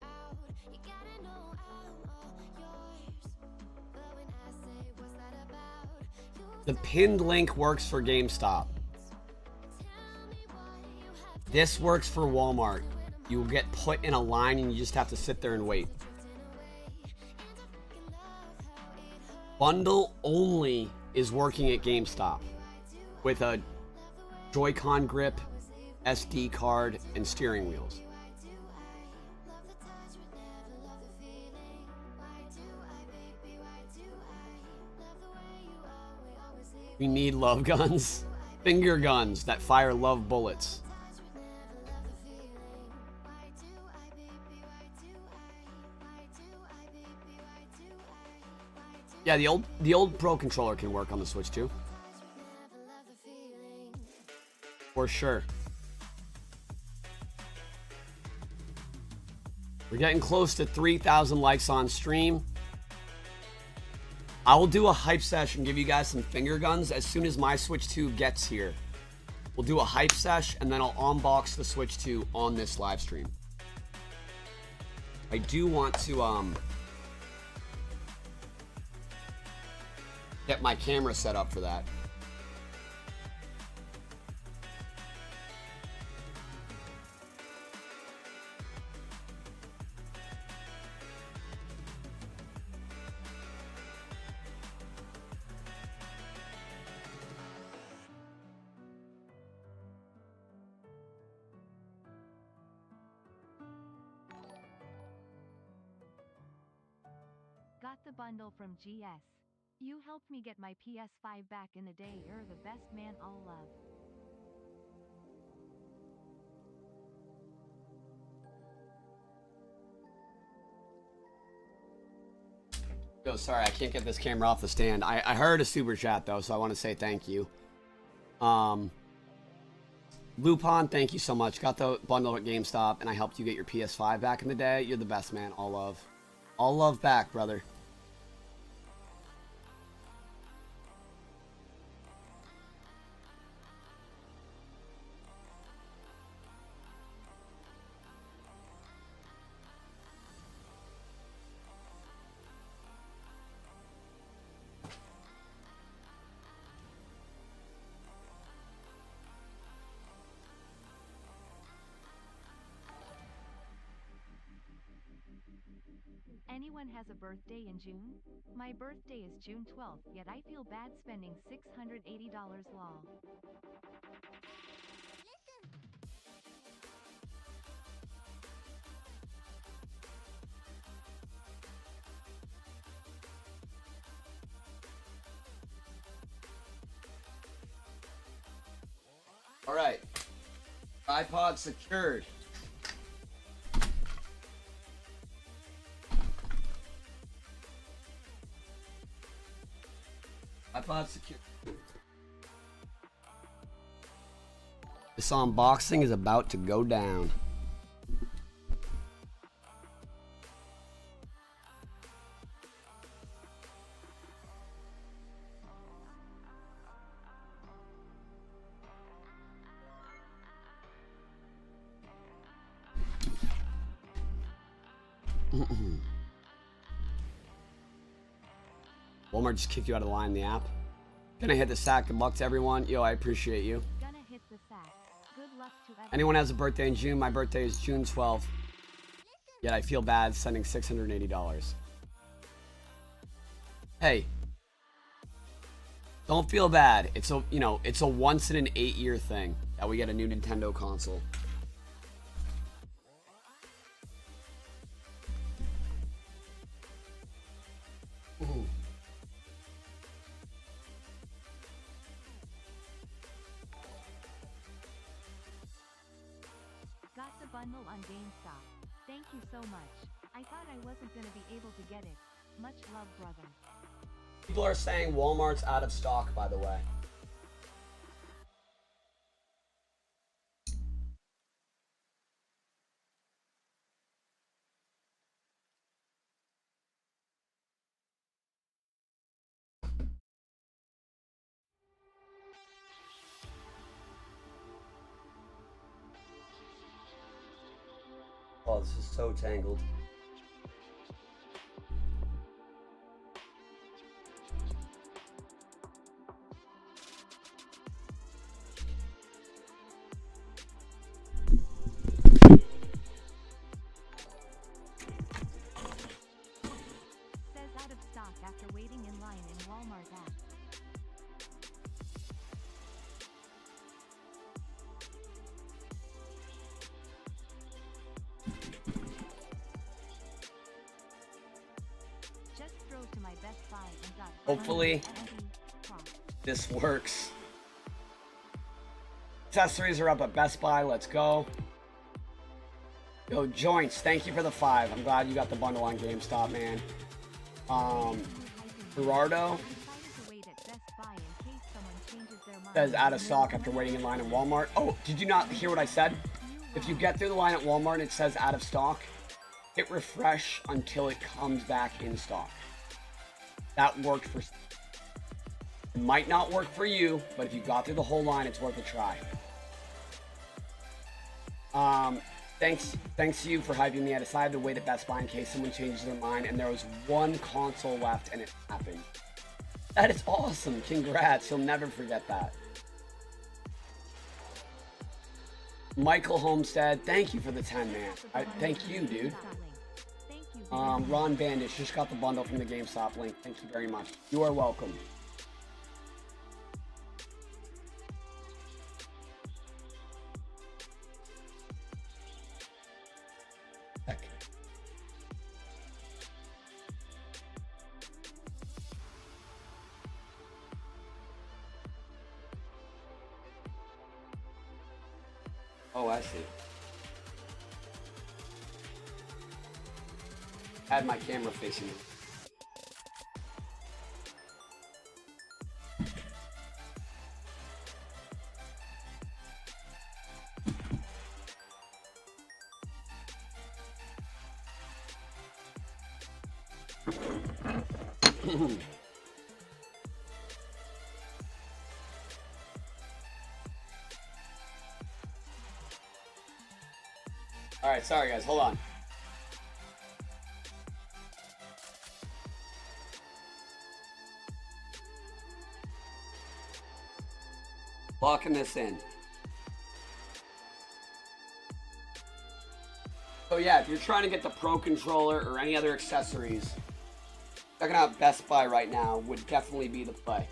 You gotta know I'm all yours. But when I say what's that about, you The pinned link works for GameStop. tell me why you have to This works for Walmart. You will get put in a line and you just have to sit there and wait. Bundle only is working at GameStop with a Joy-Con grip, SD card, and steering wheels. We need love guns. Finger guns that fire love bullets. Yeah, the old Pro controller can work on the Switch too. For sure. We're getting close to 3,000 likes on stream. I will do a hype session, give you guys some finger guns as soon as my Switch 2 gets here. We'll do a hype sesh and then I'll unbox the Switch 2 on this live stream. I do want to get my camera set up for that. Got the bundle from GS. You helped me get my PS5 back in the day. You're the best man, all love. Oh, sorry, I can't get this camera off the stand. I heard a super chat though, so I want to say thank you. Lupon, thank you so much. Got the bundle at GameStop, and I helped you get your PS5 back in the day. You're the best, man. All love. All love back, brother. Anyone has a birthday in June? My birthday is June 12th, yet I feel bad spending $680 lol. All right. Tripod secured. Tripod secured. This unboxing is about to go down. Walmart just kicked you out of the line in the app. Gonna hit the sack. Good luck to everyone. Yo, I appreciate you. Gonna hit the sack. Good luck to everyone. Anyone has a birthday in June? My birthday is June 12th. Yet I feel bad sending $680. Hey, don't feel bad. It's a, you know, it's a once in an 8-year thing that we get a new Nintendo console. Ooh. Got the bundle on GameStop. Thank you so much. I thought I wasn't gonna be able to get it. Much love, brother. People are saying Walmart's out of stock, by the way. Oh, this is so tangled. Says out of stock after waiting in line in Walmart app. Just drove to my Best Buy and got Hopefully, 120 cross. this works. Accessories are up at Best Buy. Let's go. Yo, Joints, thank you for the 5. I'm glad you got the bundle on GameStop, man. Gerardo Decided to wait at Best Buy in case someone changes their mind. says out of stock after waiting in line at Walmart. Oh, did you not hear what I said? If you get through the line at Walmart and it says out of stock, hit refresh until it comes back in stock. That worked for... It might not work for you, but if you got through the whole line, it's worth a try. Thanks to you for hyping me. I decided to wait at Best Buy in case someone changes their mind, and there was one console left, and it happened. That is awesome. Congrats. You'll never forget that. Michael Homestead, thank you for the 10, man. Thank you, dude. Thank you. Ron Bandish just got the bundle from the GameStop link. Thank you very much. You are welcome. Heck. Oh, I see. Had my camera facing me. All right, sorry guys, hold on. Locking this in. So yeah, if you're trying to get the Pro Controller or any other accessories, checking out Best Buy right now would definitely be the play.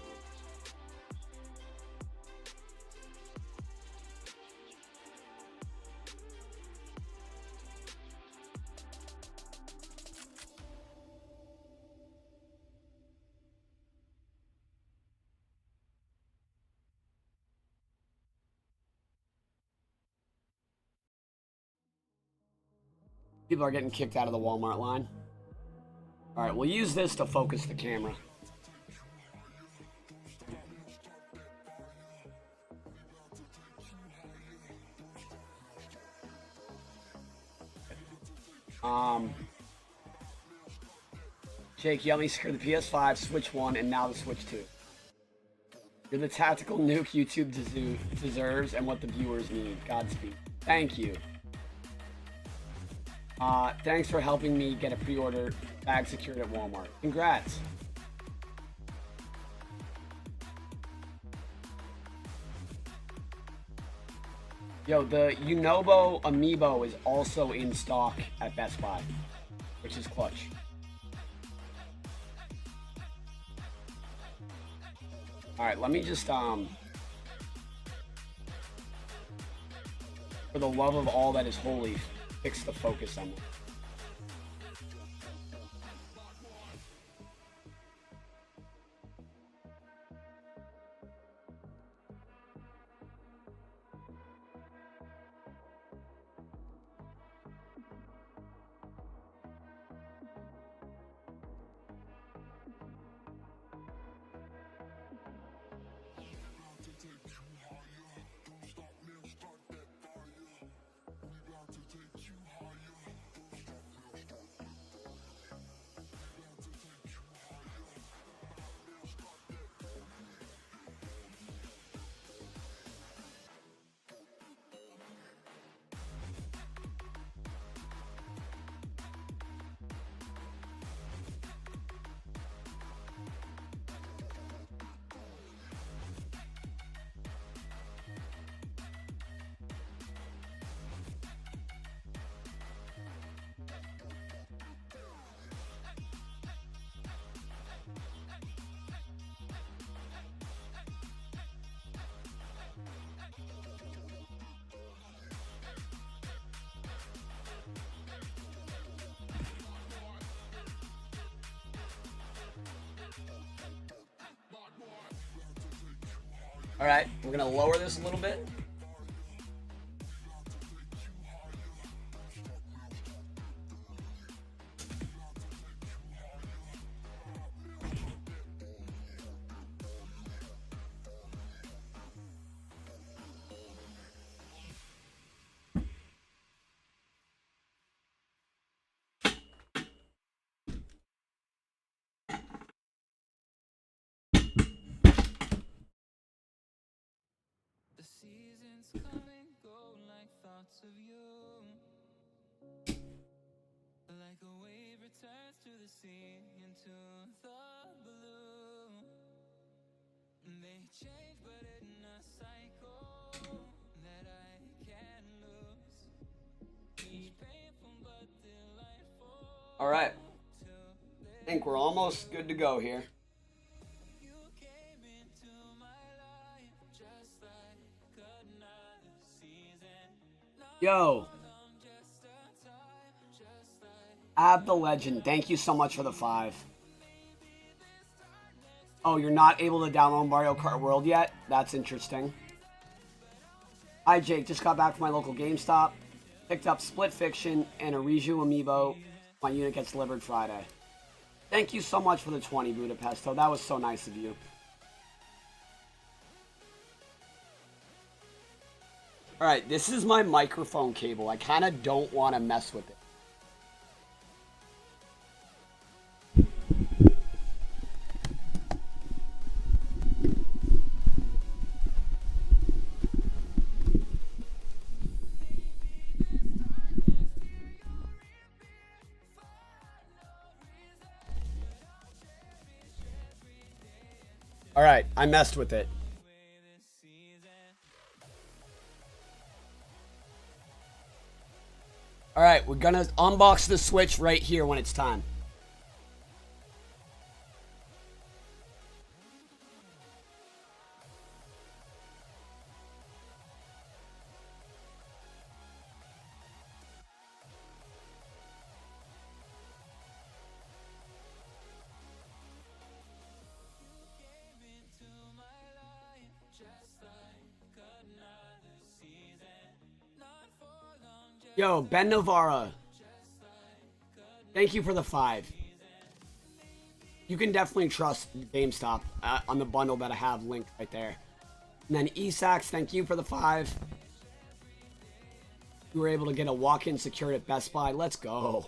People are getting kicked out of the Walmart line. All right, we'll use this to focus the camera. Jake, you helped me secure the PS5, Switch 1, and now the Switch 2. You're the tactical nuke YouTube deserves and what the viewers need. Godspeed. Thank you. Thanks for helping me get a pre-order bag secured at Walmart. Congrats. Yo, the Unobo Amiibo is also in stock at Best Buy, which is clutch. Alright, let me just, for the love of all that is holy, fix the focus on it. All right, we're gonna lower this a little bit. The seasons come and go like thoughts of you. Like a wave returns to the sea into the blue. They change but in a cycle that I can't lose. Each painful but delightful. All right, I think we're almost good to go here. Yo, Ab the Legend, thank you so much for the 5. Oh, you're not able to download Mario Kart World yet? That's interesting. Hi Jake, just got back from my local GameStop. Picked up Split Fiction and a Riju amiibo. My unit gets delivered Friday. Thank you so much for the 20, Budapesto. That was so nice of you. Alright, this is my microphone cable. I kind of don't want to mess with it. Alright, I messed with it. Alright, we're gonna unbox the Switch right here when it's time. Yo, Ben Navarra. Thank you for the 5. You can definitely trust GameStop on the bundle that I have linked right there. And then Esax, thank you for the 5. We were able to get a walk-in secured at Best Buy. Let's go.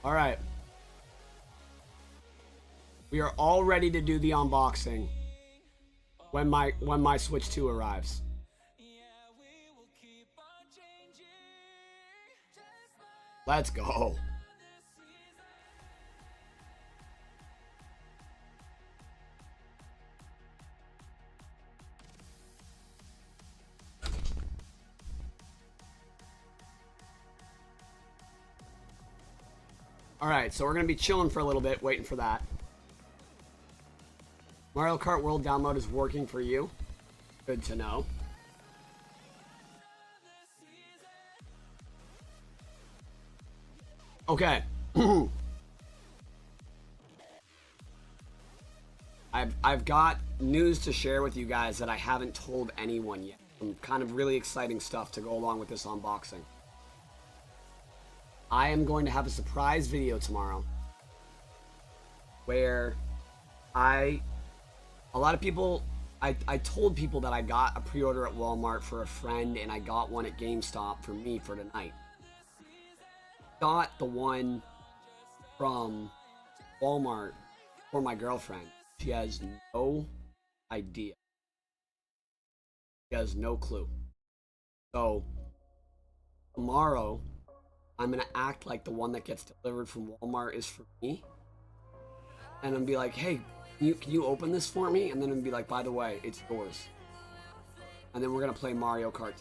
All right. We are all ready to do the unboxing when my Switch 2 arrives. Let's go. All right, so we're going to be chilling for a little bit, waiting for that. Mario Kart World download is working for you. Good to know. Okay. I've got news to share with you guys that I haven't told anyone yet. Some kind of really exciting stuff to go along with this unboxing. I am going to have a surprise video tomorrow where a lot of people, I told people that I got a pre-order at Walmart for a friend and I got one at GameStop for me for tonight. Got the one from Walmart for my girlfriend. She has no idea. She has no clue. So tomorrow, I'm gonna act like the one that gets delivered from Walmart is for me. And I'm gonna be like, hey, can you open this for me? And then I'm gonna be like, by the way, it's yours. And then we're gonna play Mario Kart.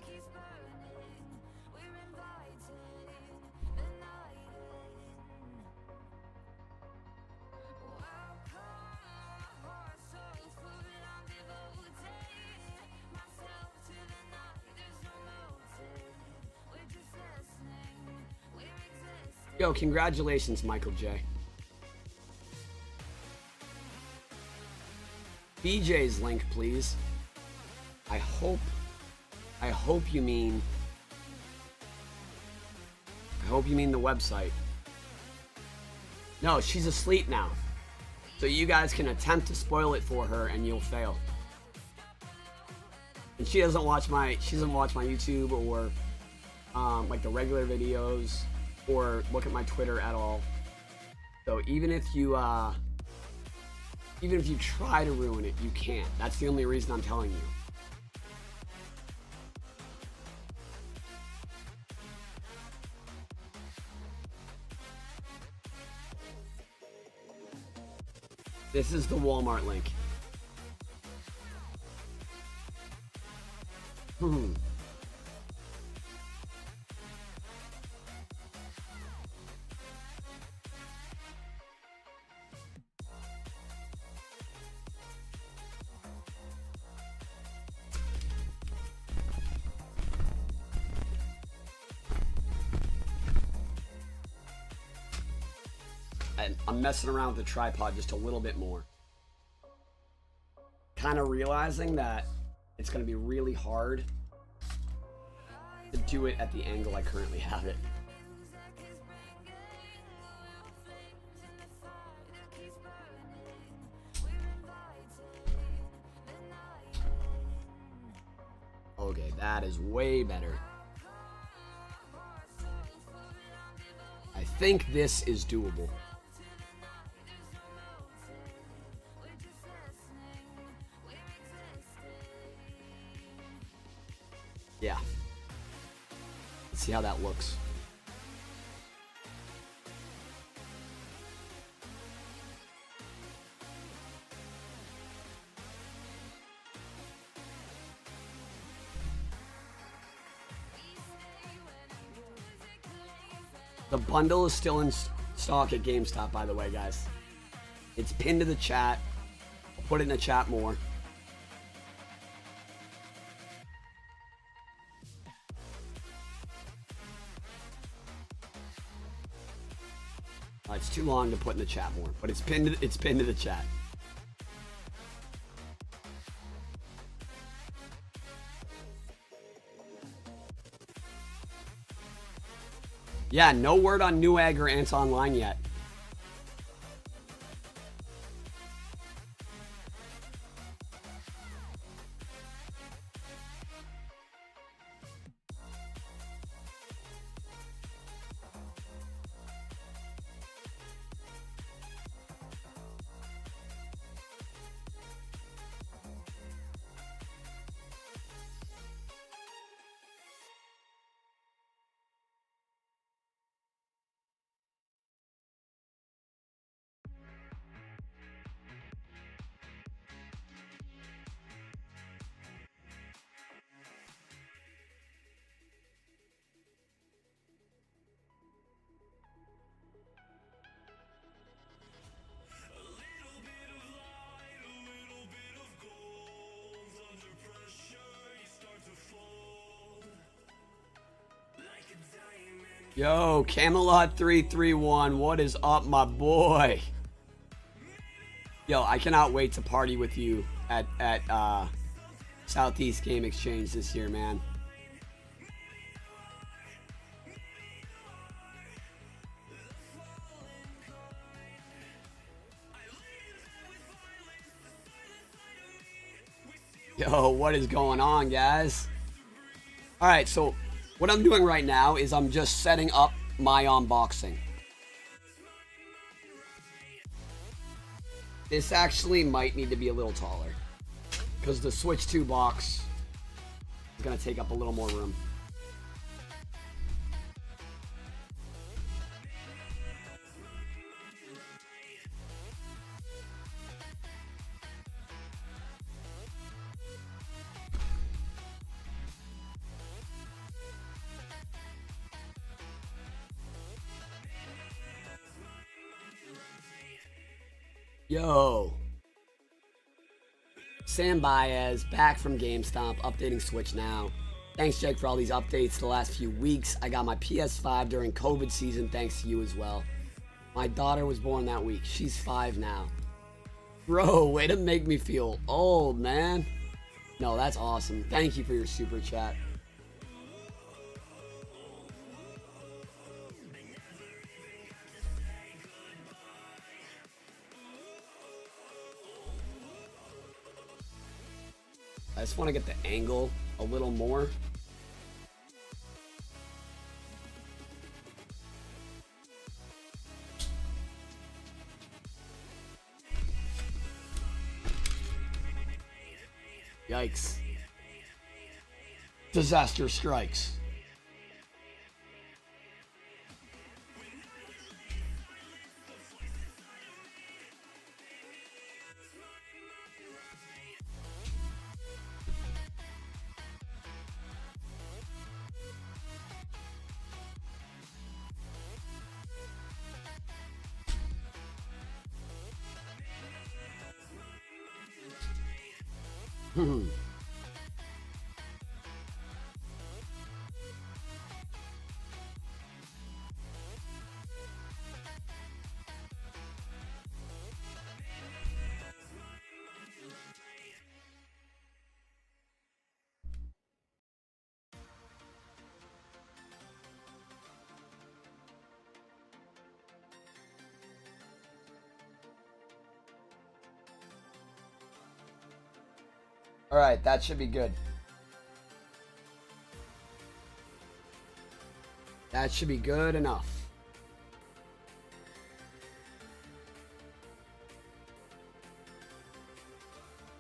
Yo, congratulations, Michael J. BJ's link, please. I hope you mean the website. No, she's asleep now. So you guys can attempt to spoil it for her and you'll fail. And she doesn't watch my YouTube or like the regular videos or look at my Twitter at all. So even if you try to ruin it, you can't. That's the only reason I'm telling you. This is the Walmart link. I'm messing around with the tripod just a little bit more. Kind of realizing that it's going to be really hard to do it at the angle I currently have it. Okay, that is way better. I think this is doable. Yeah. Let's see how that looks. The bundle is still in stock at GameStop, by the way, guys. It's pinned to the chat. I'll put it in the chat more. It's too long to put in the chat more, but it's pinned to the chat. Yeah, no word on NewEgg or antonline yet. Yo, Camelot 331, what is up, my boy? Yo, I cannot wait to party with you at Southeast Game Exchange this year, man. Yo, what is going on, guys? All right, so what I'm doing right now is I'm just setting up my unboxing. This actually might need to be a little taller because the Switch 2 box is going to take up a little more room. Yo, Sam Baez back from GameStop, updating Switch now. Thanks, Jake, for all these updates the last few weeks. I got my PS5 during COVID season, thanks to you as well. My daughter was born that week. She's 5 now. Bro, way to make me feel old, man. No, that's awesome. Thank you for your super chat. I just want to get the angle a little more. Yikes. Disaster strikes. All right, that should be good. That should be good enough.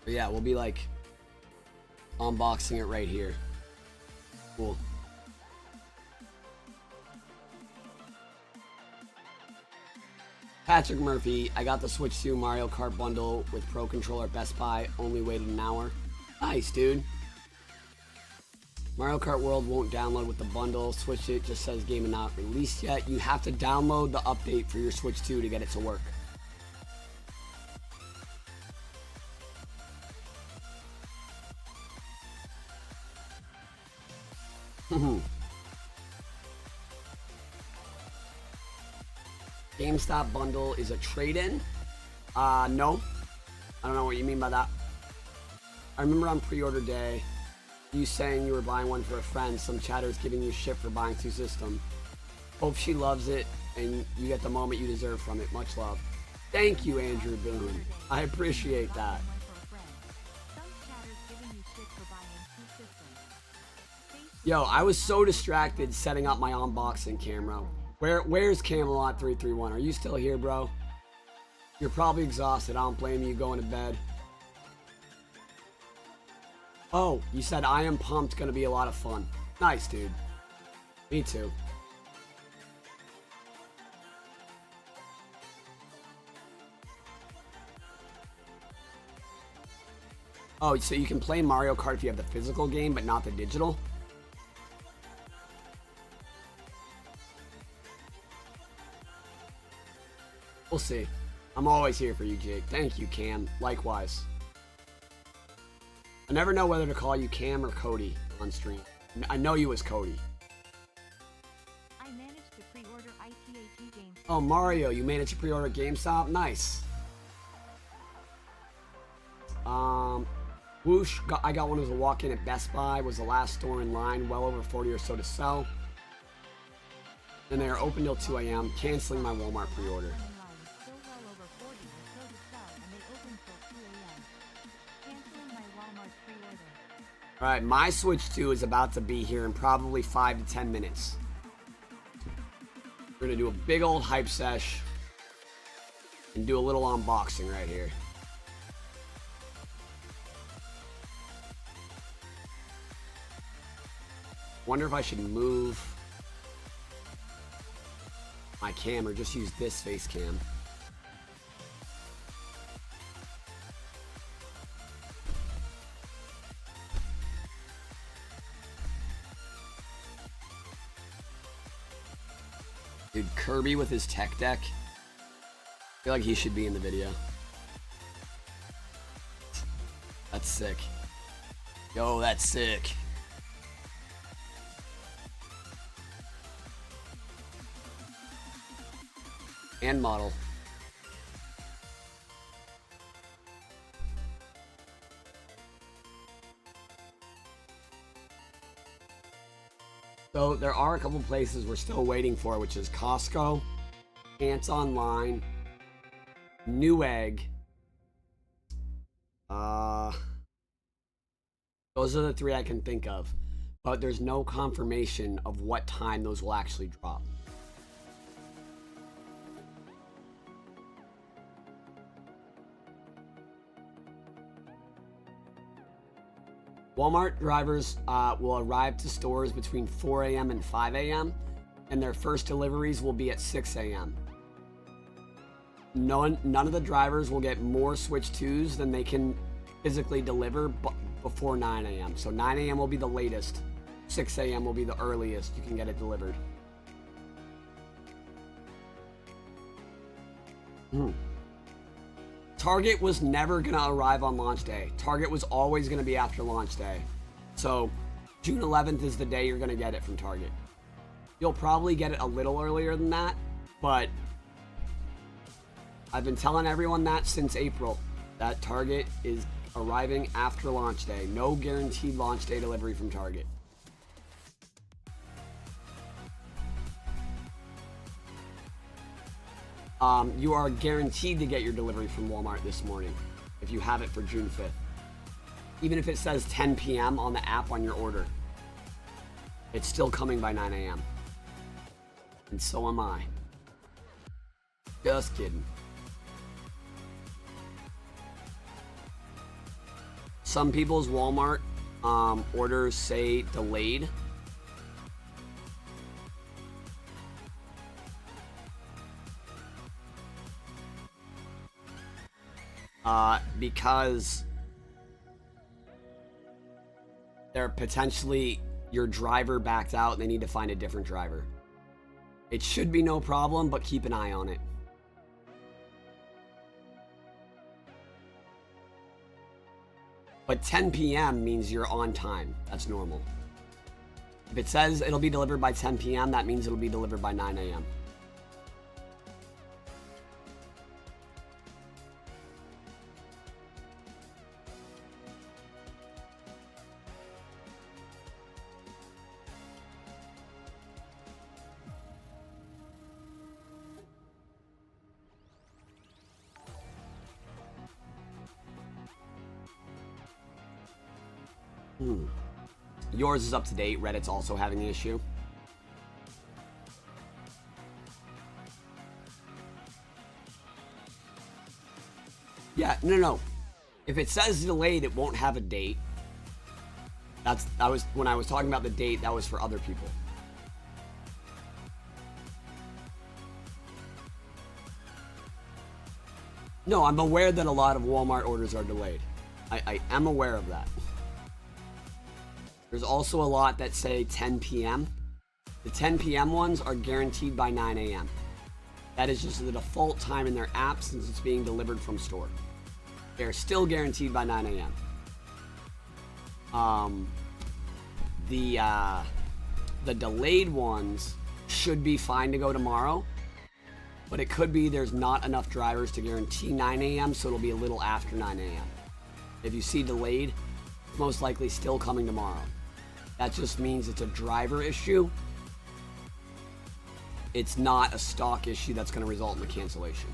But yeah, we'll be like unboxing it right here. Cool. Patrick Murphy, I got the Switch 2 Mario Kart bundle with Pro Controller at Best Buy, only waited an hour. Nice, dude. Mario Kart World won't download with the bundle. Switch it just says game not released yet. You have to download the update for your Switch 2 to get it to work. GameStop bundle is a trade-in? No. I don't know what you mean by that. I remember on pre-order day, you saying you were buying one for a friend. Some chatters giving you shit for buying 2 systems. Hope she loves it and you get the moment you deserve from it. Much love. Thank you, Andrew Boone. I appreciate that. Yo, I was so distracted setting up my unboxing camera. Where's Camelot 331? Are you still here, bro? You're probably exhausted. I don't blame you going to bed. Oh, you said I am pumped. Gonna be a lot of fun. Nice, dude. Me too. Oh, so you can play Mario Kart if you have the physical game, but not the digital? We'll see. I'm always here for you, Jake. Thank you, Cam. Likewise. I never know whether to call you Cam or Cody on stream. I know you as Cody. I managed to pre-order ITAT games. Oh, Mario, you managed to pre-order GameStop? Nice. Whoosh, I got one as a walk-in at Best Buy. Was the last store in line. Well over 40 or so to sell. And they are open till 2 a.m. Canceling my Walmart pre-order. Still well over 40 or so to sell, and they open till 2 a.m. Canceling my Walmart pre-order. Alright, my Switch 2 is about to be here in probably 5 to 10 minutes. We're going to do a big old hype sesh. And do a little unboxing right here. Wonder if I should move my cam or just use this face cam. Dude, Kirby with his tech deck. I feel like he should be in the video. That's sick. Yo, that's sick. And model. So there are a couple places we're still waiting for, which is Costco, Antonline, NewEgg. Those are the three I can think of, but there's no confirmation of what time those will actually drop. Walmart drivers will arrive to stores between 4 a.m. and 5 a.m. and their first deliveries will be at 6 a.m. None of the drivers will get more Switch 2s than they can physically deliver before 9 a.m. So 9 a.m. will be the latest. 6 a.m. will be the earliest you can get it delivered. Target was never going to arrive on launch day. Target was always going to be after launch day. So June 11th is the day you're going to get it from Target. You'll probably get it a little earlier than that, but I've been telling everyone that since April, that Target is arriving after launch day. No guaranteed launch day delivery from Target. You are guaranteed to get your delivery from Walmart this morning if you have it for June 5th. Even if it says 10 p.m. on the app on your order, it's still coming by 9 a.m. And so am I. Just kidding. Some people's Walmart orders say delayed. Because they're potentially your driver backed out and they need to find a different driver. It should be no problem, but keep an eye on it. But 10 p.m. means you're on time. That's normal. If it says it'll be delivered by 10 p.m., that means it'll be delivered by 9 a.m. Yours is up to date. Reddit's also having an issue. Yeah, no. If it says delayed, it won't have a date. That was when I was talking about the date, that was for other people. No, I'm aware that a lot of Walmart orders are delayed. I am aware of that. There's also a lot that say 10 p.m. The 10 p.m. ones are guaranteed by 9 a.m. That is just the default time in their app since it's being delivered from store. They're still guaranteed by 9 a.m. The delayed ones should be fine to go tomorrow, but it could be there's not enough drivers to guarantee 9 a.m., so it'll be a little after 9 a.m. If you see delayed, it's most likely still coming tomorrow. That just means it's a driver issue. It's not a stock issue that's going to result in the cancellation.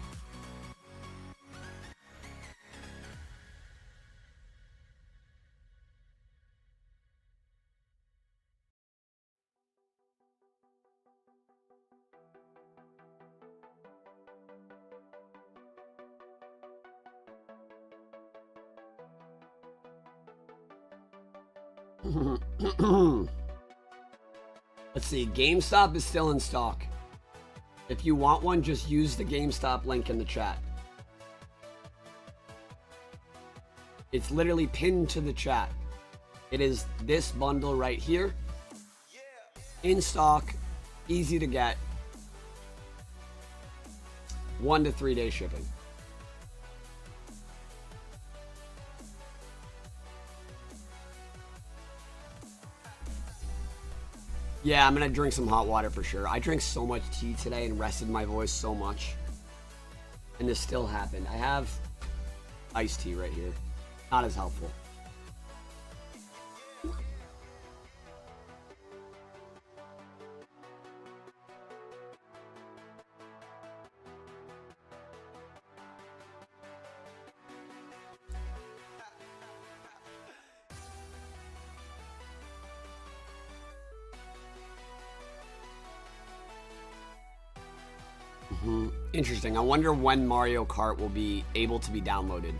Let's see, GameStop is still in stock. If you want one, just use the GameStop link in the chat. It's literally pinned to the chat. It is this bundle right here. In stock, easy to get. 1 to 3 day shipping. Yeah, I'm gonna drink some hot water for sure. I drank so much tea today and rested my voice so much. And this still happened. I have iced tea right here. Not as helpful. Interesting. I wonder when Mario Kart will be able to be downloaded.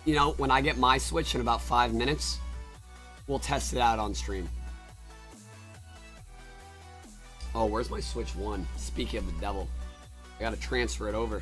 You know, when I get my Switch in about 5 minutes, we'll test it out on stream. Oh, where's my Switch 1? Speaking of the devil, I gotta transfer it over.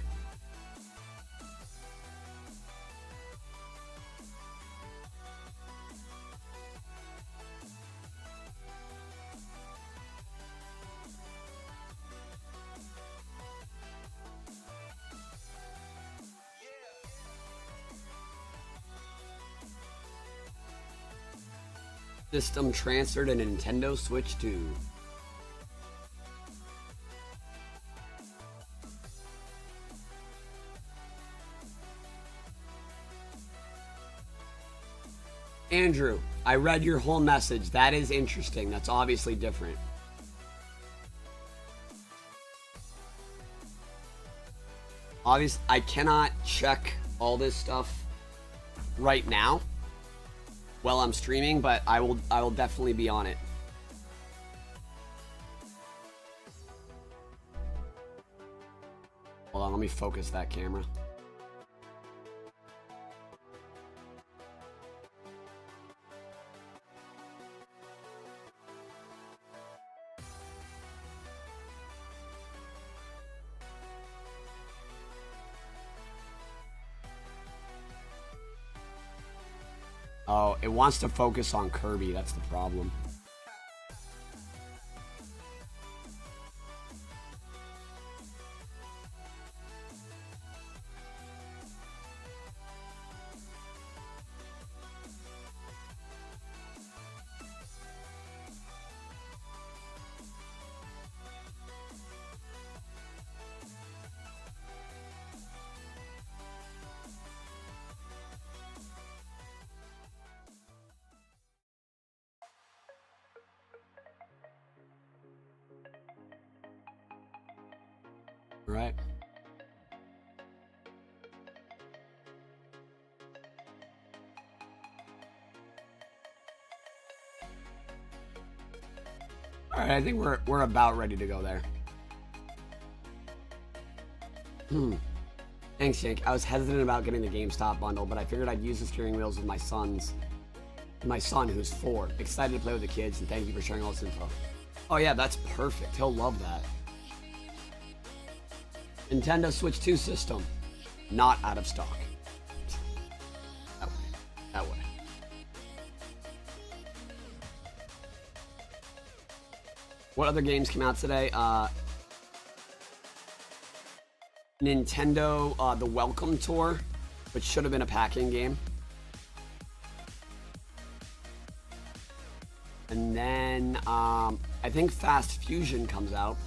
System transferred to Nintendo Switch 2. Andrew, I read your whole message. That is interesting. That's obviously different. Obviously, I cannot check all this stuff right now while I'm streaming, but I will definitely be on it. Hold on, let me focus that camera. Oh, it wants to focus on Kirby. That's the problem. Right. All right, I think we're about ready to go there. Thanks, Jake. I was hesitant about getting the GameStop bundle, but I figured I'd use the steering wheels with my son, who's 4. Excited to play with the kids, and thank you for sharing all this info. Oh yeah, that's perfect. He'll love that. Nintendo Switch 2 system, not out of stock. That way. What other games came out today? Nintendo, the Welcome Tour, which should have been a packing game. And then, I think Fast Fusion comes out.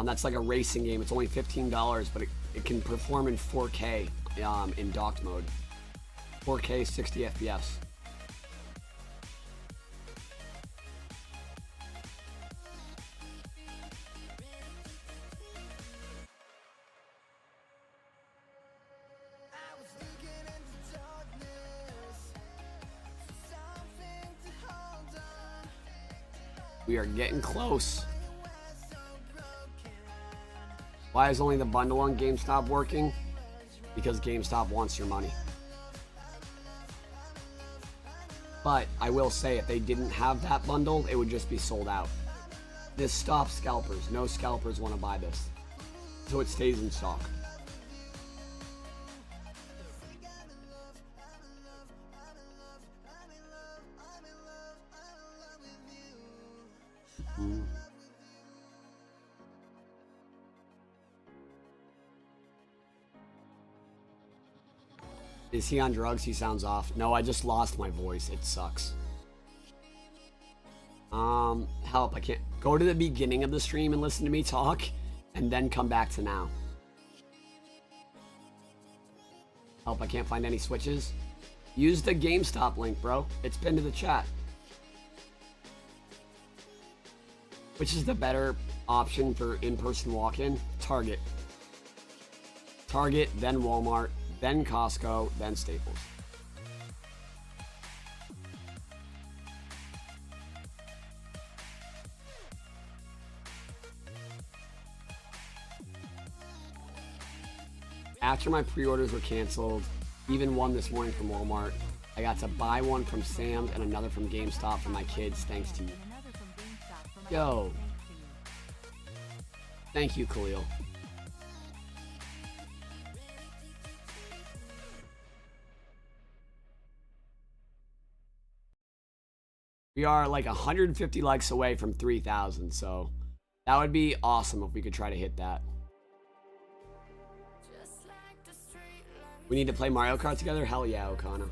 That's like a racing game. It's only $15, but it can perform in 4K in docked mode. 4K, 60 FPS. We are getting close. Why is only the bundle on GameStop working? Because GameStop wants your money. But I will say, if they didn't have that bundle, it would just be sold out. This stops scalpers. No scalpers want to buy this. So it stays in stock. Is he on drugs? He sounds off. No, I just lost my voice. It sucks. Help. I can't. Go to the beginning of the stream and listen to me talk, and then come back to now. Help. I can't find any switches. Use the GameStop link, bro. It's pinned to the chat. Which is the better option for in-person walk-in? Target. Target, then Walmart, then Costco, then Staples. After my pre-orders were canceled, even one this morning from Walmart, I got to buy one from Sam's and another from GameStop for my kids, thanks to you. Yo. Thank you, Khalil. We are like 150 likes away from 3,000, so that would be awesome if we could try to hit that. We need to play Mario Kart together? Hell yeah, Okana.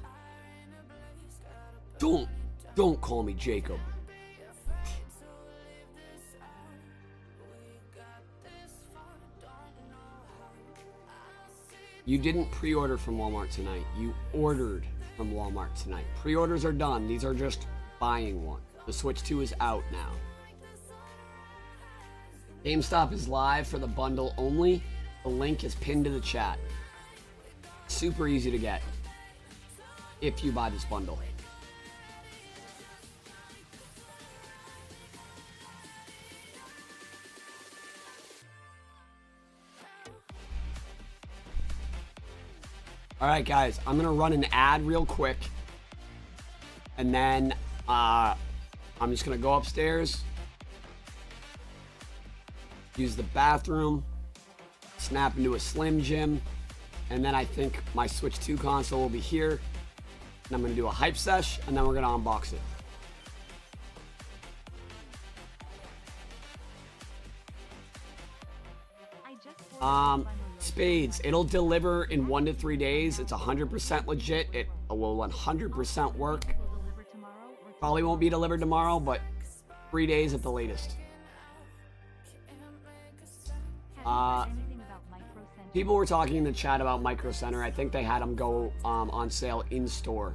Don't call me Jacob. You didn't pre-order from Walmart tonight. You ordered from Walmart tonight. Pre-orders are done. These are just buying one. The Switch 2 is out now. GameStop is live for the bundle only. The link is pinned to the chat. Super easy to get if you buy this bundle. All right, guys, I'm gonna run an ad real quick, and then I'm just gonna go upstairs, use the bathroom, snap into a Slim Jim, and then I think my Switch 2 console will be here, and I'm gonna do a hype sesh, and then we're gonna unbox it. Spades, it'll deliver in 1 to 3 days. It's 100% legit. It will 100% work. Probably won't be delivered tomorrow, but 3 days at the latest. People were talking in the chat about Micro Center. I think they had them go on sale in store.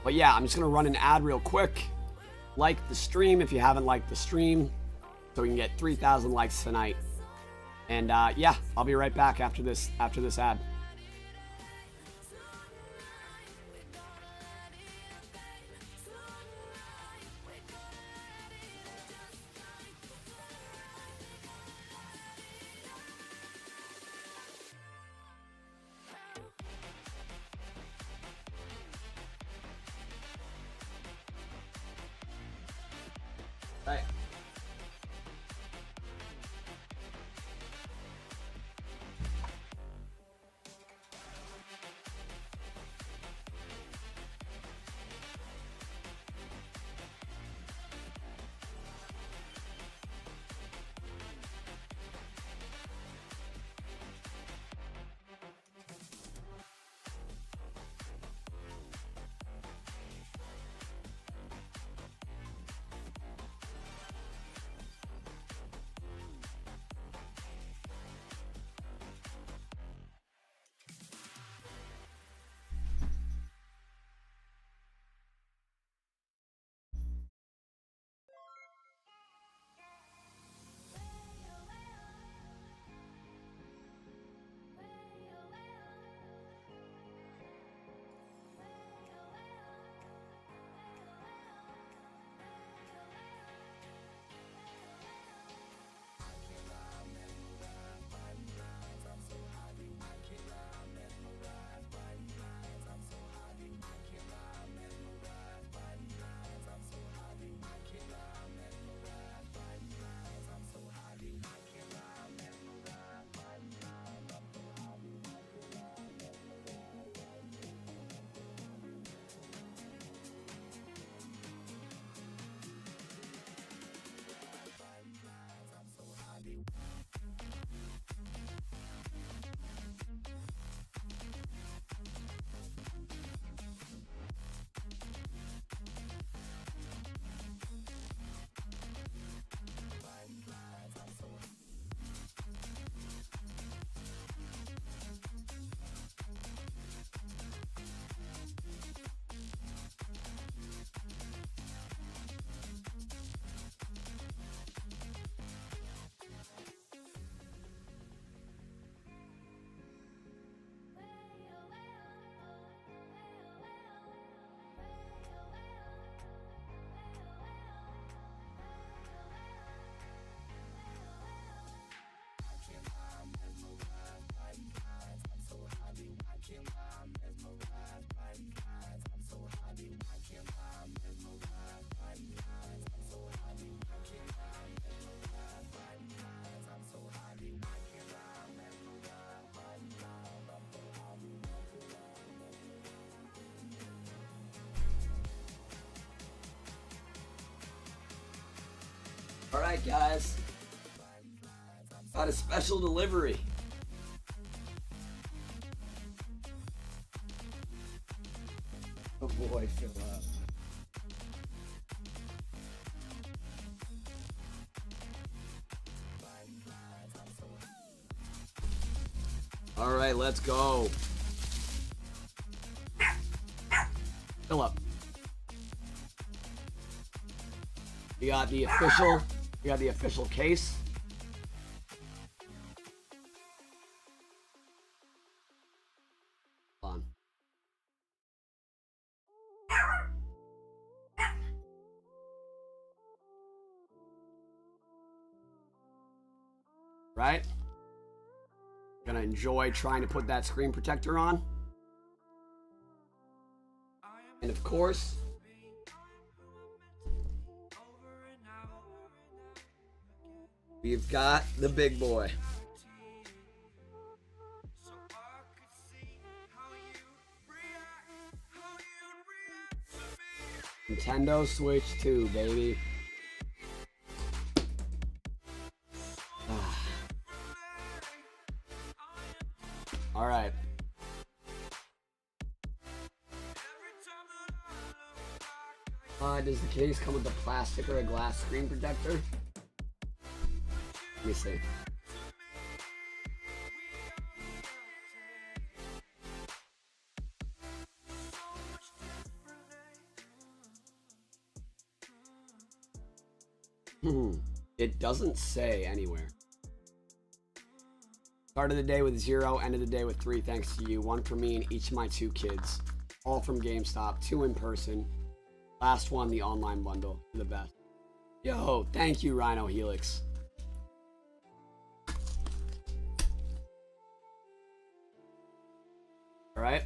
But yeah, I'm just gonna run an ad real quick. Like the stream if you haven't liked the stream, so we can get 3,000 likes tonight. And yeah, I'll be right back after this ad. All right, guys. Got a special delivery. Oh boy, fill up. All right, let's go. Fill up. We got the official case. Hold on. Right? Gonna enjoy trying to put that screen protector on. And of course, we've got the big boy. Nintendo Switch 2, baby. All right. Does the case come with a plastic or a glass screen protector? Let me see. It doesn't say anywhere. Started the day with 0, ended the day with 3 thanks to you. 1 for me and each of my 2 kids. All from GameStop, 2 in person. Last one, the online bundle. You're the best. Yo, thank you, Rhino Helix. Alright.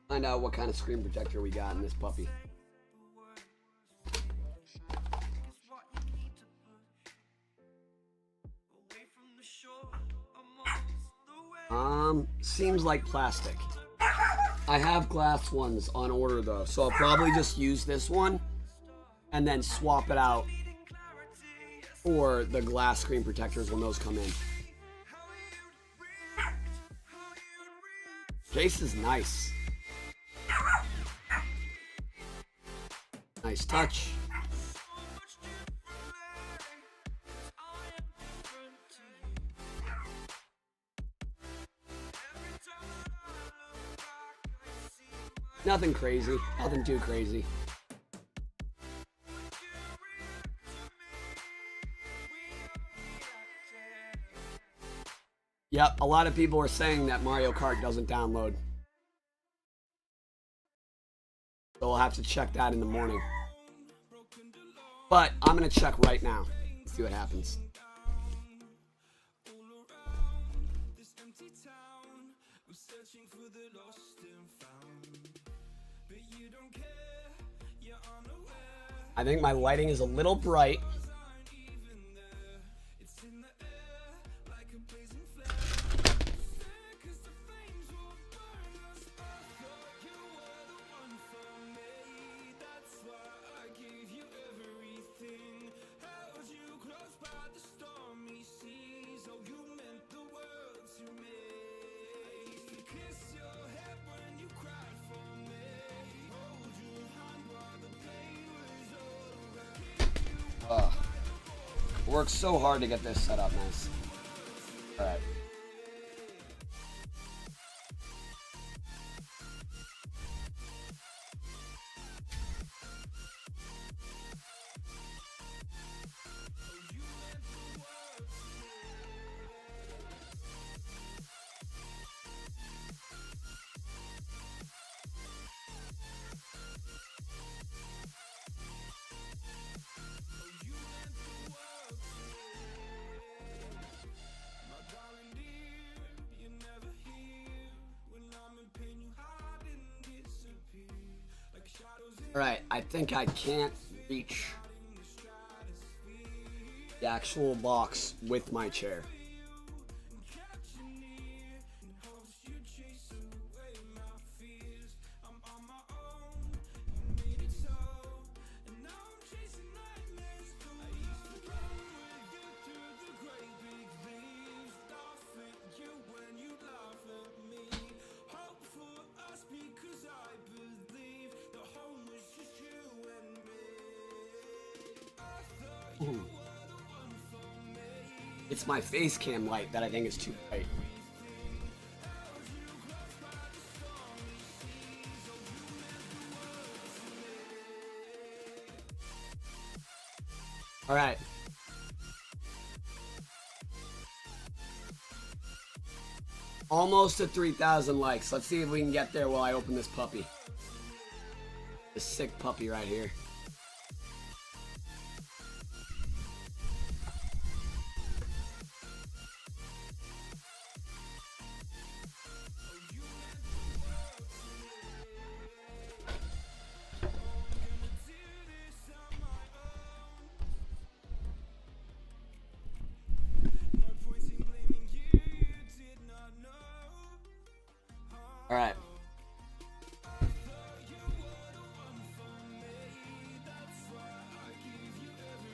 Find out what kind of screen protector we got in this puppy. Seems like plastic. I have glass ones on order though, so I'll probably just use this one and then swap it out for the glass screen protectors when those come in. Case is nice. Nice touch. Nothing crazy. Nothing too crazy. Yep, a lot of people are saying that Mario Kart doesn't download. So we'll have to check that in the morning. But I'm going to check right now. See what happens. I think my lighting is a little bright. Worked so hard to get this set up nice. All right. Alright, I think I can't reach the actual box with my chair. Ooh. It's my face cam light that I think is too bright. All right. Almost at 3,000 likes. Let's see if we can get there while I open this puppy. This sick puppy right here. All right.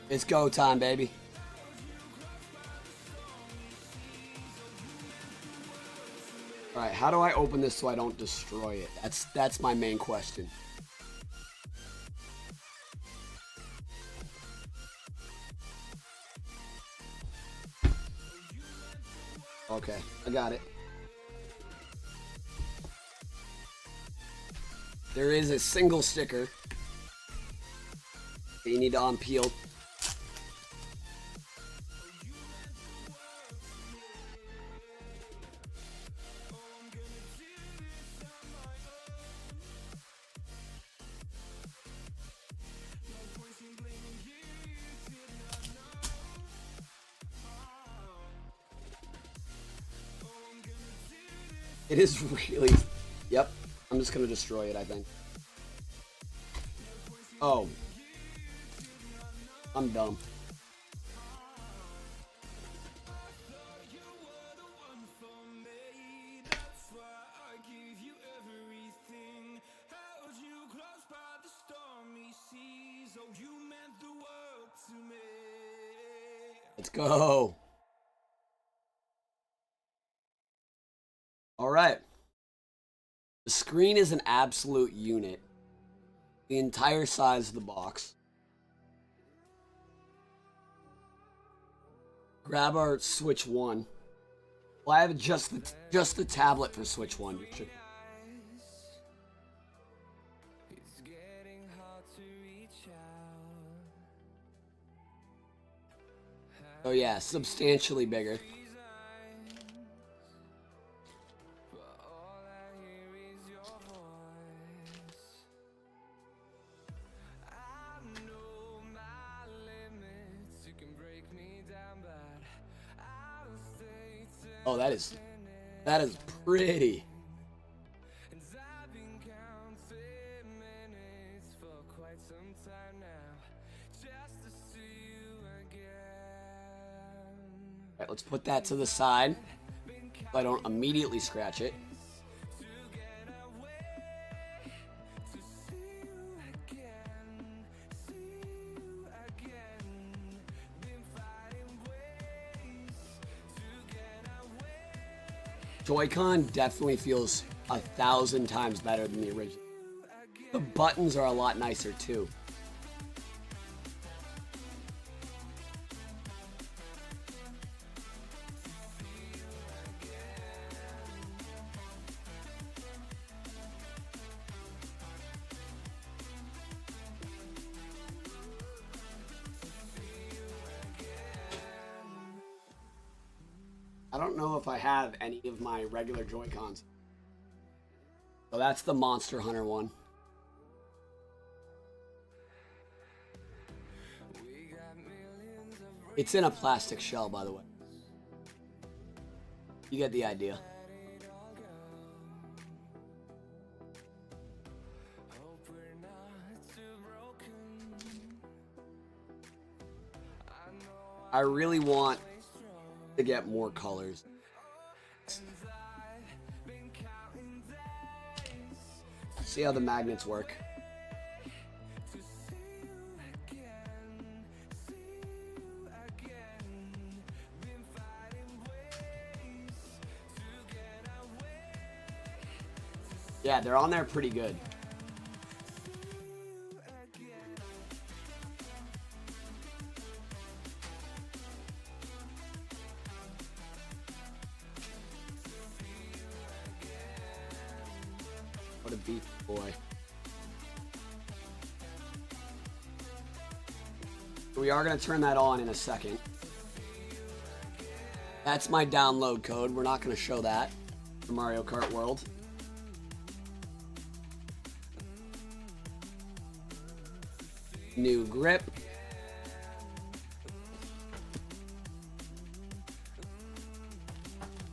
It's go time, baby. All right, how do I open this so I don't destroy it? That's my main question. Okay, I got it. There is a single sticker that you need to unpeel. It is really... Yep. I'm just gonna destroy it, I think. Oh. I'm dumb. Let's go. All right. The screen is an absolute unit. The entire size of the box. Grab our Switch 1. Well, I have just the tablet for Switch 1. Oh yeah, substantially bigger. Oh, that is pretty. All right, let's put that to the side so I don't immediately scratch it. Joy-Con definitely feels 1,000 times better than the original. The buttons are a lot nicer too. I don't know if I have any of my regular Joy-Cons. So that's the Monster Hunter one. It's in a plastic shell, by the way. You get the idea. I really want to get more colors. See how the magnets work. Yeah, they're on there pretty good. beef boy. We are going to turn that on in a second. That's my download code. We're not going to show that for Mario Kart World. New grip.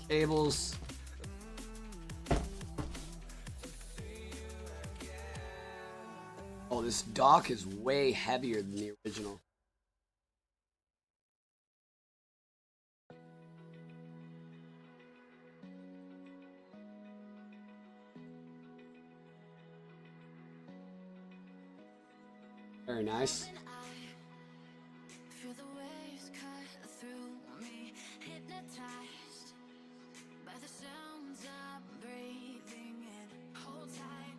Cables. Oh, this dock is way heavier than the original. Very nice. Feel the waves cut through me, hypnotized by the sounds I'm breathing in. Hold tight,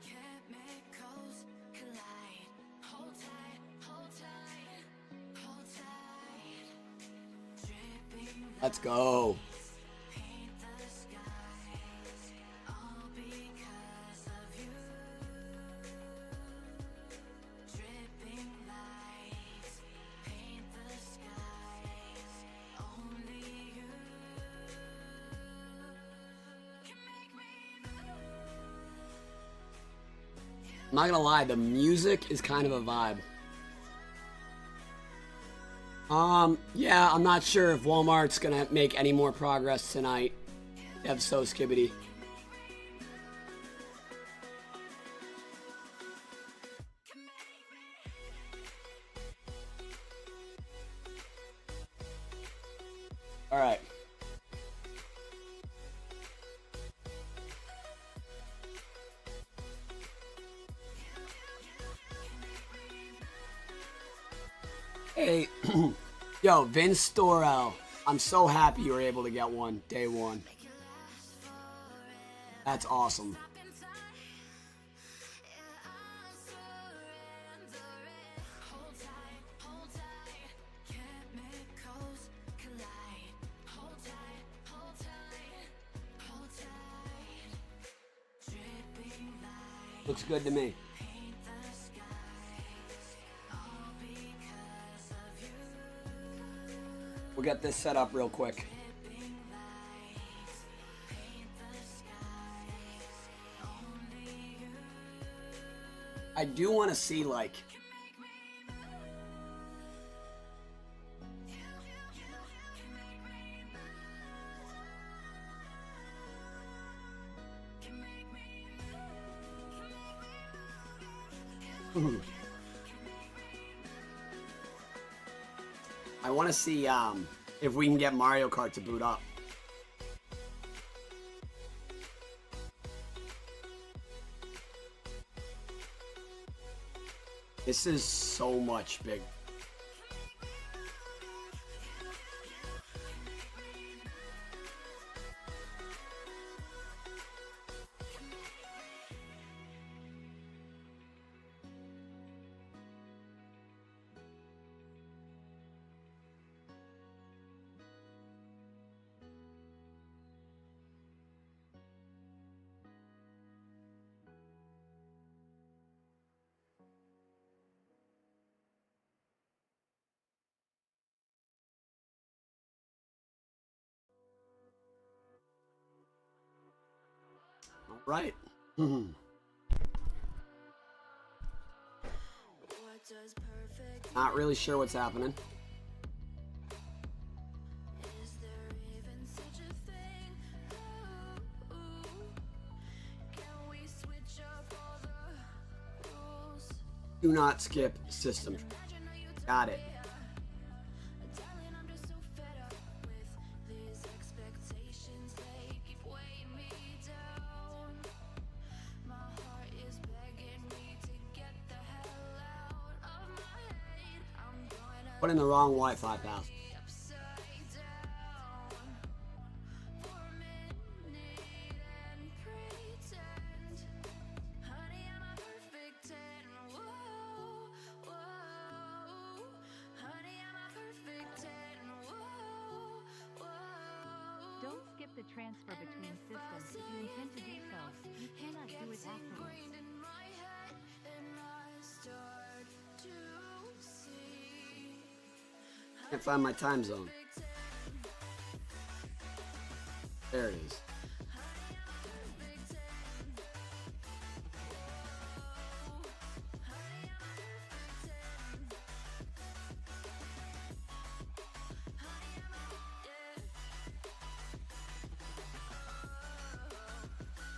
chemicals collide. Hold tight, dripping. Let's go. Paint the skies, all because of you. Dripping lights, paint the skies, only you can make me move. I'm not gonna lie, the music is kind of a vibe. Yeah, I'm not sure if Walmart's gonna make any more progress tonight. Dev so skibbity. All right. Hey, yo, Vince Storell. I'm so happy you were able to get one day one. That's awesome. Hold tight, chemicals collide. Hold tight, dripping light. Looks good to me. Paint the skies, all because of you. We'll get this set up real quick. Dripping lights, paint the skies, only you I do want to see like can make me move. Can make me move. I want to see if we can get Mario Kart to boot up. This is so much big. All right. What does perfect Not really sure what's happening. is there even such a thing? Ooh, can we switch up all the rules? Do not skip system. Imagine how you Got it. darling, I'm just so fed up with these expectations. They keep weighing me down. My heart is begging me to get the hell out of my head. I'm gonna Put in the wrong Wi-Fi path. be upside down for a minute and pretend. Honey, I'm a perfect 10. Whoa, whoa. Honey, I'm a perfect 10. Whoa, whoa. Don't skip the transfer between systems if you intend to do so. You cannot do it afterwards. Can't find my time zone. There it is.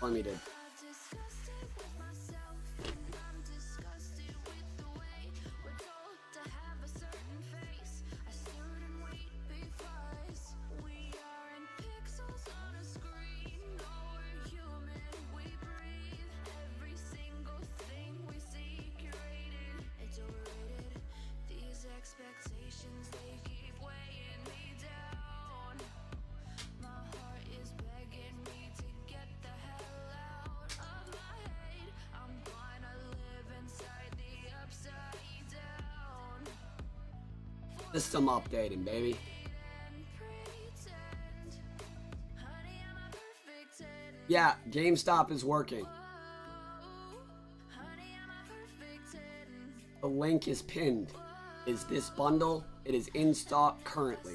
Let me do. Expectations, they keep weighing me down. My heart is begging me to get the hell out of my head. I'm gonna live inside the upside down. System updating, baby. Honey, I'm a perfect 10. Yeah, GameStop is working. Honey, I'm a perfect 10. The link is pinned. Is this bundle? It is in stock currently.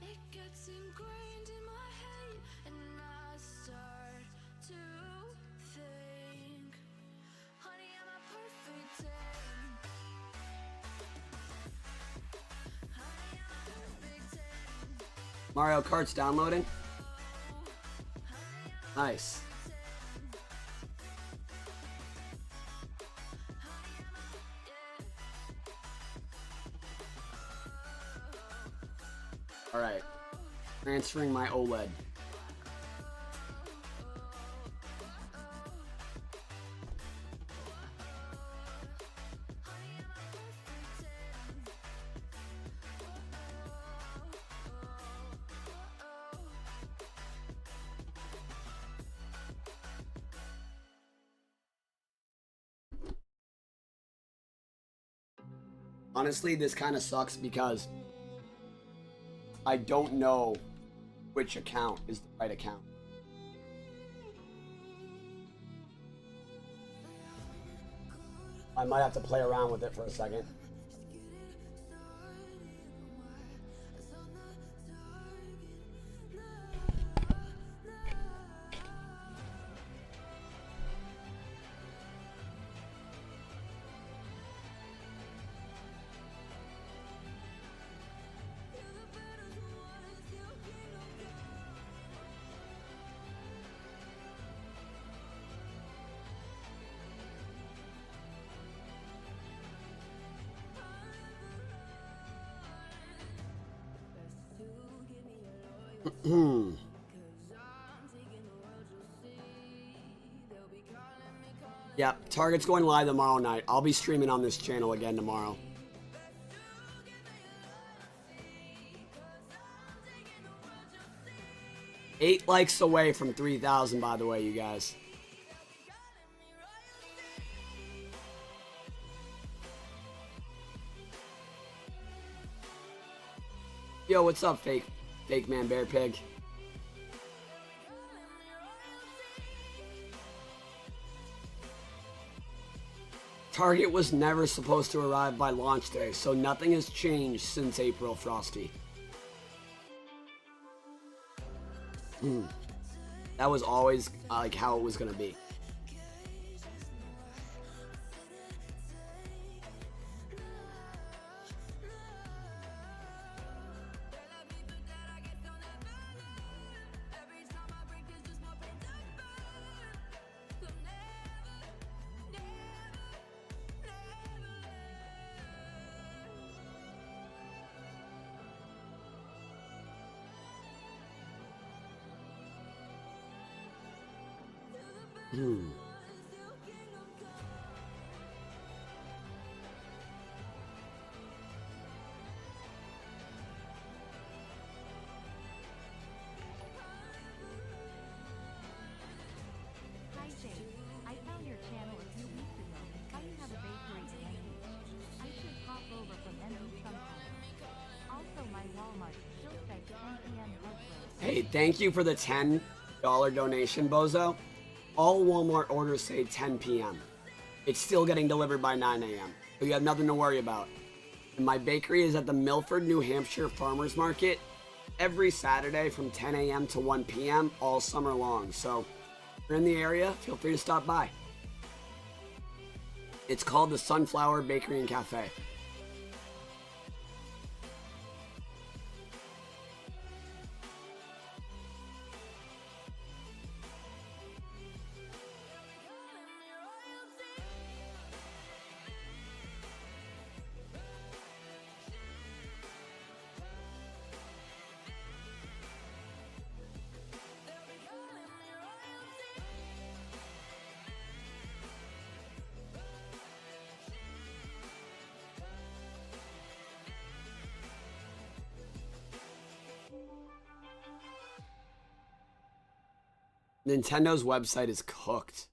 It gets ingrained in my head, and I start to think, honey, I'm a perfect 10. Honey, I'm a perfect 10. Mario Kart's downloading. Nice. All right, transferring my OLED. Honestly, this kind of sucks because I don't know which account is the right account. I might have to play around with it for a second. Yep, Target's going live tomorrow night. I'll be streaming on this channel again tomorrow. 8 likes away from 3,000, by the way, you guys. Yo, what's up, fake man bear pig? Target was never supposed to arrive by launch day, so nothing has changed since April, Frosty. That was always like how it was gonna be. Hi Jake, I found your channel a few weeks ago. How you have a bakery in Envy? I should pop over from Envy sometime. Also, my Walmart still says 10 p.m. Husband. Hey, thank you for the $10 donation, Bozo. All Walmart orders say 10 p.m. It's still getting delivered by 9 a.m. So you have nothing to worry about. And my bakery is at the Milford, New Hampshire Farmers Market every Saturday from 10 a.m. to 1 p.m. all summer long. So if you're in the area, feel free to stop by. It's called the Sunflower Bakery and Cafe. Nintendo's website is cooked.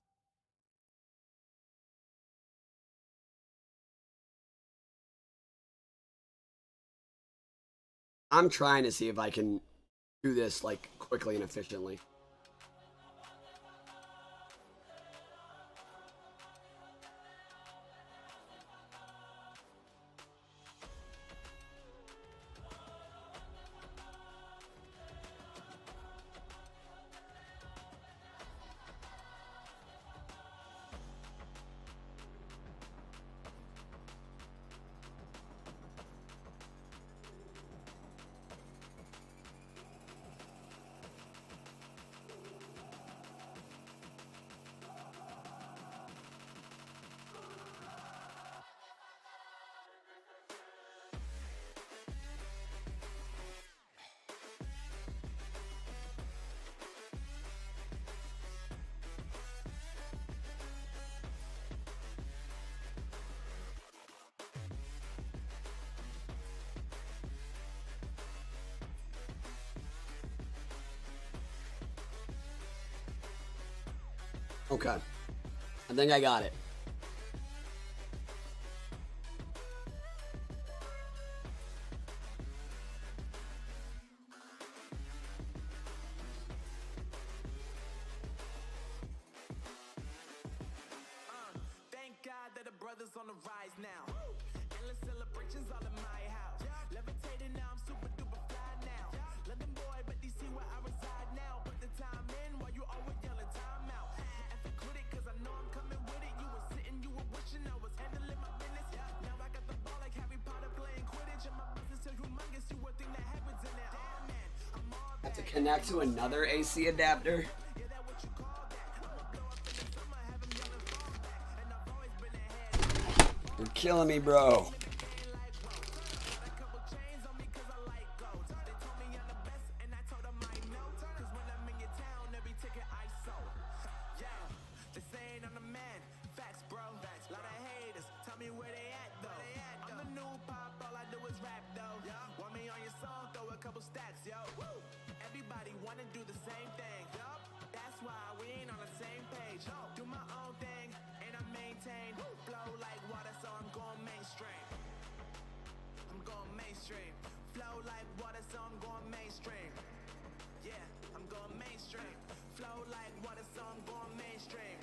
I'm trying to see if I can do this like quickly and efficiently. Okay. I think I got it. Thank God that the brothers on the rise now. Endless celebrations all in my house. Levitating now, I'm super duper fly now. London boy, but DC where I reside now. Put the time in while you always yelling time out. And for quit it, cause I know I'm coming with it. You were sitting, you were wishing I was handling my business. Now I got the ball like Harry Potter playing Quidditch. And my business is humongous, you would think that happens in there. Damn man, I'm all Have to connect to another AC adapter. You're killing me, bro. Everybody wanna do the same thing. That's why we ain't on the same page. Do my own thing and I maintain. Flow like water, so I'm going mainstream. I'm going mainstream. Flow like water, so I'm going mainstream. Yeah, I'm going mainstream. Flow like water, so I'm going mainstream.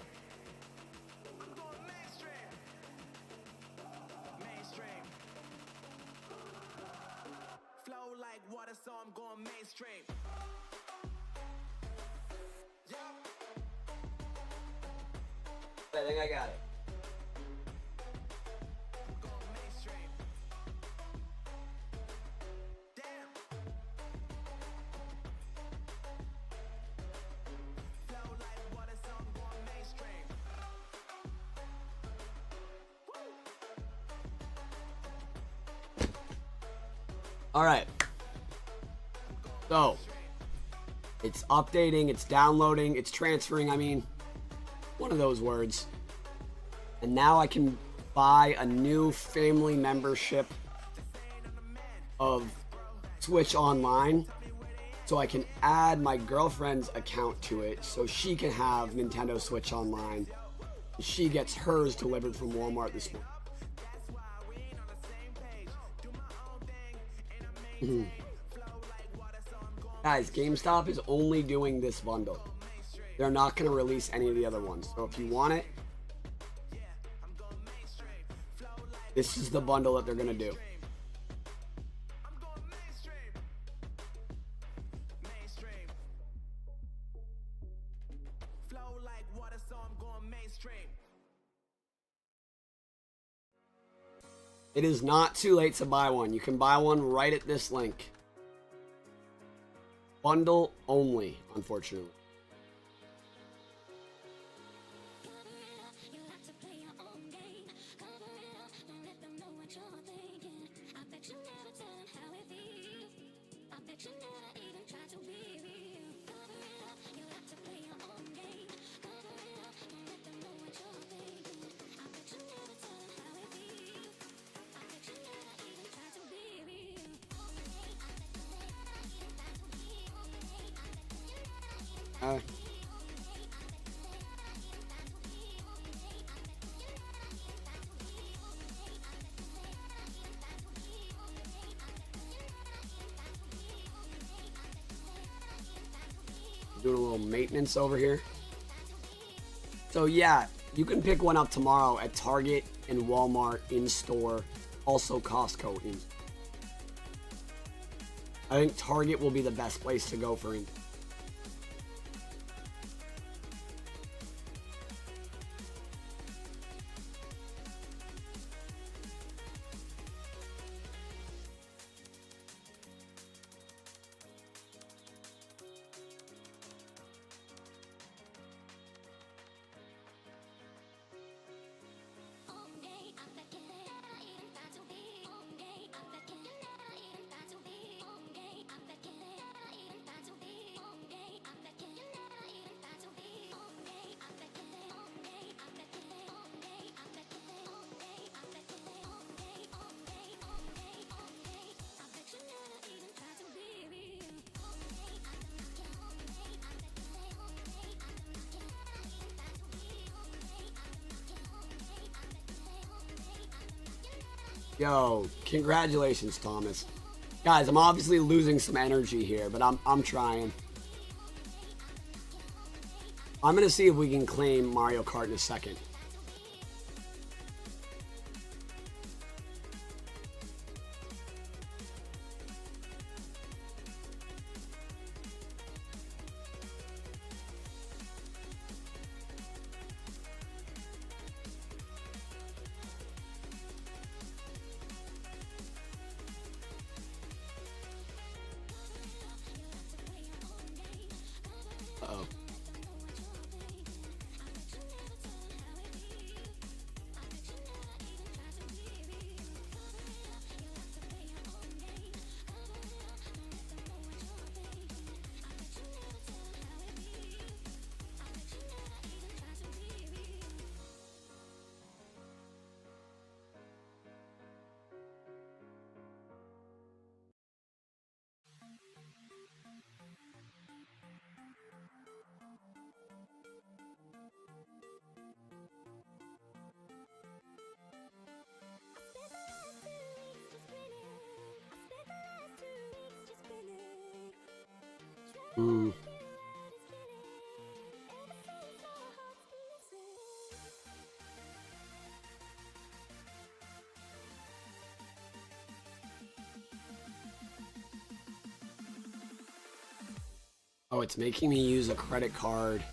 I'm going mainstream. Mainstream. Flow like water, so I'm going mainstream. I think I got it. Going mainstream. Damn. Flow like water, so I'm going mainstream. All right. So, it's updating, it's downloading, it's transferring. I mean, one of those words. And now I can buy a new family membership of Switch Online, so I can add my girlfriend's account to it so she can have Nintendo Switch Online. She gets hers delivered from Walmart this morning. Guys, GameStop is only doing this bundle. They're not going to release any of the other ones. So if you want it, this is the bundle that they're going to do. It is not too late to buy one. You can buy one right at this link. Bundle only, unfortunately. Doing a little maintenance over here. So yeah, you can pick one up tomorrow at Target and Walmart in store, also Costco in. I think Target will be the best place to go for it. Yo, congratulations, Thomas. Guys, I'm obviously losing some energy here, but I'm trying. I'm gonna see if we can claim Mario Kart in a second. Uh-oh. Mm. Oh, it's making me use a credit card.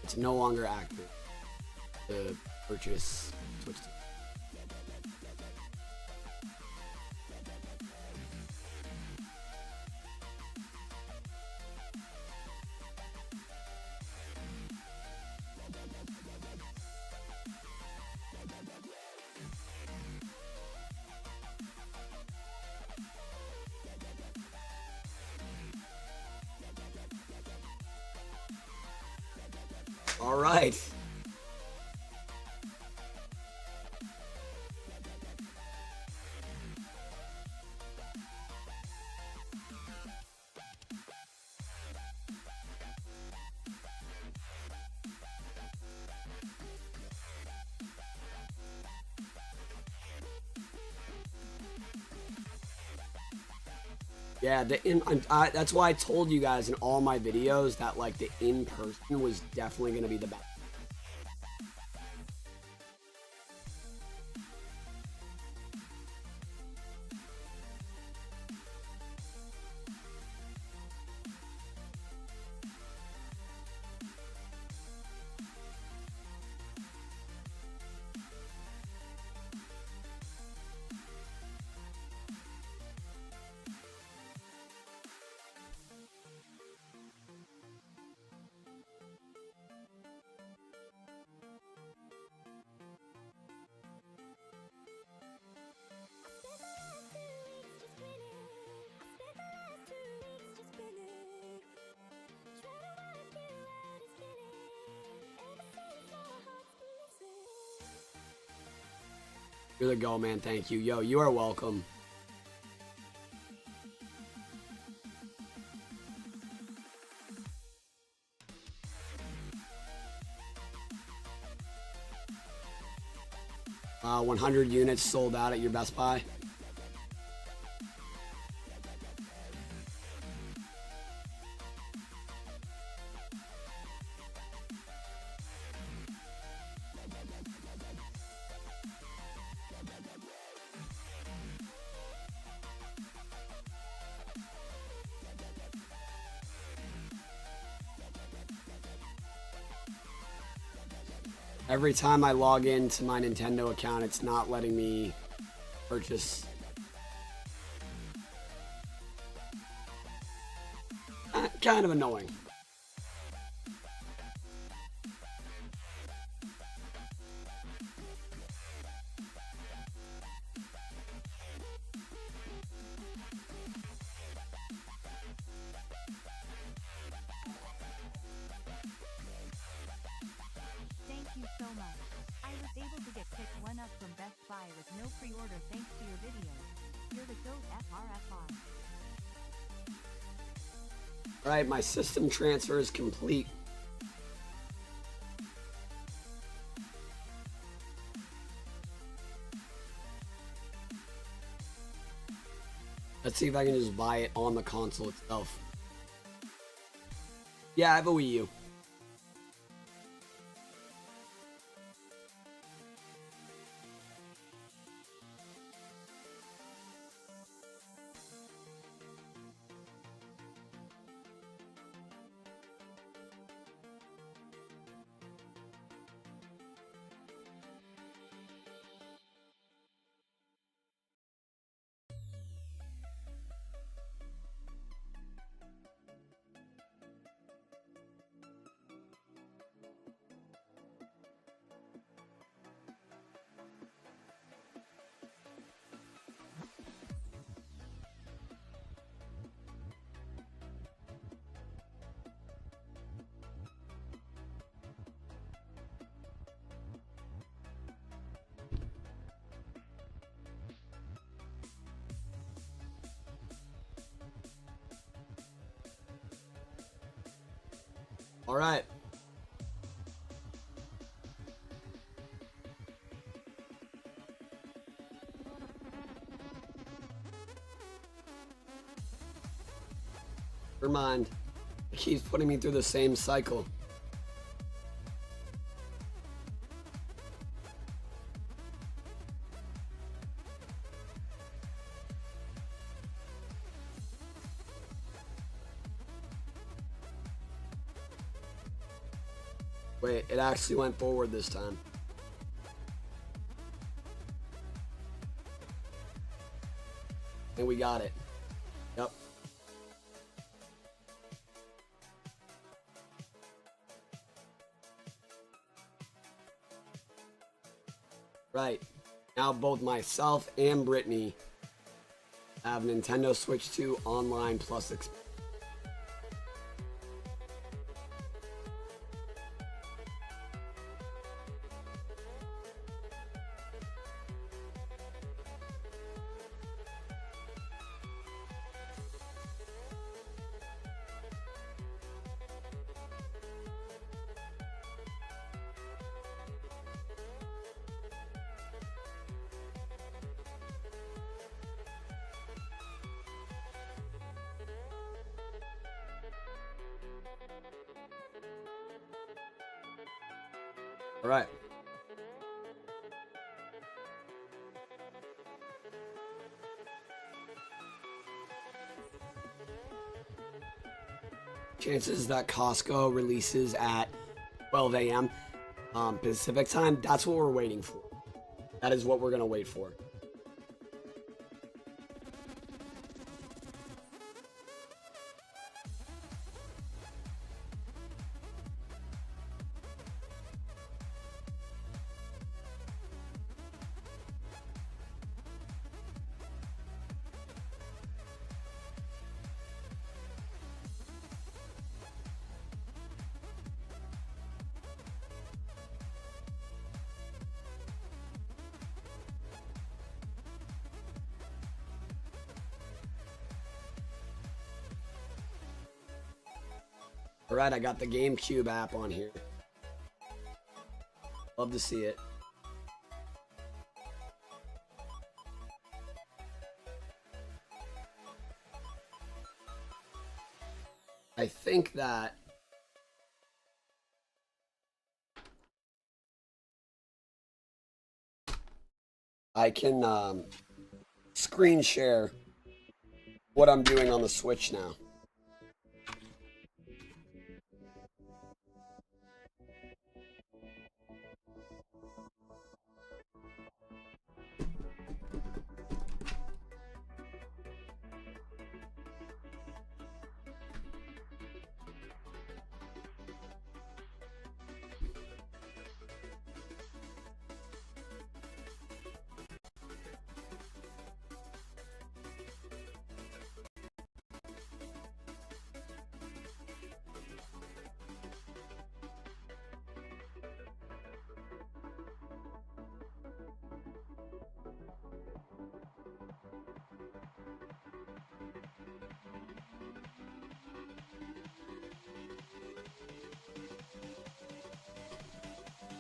It's no longer active to purchase Switch. All right. Yeah, that's why I told you guys in all my videos that like the in-person was definitely gonna be the best. You're the go, man. Thank you. Yo, you are welcome. Uh, 100 units sold out at your Best Buy. Every time I log into my Nintendo account, it's not letting me purchase. Kind of annoying. Thank you so much. I was able to get pick one up from Best Buy with no pre-order thanks to your videos. You're the GOAT FRFR. Alright, my system transfer is complete. Let's see if I can just buy it on the console itself. Yeah, I have a Wii U. All right. Never mind. It keeps putting me through the same cycle. Wait, it actually went forward this time. And we got it. Yep. Right. Now both myself and Brittany have Nintendo Switch 2 online plus experience. All right. Chances that Costco releases at 12 a.m. Pacific time, that's what we're waiting for. That is what we're going to wait for. All right, I got the GameCube app on here. Love to see it. I think that I can screen share what I'm doing on the Switch now.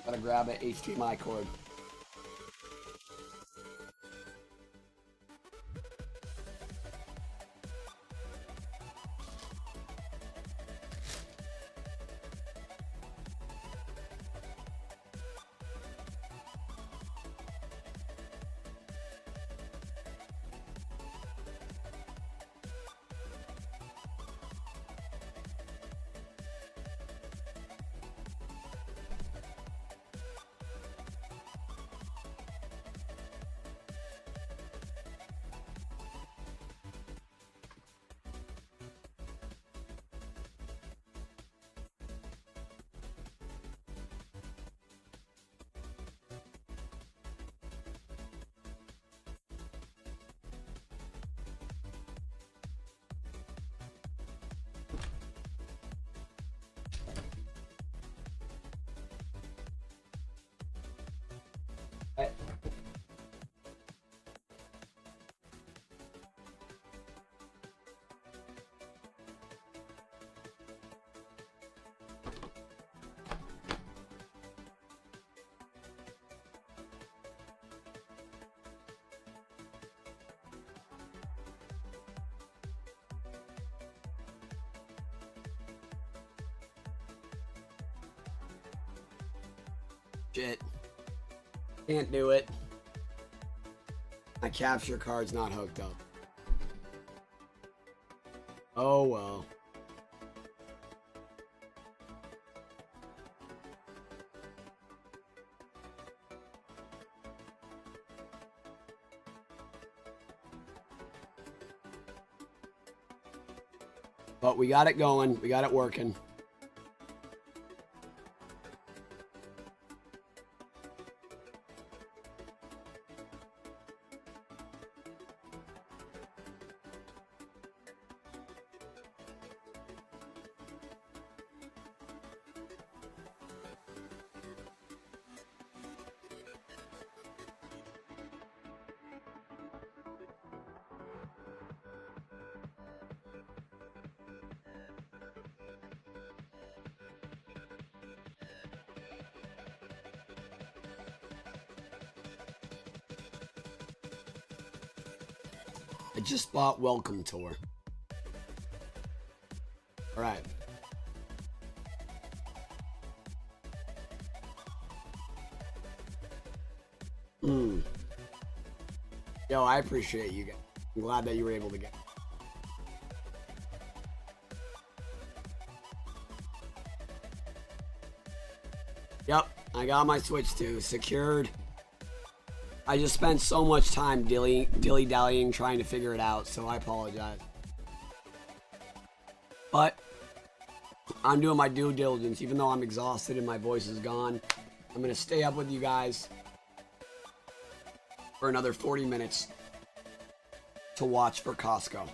Gotta grab an HDMI cord. Right. Shit. Can't do it. My capture card's not hooked up. Oh well. But we got it going. We got it working. I just bought Welcome Tour. All right. Yo, I appreciate you guys. I'm glad that you were able to get. Yep, I got my Switch 2 secured. I just spent so much time dilly-dallying trying to figure it out, so I apologize. But I'm doing my due diligence, even though I'm exhausted and my voice is gone. I'm gonna stay up with you guys for another 40 minutes to watch for Costco.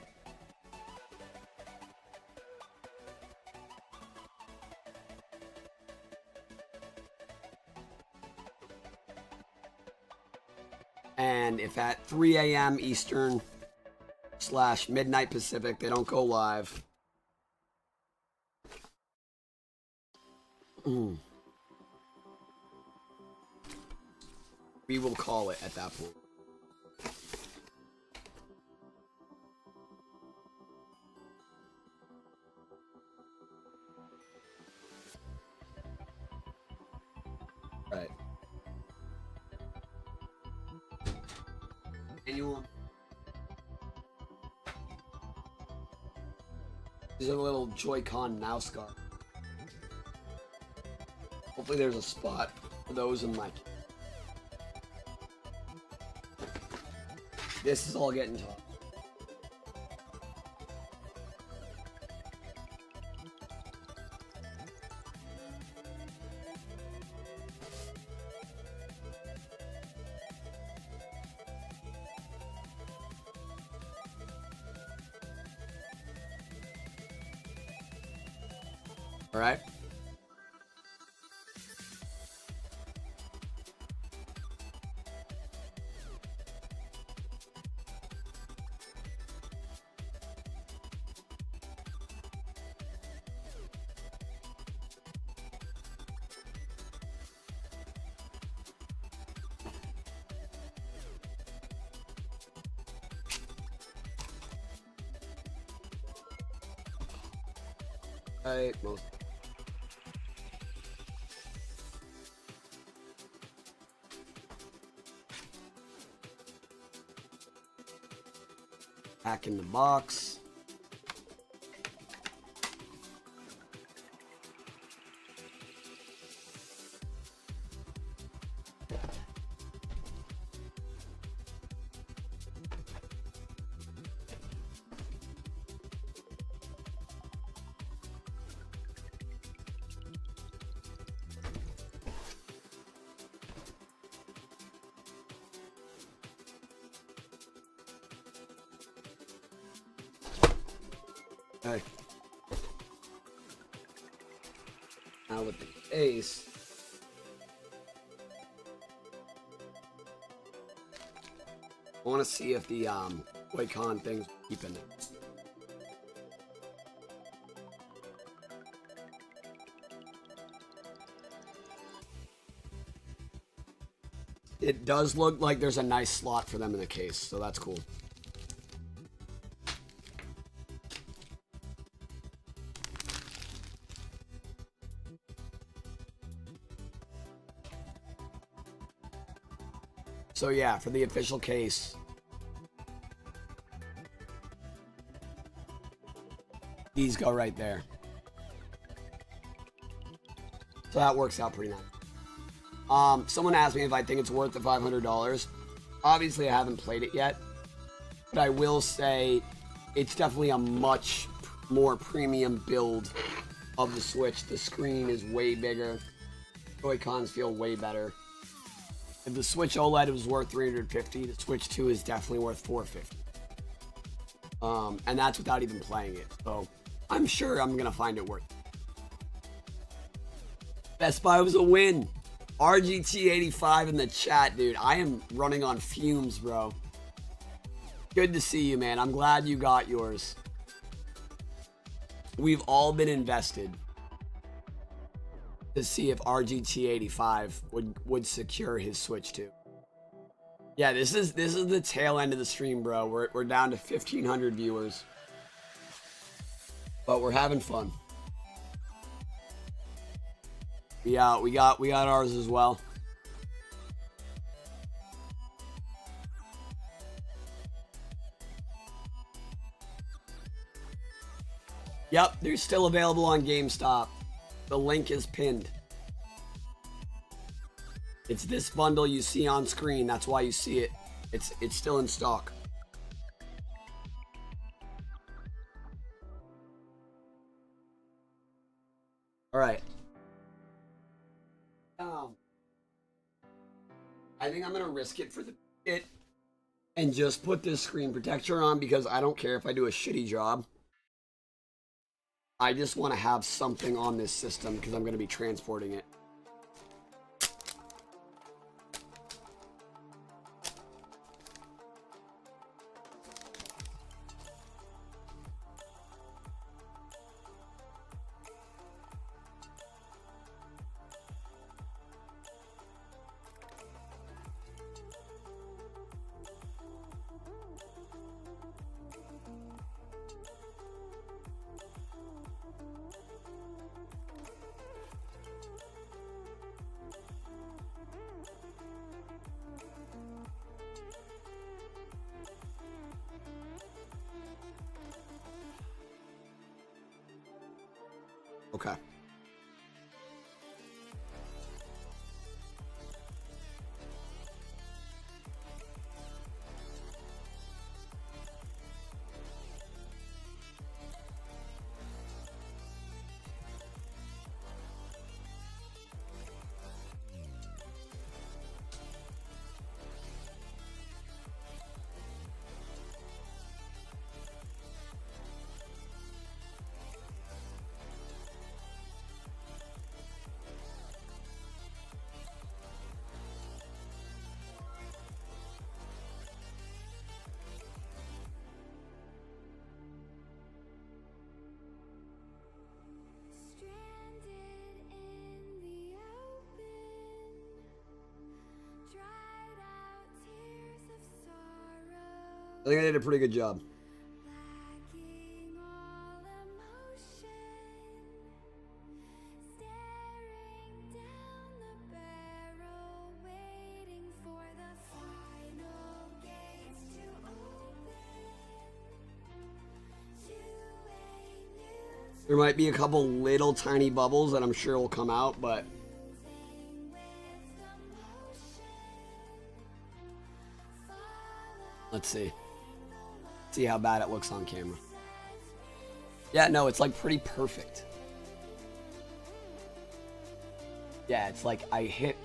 And if at 3 a.m. Eastern / midnight Pacific they don't go live, we will call it at that point. Right. Annual. There's a little Joy-Con mouse guard. Hopefully there's a spot for those in my... This is all getting tough. All right. Right, most. Back in the box. Okay. Now with the case, I want to see if the Joy-Con thing's keeping it. It does look like there's a nice slot for them in the case, so that's cool. So yeah, for the official case, these go right there. So that works out pretty nice. Someone asked me if I think it's worth the $500. Obviously, I haven't played it yet, but I will say it's definitely a much more premium build of the Switch. The screen is way bigger. Joy-Cons feel way better. If the Switch OLED was worth $350, the Switch 2 is definitely worth $450. And that's without even playing it. So I'm sure I'm gonna find it worth it. Best Buy was a win. RGT85 in the chat, dude. I am running on fumes, bro. Good to see you, man. I'm glad you got yours. We've all been invested to see if RGT85 would secure his Switch 2. Yeah, this is the tail end of the stream, bro. We're down to 1,500 viewers, but we're having fun. Yeah, we got ours as well. Yep, they're still available on GameStop. The link is pinned. It's this bundle you see on screen. That's why you see it. It's still in stock. All right. I think I'm gonna risk it for the bit and just put this screen protector on because I don't care if I do a shitty job. I just want to have something on this system because I'm going to be transporting it. Okay. Stranded in the open, dried out tears of sorrow, I think I did a pretty good job. lacking all emotion, staring down the barrel, waiting for the final gates to open to a new There might be a couple little tiny bubbles that I'm sure will come out, but thing with the motion. let's see. See how bad it looks on camera. Yeah, no, it's like pretty perfect. Yeah, it's like I hit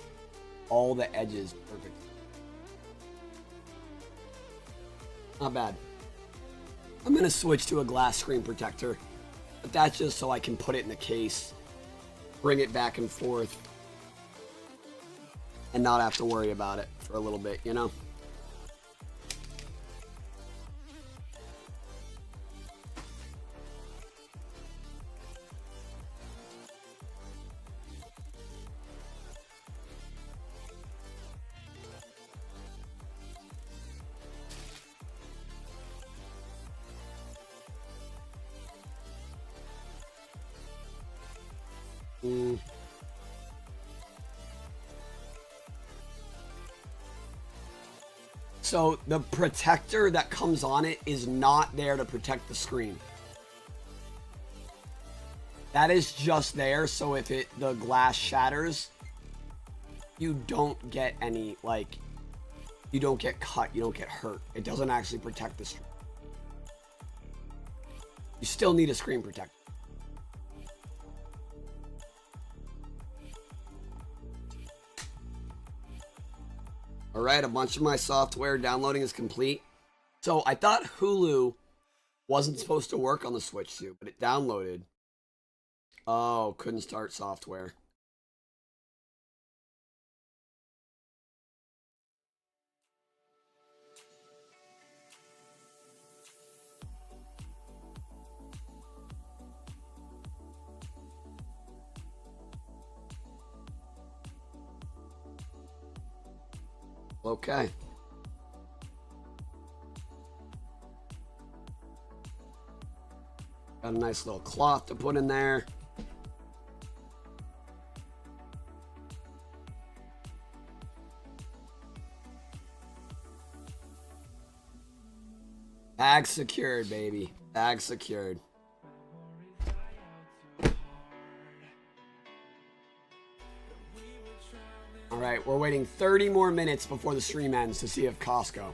all the edges perfect. Not bad. I'm gonna switch to a glass screen protector, but that's just so I can put it in the case, bring it back and forth, and not have to worry about it for a little bit, you know? So the protector that comes on it is not there to protect the screen. That is just there so if the glass shatters, you don't get any, like, you don't get cut, you don't get hurt. It doesn't actually protect the screen. You still need a screen protector. All right, a bunch of my software downloading is complete. So I thought Hulu wasn't supposed to work on the Switch 2, but it downloaded. Oh, couldn't start software. Okay. Got a nice little cloth to put in there. Bag secured, baby. Bag secured. right, we're waiting 30 more minutes before the stream ends to see if Costco.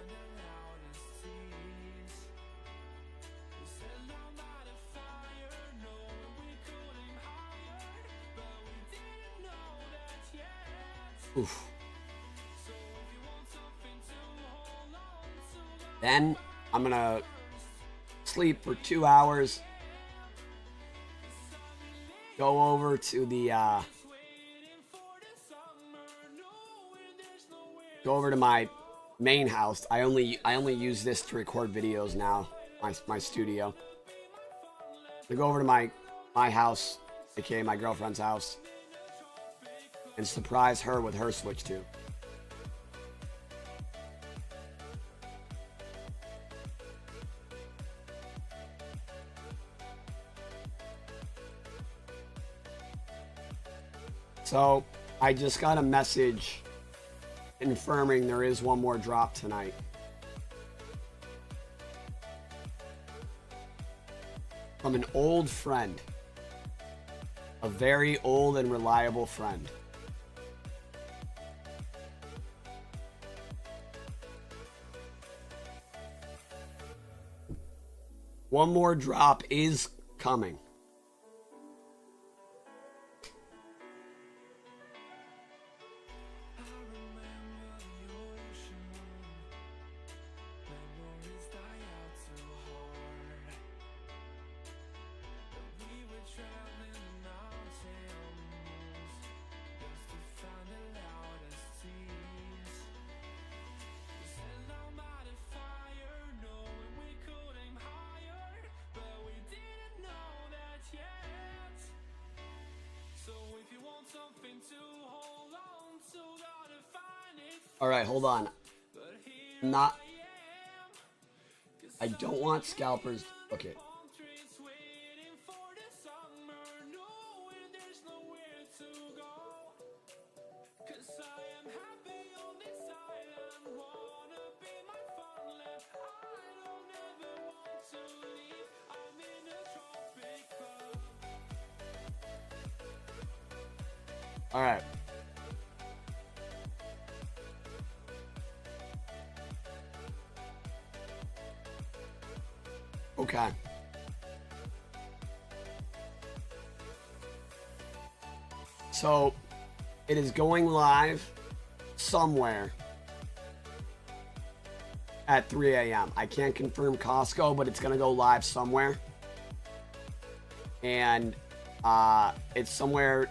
Oof. Then I'm gonna sleep for 2 hours. Go over to the go over to my main house. I only use this to record videos now. My studio. To go over to my house, aka my girlfriend's house, and surprise her with her Switch 2. So, I just got a message confirming there is one more drop tonight. From an old friend. A very old and reliable friend. One more drop is coming. All right, hold on. I don't want scalpers. Okay. All right. Okay. So, it is going live somewhere at 3 a.m. I can't confirm Costco, but it's going to go live somewhere. And it's somewhere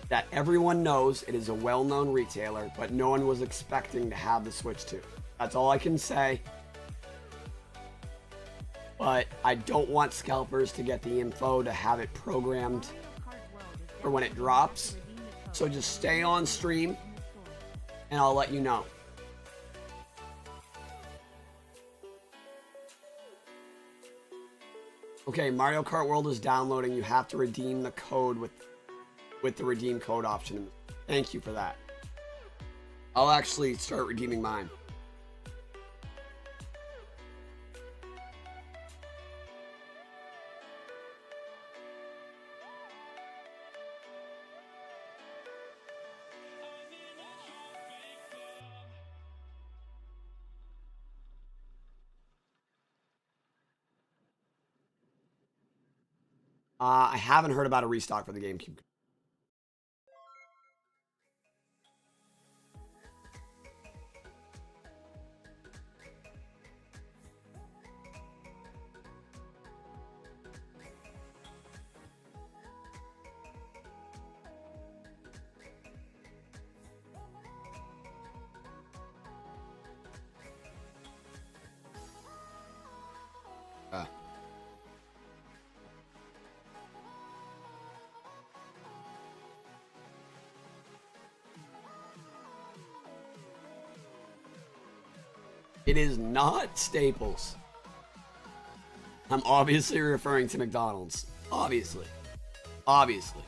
that everyone knows. It is a well-known retailer, but no one was expecting to have the Switch 2. That's all I can say. But I don't want scalpers to get the info to have it programmed for when it drops. So just stay on stream and I'll let you know. Okay, Mario Kart World is downloading. You have to redeem the code with the redeem code option. Thank you for that. I'll actually start redeeming mine. I haven't heard about a restock for the GameCube. It is not Staples. I'm obviously referring to McDonald's. Obviously. Obviously.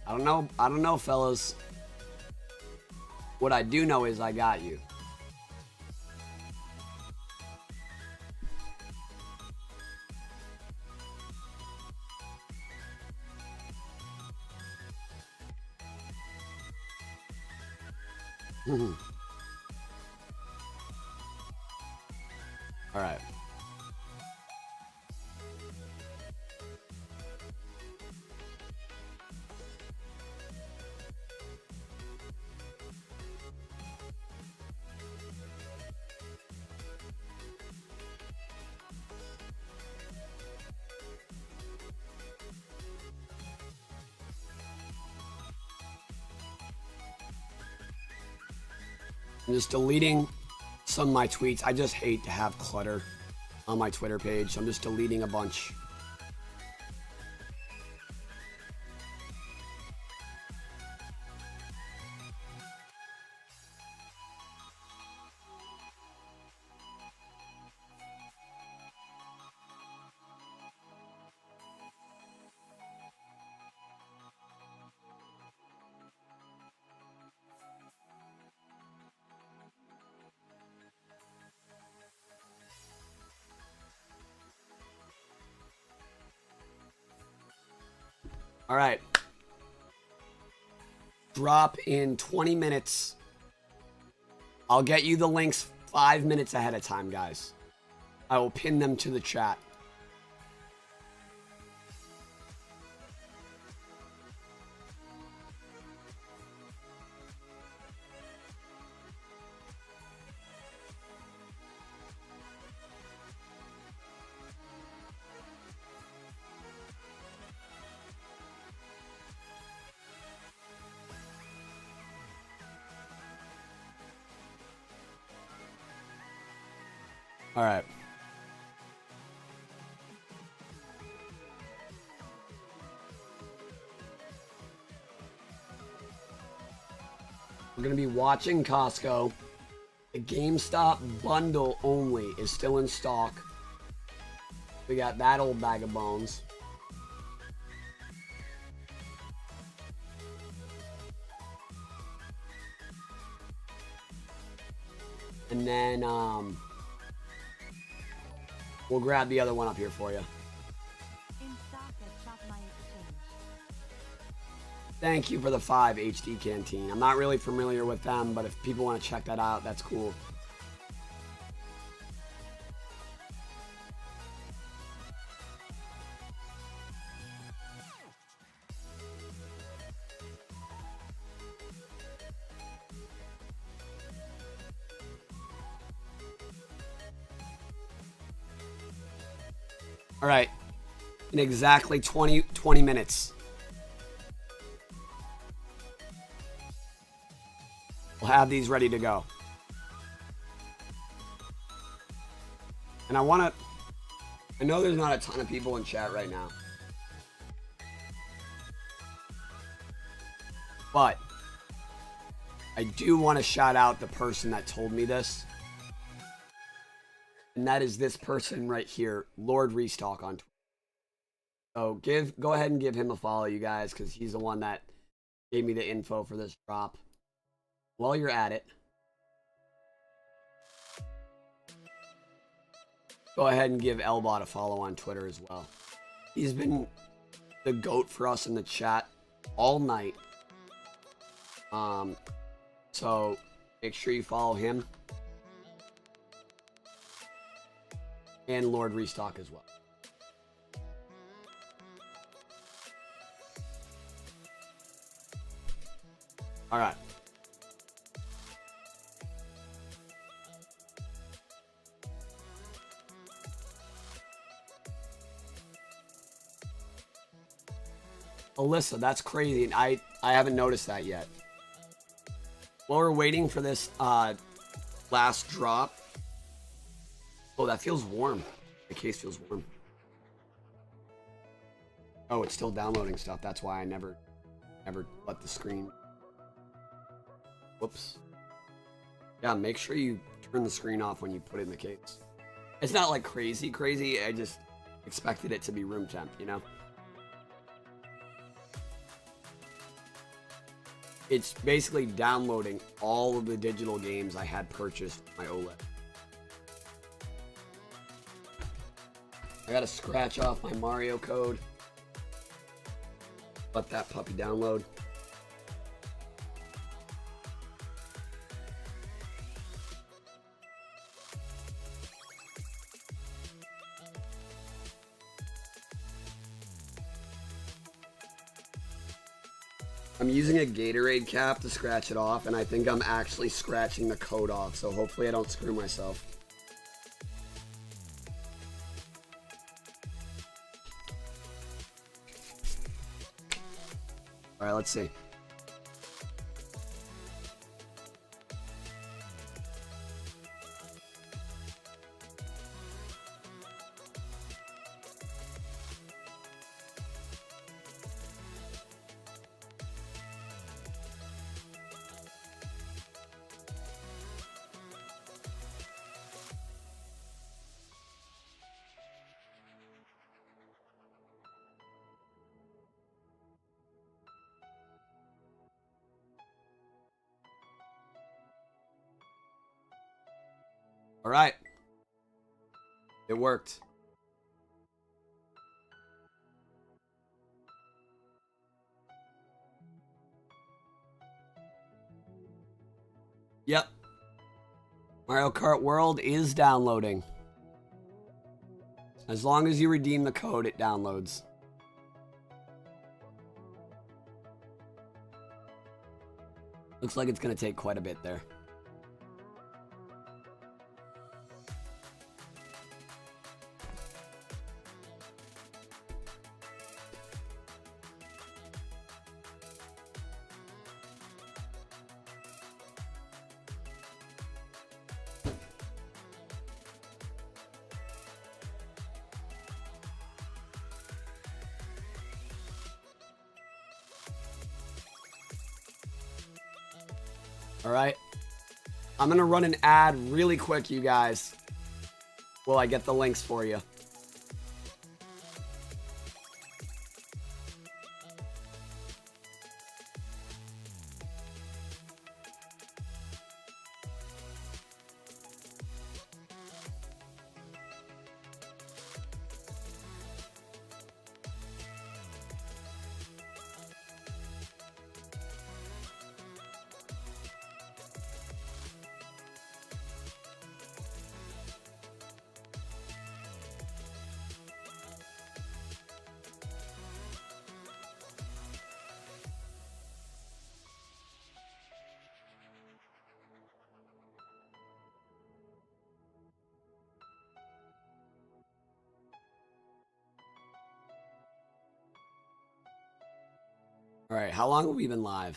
I don't know, fellas. What I do know is I got you. All right. I'm just deleting some of my tweets. I just hate to have clutter on my Twitter page, so I'm just deleting a bunch. All right. Drop in 20 minutes. I'll get you the links 5 minutes ahead of time, guys. I will pin them to the chat. All right. We're going to be watching Costco. The GameStop bundle only is still in stock. We got that old bag of bones. And then, we'll grab the other one up here for you. In stock at Shop My Exchange. Thank you for the 5 HD Canteen. I'm not really familiar with them, but if people want to check that out, that's cool. All right, in exactly 20 minutes. We'll have these ready to go. And I know there's not a ton of people in chat right now. But I do want to shout out the person that told me this. And that is this person right here, Lord Restock on Twitter. So go ahead and give him a follow, you guys, because he's the one that gave me the info for this drop. While you're at it, go ahead and give Elbot a follow on Twitter as well. He's been the GOAT for us in the chat all night. So make sure you follow him. And Lord Restock as well. All right. Alyssa, that's crazy. And I haven't noticed that yet. While we're waiting for this last drop. Oh, that feels warm. The case feels warm. Oh, it's still downloading stuff. That's why I never let the screen. Whoops. Yeah, make sure you turn the screen off when you put it in the case. It's not like crazy. I just expected it to be room temp, you know? It's basically downloading all of the digital games I had purchased on my OLED. I gotta scratch off my Mario code. Let that puppy download. I'm using a Gatorade cap to scratch it off, and I think I'm actually scratching the code off, so hopefully I don't screw myself. All right, let's see. All right. It worked. Yep. Mario Kart World is downloading. As long as you redeem the code, it downloads. Looks like it's going to take quite a bit there. All right. I'm going to run an ad really quick, you guys, while I get the links for you. All right, how long have we been live?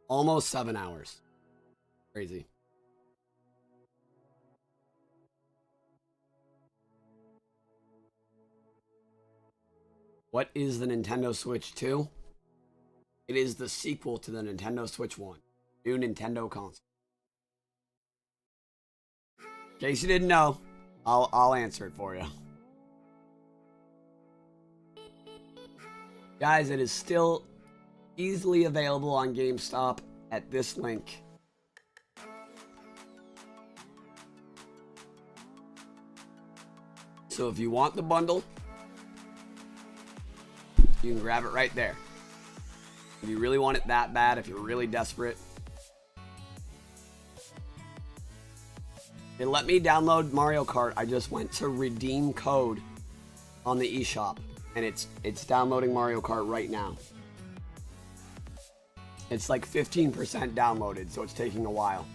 Almost 7 hours. Crazy. What is the Nintendo Switch 2? It is the sequel to the Nintendo Switch 1. New Nintendo console. In case you didn't know, I'll answer it for you. Guys, it is still easily available on GameStop at this link. So if you want the bundle, you can grab it right there. If you really want it that bad, if you're really desperate. It let me download Mario Kart. I just went to redeem code on the eShop. And it's downloading Mario Kart right now. It's like 15% downloaded, so it's taking a while.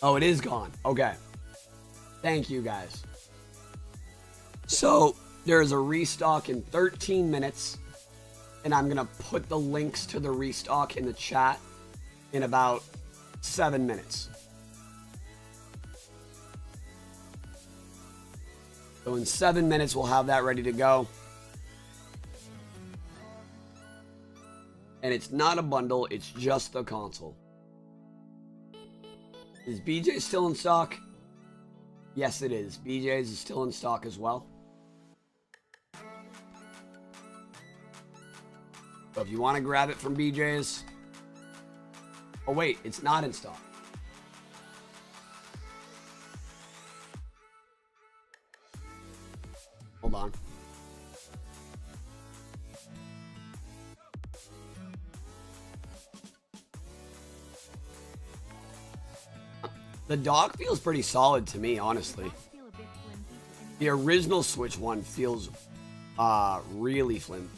Oh, it is gone. Okay. Thank you, guys. So, there's a restock in 13 minutes. And I'm going to put the links to the restock in the chat in about 7 minutes. So in 7 minutes, we'll have that ready to go. And it's not a bundle, it's just the console. Is BJ still in stock? Yes, it is. BJ's is still in stock as well. So if you want to grab it from BJ's... Oh wait, it's not in stock. Hold on. The dock feels pretty solid to me, honestly. Feel a bit flimsy to anyone. The original Switch one feels really flimsy.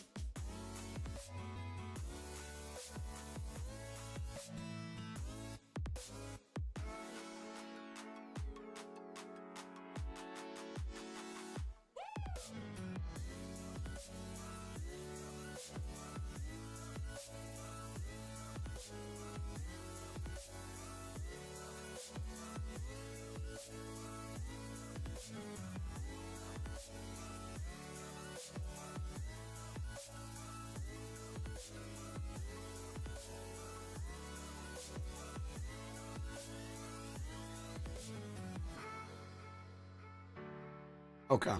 Okay.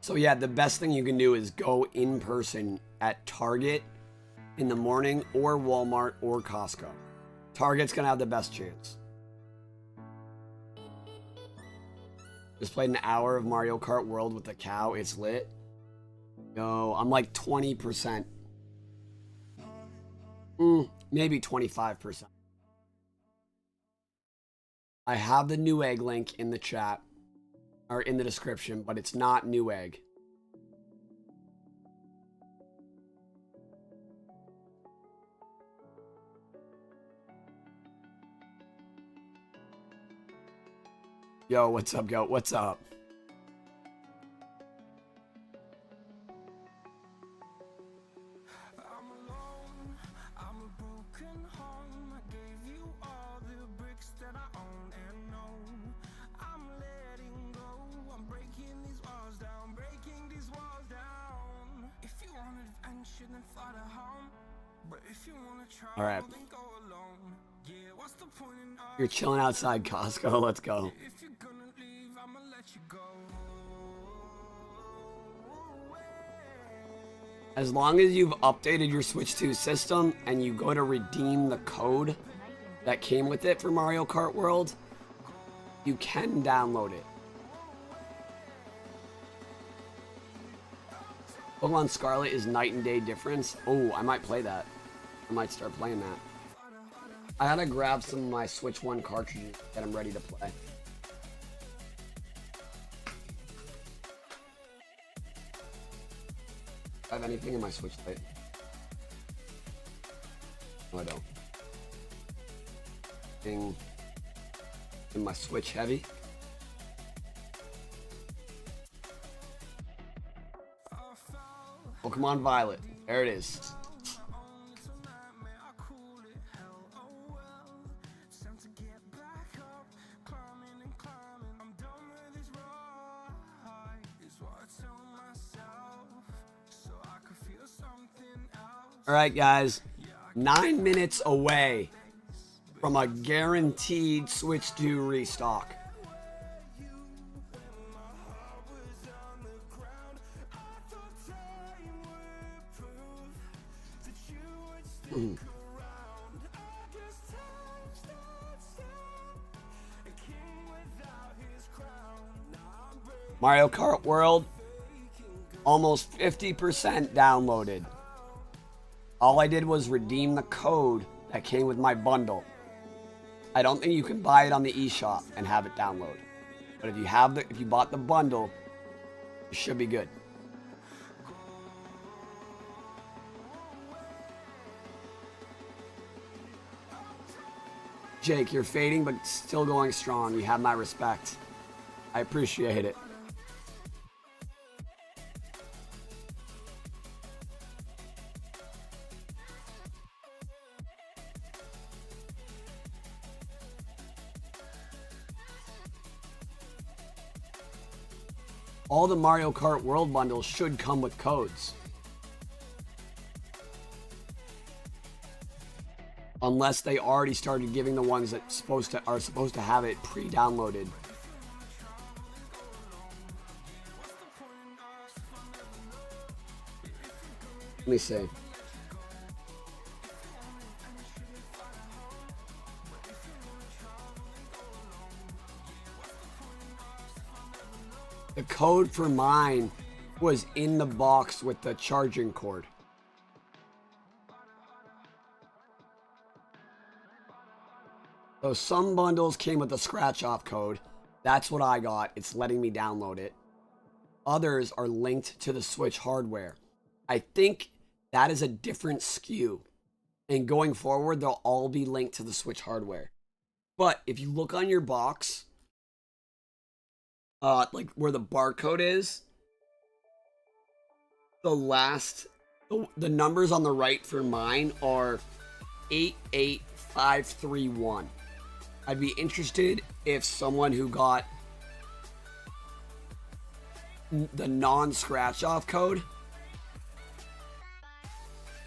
So yeah, the best thing you can do is go in person at Target in the morning or Walmart or Costco. Target's gonna have the best chance. Just played an hour of Mario Kart World with the cow. It's lit. Yo, I'm like 20%. Maybe 25%. I have the NewEgg link in the chat, or in the description, but it's not NewEgg. Yo, what's up, Goat? What's up? All right. You're chilling outside Costco. Let's go. As long as you've updated your Switch 2 system and you go to redeem the code that came with it for Mario Kart World, you can download it. Pokemon Scarlet is night and day difference. Oh, I might play that. I might start playing that. I gotta grab some of my Switch 1 cartridges that I'm ready to play. Do I have anything in my Switch Lite? No, I don't. Anything in my Switch Heavy? Pokemon Violet. There it is. All right, guys. 9 minutes away from a guaranteed Switch 2 restock. Mario Kart World, almost 50% downloaded. All I did was redeem the code that came with my bundle. I don't think you can buy it on the eShop and have it download. But if you bought the bundle, it should be good. Jake, you're fading but still going strong. You have my respect. I appreciate it. All the Mario Kart World bundles should come with codes. Unless they already started giving the ones that are supposed to have it pre-downloaded. Let me see. The code for mine was in the box with the charging cord. So some bundles came with a scratch-off code. That's what I got. It's letting me download it. Others are linked to the Switch hardware. I think that is a different SKU. And going forward, they'll all be linked to the Switch hardware. But if you look on your box, like where the barcode is, the numbers on the right for mine are 88531. I'd be interested if someone who got the non-scratch off code,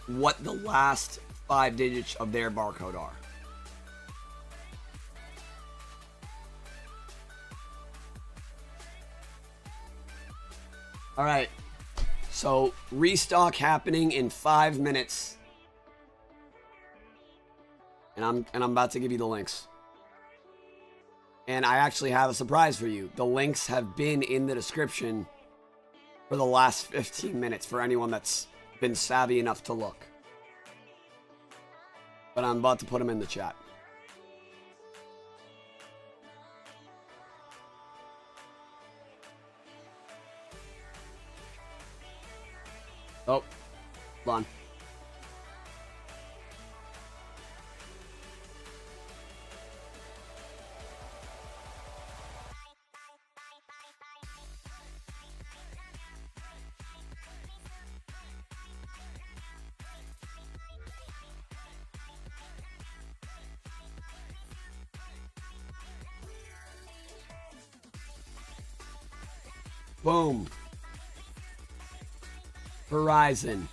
what the last 5 digits of their barcode are. All right. So, restock happening in 5 minutes. And I'm about to give you the links. And I actually have a surprise for you. The links have been in the description for the last 15 minutes for anyone that's been savvy enough to look. But I'm about to put them in the chat. Oh, hold on. Boom. Verizon.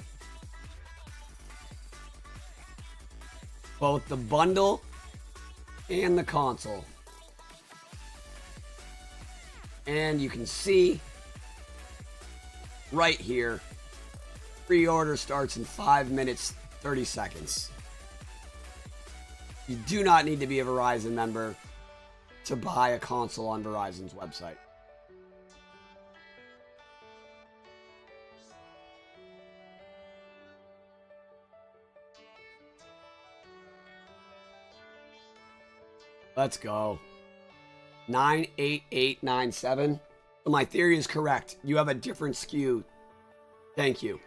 Both the bundle and the console. And you can see right here, pre-order starts in 5 minutes, 30 seconds. You do not need to be a Verizon member to buy a console on Verizon's website. Let's go. 98897. So my theory is correct. You have a different SKU. Thank you.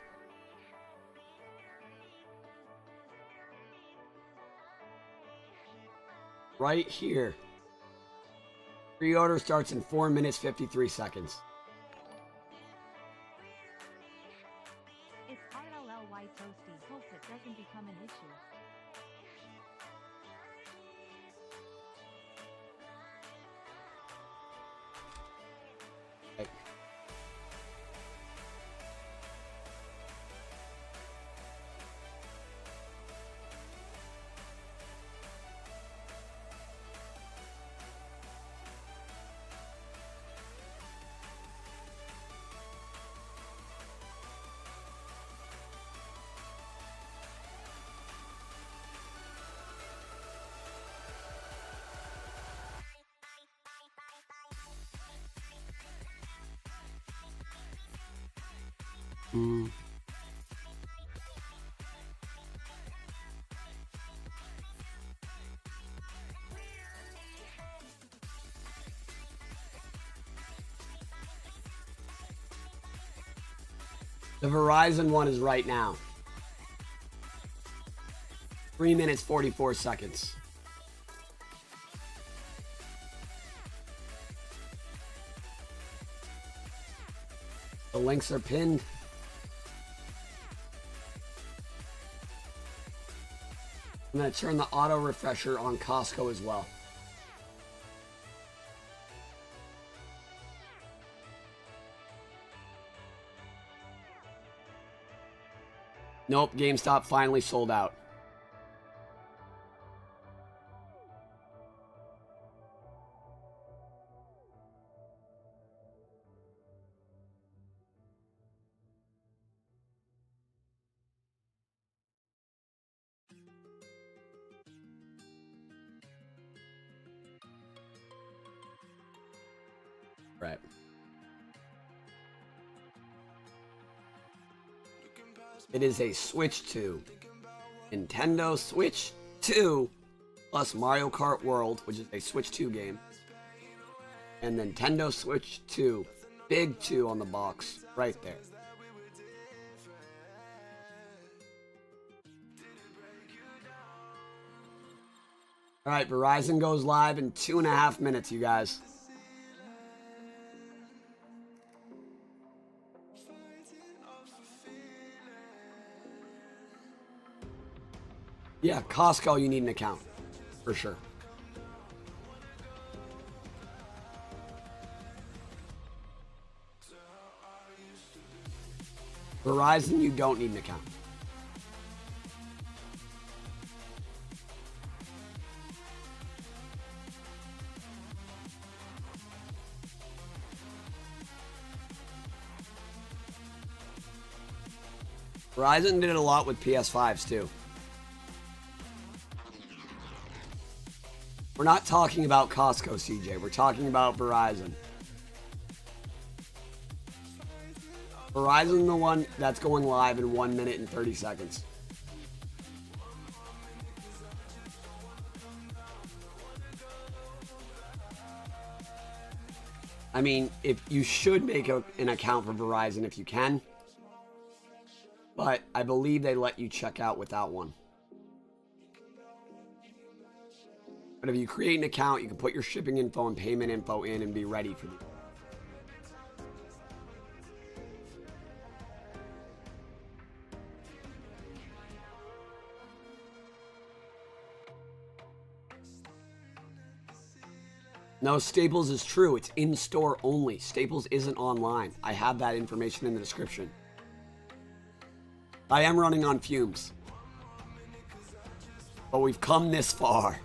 Right here. Pre-order starts in 4 minutes, 53 seconds. It's RLLY Toasty. Hope it doesn't become an issue. The Verizon one is right now. 3 minutes, 44 seconds. The links are pinned. I'm going to turn the auto refresher on Costco as well. Nope, GameStop finally sold out. Right. It is a Switch 2. Nintendo Switch 2 plus Mario Kart World, which is a Switch 2 game, and Nintendo Switch 2, big 2 on the box, right there. All right, Verizon goes live in 2.5 minutes, you guys. Yeah, Costco, you need an account, for sure. Verizon, you don't need an account. Verizon did it a lot with PS5s too. We're not talking about Costco, CJ. We're talking about Verizon. Verizon, the one that's going live in 1 minute and 30 seconds. I mean, if you should make an account for Verizon if you can, but I believe they let you check out without one. But if you create an account, you can put your shipping info and payment info in and be ready for the. No, Staples is true. It's in-store only. Staples isn't online. I have that information in the description. I am running on fumes. But we've come this far.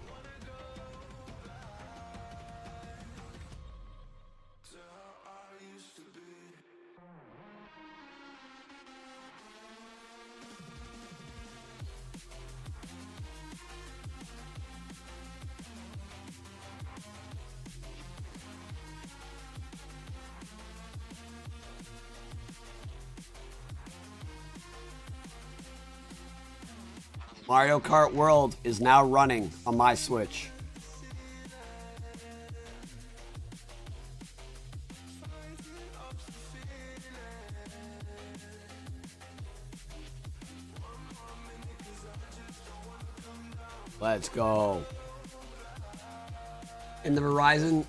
Mario Kart World is now running on my Switch. Let's go. And the Verizon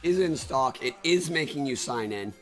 is in stock. It is making you sign in.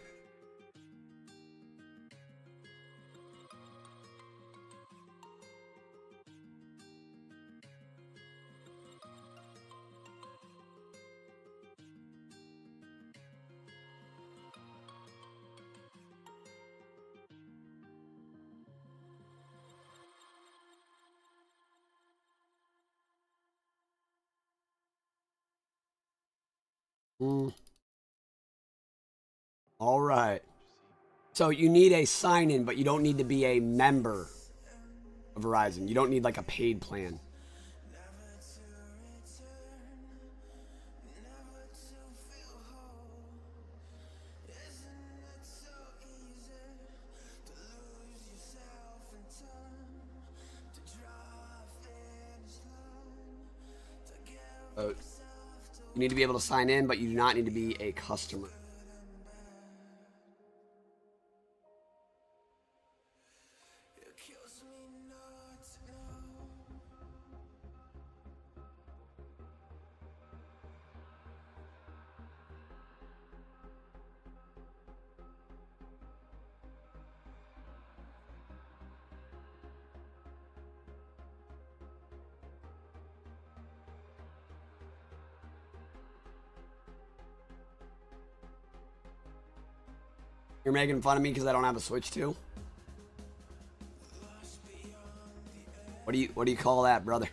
All right. So you need a sign-in, but you don't need to be a member of Verizon. You don't need like a paid plan. You need to be able to sign in, but you do not need to be a customer. You're making fun of me because I don't have a Switch 2? What do you call that, brother?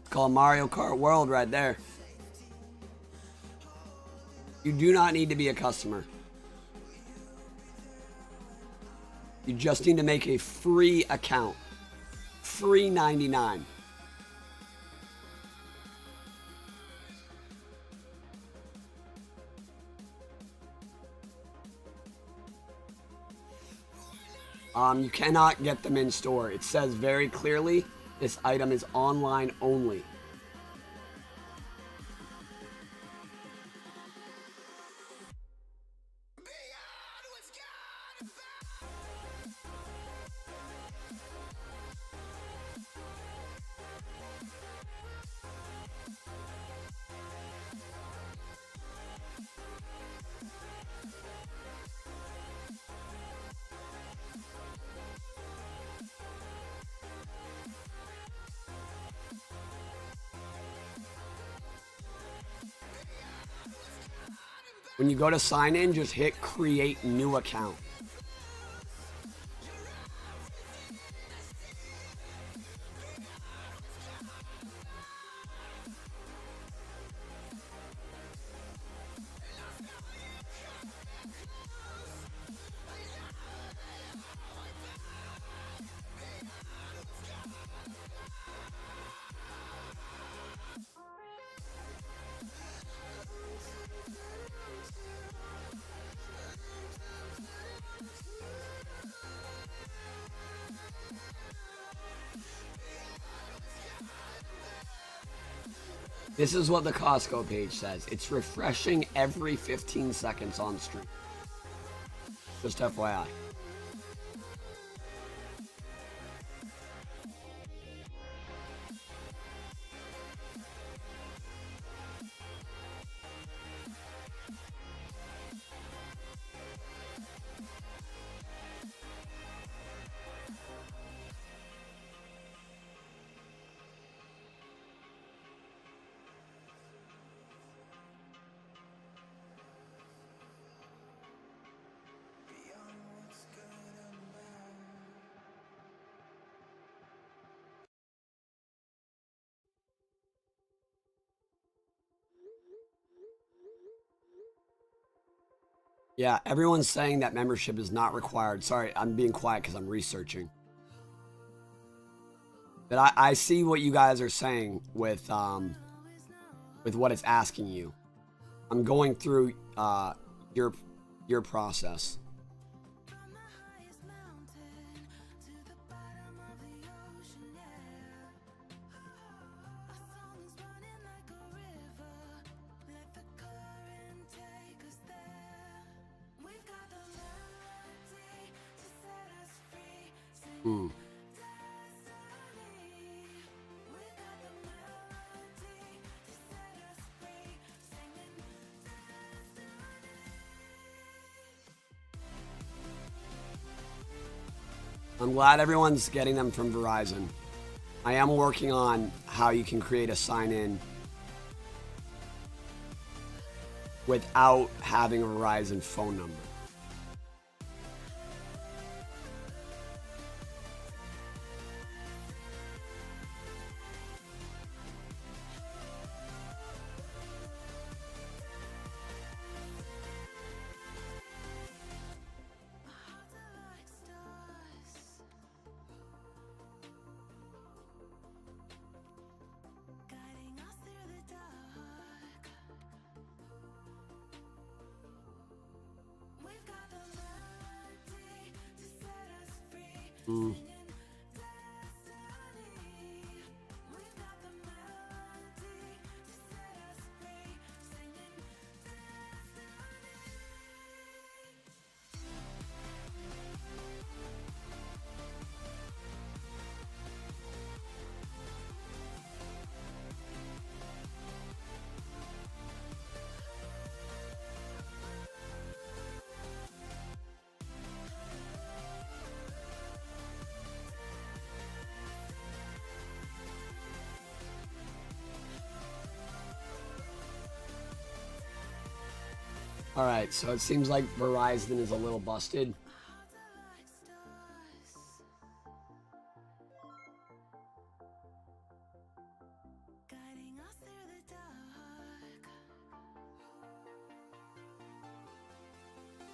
It's called Mario Kart World right there. You do not need to be a customer. You just need to make a free account. Free 99. You cannot get them in store. It says very clearly this item is online only. When you go to sign in, just hit create new account. This is what the Costco page says. It's refreshing every 15 seconds on stream. Just FYI. Yeah, everyone's saying that membership is not required. Sorry, I'm being quiet because I'm researching. But I see what you guys are saying with what it's asking you. I'm going through your process. I'm glad everyone's getting them from Verizon. I am working on how you can create a sign-in without having a Verizon phone number. All right, so it seems like Verizon is a little busted.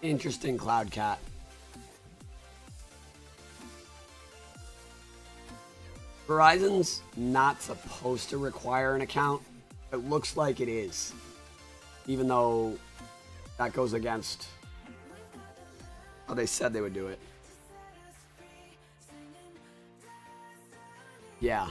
Interesting, Cloud Cat. Verizon's not supposed to require an account. It looks like it is, even though that goes against how they said they would do it. Yeah.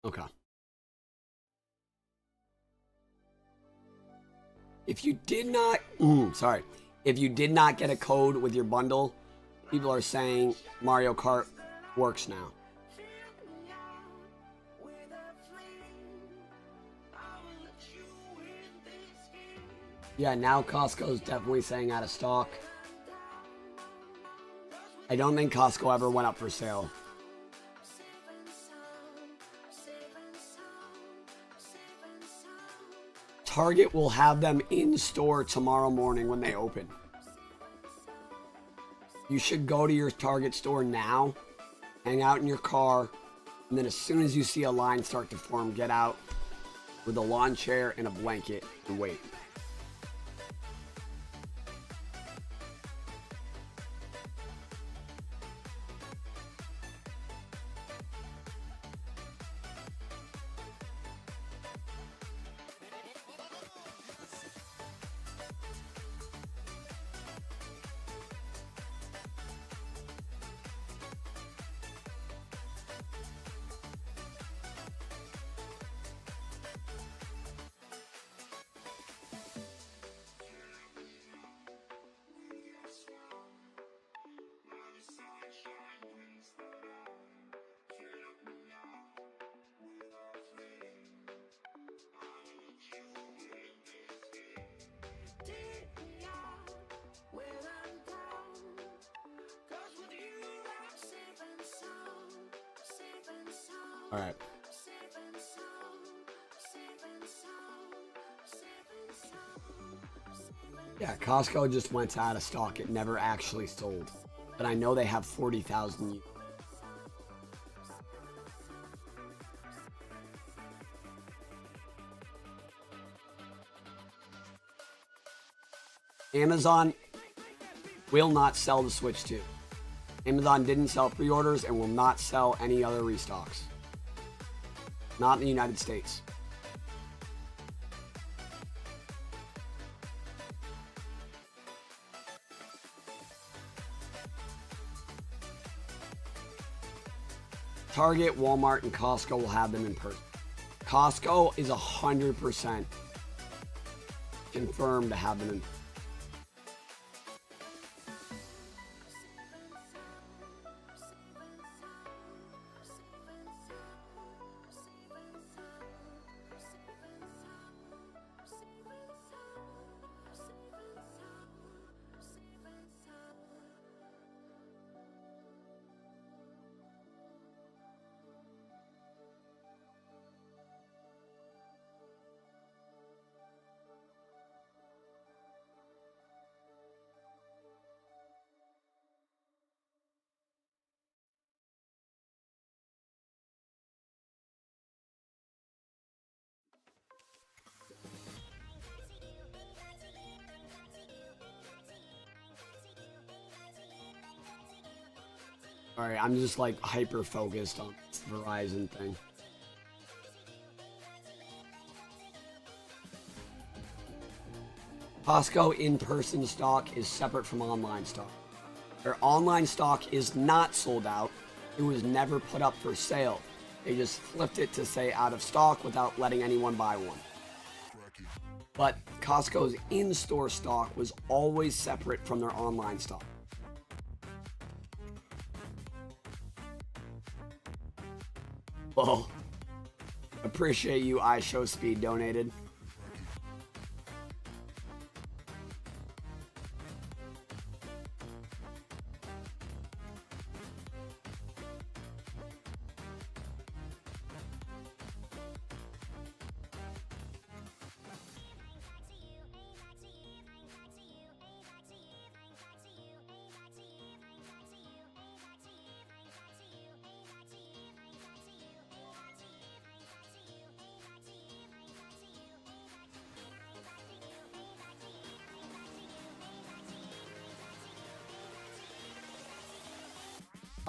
Okay. If you did not, sorry, if you did not get a code with your bundle, people are saying Mario Kart works now. Yeah, now Costco's definitely saying out of stock. I don't think Costco ever went up for sale. Target will have them in store tomorrow morning when they open. You should go to your Target store now, hang out in your car, and then as soon as you see a line start to form, get out with a lawn chair and a blanket and wait. All right. Yeah, Costco just went out of stock. It never actually sold. But I know they have 40,000 units. Amazon will not sell the Switch 2. Amazon didn't sell pre-orders and will not sell any other restocks. Not in the United States. Target, Walmart, and Costco will have them in person. Costco is 100% confirmed to have them in person. Alright, I'm just like hyper focused on this Verizon thing. Costco in-person stock is separate from online stock. Their online stock is not sold out. It was never put up for sale. They just flipped it to say out of stock without letting anyone buy one. But Costco's in-store stock was always separate from their online stock. Well, appreciate you, iShowSpeed donated.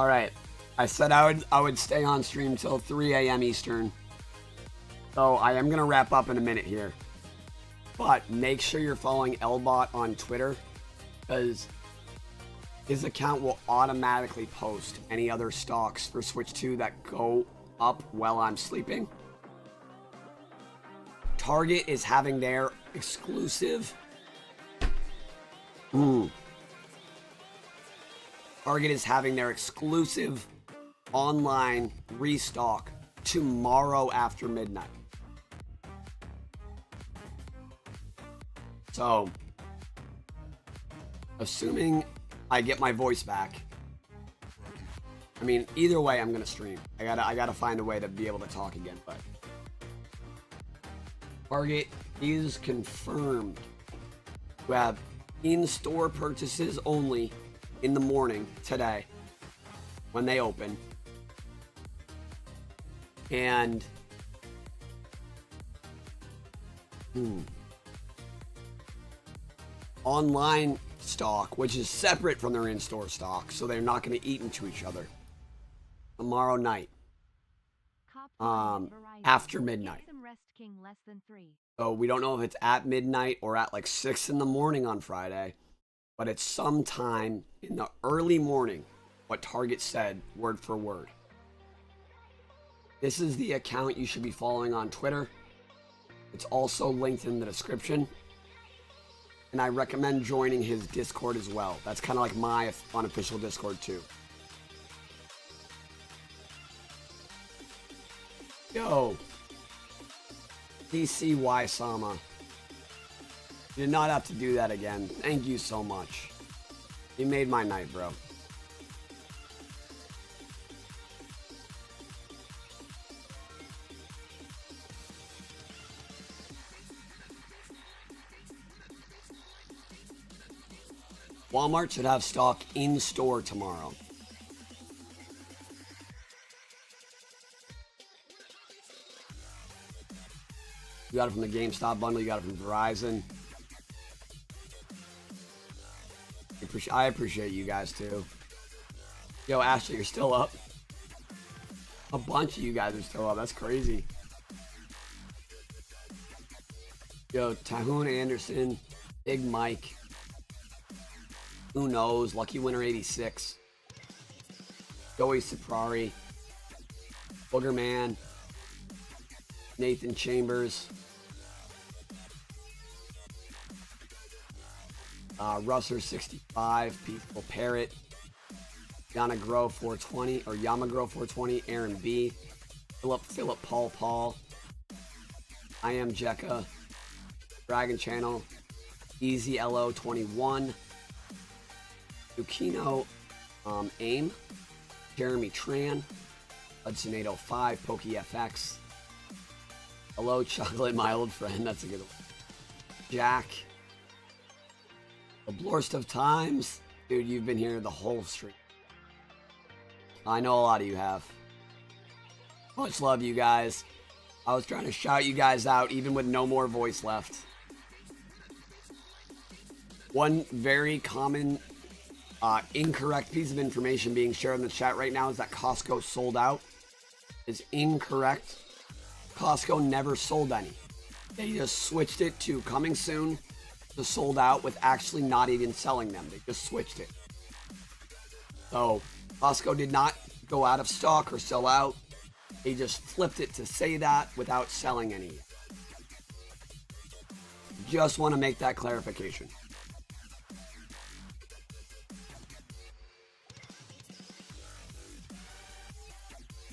All right. I said I would stay on stream till 3 a.m. Eastern. So I am going to wrap up in a minute here. But make sure you're following Lbot on Twitter, because his account will automatically post any other stocks for Switch 2 that go up while I'm sleeping. Target is having their exclusive... Target is having their exclusive online restock tomorrow after midnight. So, assuming I get my voice back, I mean, either way, I'm gonna stream. I gotta find a way to be able to talk again. But Target is confirmed to have in-store purchases only in the morning today when they open, and online stock, which is separate from their in-store stock, so they're not going to eat into each other, tomorrow night, after midnight. So we don't know if it's at midnight or at like 6 in the morning on Friday, but it's sometime in the early morning, what Target said, word for word. This is the account you should be following on Twitter. It's also linked in the description. And I recommend joining his Discord as well. That's kind of like my unofficial Discord too. Yo. DCY Sama. You did not have to do that again. Thank you so much. You made my night, bro. Walmart should have stock in store tomorrow. You got it from the GameStop bundle. You got it from Verizon. I appreciate you guys too. Yo, Ashley, you're still up. A bunch of you guys are still up. That's crazy. Yo, Tahoon Anderson, Big Mike. Who knows? Lucky Winner 86. Joey Saprari. Boogerman. Nathan Chambers. Russer 65. Peaceful Parrot. Yamagrow 420. Aaron B. Philip Paul. I am Jekka. Dragon Channel. Easy LO 21. Yukino AIM, Jeremy Tran, Hudson 805, Pokey FX. Hello, Chocolate, my old friend. That's a good one. Jack. The Blorst of Times. Dude, you've been here the whole stream. I know a lot of you have. Much love, you guys. I was trying to shout you guys out even with no more voice left. One very common incorrect piece of information being shared in the chat right now is that Costco sold out. Is incorrect. Costco never sold any. They just switched it to coming soon to sold out with actually not even selling them. They just switched it. So Costco did not go out of stock or sell out. They just flipped it to say that without selling any. Just want to make that clarification.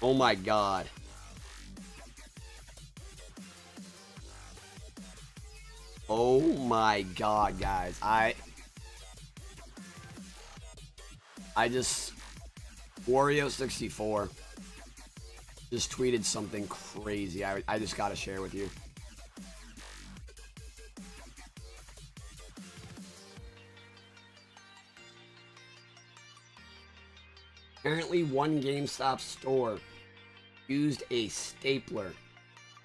Oh my god. Oh my god, guys. I just Wario64 just tweeted something crazy. I just gotta share with you. Apparently, one GameStop store used a stapler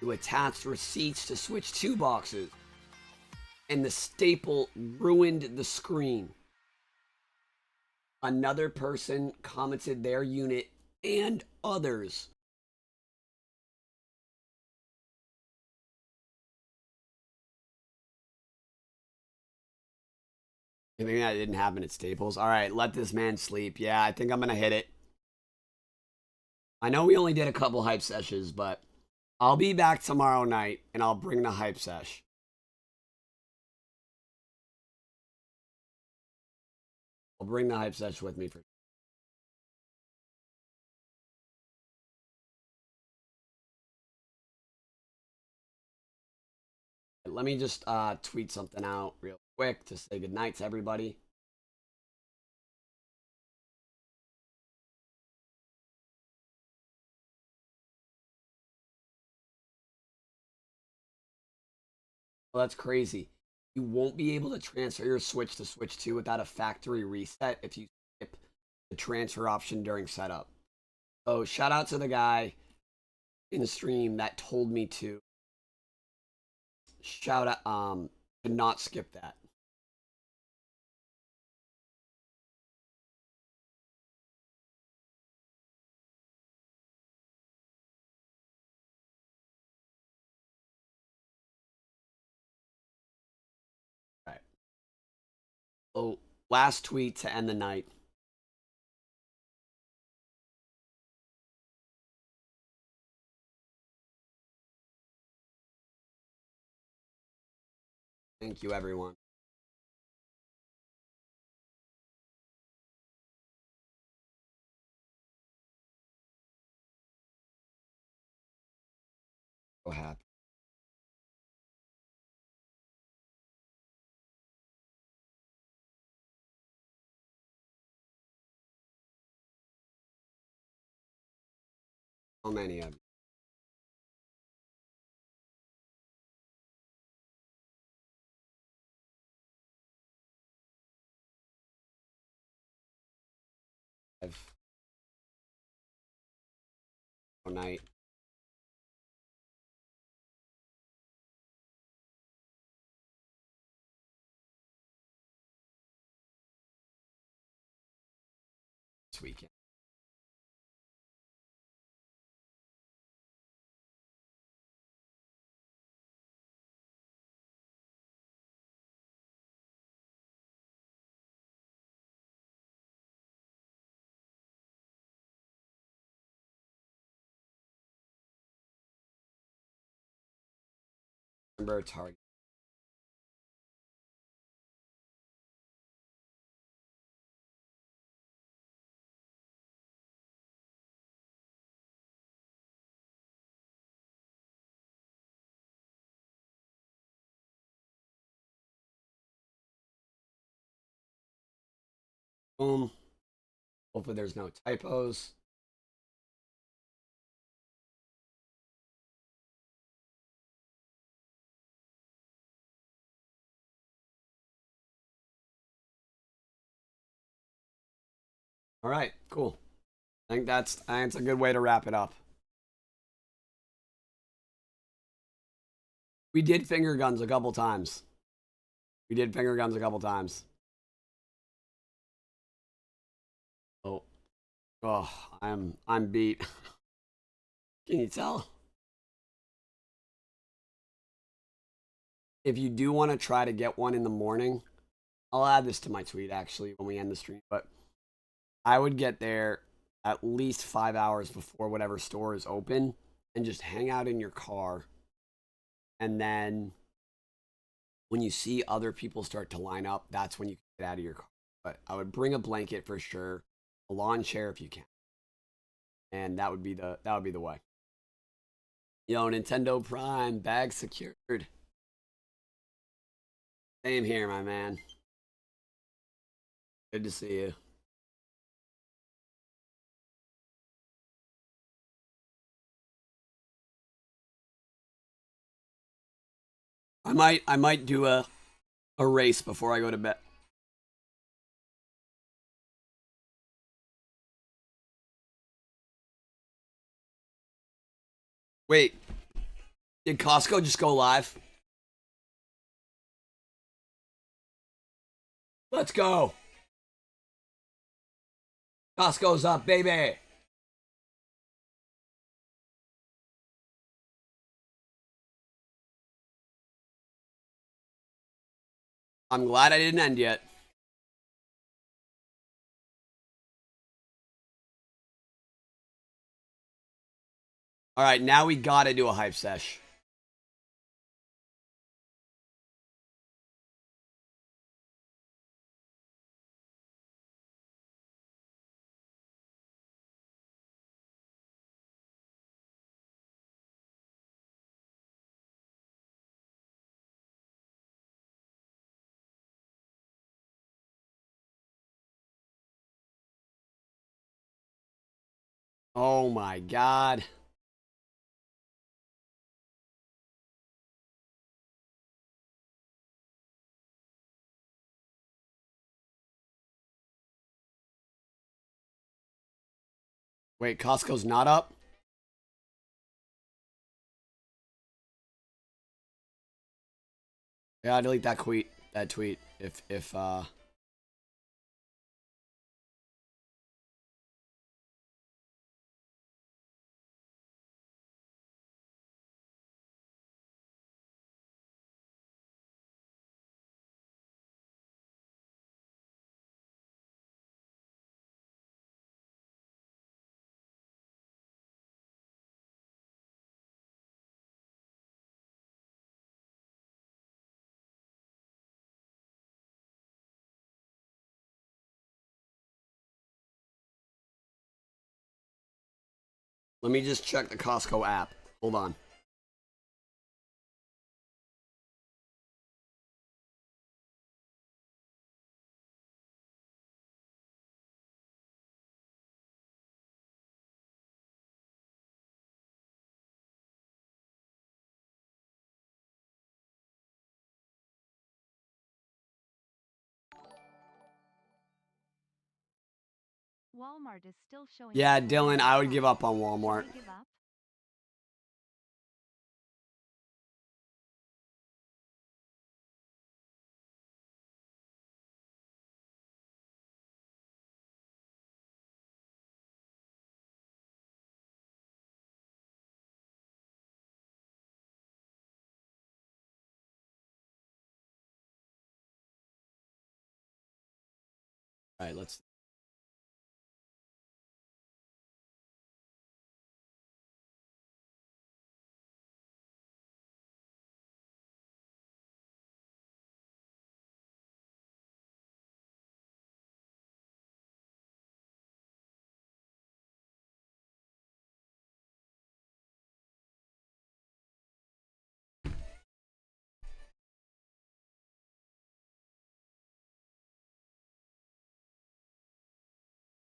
to attach receipts to Switch 2 boxes, and the staple ruined the screen. another person commented their unit and others. Maybe that didn't happen at Staples. All right, let this man sleep. Yeah, I think I'm going to hit it. I know we only did a couple hype sessions, but I'll be back tomorrow night and I'll bring the hype sesh. I'll bring the hype sesh with me for. Let me just tweet something out real quick to say goodnight to everybody. Well, that's crazy. You won't be able to transfer your Switch to Switch 2 without a factory reset if you skip the transfer option during setup. So shout out to the guy in the stream that told me to to not skip that. Right. So last tweet to end the night. Thank you, everyone. So happy. So many of you. Night. This weekend. Remember Target. Boom. Hopefully there's no typos. All right, cool. I think that's a good way to wrap it up. We did finger guns a couple times. Oh, I'm beat. Can you tell? If you do want to try to get one in the morning, I'll add this to my tweet actually when we end the stream, but I would get there at least 5 hours before whatever store is open and just hang out in your car. And then when you see other people start to line up, that's when you can get out of your car. But I would bring a blanket for sure, a lawn chair if you can. And that would be the way. Yo, Nintendo Prime, bag secured. Same here, my man. Good to see you. I might do a race before I go to bed. Wait, did Costco just go live? Let's go. Costco's up, baby. I'm glad I didn't end yet. All right, now we gotta do a hype sesh. Oh my god. Wait, Costco's not up? Yeah, delete that tweet. If let me just check the Costco app. Hold on. Walmart is still showing. Yeah, full Dylan, price I would stock. give up on Should Walmart. we give up? All right, let's.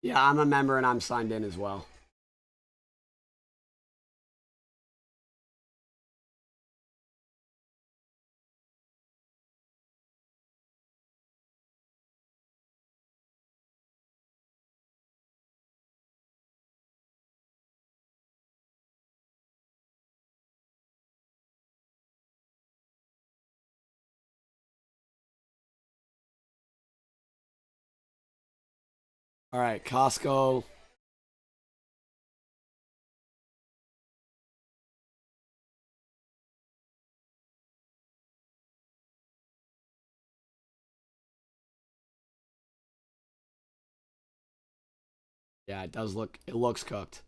Yeah, I'm a member and I'm signed in as well. All right, Costco. Yeah, it does look. It looks cooked.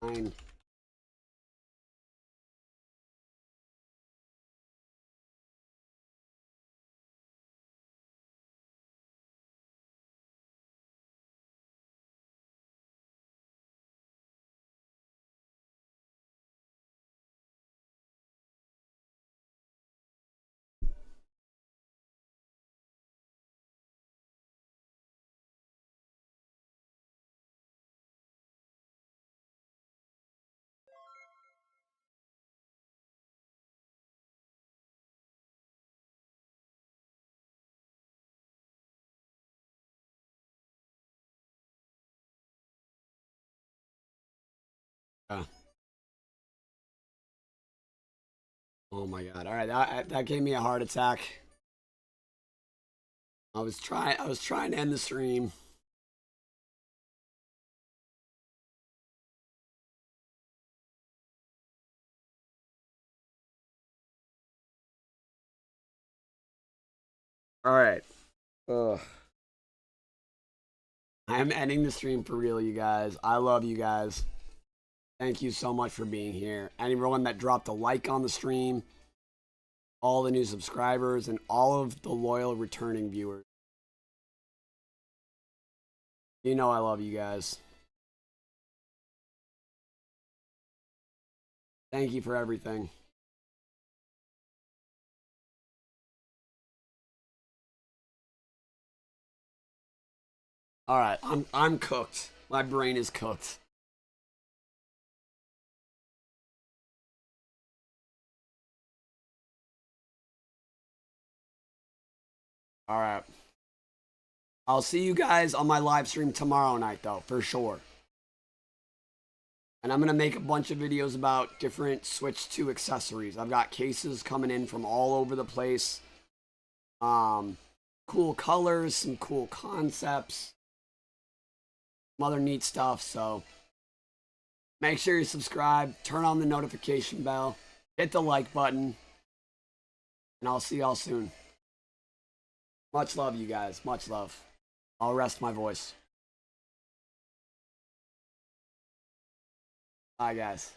Fine. Oh my god. All right, that gave me a heart attack. I was trying to end the stream. All right. Ugh. I'm ending the stream for real, you guys. I love you guys. Thank you so much for being here. Anyone that dropped a like on the stream, all the new subscribers, and all of the loyal returning viewers. You know I love you guys. Thank you for everything. All right, I'm cooked. My brain is cooked. All right. I'll see you guys on my live stream tomorrow night, though, for sure. And I'm going to make a bunch of videos about different Switch 2 accessories. I've got cases coming in from all over the place. Cool colors, some cool concepts, some other neat stuff. So make sure you subscribe, turn on the notification bell, hit the like button, and I'll see y'all soon. Much love, you guys. Much love. I'll rest my voice. Bye, guys.